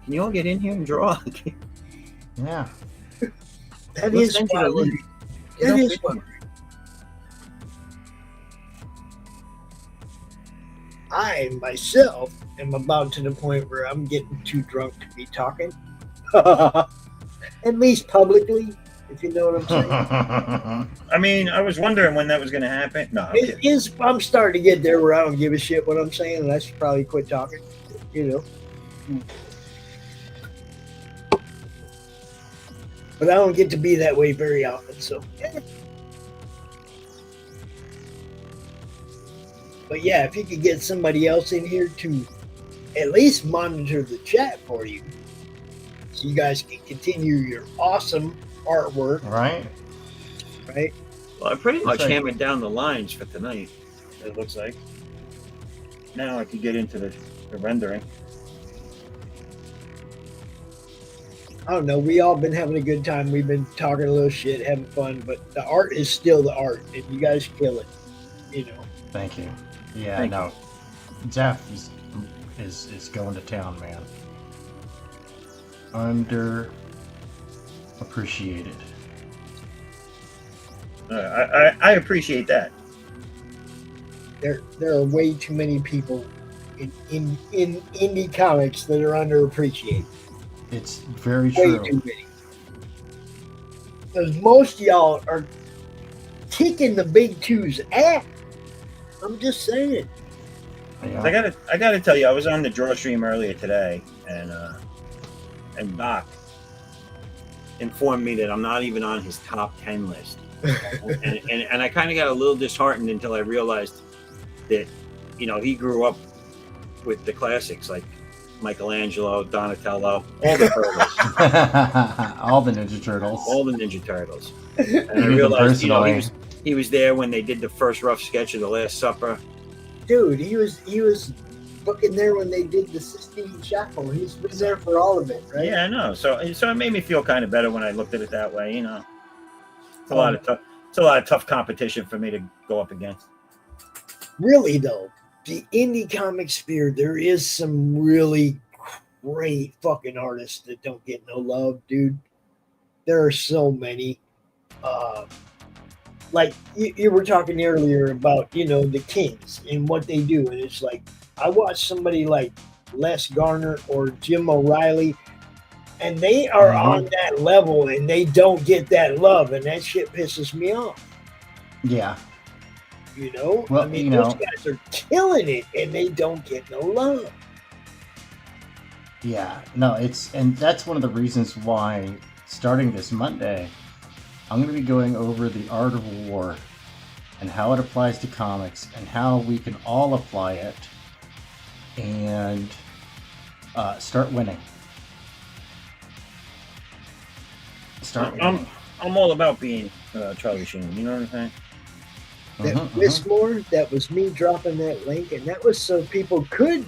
can you all get in here and draw? Yeah. That Let's is send you why the we're- link. that is why I myself am about to the point where I'm getting too drunk to be talking. At least publicly, if you know what I'm saying. I mean, I was wondering when that was going to happen. No, I'm kidding. I'm starting to get there where I don't give a shit what I'm saying, and I should probably quit talking. You know. But I don't get to be that way very often, so. But yeah, if you could get somebody else in here to at least monitor the chat for you, so you guys can continue your awesome artwork, Right? right? Well, I pretty much Sorry. hammered down the lines for tonight, it looks like. Now I can get into the rendering. I don't know. We all been having a good time. We've been talking a little shit, having fun, but the art is still the art, and you guys kill it. You know. Thank you. Yeah, Thank no. Zaff is going to town, man. Underappreciated. I appreciate that. There are way too many people in indie comics that are underappreciated. It's very Way true. too many. Because most of y'all are kicking the big two's ass. I'm just saying. Yeah. I gotta tell you, I was on the draw stream earlier today, and Doc informed me that I'm not even on his top 10 list, and I kind of got a little disheartened until I realized that, you know, he grew up with the classics like Michelangelo, Donatello, all the turtles, All the Ninja Turtles. all the Ninja Turtles, and I realized, you know, he was there when they did the first rough sketch of the Last Supper. Dude, he was fucking there when they did the Sistine Chapel. He was there for all of it, right? Yeah, I know. So it made me feel kind of better when I looked at it that way. You know, it's a lot of tough. It's a lot of tough competition for me to go up against. Really though, the indie comic sphere, there is some really great fucking artists that don't get no love, dude. There are so many. Like you were talking earlier about, the Kings and what they do, and it's like I watch somebody like Les Garner or Jim O'Reilly, and they are on that level, and they don't get that love, and that shit pisses me off. Yeah. Well, those guys are killing it, and they don't get no love. Yeah, no, and that's one of the reasons why starting this Monday, I'm going to be going over the art of war and how it applies to comics and how we can all apply it and start winning. I'm all about being Charlie Sheen. You know what I'm saying? That Wismore, that was me dropping that link, and that was so people could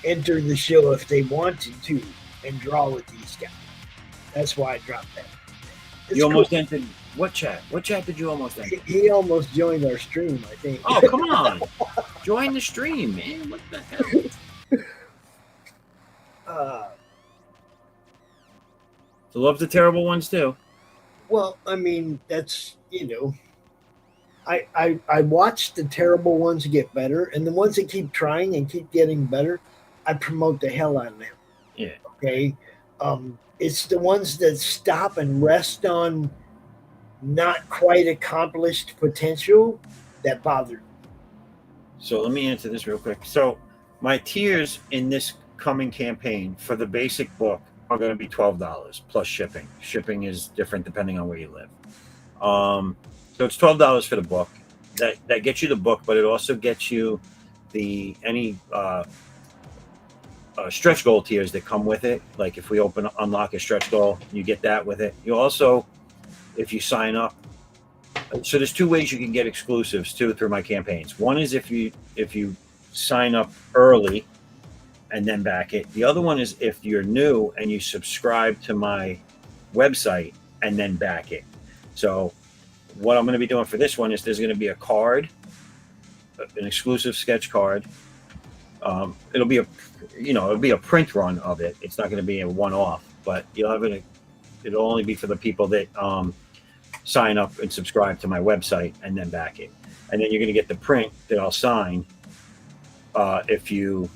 enter the show if they wanted to and draw with these guys. That's why I dropped that. You almost entered what chat? What chat did you almost enter? He almost joined our stream, I think. Oh, come on. Join the stream, man. What the hell? So love the terrible ones too. Well, that's, I watch the terrible ones get better, and the ones that keep trying and keep getting better, I promote the hell out of them. Yeah. Okay. It's the ones that stop and rest on not quite accomplished potential that bother me. So let me answer this real quick. So my tiers in this coming campaign for the basic book are going to be $12 plus shipping. Shipping is different depending on where you live. So it's $12 for the book. That gets you the book, but it also gets you any stretch goal tiers that come with it. Like if we unlock a stretch goal, you get that with it. You also, if you sign up, so there's two ways you can get exclusives too through my campaigns. One is if you sign up early and then back it. The other one is if you're new and you subscribe to my website and then back it. So what I'm going to be doing for this one is there's going to be a card, an exclusive sketch card. It'll be a print run of it. It's not going to be a one-off, but it'll only be for the people that sign up and subscribe to my website and then back it. And then you're going to get the print that I'll sign if you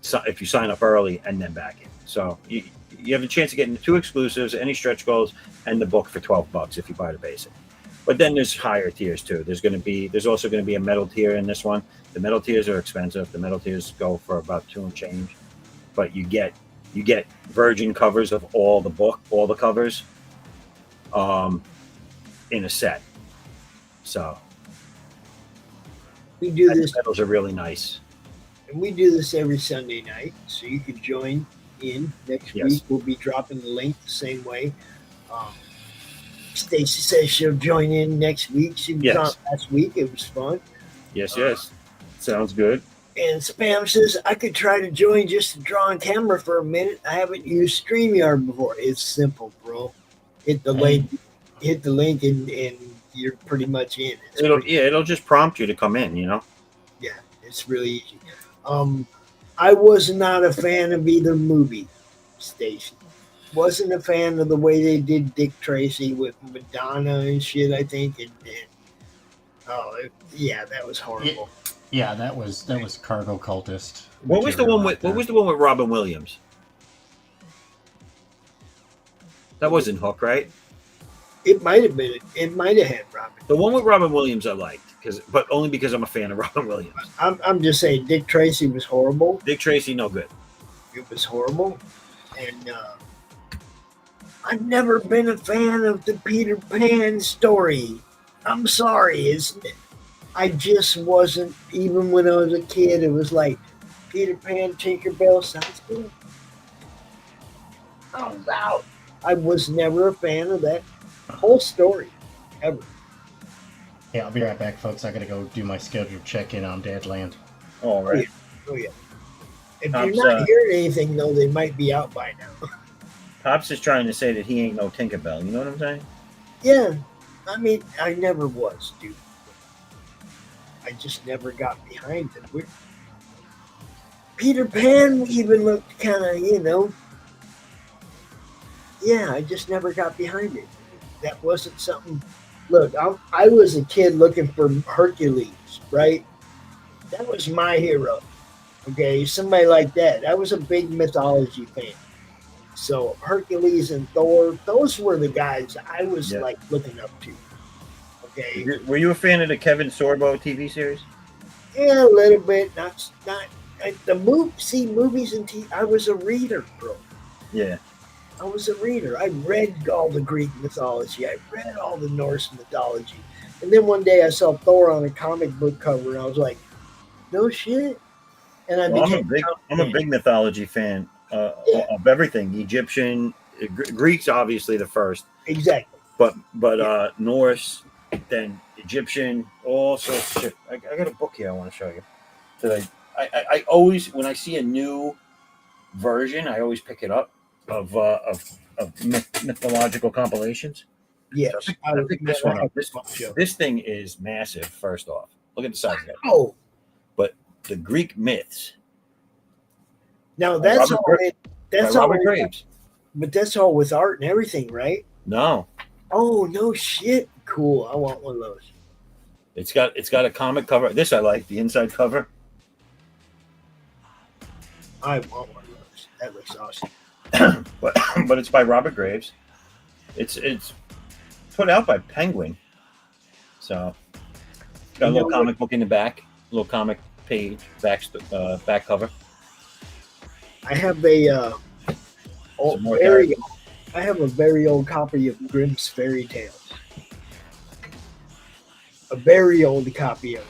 sign up early and then back it. So you have a chance of getting the two exclusives, any stretch goals, and the book for $12 if you buy the basic. But then there's higher tiers too. There's also going to be a metal tier in this one. The metal tiers are expensive. The metal tiers go for about $2 and change, but you get virgin covers of all the covers, in a set. So we do this. Metals are really nice. And we do this every Sunday night, so you can join in next week. We'll be dropping the link the same way. Stacy says she'll join in next week. She was on last week. It was fun. Yes. Sounds good. And Spam says, I could try to join just to draw on camera for a minute. I haven't used StreamYard before. It's simple, bro. Hit the link, and you're pretty much in. It'll just prompt you to come in, Yeah, it's really easy. I was not a fan of either movie, Stacy. Wasn't a fan of the way they did Dick Tracy with Madonna and shit, I think. That was horrible. Yeah, that was Cargo Cultist. What was the one with Robin Williams? That wasn't Hook, right? It might have been. It might have had Robin. The one with Robin Williams I liked, but only because I'm a fan of Robin Williams. I'm just saying, Dick Tracy was horrible. Dick Tracy, no good. It was horrible, and I've never been a fan of the Peter Pan story. I'm sorry, I just wasn't. Even when I was a kid, it was like Peter Pan, Tinkerbell sounds good. I was out. I was never a fan of that whole story, ever. Yeah, I'll be right back, folks. I gotta go do my scheduled check-in on Deadland. All Oh yeah, right. oh yeah. If Pops, you're not hearing anything though, they might be out by now. Pops is trying to say that he ain't no Tinkerbell. You know what I'm saying? Yeah, I mean, I never was, dude. I just never got behind it. Peter Pan even looked kind of, yeah, I just never got behind it. That wasn't something. Look, I was a kid looking for Hercules, right? That was my hero. Okay, somebody like that. I was a big mythology fan. So Hercules and Thor, those were the guys I was Yeah. like looking up to. Okay, Were you a fan of the Kevin Sorbo TV series? yeah, a little bit. Not the movies and TV. I was a reader, bro. Yeah. I was a reader. I read all the Greek mythology. I read all the Norse mythology. And then one day I saw Thor on a comic book cover, and I was like, "No shit!" And I Well, became I'm a big mythology fan yeah, of everything. Egyptian, Greeks, obviously the first, exactly. but Yeah. Norse, then Egyptian, all sorts of shit. I got a book here I want to show you. That I always, when I see a new version, I always pick it up of mythological compilations. So Yes, I picked this one I up. have a bunch of. This thing is massive. First off, look at the size of it. Oh, But the Greek myths now by that's Robert, all. by That's Robert all. Graves. But that's all with art and everything, right? No, Oh no shit! Cool. I want one of those. it's got a comic cover. This I like the inside cover, I want one of those. That looks awesome. but it's by Robert Graves. It's put out by Penguin, so it's got a You little know what? comic book in the back, little comic page back cover. I have a Some more very. characters. I have a very old copy of Grimm's Fairy Tales. A very old copy of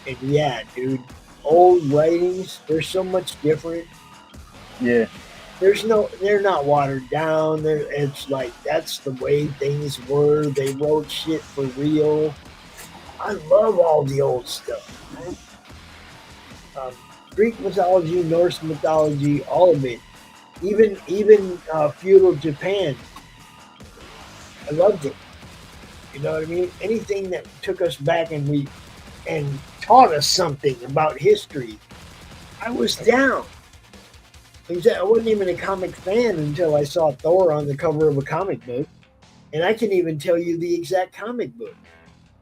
it. And yeah, dude, old writings. They're so much different. Yeah, They're not watered down. It's like that's the way things were. They wrote shit for real. I love all the old stuff. Greek mythology, Norse mythology, all of it. Even feudal Japan. I loved it. You know what I mean? Anything that took us back and taught us something about history, I was down. I wasn't even a comic fan until I saw Thor on the cover of a comic book, and I can even tell you the exact comic book.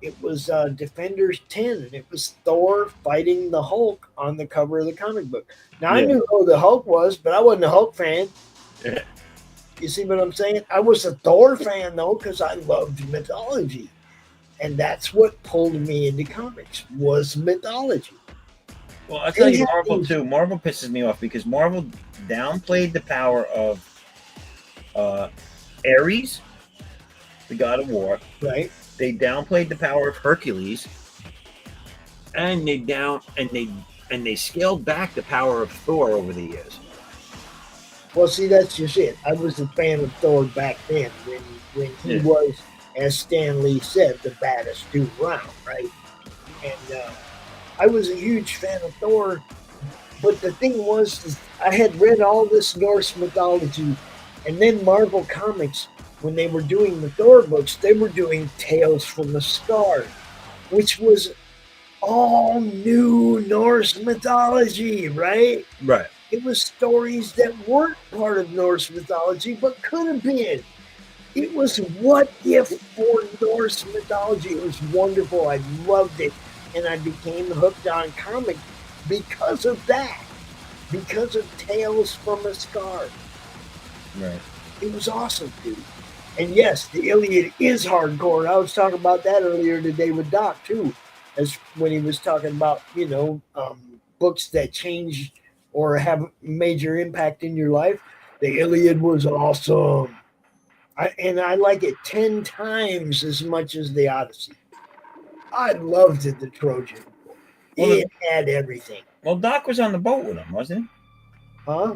It was Defenders 10, and it was Thor fighting the Hulk on the cover of the comic book. Now, I yeah, knew who the Hulk was, but I wasn't a Hulk fan. yeah. You see what I'm saying? I was a Thor fan, though, because I loved mythology. And that's what pulled me into comics, was mythology. Well, I'll tell It you, had Marvel these- too. Marvel pisses me off because Marvel downplayed the power of uh, Ares, the god of war. right? They downplayed the power of Hercules, and they scaled back the power of Thor over the years. Well, see, that's just it. I was a fan of Thor back then when he Yeah. was, as Stan Lee said, the baddest dude around, right? And I was a huge fan of Thor. But the thing was, is I had read all this Norse mythology, and then Marvel Comics, when they were doing the Thor books, they were doing Tales from the Scar, which was all new Norse mythology, right? Right. It was stories that weren't part of Norse mythology, but could have been. It was what if for Norse mythology. It was wonderful. I loved it. And I became hooked on comic because of that. Because of Tales from a Scar. Right. It was awesome, dude. And yes, the Iliad is hardcore. And I was talking about that earlier today with Doc, too. As when he was talking about, books that change or have major impact in your life. The Iliad was awesome. I like it 10 times as much as the Odyssey. I loved it, the Trojan War. Well, It had everything. Well, Doc was on the boat with him, wasn't he? Huh?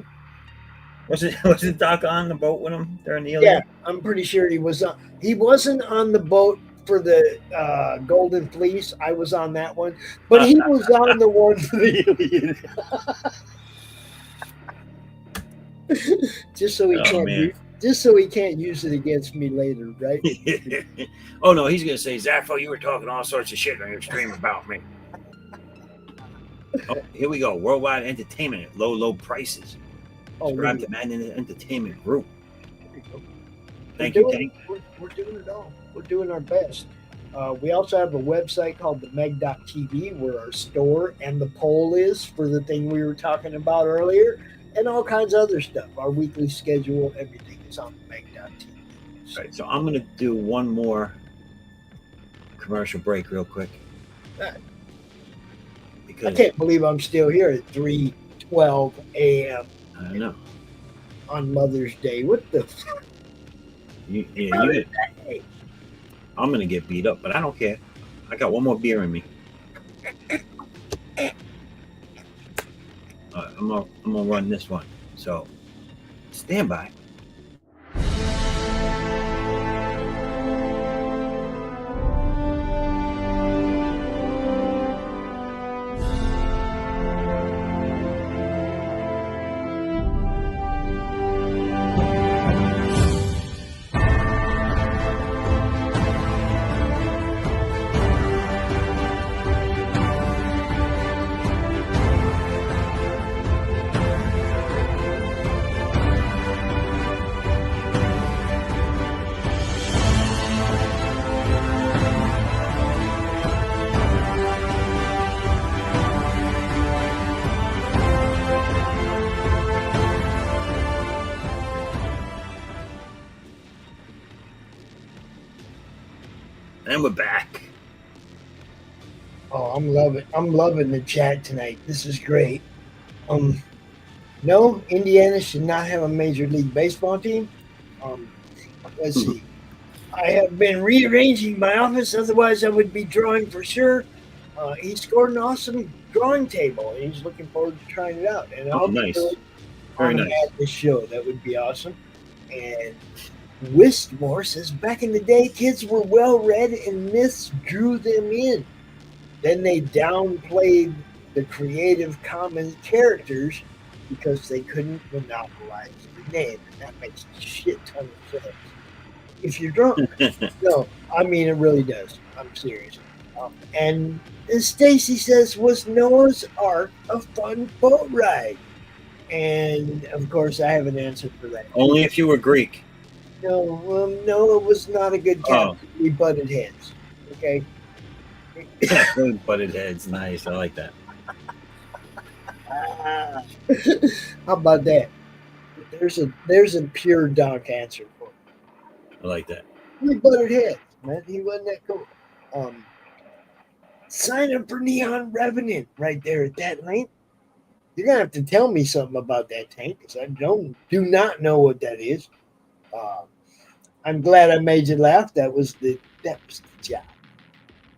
Was it Doc on the boat with him during the Yeah, Iliad? I'm pretty sure he was. He wasn't on the boat for the Golden Fleece. I was on that one, but he was on the one for the alien. just so he can't use it against me later, right? Oh no, he's gonna say, Zaffo, you were talking all sorts of shit on your stream about me. Oh, here we go. Worldwide entertainment at low prices. Subscribe to Madden Entertainment Group. Thank you, Tank. We're doing it all. We're doing our best. We also have a website called themeg.tv where our store and the poll is for the thing we were talking about earlier, and all kinds of other stuff. Our weekly schedule, everything is on themeg.tv. Right, so I'm going to do one more commercial break real quick. Right. Because I can't believe I'm still here at 3:12 a.m. I know. On Mother's Day. What the fuck? I'm going to get beat up, but I don't care. I got one more beer in me. I'm going to run this one. So, stand by. And we're back. Oh, I'm loving the chat tonight. This is great. No, Indiana should not have a Major League Baseball team. Let's see. I have been rearranging my office, otherwise I would be drawing for sure. He scored an awesome drawing table, and he's looking forward to trying it out. And I'll nice. do it Very on nice. the show. That would be awesome. And Wistmore says, back in the day, kids were well-read and myths drew them in. Then they downplayed the Creative Commons characters because they couldn't monopolize the name. And that makes a shit ton of sense. If you're drunk. No, I mean, it really does. I'm serious. And Stacy says, was Noah's Ark a fun boat ride? And, of course, I have an answer for that. Only if you were Greek. No, Noah was not a good captain. We butted heads. Okay? Butted heads. Nice. I like that. How about that? There's a pure Doc answer for it. I like that. We butted heads, man. He wasn't that cool. Sign up for Neon Revenant right there at that link. You're gonna have to tell me something about that, Tank, because I do not know what that is. I'm glad I made you laugh. That was the job.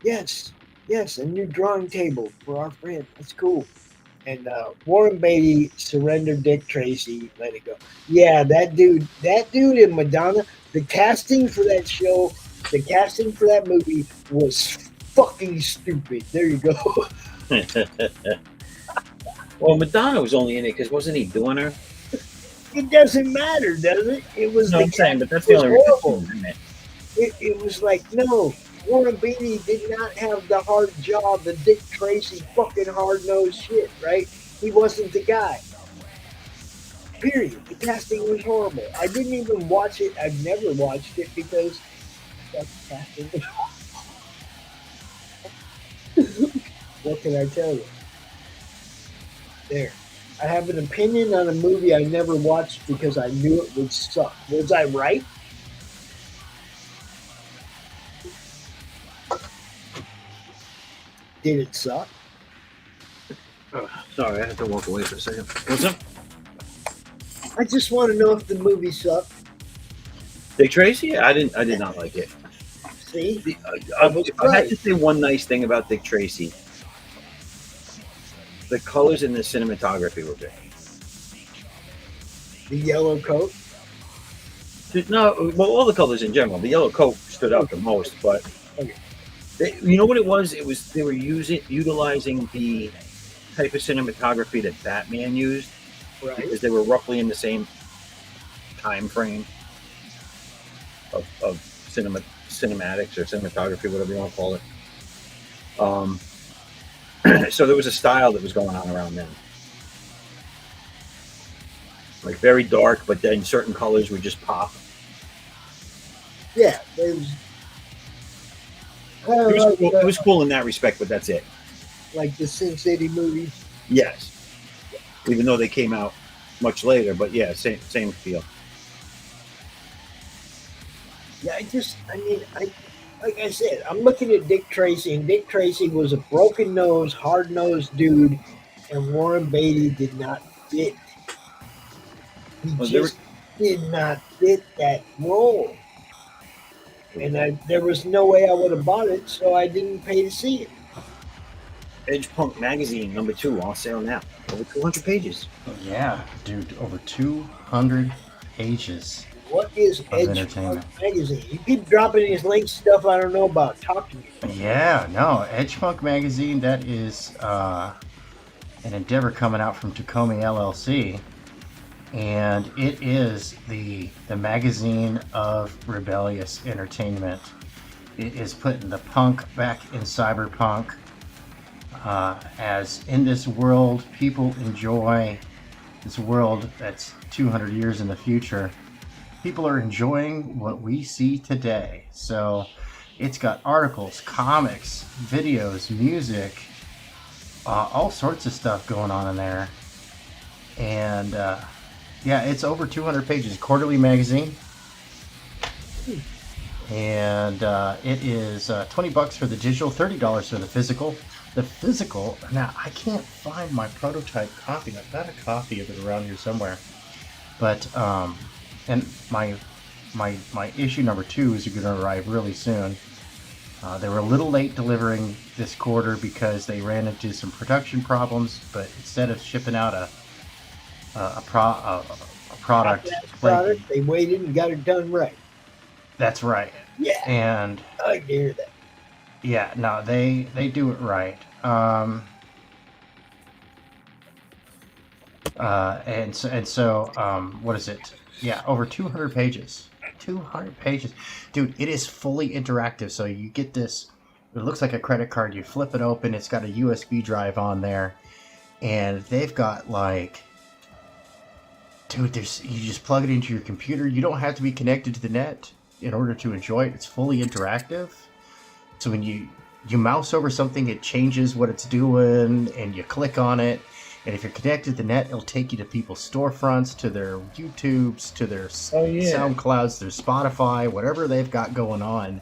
Yes, a new drawing table for our friend. That's cool. And Warren Beatty surrendered Dick Tracy, let it go. Yeah, that dude in Madonna, the casting for that show, the casting for that movie was fucking stupid. There you go. Well, Madonna was only in it because wasn't he doing her? It doesn't matter, does it? It was. No, I'm saying, but that's the only reason. It was like, no, Warren Beatty did not have the hard job, the Dick Tracy fucking hard-nosed shit, right? He wasn't the guy. Period. The casting was horrible. I didn't even watch it. I've never watched it because the casting was horrible. What can I tell you? There. I have an opinion on a movie I never watched because I knew it would suck. Was I right? Did it suck? Oh, sorry, I had to walk away for a second. What's up? I just want to know if the movie sucked. Dick Tracy? I did not like it. See? I had to say one nice thing about Dick Tracy. The colors in the cinematography were good. The yellow coat? No, well, all the colors in general. The yellow coat stood out the most, but You know what it was? It was they were utilizing the type of cinematography that Batman used Right. because they were roughly in the same time frame of cinematics or cinematography, whatever you want to call it. So there was a style that was going on around then, like very dark, but then certain colors would just pop. Yeah, there's It was cool in that respect, but that's it. like the Sin City movies. Yes, even though they came out much later, but yeah, same feel. Yeah, like I said, I'm looking at Dick Tracy, and Dick Tracy was a broken nose, hard nosed dude, and Warren Beatty did not fit. He Well, just did not fit that role. And there was no way I would have bought it, so I didn't pay to see it. Edge Punk magazine #2 on sale now. Over 200 pages. Yeah, dude, over 200 pages. What is of Edge entertainment. Punk magazine? You keep dropping these links, stuff I don't know about. Talk to me. Yeah, no, Edge Punk magazine. That is an endeavor coming out from Tacoma LLC, and it is the magazine of rebellious entertainment. It is putting the punk back in cyberpunk. As in this world, people enjoy this world that's 200 years in the future. People are enjoying what we see today. So it's got articles, comics, videos, music, all sorts of stuff going on in there. And yeah, it's over 200 pages. Quarterly magazine. And it is $20 for the digital, $30 for the physical. The physical, now I can't find my prototype copy. I've got a copy of it around here somewhere. But and my issue #2 is going to arrive really soon. They were a little late delivering this quarter because they ran into some production problems. But instead of shipping out a product, They waited and got it done right. That's right. Yeah, And I hear that. yeah, no, they do it right. And so what is it? Yeah, over 200 pages. 200 pages. Dude, it is fully interactive. So you get this, it looks like a credit card. You flip it open, it's got a USB drive on there. And they've got like, dude, you just plug it into your computer. You don't have to be connected to the net in order to enjoy it. It's fully interactive. So when you mouse over something, it changes what it's doing, and you click on it. And if you're connected to the net, it'll take you to people's storefronts, to their YouTubes, to their SoundClouds, their Spotify, whatever they've got going on.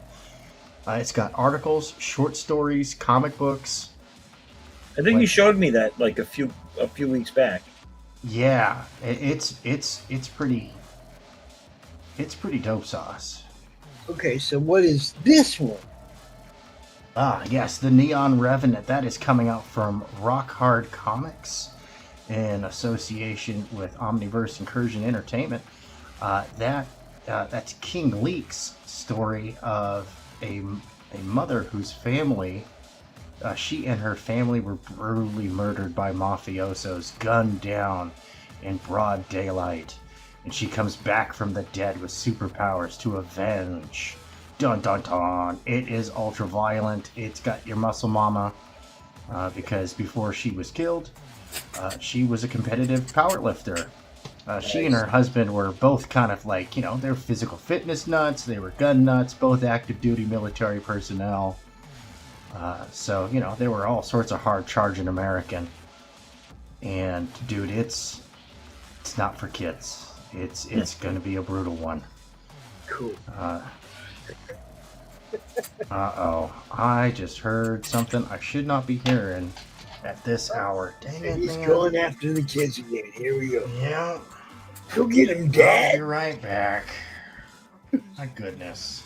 It's got articles, short stories, comic books. I think you showed me that like a few weeks back. Yeah, it's pretty dope sauce. Okay, so what is this one? Ah, yes, the Neon Revenant. That is coming out from Rock Hard Comics in association with Omniverse Incursion Entertainment. That's King Leek's story of a mother whose family, she and her family were brutally murdered by mafiosos, gunned down in broad daylight. And she comes back from the dead with superpowers to avenge. Dun dun dun. It is ultra violent. It's got your muscle mama. Because before she was killed, she was a competitive powerlifter. She and her husband were both kind of like, they're physical fitness nuts. They were gun nuts, both active duty military personnel. So, they were all sorts of hard charging American. And dude, it's not for kids. It's going to be a brutal one. Cool. Uh-oh. I just heard something I should not be hearing at this hour. Dang it, He's man. going after the kids again. Here we go. Yeah. Go get him, I'll Dad. be right back. My goodness.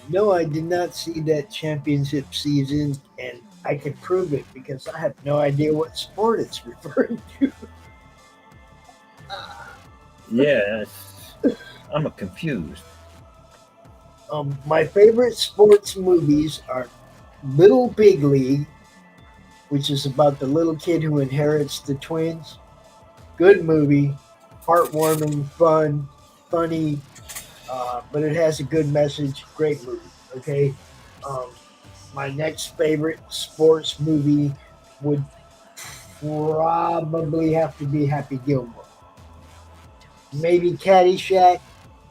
No, I did not see that championship season, and I can prove it because I have no idea what sport it's referring to. Yeah, I'm confused. My favorite sports movies are Little Big League, which is about the little kid who inherits the twins. Good movie, heartwarming, fun, funny, but it has a good message. Great movie. Okay. Um, my next favorite sports movie would probably have to be Happy Gilmore. Maybe Caddyshack.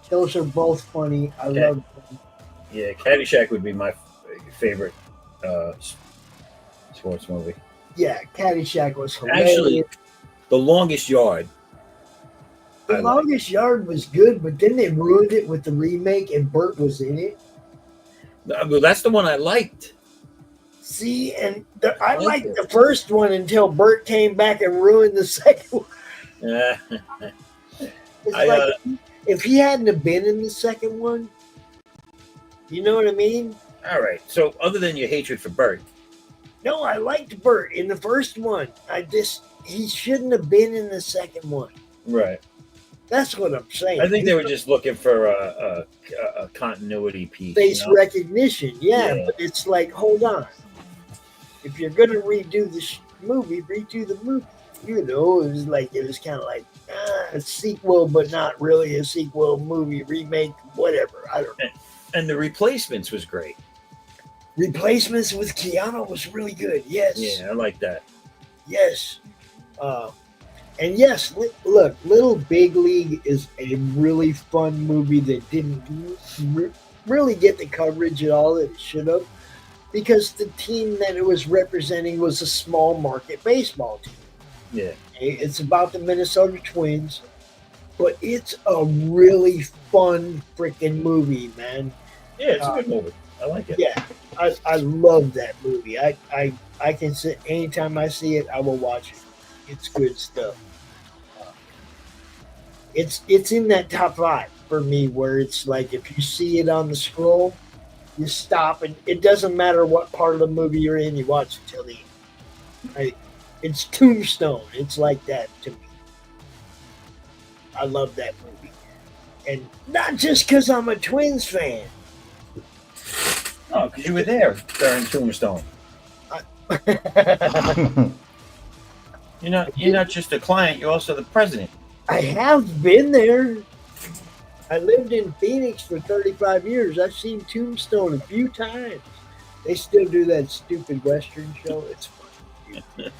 Those are both funny. I Okay. love them. Yeah, Caddyshack would be my favorite uh, sports movie. Yeah, Caddyshack was hilarious. Actually, The Longest Yard. The I like. Longest Yard was good, but then they ruined it with the remake, and Burt was in it. Well, that's the one I liked. See, and I like liked it. the first one until Burt came back and ruined the second one. It's I, like if he hadn't have been in the second one, you know what I mean? all right. So, other than your hatred for Bert, No, I liked Burt in the first one. He shouldn't have been in the second one. right? That's what I'm saying. I think they were just looking for a continuity piece. face recognition, yeah, Yeah. but it's like, hold on. If you're gonna redo the movie, redo the movie. You know, it was kind of like a sequel, but not really a sequel. Movie remake, whatever. I don't know. And The Replacements was great. Replacements with Keanu was really good. Yes, Yeah, I like that. yes, and yes. Look, Little Big League is a really fun movie that didn't really get the coverage at all that it should have, because the team that it was representing was a small market baseball team. Yeah. It's about the Minnesota Twins, but it's a really fun freaking movie, man. Yeah, it's a good movie. I like it. Yeah, I love that movie. I can sit anytime I see it, I will watch it. It's good stuff. It's in that top 5 for me, where it's like if you see it on the scroll, you stop, and it doesn't matter what part of the movie you're in, you watch it till the end. It's Tombstone. It's like that to me. I love that movie, and not just because I'm a Twins fan. Oh, because you were there during Tombstone. You're not just a client. You're also the president. I have been there. I lived in Phoenix for 35 years. I've seen Tombstone a few times. They still do that stupid Western show. It's fun.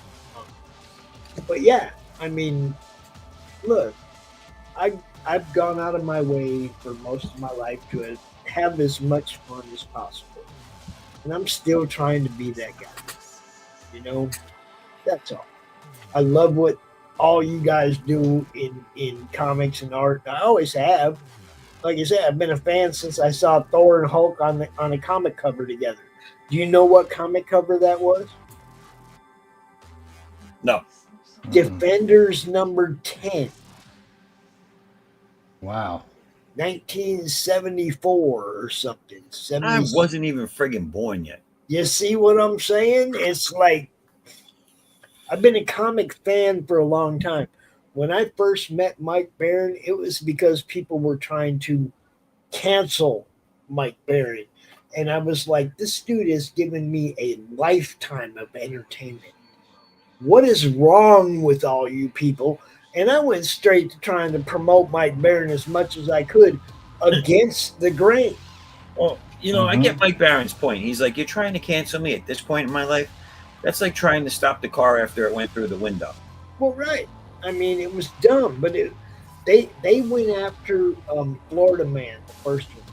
But yeah, I mean, look, I've gone out of my way for most of my life to have as much fun as possible. And I'm still trying to be that guy. You know, that's all. I love what all you guys do in comics and art. I always have. Like I said, I've been a fan since I saw Thor and Hulk on a comic cover together. Do you know what comic cover that was? No. Defenders number 10. Wow. 1974 or something. I wasn't even friggin' born yet. You see what I'm saying? It's like, I've been a comic fan for a long time. When I first met Mike Baron, it was because people were trying to cancel Mike Baron. And I was like, this dude has given me a lifetime of entertainment. What is wrong with all you people? And I went straight to trying to promote Mike Baron as much as I could against the grain. Well, I get Mike Barron's point. He's like, you're trying to cancel me at this point in my life? That's like trying to stop the car after it went through the window. Well, right. I mean, it was dumb, but they went after Florida Man, the first one.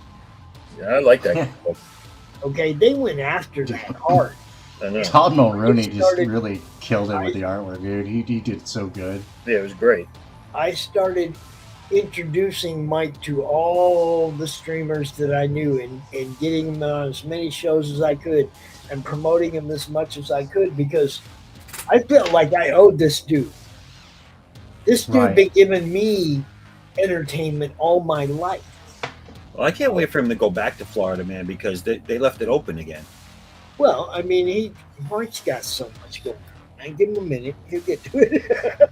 Yeah, I like that. Okay, they went after that hard. I know. Todd Mulrooney just really killed it with the artwork, dude. He did so good. Yeah, it was great. I started introducing Mike to all the streamers that I knew and getting him on as many shows as I could and promoting him as much as I could, because I felt like I owed this dude. This dude been giving me entertainment all my life. Well, I can't wait for him to go back to Florida, man, because they left it open again. Well, I mean, Mike's got so much going on. Man, give him a minute. He'll get to it.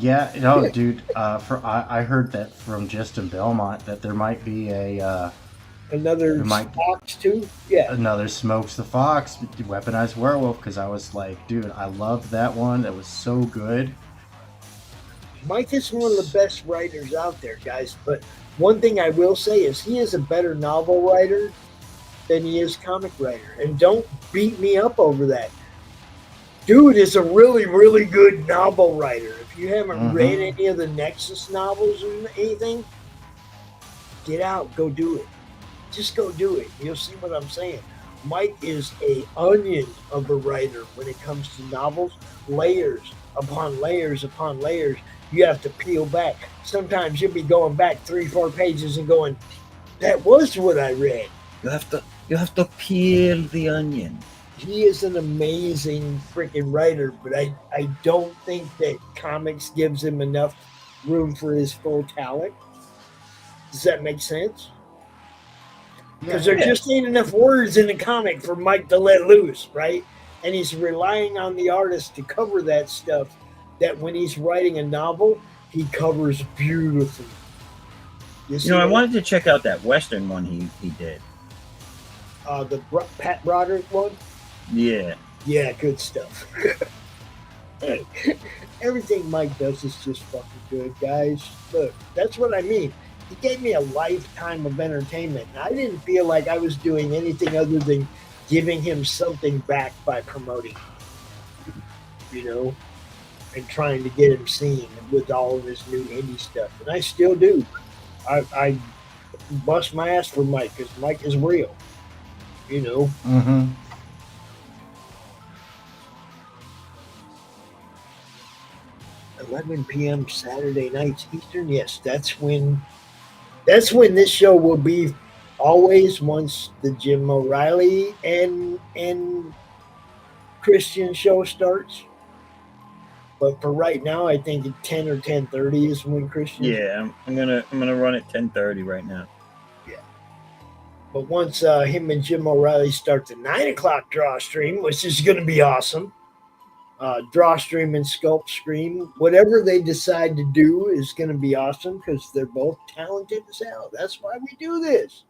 Yeah, no, dude. I heard that from Justin Belmont that there might be Another Fox too. Yeah. another Smokes the Fox weaponized werewolf, because I was like, dude, I loved that one. That was so good. Mike is one of the best writers out there, guys. But one thing I will say is he is a better novel writer than he is comic writer. And don't beat me up over that. Dude is a really, really good novel writer. If you haven't read any of the Nexus novels or anything, get out, go do it. Just go do it. You'll see what I'm saying. Mike is a onion of a writer when it comes to novels. Layers upon layers upon layers. You have to peel back. Sometimes you'll be going back 3-4 pages and going, that was what I read. You have to peel the onion. He is an amazing freaking writer, but I don't think that comics gives him enough room for his full talent. Does that make sense? Because there just ain't enough words in the comic for Mike to let loose, right? And he's relying on the artist to cover that stuff that when he's writing a novel, he covers beautifully. I wanted to check out that Western one he did. The Pat Broderick one? Yeah. Yeah, good stuff. Hey, everything Mike does is just fucking good, guys. Look, that's what I mean. He gave me a lifetime of entertainment. And I didn't feel like I was doing anything other than giving him something back by promoting, and trying to get him seen with all of his new indie stuff. And I still do. I bust my ass for Mike because Mike is real, 11 p.m. Saturday nights Eastern. Yes, that's when this show will be always once the Jim O'Reilly and Christian show starts. But for right now, I think at 10 or 10:30 is when Christian. Yeah, I'm gonna run at 10:30 right now. Yeah. But once him and Jim O'Reilly start the 9 o'clock draw stream, which is going to be awesome. Draw stream and sculpt stream, whatever they decide to do is going to be awesome because they're both talented as hell. That's why we do this,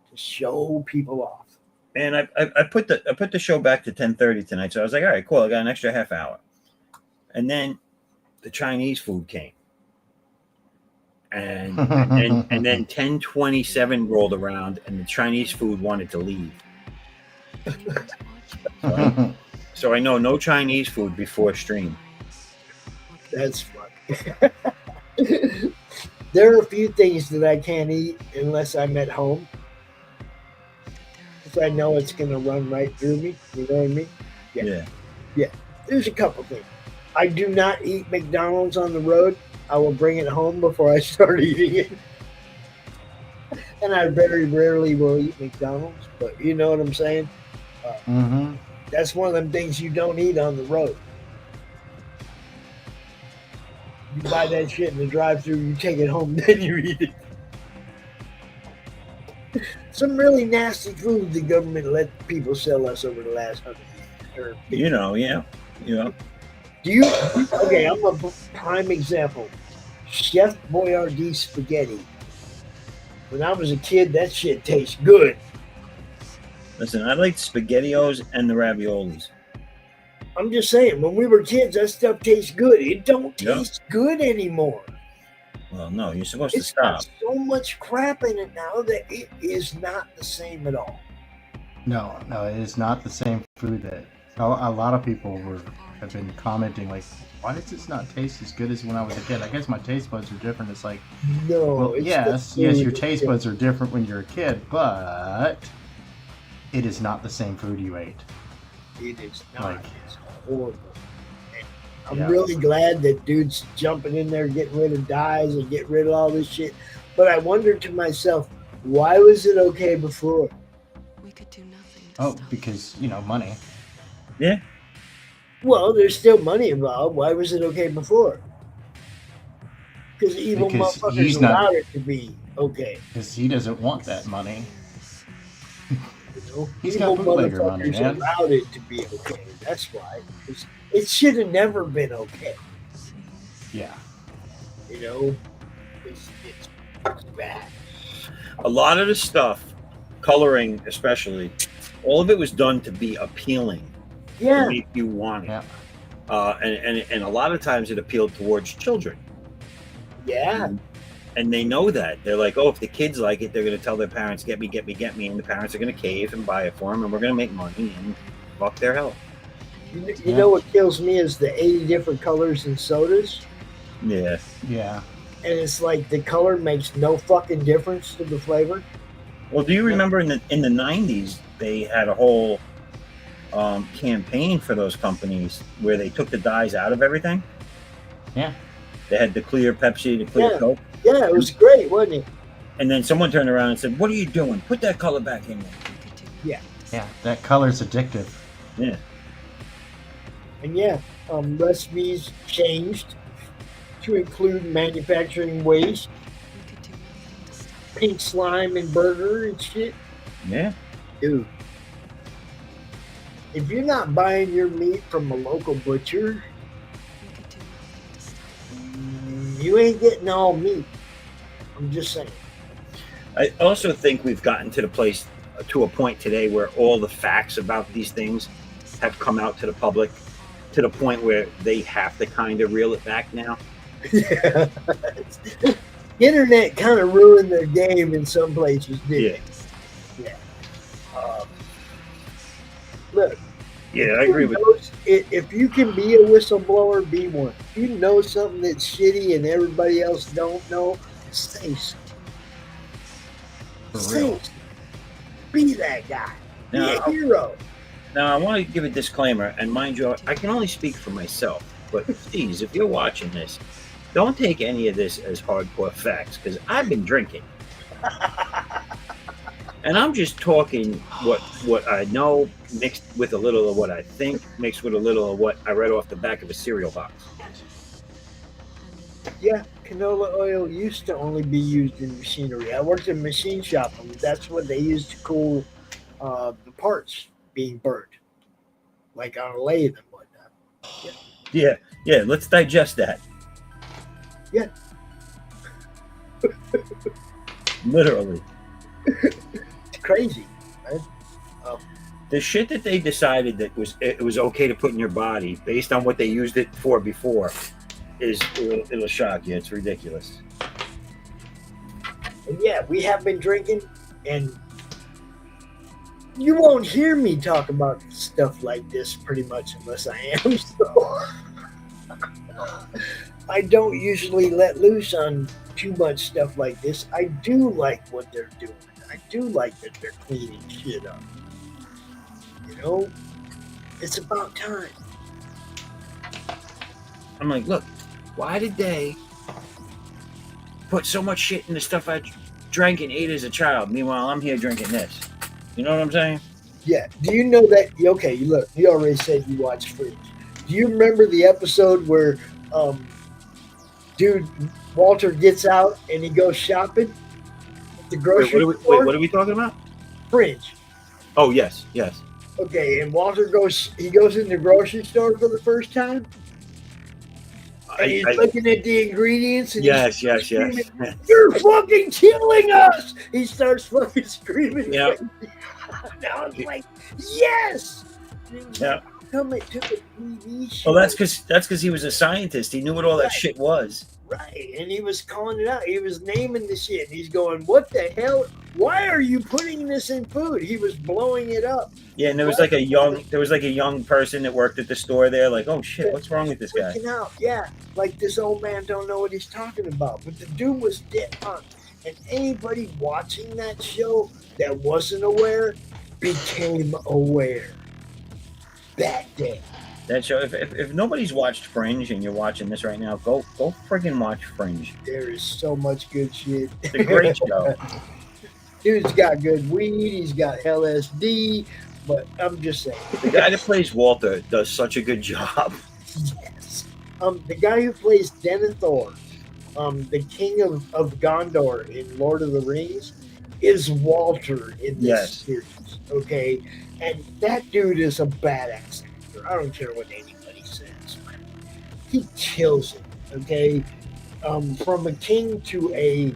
to show people off. And I put the show back to 10:30 tonight, so I was like, all right, cool, I got an extra half hour. And then the Chinese food came, and then 10:27 rolled around, and the Chinese food wanted to leave. So I know no Chinese food before stream. That's fun. There are a few things that I can't eat unless I'm at home, because I know it's going to run right through me. You know what I mean? Yeah. There's a couple things. I do not eat McDonald's on the road. I will bring it home before I start eating it. And I very rarely will eat McDonald's, but you know what I'm saying? That's one of them things you don't eat on the road. You buy that shit in the drive-thru, you take it home, then you eat it. Some really nasty food the government let people sell us over the last 100 years. Do you? Okay, I'm a prime example. Chef Boyardee spaghetti. When I was a kid, that shit tastes good. Listen, I like SpaghettiOs and the raviolis. I'm just saying, when we were kids, that stuff tastes good. It don't taste good anymore. Well, no, you're supposed to stop. There's so much crap in it now that it is not the same at all. No, it is not the same food that a lot of people have been commenting, like, why does this not taste as good as when I was a kid? I guess my taste buds are different. It's like, no, well, yes, your taste buds are different when you're a kid, but it is not the same food you ate. It is not. It's horrible. And I'm really glad that dude's jumping in there, getting rid of dyes and getting rid of all this shit. But I wondered to myself, why was it okay before? We could do nothing. Because, money. Yeah. Well, there's still money involved. Why was it okay before? Because evil motherfuckers allowed it to be okay. Because he doesn't want that money. He's evil got bootlegger money, man. Allowed it to be okay. That's why. It should have never been okay. Yeah. You know, it's bad. A lot of the stuff, coloring especially, all of it was done to be appealing, to Yeah, make you want it. Yeah. And a lot of times it appealed towards children. yeah, And they know that. They're like, oh, if the kids like it, they're going to tell their parents, get me, get me, get me. And the parents are going to cave and buy it for them, and we're going to make money and fuck their health. You know what kills me is the 80 different colors in sodas. Yeah. Yeah. And it's like the color makes no fucking difference to the flavor. Well, do you remember in the 90s, they had a whole campaign for those companies where they took the dyes out of everything? Yeah. They had the clear Pepsi, the clear Yeah. Coke. Yeah, it was great, wasn't it? And then someone turned around and said, what are you doing? Put that color back in there. Yeah. Yeah. That color's addictive. Yeah. And yeah, recipes changed to include manufacturing waste, pink slime and burger and shit. Yeah. Dude, if you're not buying your meat from a local butcher, you ain't getting all meat. I'm just saying. I also think we've gotten to a point today where all the facts about these things have come out to the public to the point where they have to kind of reel it back now. Yeah. The internet kind of ruined their game in some places, didn't it? Yeah. Look. Yeah, I agree with If you can be a whistleblower, be one. If you know something that's shitty and everybody else don't know, say something. Say something. Be that guy. Be Now, a hero. Now, I want to give a disclaimer, and mind you, I can only speak for myself, but please, if you're watching this, don't take any of this as hardcore facts, because I've been drinking. And I'm just talking what I know, mixed with a little of what I think, mixed with a little of what I read off the back of a cereal box. Yeah, canola oil used to only be used in machinery. I worked in a machine shop, and that's what they used to cool the parts being burnt, like on a lathe and whatnot. Yeah, let's digest that. Yeah. Literally. It's crazy, man. The shit that they decided that it was okay to put in your body based on what they used it for before it'll shock you. It's ridiculous. And yeah, we have been drinking, and you won't hear me talk about stuff like this pretty much unless I am. So I don't usually let loose on too much stuff like this. I do like what they're doing. I do like that they're cleaning shit up. You know, it's about time. I'm like, look, why did they put so much shit in the stuff I drank and ate as a child? Meanwhile, I'm here drinking this. You know what I'm saying? Yeah. Do you know that? Okay, look, you already said you watched Fringe. Do you remember the episode where, dude, Walter gets out and he goes shopping at the grocery store? What are we talking about? Fringe. Oh, yes. Okay, and Walter goes in the grocery store for the first time, and he's looking at the ingredients. And yes. You're fucking killing us! He starts fucking screaming. Yeah. Now I'm like, yes. Yeah. Come it took a TV show. Well, that's because he was a scientist. He knew what all that shit was. Right, and he was calling it out. He was naming the shit. And he's going, "What the hell? Why are you putting this in food?" He was blowing it up. Yeah, and there was like a young person that worked at the store there. Like, oh shit, what's wrong with this guy? Freaking out. Yeah, like this old man don't know what he's talking about. But the dude was dead on. And anybody watching that show that wasn't aware became aware that day. That show. If nobody's watched Fringe and you're watching this right now, go friggin' watch Fringe. There is so much good shit. It's a great show. Dude's got good weed. He's got LSD. But I'm just saying. The guy that plays Walter does such a good job. Yes. The guy who plays Denethor, the king of Gondor in Lord of the Rings, is Walter in this series. Okay? And that dude is a badass actor. I don't care what anybody says. Man. He kills it. Okay? from a king to a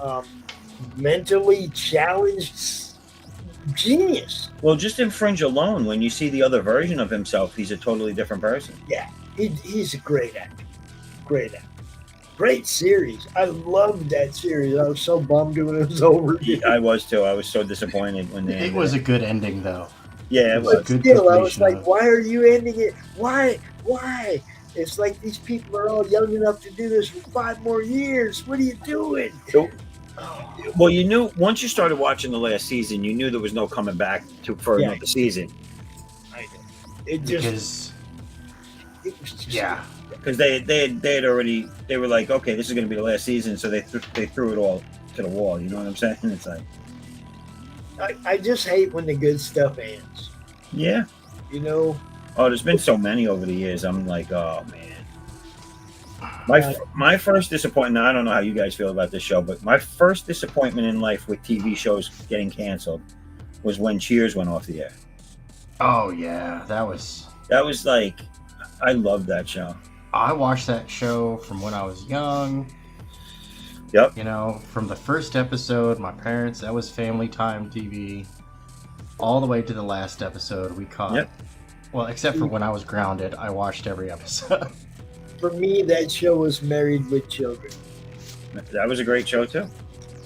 um, mentally challenged genius. Well, just in Fringe alone, when you see the other version of himself, he's a totally different person. Yeah, he's a great actor. Great actor. Great series. I loved that series. I was so bummed when it was over. I was too. I was so disappointed when they It was a good ending, though. Yeah, it was a was. good Still, I was completion like, of- why are you ending it? Why? Why? It's like these people are all young enough to do this for 5 more years. What are you doing? So- Oh, Well, you knew once you started watching the last season, you knew there was no coming back for Yeah. another season I know. It just, Because it was just, yeah, because they had already they were like, okay, this is going to be the last season, so they threw it all to the wall. You know what I'm saying? It's like, I just hate when the good stuff ends. yeah. You know, Oh, there's been so many over the years. I'm like, oh man. Uh, My first disappointment. I don't know how you guys feel about this show, but my first disappointment in life with TV shows getting canceled was when Cheers went off the air. oh yeah, that was. That was like, I loved that show. I watched that show from when I was young. Yep. You know, from the first episode, my parents, that was family time TV, all the way to the last episode we caught. Yep. Well, except for when I was grounded, I watched every episode. for me, that show was Married with Children. That was a great show too.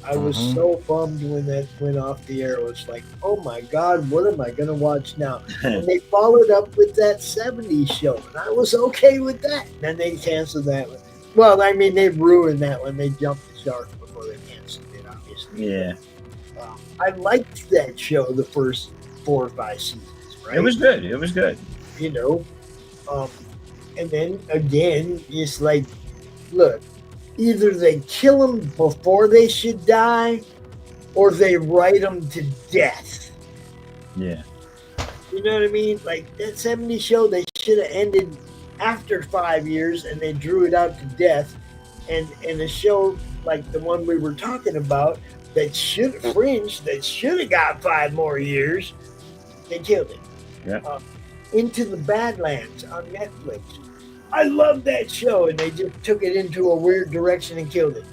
I was Mhm. so bummed when that went off the air. It was like, oh my God, what am I going to watch now? And they followed up with that 70s show, and I was okay with that. And then they canceled that one. Well, I mean, they ruined that one. They jumped the shark before they canceled it, obviously. Yeah, I liked that show the first 4 or 5 seasons, right? it was good. It was good. You know, and then again, it's like, look, either they kill them before they should die, or they write them to death. Yeah, You know what I mean? Like that 70s show, they should have ended after 5 years, and they drew it out to death. And a show like the one we were talking about that should have Fringe, that should have got 5 more years, they killed it. Yeah. Into the Badlands on Netflix. I love that show, and they just took it into a weird direction and killed it.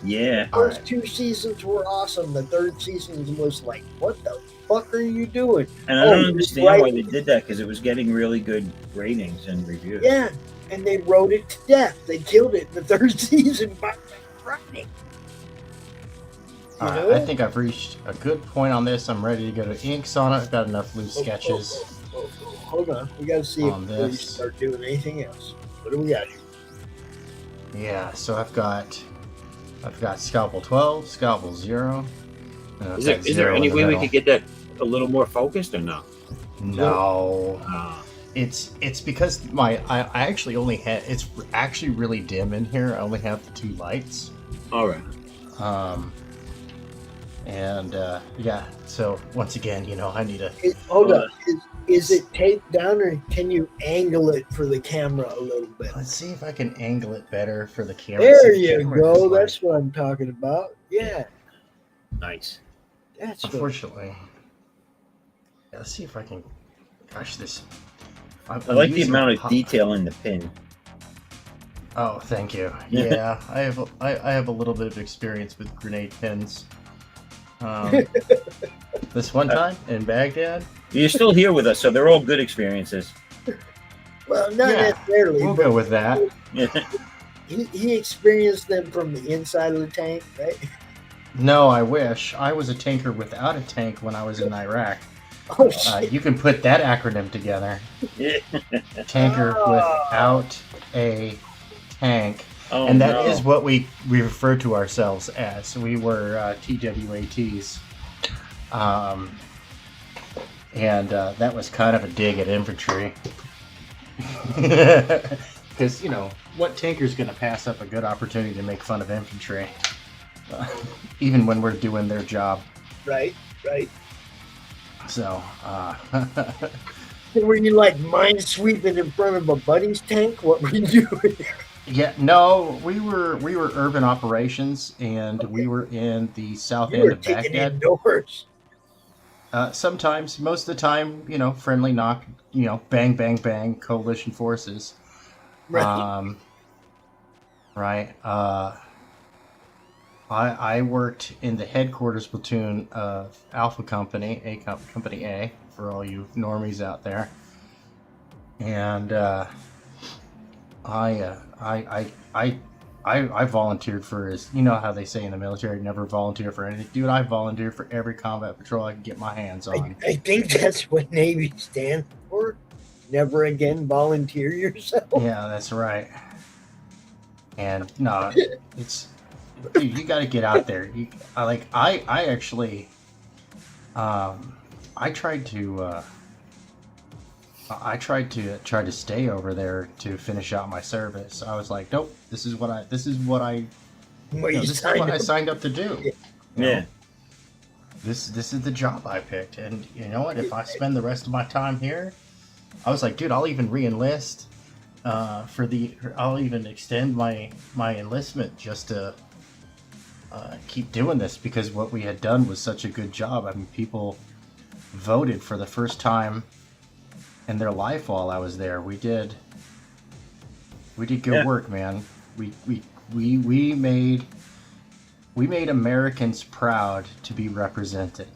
yeah. All First right. 2 seasons were awesome. The 3rd season was like, what the fuck are you doing? And I don't Oh, understand right. why they did that because it was getting really good ratings and reviews. Yeah, and they wrote it to death. They killed it in the 3rd season by writing. All right, I think I've reached a good point on this. I'm ready to go to inks on it. I've got enough loose sketches. Hold on. We got to see On if we this. start doing anything else. What do we got here? Yeah, so I've got Scalpel 12, Scalpel 0. and I've Is got there 0 in any the way we middle. could get that a little more focused or no? No. Uh, It's because I actually only had, it's actually really dim in here. I only have the 2 lights. all right. Yeah, so once again, you know, I need to. Hold on. Is it taped down, or can you angle it for the camera a little bit? Let's see if I can angle it better for the camera. There See the you camera go. is like- That's what I'm talking about. Yeah, Nice. that's what. Unfortunately. Yeah, let's see if I can. Gosh, this. I like the amount of detail in the pin. Oh, thank you. Yeah, I have a little bit of experience with grenade pins. This one time in Baghdad. You're still here with us, so they're all good experiences. Well, not Yeah, necessarily, We'll but go with that. he experienced them from the inside of the tank, right? No, I wish. I was a tanker without a tank when I was in Iraq. Oh shit! You can put that acronym together. Tanker without a tank. Oh, And that no. is what we refer to ourselves as. We were TWATs. That was kind of a dig at infantry. Because, you know, what tanker's going to pass up a good opportunity to make fun of infantry? Even when we're doing their job. Right. So, Were you like minesweeping in front of a buddy's tank? What were you doing? yeah, no, we were urban operations, and we were in the south You end were of kicking Baghdad. indoors. Sometimes, most of the time, you know, friendly knock, you know, bang, bang, bang, coalition forces. Right. right? I worked in the headquarters platoon of Alpha Company, Company A, for all you normies out there. And I volunteered for his. You know how they say in the military, never volunteer for anything. Dude, I volunteered for every combat patrol I could get my hands on. I think that's what Navy stands for. Never again volunteer yourself. Yeah, that's right. And no, it's dude, you got to get out there. I actually, I tried to. I tried to stay over there to finish out my service. I was like, nope, this is what I What you this is what I signed up. signed up to do. Yeah. You know, Yeah. This is the job I picked, and you know what? If I spend the rest of my time here, I was like, dude, I'll even re-enlist. I'll even extend my enlistment just to keep doing this, because what we had done was such a good job. I mean, people voted for the first time in their life while I was there. We did good Yeah. work, man. We made Americans proud to be represented,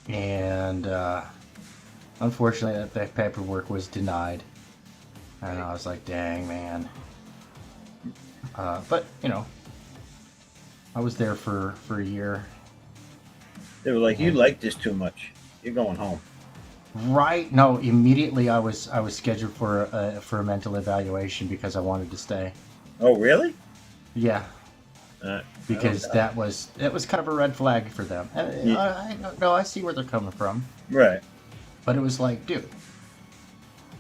and unfortunately, that paperwork was denied, and I was like, dang, man. But you know, I was there for a year. They were like, "You like this too much. You're going home." Right? No, immediately I was scheduled for a mental evaluation because I wanted to stay. Oh, really? Yeah, I because don't that was kind of a red flag for them. And Yeah. I see where they're coming from, Right. but it was like, dude,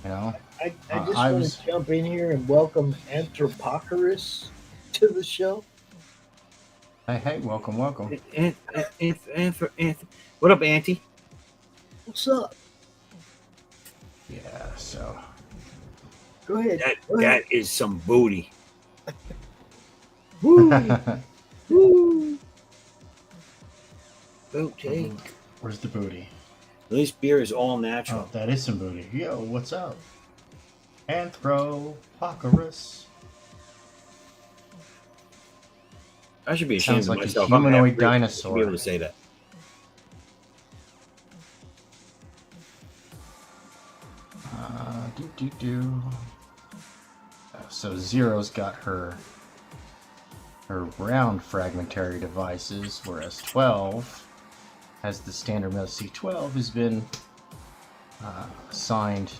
you know, I I just want was- to jump in here and welcome Anthropocorus to the show. hey, welcome. What up, Auntie? What's up? Yeah, so Go ahead. Go That ahead. is some booty. Woo, where's woo. Okay. the booty? This beer is all natural. Oh, that is some booty. Yo, what's up? Anthropocorus. I should be ashamed Sounds of like a myself. humanoid I'm half Greek. I should dinosaur. be able to say that. So Zero's got her round fragmentary devices, whereas 12 has the standard mill. C12 has been assigned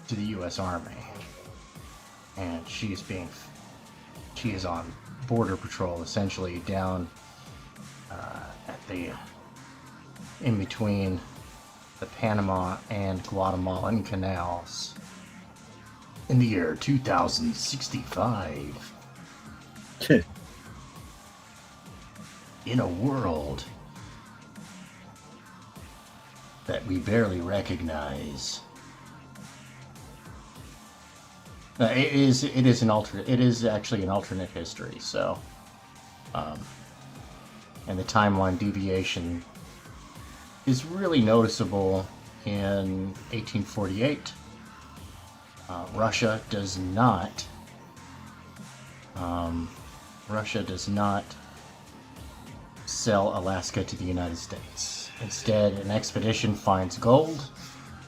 to the U.S. Army, and she is on border patrol, essentially down at the in between the Panama and Guatemalan canals in the year 2065. In a world that we barely recognize. It is actually an alternate history, so and the timeline deviation is really noticeable in 1848. Russia does not sell Alaska to the United States. Instead, an expedition finds gold.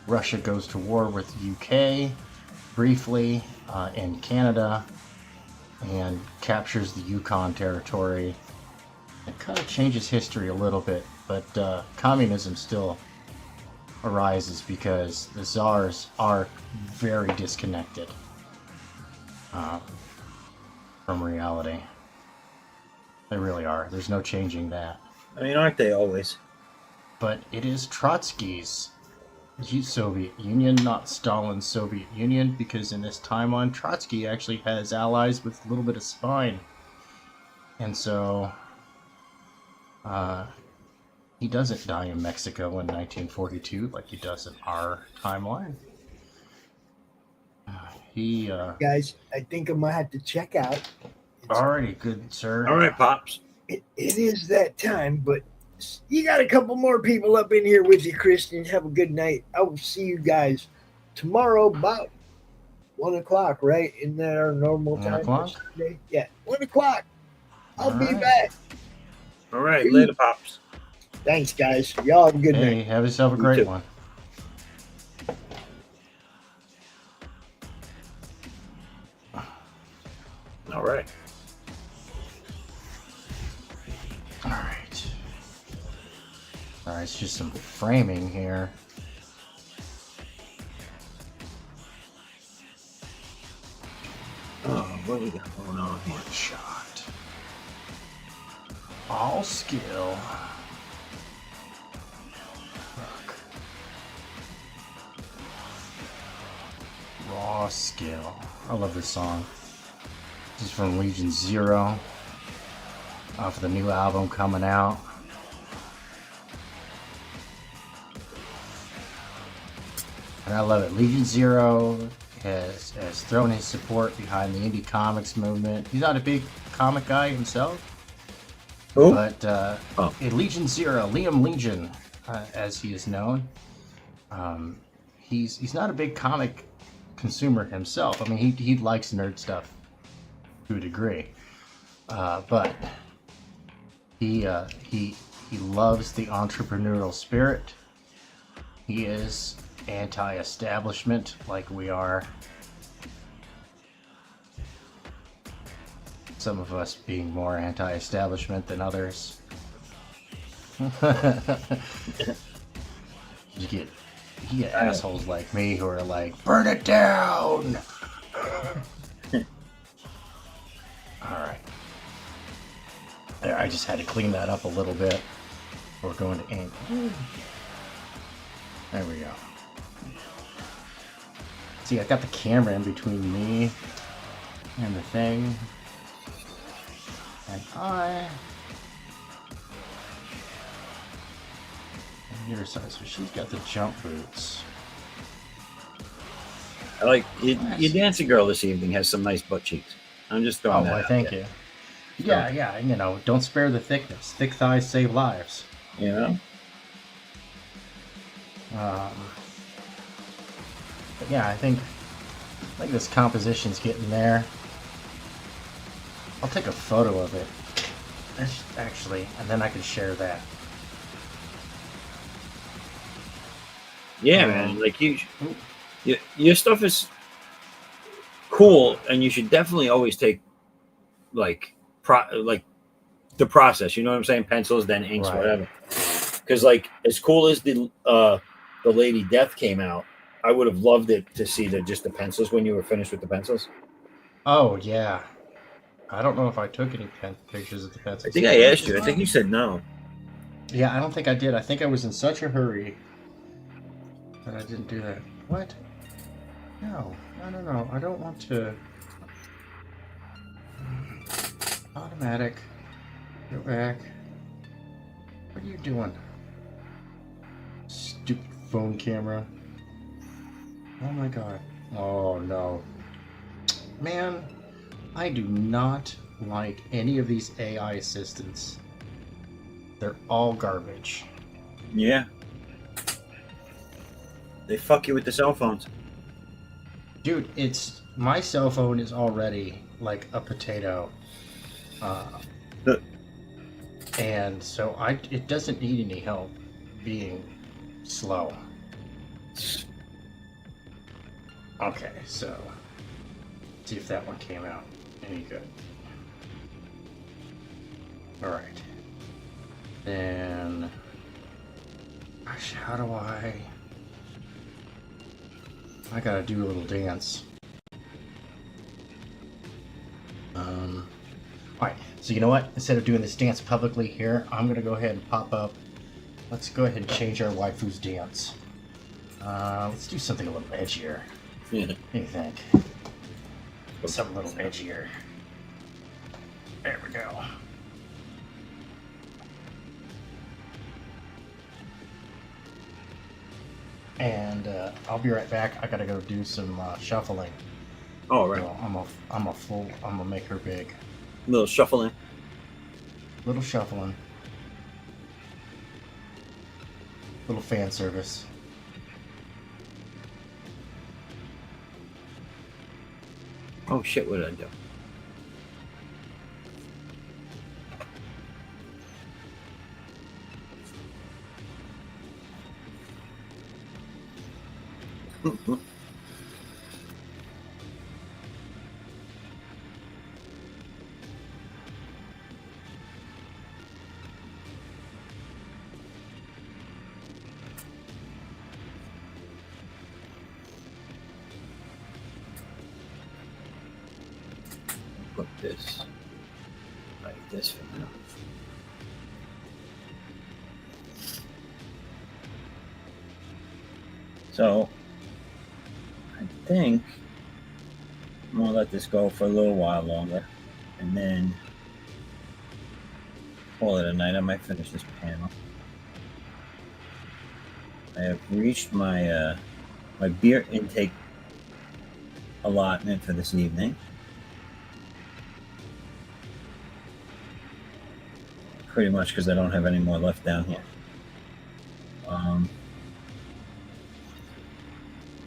Russia goes to war with the UK briefly in Canada and captures the Yukon territory. It kind of changes history a little bit, but communism still arises because the czars are very disconnected from reality. They really are. There's no changing that. I mean, aren't they always? But it is Trotsky's Soviet Union, not Stalin's Soviet Union, because in this timeline, Trotsky actually has allies with a little bit of spine. And so he doesn't die in Mexico in 1942 like he does in our timeline. Guys, I think I might have to check out. Alrighty, good sir. All right, Pops. It is that time, but you got a couple more people up in here with you, Christian. Have a good night. I will see you guys tomorrow about 1 o'clock, right? Isn't that our normal 1 time? o'clock? Today? Yeah, 1 o'clock. I'll be Alright. back. All right, later, pops. Thanks, guys. Y'all have a good Hey, night. have yourself a You great too. one. All right. Alright. Alright, it's just some framing here. Oh, what we got going on here? One shot. All skill. Fuck. Raw skill. I love this song. This is from Legion Zero. Off of the new album coming out. And I love it. Legion Zero has thrown his support behind the indie comics movement. He's not a big comic guy himself, Who? but in Legion Zero, Liam Legion, as he is known, he's not a big comic consumer himself. I mean, he likes nerd stuff to a degree, but he loves the entrepreneurial spirit. He is anti-establishment like we are. Some of us being more anti-establishment than others. you get assholes like me who are like, burn it down. Alright. I just had to clean that up a little bit. We're going to ink. There we go. See, I got the camera in between me and the thing. And your size, so she's got the jump boots. I like your dancing girl this evening has some nice butt cheeks. I'm just throwing that why, out thank there. you. Yeah, you know, don't spare the thickness. Thick thighs save lives. You know? But yeah, I think this composition's getting there. I'll take a photo of it, actually, and then I can share that. Yeah, man. Like your stuff is cool, and you should definitely always take like the process. You know what I'm saying? Pencils, then inks, Right. whatever. Because like as cool as the Lady Death came out, I would have loved it to see just the pencils when you were finished with the pencils. Oh yeah, I don't know if I took any pictures of the pencils. I think I asked you. I think you said no. Yeah, I don't think I did. I think I was in such a hurry that I didn't do that. What? No. I don't want to. Automatic. Go back. What are you doing? Stupid phone camera. Oh my god. Oh no. Man, I do not like any of these AI assistants. They're all garbage. Yeah. They fuck you with the cell phones. Dude, my cell phone is already like a potato. And so it doesn't need any help being slow. Okay, so see if that one came out any good. Alright. Then gosh, how do I gotta do a little dance. Alright, so you know what? Instead of doing this dance publicly here, I'm gonna go ahead and pop up. Let's go ahead and change our waifu's dance. Let's do something a little edgier. Yeah. What do you think? Something a little edgier. There we go. And I'll be right back. I gotta go do some shuffling. Oh, right. So I'm gonna make her big. Little shuffling. Little shuffling. Little fan service. Oh shit! What did I do? Put this like this for now. So I think I'm gonna let this go for a little while longer, and then call it a night. I might finish this panel. I have reached my my beer intake allotment for this evening. Pretty much because I don't have any more left down here. And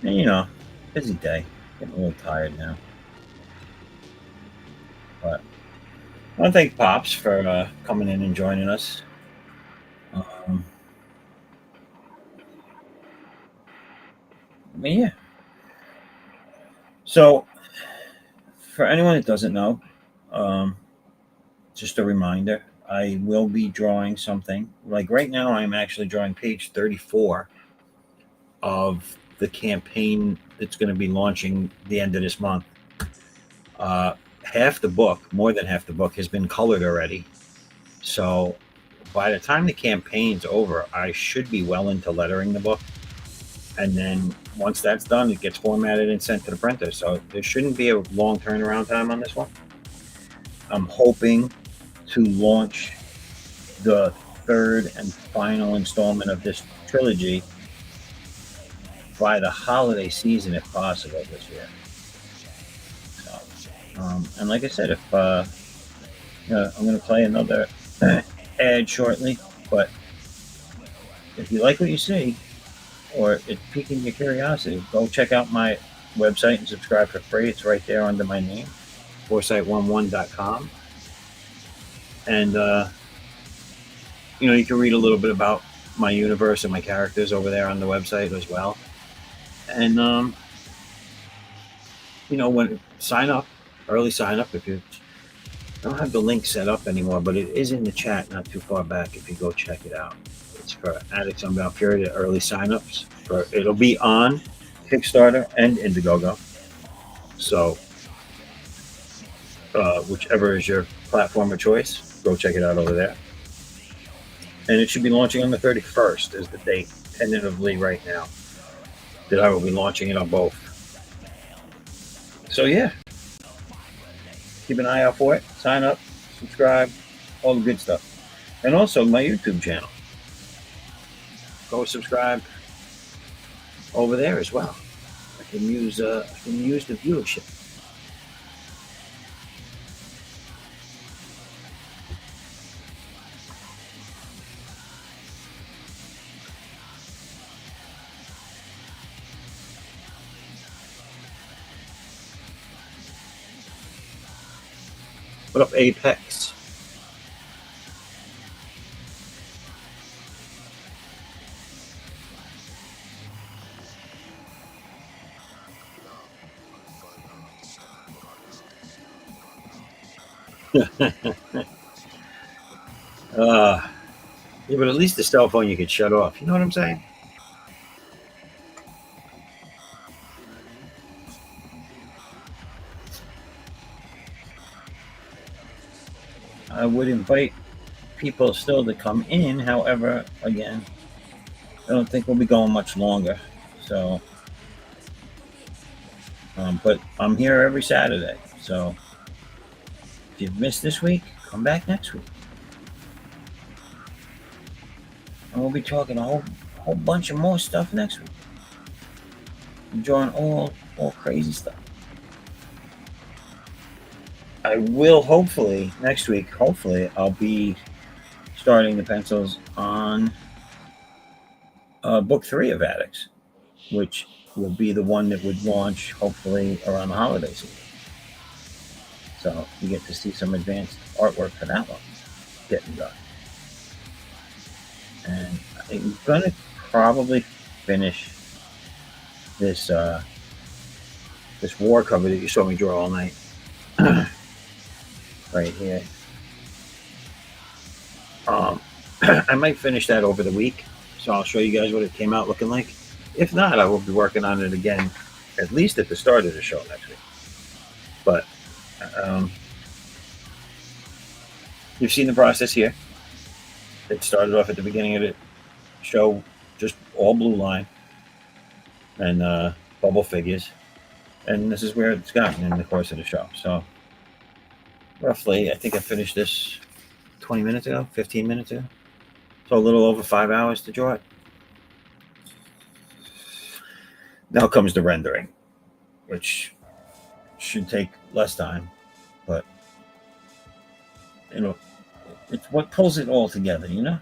you know, busy day. Getting a little tired now. But I want to thank Pops for coming in and joining us. But yeah. So, for anyone that doesn't know, just a reminder, I will be drawing something. Like right now, I'm actually drawing page 34 of the campaign that's going to be launching the end of this month. Half the book, more than half the book, has been colored already. So by the time the campaign's over, I should be well into lettering the book. And then once that's done, it gets formatted and sent to the printer. So there shouldn't be a long turnaround time on this one. I'm hoping to launch the third and final installment of this trilogy by the holiday season, if possible, this year. So, and like I said, if I'm going to play another ad shortly, but if you like what you see, or it's piquing your curiosity, go check out my website and subscribe for free. It's right there under my name, foresight11.com. And, you can read a little bit about my universe and my characters over there on the website as well. And, when sign up, early sign up, if you don't have the link set up anymore, but it is in the chat not too far back if you go check it out. It's for Addicts on Valkyria, early signups. It'll be on Kickstarter and Indiegogo. So, whichever is your platform of choice, go check it out over there. And it should be launching on the 31st is the date, tentatively right now, that I will be launching it on both. So yeah, keep an eye out for it. Sign up, subscribe, all the good stuff. And also my YouTube channel. Go subscribe over there as well. I can use the viewership. What up, Apex? Yeah, but at least the cell phone you could shut off. You know what I'm saying? I would invite people still to come in. However, again, I don't think we'll be going much longer. So, but I'm here every Saturday. So, if you've missed this week, come back next week. And we'll be talking a whole bunch of more stuff next week. Enjoying all crazy stuff. I will hopefully next week. Hopefully, I'll be starting the pencils on book 3 of Addicts, which will be the one that would launch hopefully around the holiday season. So you get to see some advanced artwork for that one getting done. And I'm gonna probably finish this this war cover that you saw me draw all night. Right here. I might finish that over the week, so I'll show you guys what it came out looking like. If not, I will be working on it again, at least at the start of the show next week. But you've seen the process here. It started off at the beginning of the show, just all blue line and bubble figures, and this is where it's gotten in the course of the show. So roughly, I think I finished this 20 minutes ago, 15 minutes ago. So a little over 5 hours to draw it. Now comes the rendering, which should take less time, but it's what pulls it all together, you know?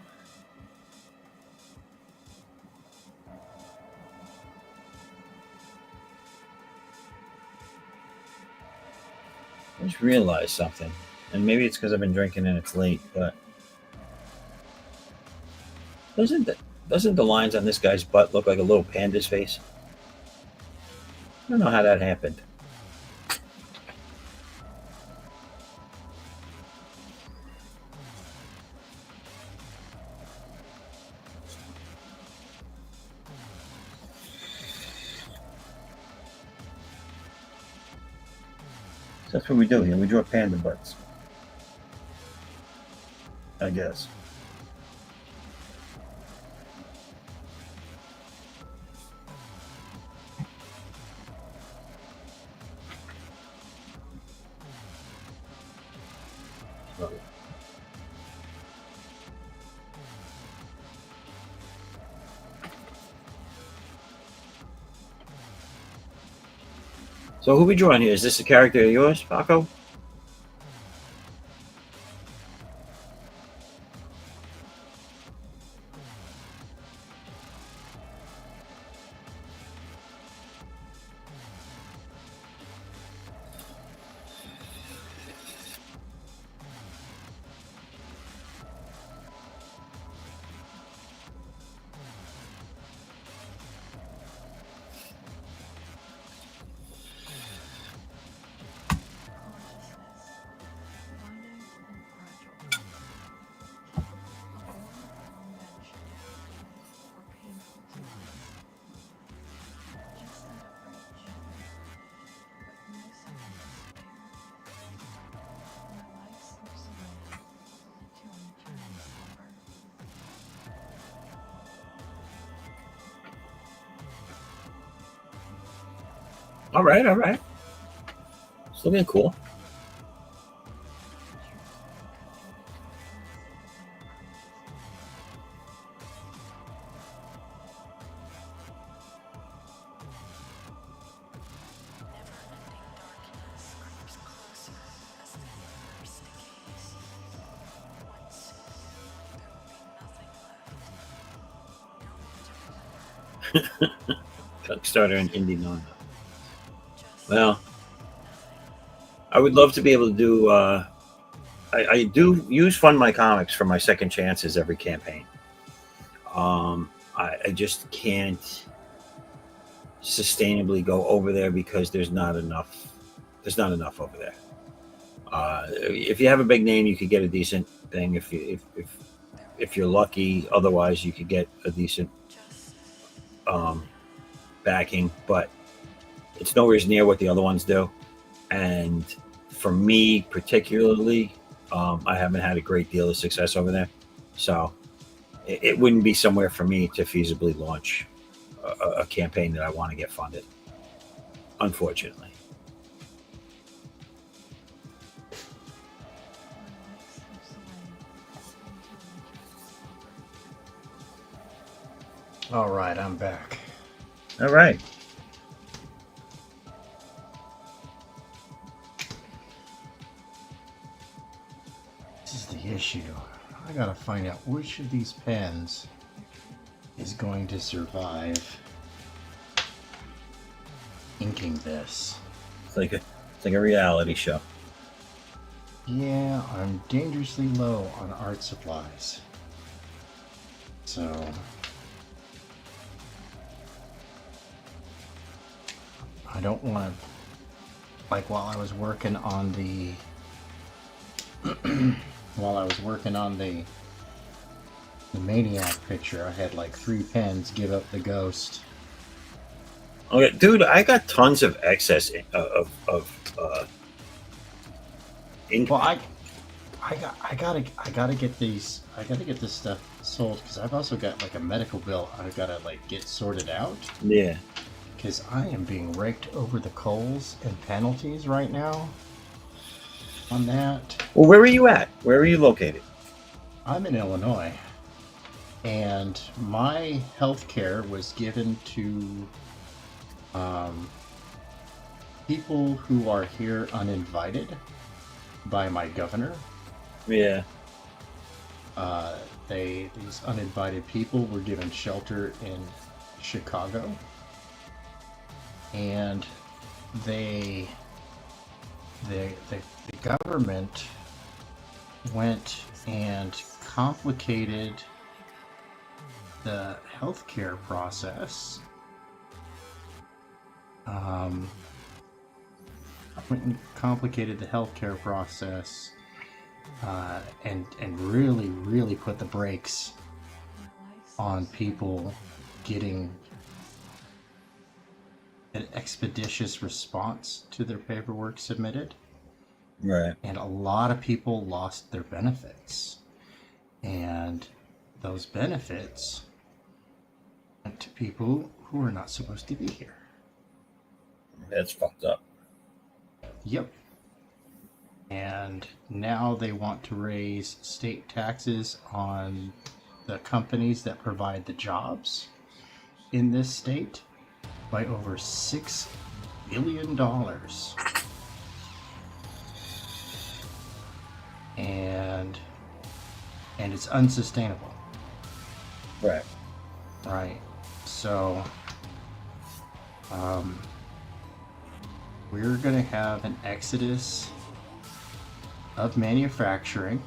I just realized something, and maybe it's because I've been drinking and it's late, but doesn't the lines on this guy's butt look like a little panda's face? I don't know how that happened. So that's what we do here. We draw panda butts, I guess. So who we drawing here? Is this a character of yours, Paco? All right, all right. It's looking cool. Kickstarter and indie non. Well, I would love to be able to do. I do use Fund My Comics for my second chances every campaign. I just can't sustainably go over there because there's not enough. There's not enough over there. If you have a big name, you could get a decent thing. If you're lucky, otherwise you could get a decent backing, but it's nowhere near what the other ones do. And for me particularly, I haven't had a great deal of success over there, so it wouldn't be somewhere for me to feasibly launch a campaign that I want to get funded, unfortunately. All right, I'm back. All right. This is the issue. I gotta find out which of these pens is going to survive inking this. It's like a reality show. Yeah, I'm dangerously low on art supplies. So I don't want to, like, while I was working on the Maniac picture, I had like 3 pens, give up the ghost. Okay, dude, I got tons of excess ink. Well, I gotta get this stuff sold, because I've also got like a medical bill I've gotta like get sorted out, Yeah. because I am being raked over the coals and penalties right now on that. Well, where are you at? Where are you located? I'm in Illinois, and my health care was given to people who are here uninvited by my governor. Yeah. These uninvited people were given shelter in Chicago, and the government went and complicated the healthcare process. And really put the brakes on people getting an expeditious response to their paperwork submitted. Right. And a lot of people lost their benefits. And those benefits went to people who are not supposed to be here. That's fucked up. Yep. And now they want to raise state taxes on the companies that provide the jobs in this state by over $6 billion. And it's unsustainable. Right. Right. So we're going to have an exodus of manufacturing.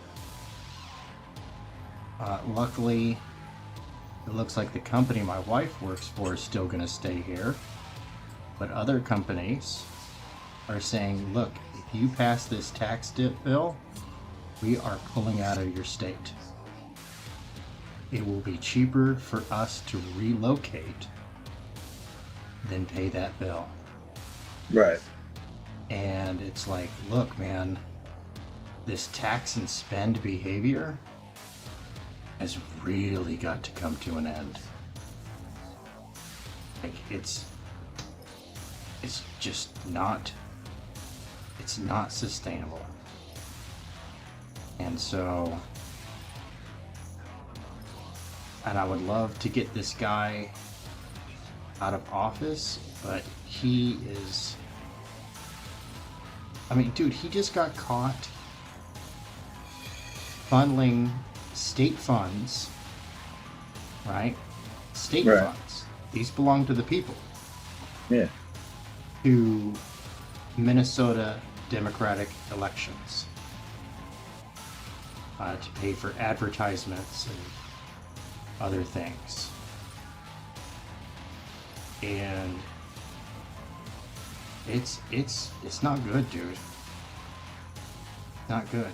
Luckily, it looks like the company my wife works for is still going to stay here. But other companies are saying, look, if you pass this tax bill, we are pulling out of your state. It will be cheaper for us to relocate than pay that bill. Right. And it's like, look, man, this tax and spend behavior has really got to come to an end. Like, it's just not, it's not sustainable. And so, and I would love to get this guy out of office, but he is, I mean, dude, he just got caught funneling state funds, right? State funds. These belong to the people. Yeah. To Minnesota Democratic elections. To pay for advertisements and other things. And it's not good, dude. Not good.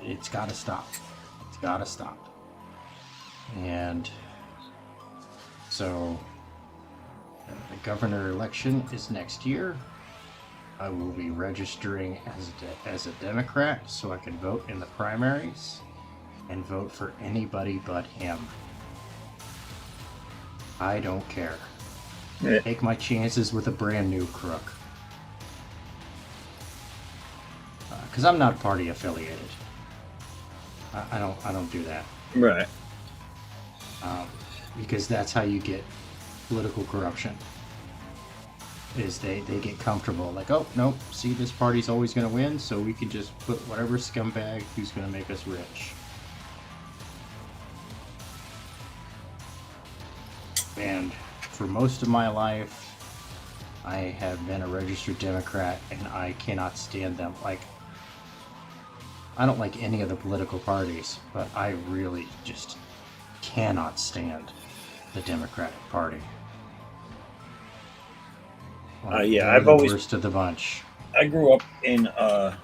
It's got to stop. It's got to stop. And so the governor election is next year. I will be registering as a Democrat so I can vote in the primaries and vote for anybody but him. I don't care. Yeah. Take my chances with a brand new crook. Because I'm not party affiliated. I don't do that. Right. Because that's how you get political corruption. Is they get comfortable, like, oh nope, see, this party's always going to win, so we can just put whatever scumbag who's going to make us rich. And for most of my life, I have been a registered Democrat, and I cannot stand them. Like, I don't like any of the political parties, but I really just cannot stand the Democratic Party. Like, Yeah, they're I've the always worst of the bunch. I grew up in a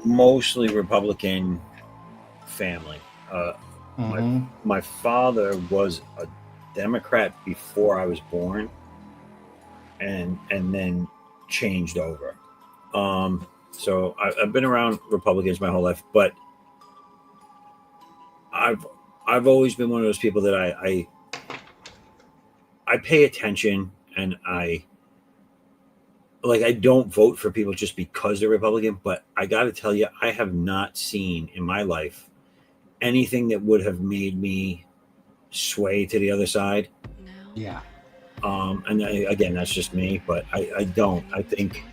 mostly Republican family. Mm-hmm. My father was a Democrat before I was born, and then changed over. So I've been around Republicans my whole life, but I've always been one of those people that I pay attention, and I don't vote for people just because they're Republican, but I got to tell you, I have not seen in my life anything that would have made me sway to the other side. Now, Yeah. And again, that's just me, but I don't. I think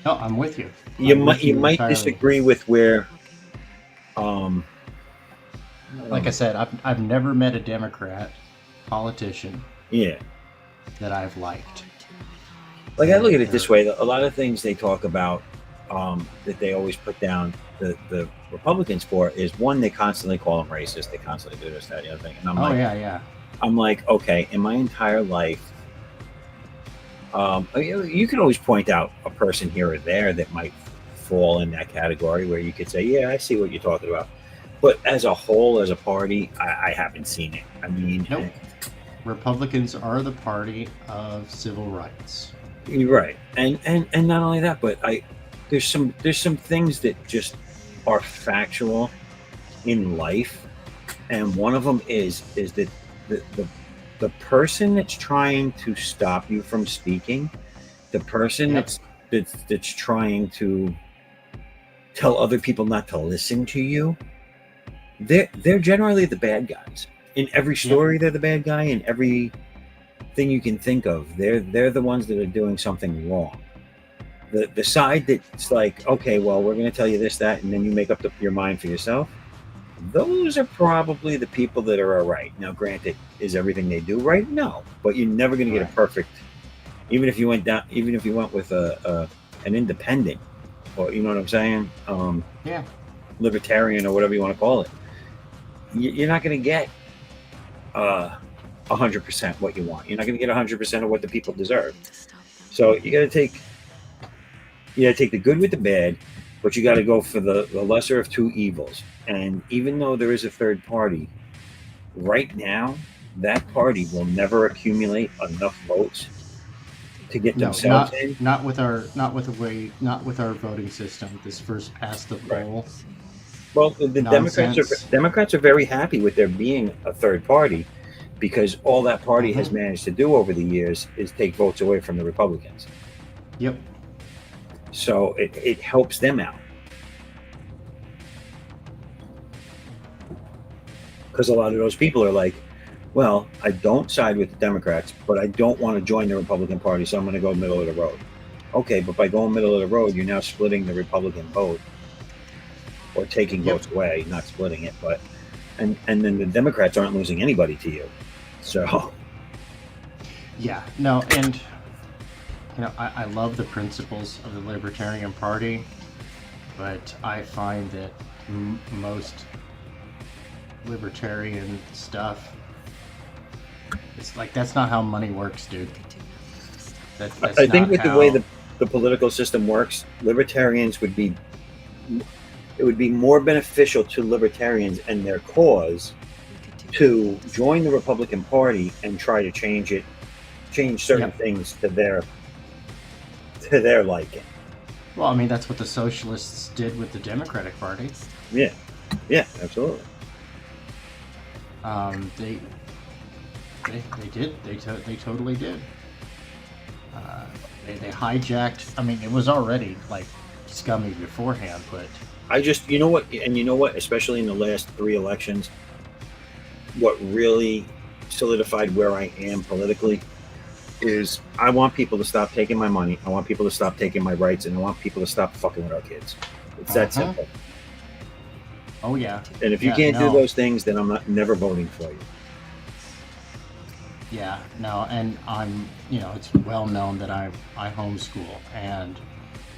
No, I'm with you. you I'm might with you you might entirely. disagree with where, I don't Like I know. said, I've never met a Democrat politician Yeah. that I've liked. Like I look at it this way: a lot of things they talk about that they always put down the Republicans for is one, they constantly call them racist, they constantly do this, that, the other thing, and Yeah. I'm like, okay, in my entire life, you can always point out a person here or there that might fall in that category where you could say, yeah, I see what you're talking about, but as a whole, as a party, I haven't seen it. I mean, Nope. Republicans are the party of civil rights. you're right, and not only that, but there's some things that just are factual in life, and one of them is that the person that's trying to stop you from speaking, the person Yep. that's trying to tell other people not to listen to you, they're generally the bad guys. In every story, they're the bad guy. In every thing you can think of, they're the ones that are doing something wrong. The side that's like, okay, well, we're going to tell you this, that, and then you make up your mind for yourself. Those are probably the people that are all right. Now, granted, is everything they do right? No, but you're never going to get a Right. perfect. Even if you went with an independent, or you know what I'm saying, Yeah. libertarian or whatever you want to call it, you're not going to get 100% what you want. You're not going to get 100% of what the people deserve. So you got to take the good with the bad, but you got to go for the lesser of two evils. And even though there is a third party, right now, that party will never accumulate enough votes to get No, themselves in. not with our voting system. This first past the poll. Well, the Nonsense. Democrats are very happy with there being a third party, because all that party has managed to do over the years is take votes away from the Republicans. Yep. So it helps them out. Because a lot of those people are like, well, I don't side with the Democrats, but I don't want to join the Republican Party, so I'm going to go middle of the road. Okay, but by going middle of the road, you're now splitting the Republican vote, or taking votes away, not splitting it. But and then the Democrats aren't losing anybody to you. So Yeah. No, and I love the principles of the Libertarian Party, but I find that most libertarian stuff, it's like, that's not how money works, dude. That's I think not with how... the way the political system works, libertarians would be more beneficial to libertarians and their cause to join the Republican Party and try to change certain things to their liking. Well, I mean, that's what the socialists did with the Democratic Party. Yeah, absolutely. They did. They totally did. They hijacked. I mean, it was already like scummy beforehand, but I just, you know what, especially in the last 3 elections, what really solidified where I am politically is I want people to stop taking my money. I want people to stop taking my rights, and I want people to stop fucking with our kids. It's that simple. Oh yeah. And if you can't do those things, then I'm never voting for you. Yeah, no, and it's well known that I homeschool, and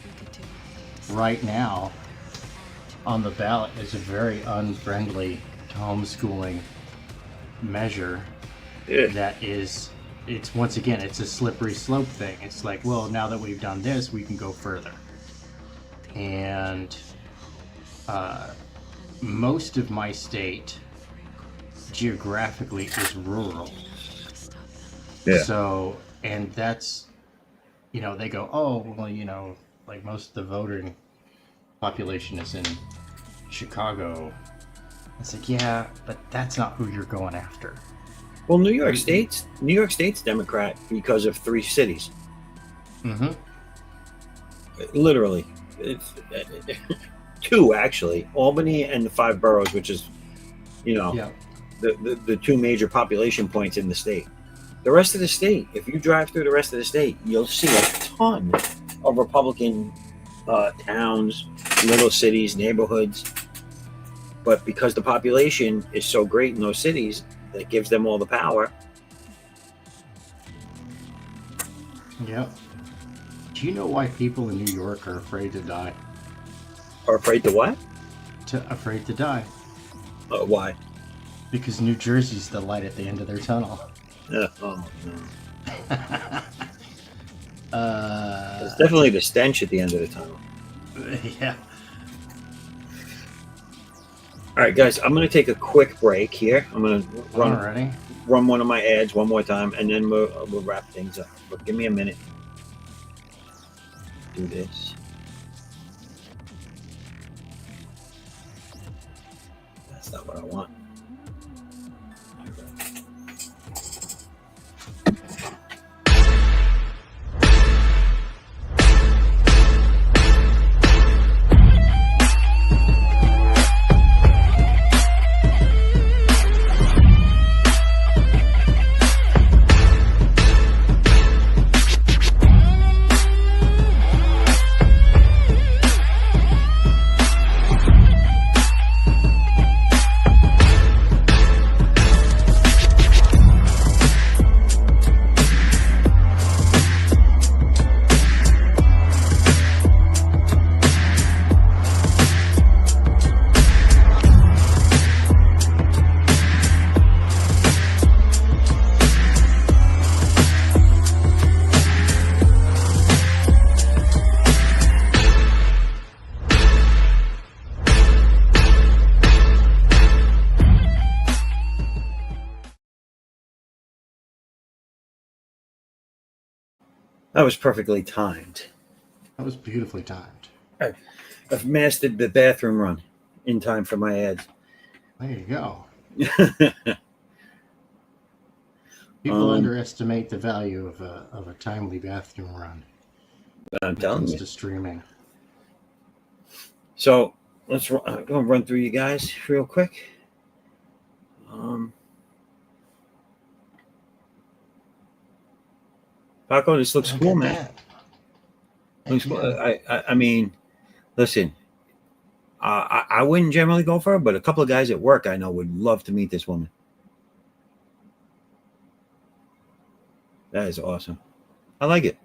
We could do nothing to right now on the ballot is a very unfriendly to homeschooling measure Yeah. that is, it's once again, it's a slippery slope thing. It's like, well, now that we've done this, we can go further. And most of my state geographically is rural. Yeah. So, and that's, they go, oh, well, like most of the voting population is in Chicago. It's like, yeah, but that's not who you're going after. Well, New York State's Democrat because of 3 cities. Mm-hmm. Literally. It's, 2, actually. Albany and the 5 boroughs, which is, Yeah. the 2 major population points in the state. The rest of the state, if you drive through the rest of the state, you'll see a ton of Republican towns, little cities, neighborhoods. But because the population is so great in those cities, that gives them all the power. Yep. Do you know why people in New York are afraid to die? Are afraid to what? Afraid to die. Why? Because New Jersey's the light at the end of their tunnel. Oh, no. It's definitely the stench at the end of the tunnel. Yeah. All right, guys, I'm going to take a quick break here. I'm going to Alrighty. run one of my ads one more time, and then we'll wrap things up. But give me a minute. Do this. That's not what I want. That was perfectly timed. That was beautifully timed. I've mastered the bathroom run in time for my ads. There you go. People underestimate the value of a timely bathroom run. I'm When it telling comes you. to streaming. So let's go and run through you guys real quick. Paco, this looks Look cool, at man. that. Looks cool. Yeah. I mean, listen, I wouldn't generally go for her, but a couple of guys at work I know would love to meet this woman. That is awesome. I like it.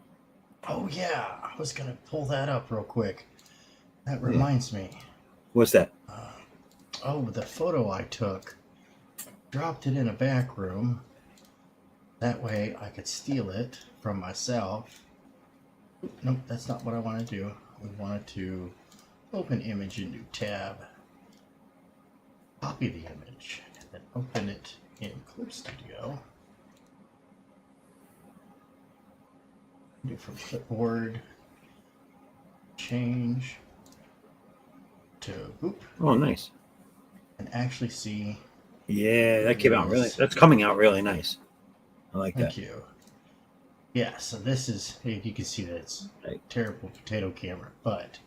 Oh yeah, I was gonna pull that up real quick. That reminds me. What's that? The photo I took. Dropped it in a back room. That way I could steal it from myself. Nope, that's not what I want to do. We wanted to open image in new tab. Copy the image and then open it in Clip Studio. Do from clipboard. Change to boop. Oh, nice. And actually see. Yeah, that came out really. That's coming out really nice. I like that. Thank you. Yeah, so this is, you can see that it's a terrible potato camera, but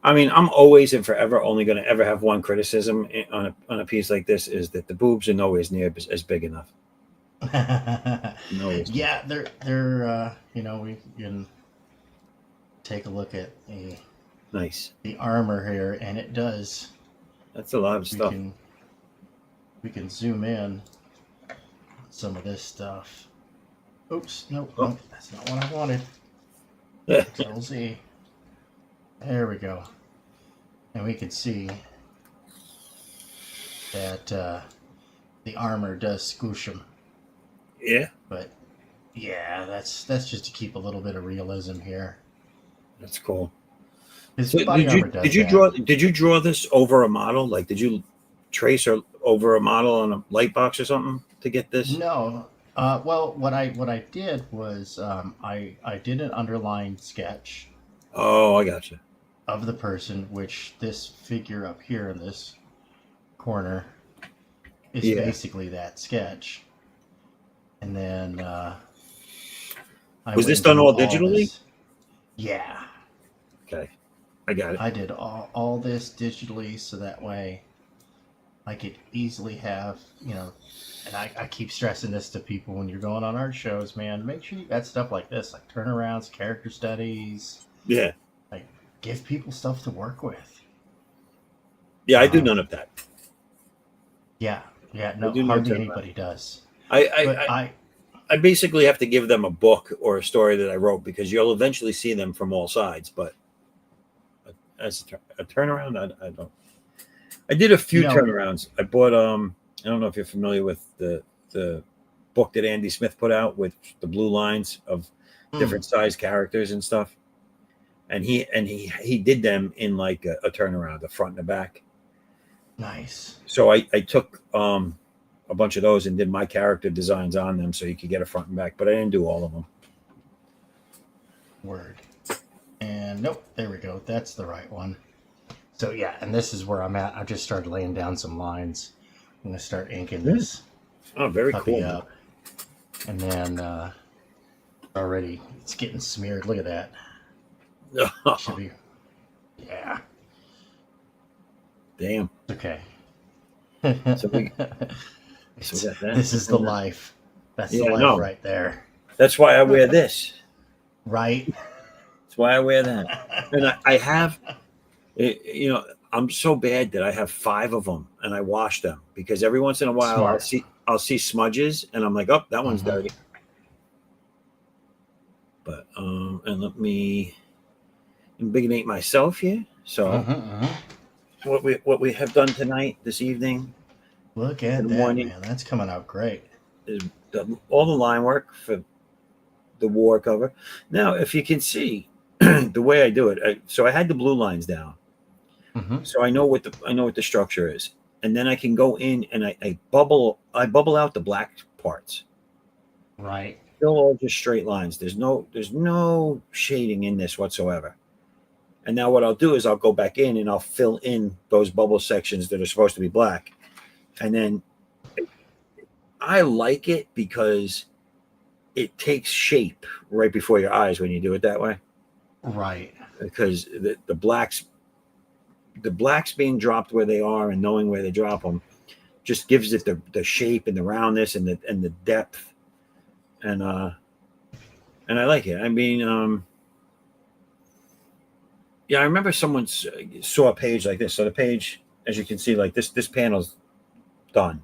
I mean, I'm always and forever only going to ever have one criticism on a piece like this is that the boobs are nowhere near as big enough. yeah, they're we can take a look at the armor here, and it does. That's a lot of stuff. We can zoom in some of this stuff. Oops, nope, nope, that's not what I wanted. Yeah. Control Z. There we go. And we can see that the armor does squish them. Yeah. But yeah, that's just to keep a little bit of realism here. That's cool. His So body armor does that. did you draw this over a model? Like, did you trace or over a model on a light box or something to get this? No. Well, what I did was I did an underlined sketch Oh, I got you. of the person, which this figure up here in this corner is Yeah. basically that sketch. And then I Was went this and done drew all digitally? this. Yeah, Okay, I got it. I did all this digitally, so that way I could easily have, and I keep stressing this to people when you're going on art shows, man, make sure you got stuff like this, like turnarounds, character studies, Yeah, like give people stuff to work with. yeah, I do none of that. Yeah, no, do no hardly turnaround. anybody does. I, But I basically have to give them a book or a story that I wrote because you'll eventually see them from all sides. But as a turnaround, I don't. I did a few turnarounds. I bought I don't know if you're familiar with the book that Andy Smith put out with the blue lines of different size characters and stuff. And he did them in like a turnaround, the front and the back. Nice. So I took a bunch of those and did my character designs on them so you could get a front and back, but I didn't do all of them. Word. And nope, there we go. That's the right one. So yeah, and this is where I'm at. I just started laying down some lines. I'm gonna start inking this. Oh, very puppy cool. up. And then already it's getting smeared. Look at that. Should be. Yeah. Damn. Okay. So we got that. This is the life. That's Yeah, the I life know. right there. That's why I wear this. Right. That's why I wear that. And I have, I'm so bad that I have 5 of them and I wash them because every once in a while Smart. I'll see smudges and I'm like, oh, that one's dirty. But and let me embiggenate myself here. So what we have done tonight, this evening, Look at that, morning. man. That's coming out great. is all the line work for the war cover. Now, if you can see the way I do it, so I had the blue lines down, so I know what the structure is, and then I can go in and I bubble out the black parts. Right. Still all just straight lines. There's no shading in this whatsoever. And now what I'll do is I'll go back in and I'll fill in those bubble sections that are supposed to be black, and then I like it because it takes shape right before your eyes when you do it that way. Right. Because the blacks being dropped where they are and knowing where they drop them just gives it the shape and the roundness and the depth. And I like it. I mean, yeah, I remember someone saw a page like this. So the page, as you can see, like this panel's done.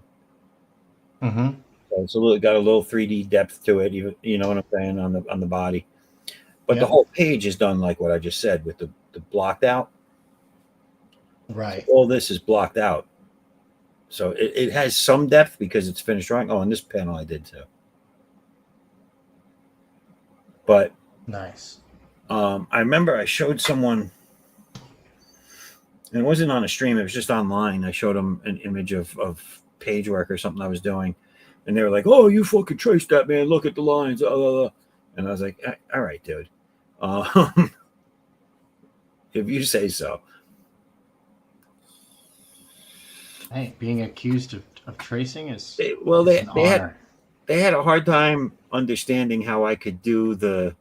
So it's got a little 3D depth to it. You know what I'm saying, on the body. But the whole page is done like what I just said with the blocked out. Right. So all this is blocked out. So it has some depth because it's finished drawing. Oh, and this panel I did too. But nice. I remember I showed someone, and it wasn't on a stream, it was just online. I showed them an image of page work or something I was doing. And they were like, oh, you fucking traced that, man. Look at the lines. And I was like, all right, dude. If you say so. Hey, being accused of tracing is They an honor. had a hard time understanding how I could do the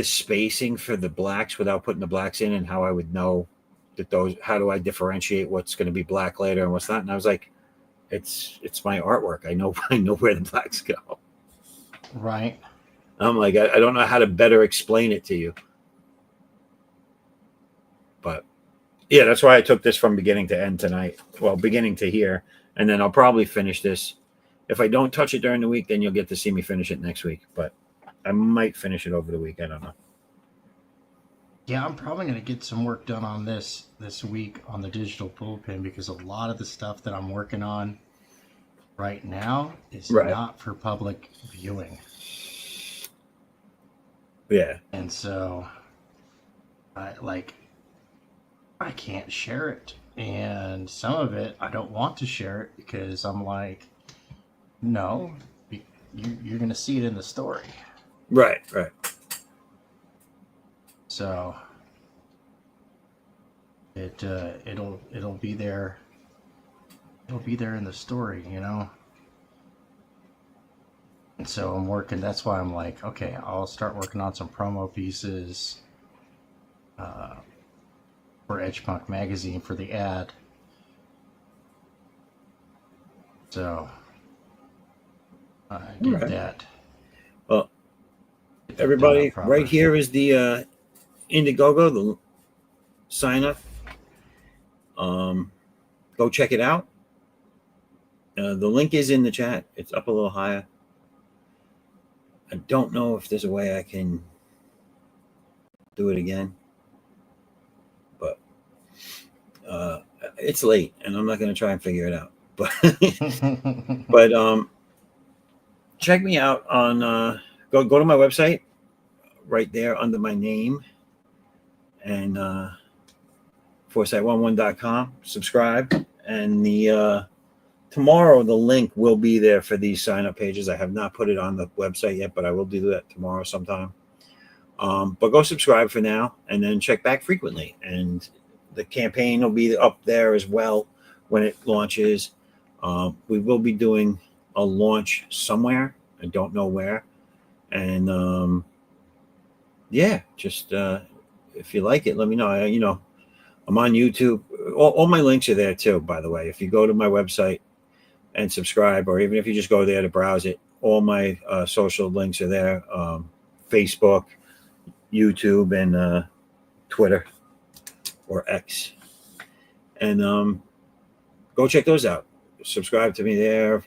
spacing for the blacks without putting the blacks in, and how I would know that how do I differentiate what's going to be black later and what's not. And I was like, it's my artwork. I know where the blacks go. Right. I'm like, I don't know how to better explain it to you. But yeah, that's why I took this from beginning to end tonight. Well, beginning to here. And then I'll probably finish this If I don't touch it during the week, then you'll get to see me finish it next week. But I might finish it over the week. I don't know. Yeah, I'm probably going to get some work done on this week on the digital bullpen, because a lot of the stuff that I'm working on right now is not for public viewing. Yeah. And so I can't share it. And some of it, I don't want to share it because I'm like, no, you're going to see it in the story. Right. So it'll be there. It'll be there in the story, you know. And so I'm working. That's why I'm like, okay, I'll start working on some promo pieces for Edge Punk magazine for the ad. So get that. Well, everybody, right here is the Indiegogo, the sign up. Go check it out. The link is in the chat. It's up a little higher. I don't know if there's a way I can do it again, but it's late and I'm not going to try and figure it out. But check me out on go to my website right there under my name and foresight11.com. Subscribe, and the tomorrow the link will be there for these sign up pages. I have not put it on the website yet, but I will do that tomorrow sometime. But go subscribe for now and then check back frequently, and the campaign will be up there as well when it launches. We will be doing a launch somewhere. I don't know where. And just if you like it, let me know. I'm on YouTube. All my links are there too, by the way. If you go to my website and subscribe, or even if you just go there to browse it, all my social links are there. Facebook, YouTube, and Twitter or X. And go check those out. Subscribe to me there.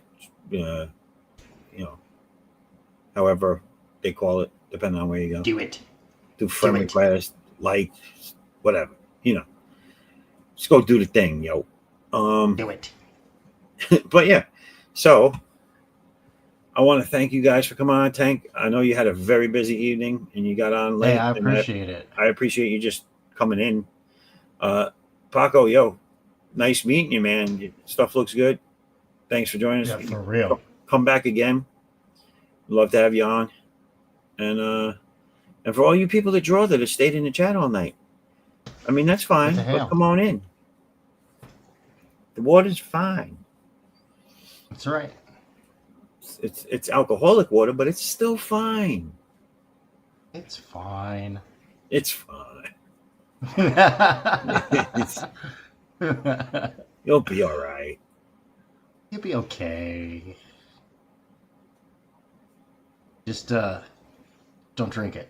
However they call it, depending on where you go. Do it. Do friend request, like, whatever. Just go do the thing, yo. Do it. But yeah, so I want to thank you guys for coming on, Tank. I know you had a very busy evening and you got on late. Hey, I appreciate it. I appreciate you just coming in. Paco, yo, nice meeting you, man. Your stuff looks good. Thanks for joining us. Yeah, for real. Come back again. Love to have you on. And for all you people that have stayed in the chat all night. I mean, that's fine, but come on in. The water's fine. That's right. It's alcoholic water, but it's still fine. It's fine. It's fine. You'll be all right. You'll be okay. Just don't drink it.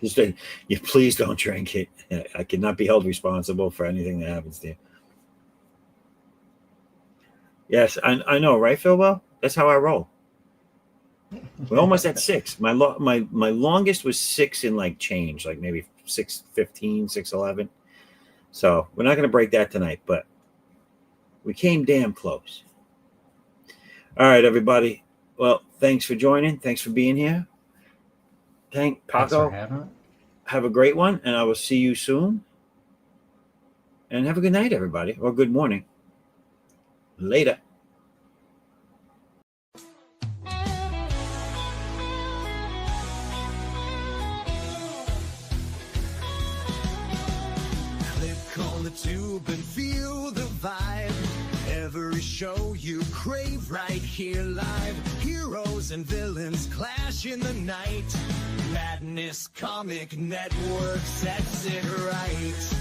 Just you please don't drink it. I cannot be held responsible for anything that happens to you. Yes, I know, right, Philbo? That's how I roll. We're almost at 6. My longest was 6 in like change, like maybe 6:15, 6:11. So we're not going to break that tonight, but we came damn close. All right, everybody. Well, thanks for joining. Thanks for being here. Paco, have a great one, and I will see you soon. And have a good night, everybody, or good morning. Later. Click on the tube and feel the vibe. Every show you crave right here live. Heroes and villains clash in the night. Madness Comic Network sets it right.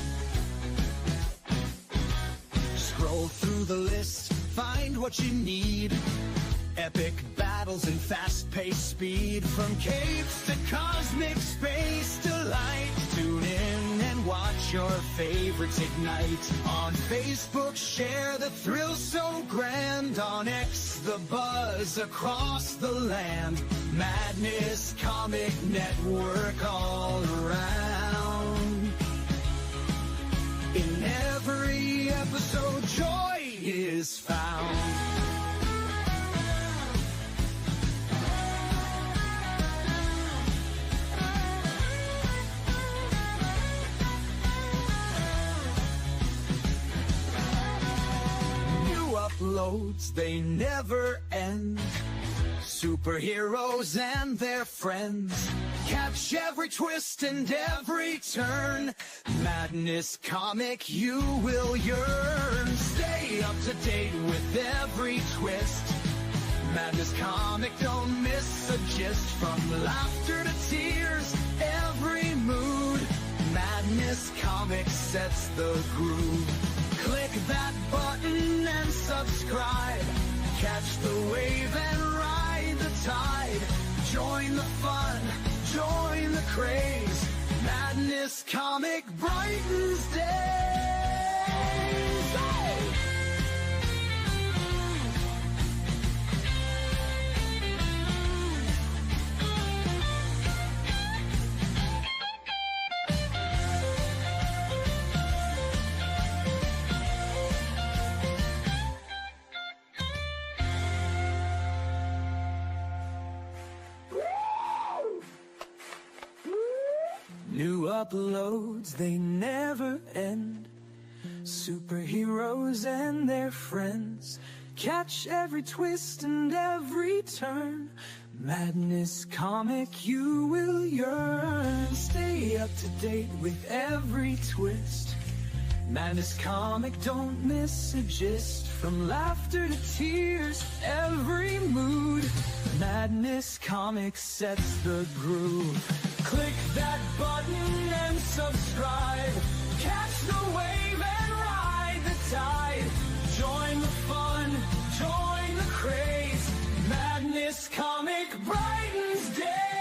Scroll through the list, find what you need. Epic battles and fast-paced speed. From capes to cosmic space delight. Tune in and and watch your favorites ignite. On Facebook, share the thrill so grand. On X, the buzz across the land. Madness Comic Network all around. In every episode, joy is found. Uploads, they never end. Superheroes and their friends. Catch every twist and every turn. Madness Comic, you will yearn. Stay up to date with every twist. Madness Comic, don't miss a gist. From laughter to tears, every mood. Madness Comic sets the groove. Click that button and subscribe. Catch the wave and ride the tide. Join the fun, join the craze. Madness Comic brightens days. Hey! New uploads, they never end. Superheroes and their friends. Catch every twist and every turn. Madness Comic, you will yearn. Stay up to date with every twist. Madness Comic, don't miss a gist. From laughter to tears, every mood. Madness Comic sets the groove. Click that button and subscribe. Catch the wave and ride the tide. Join the fun, join the craze. Madness Comic brightens day.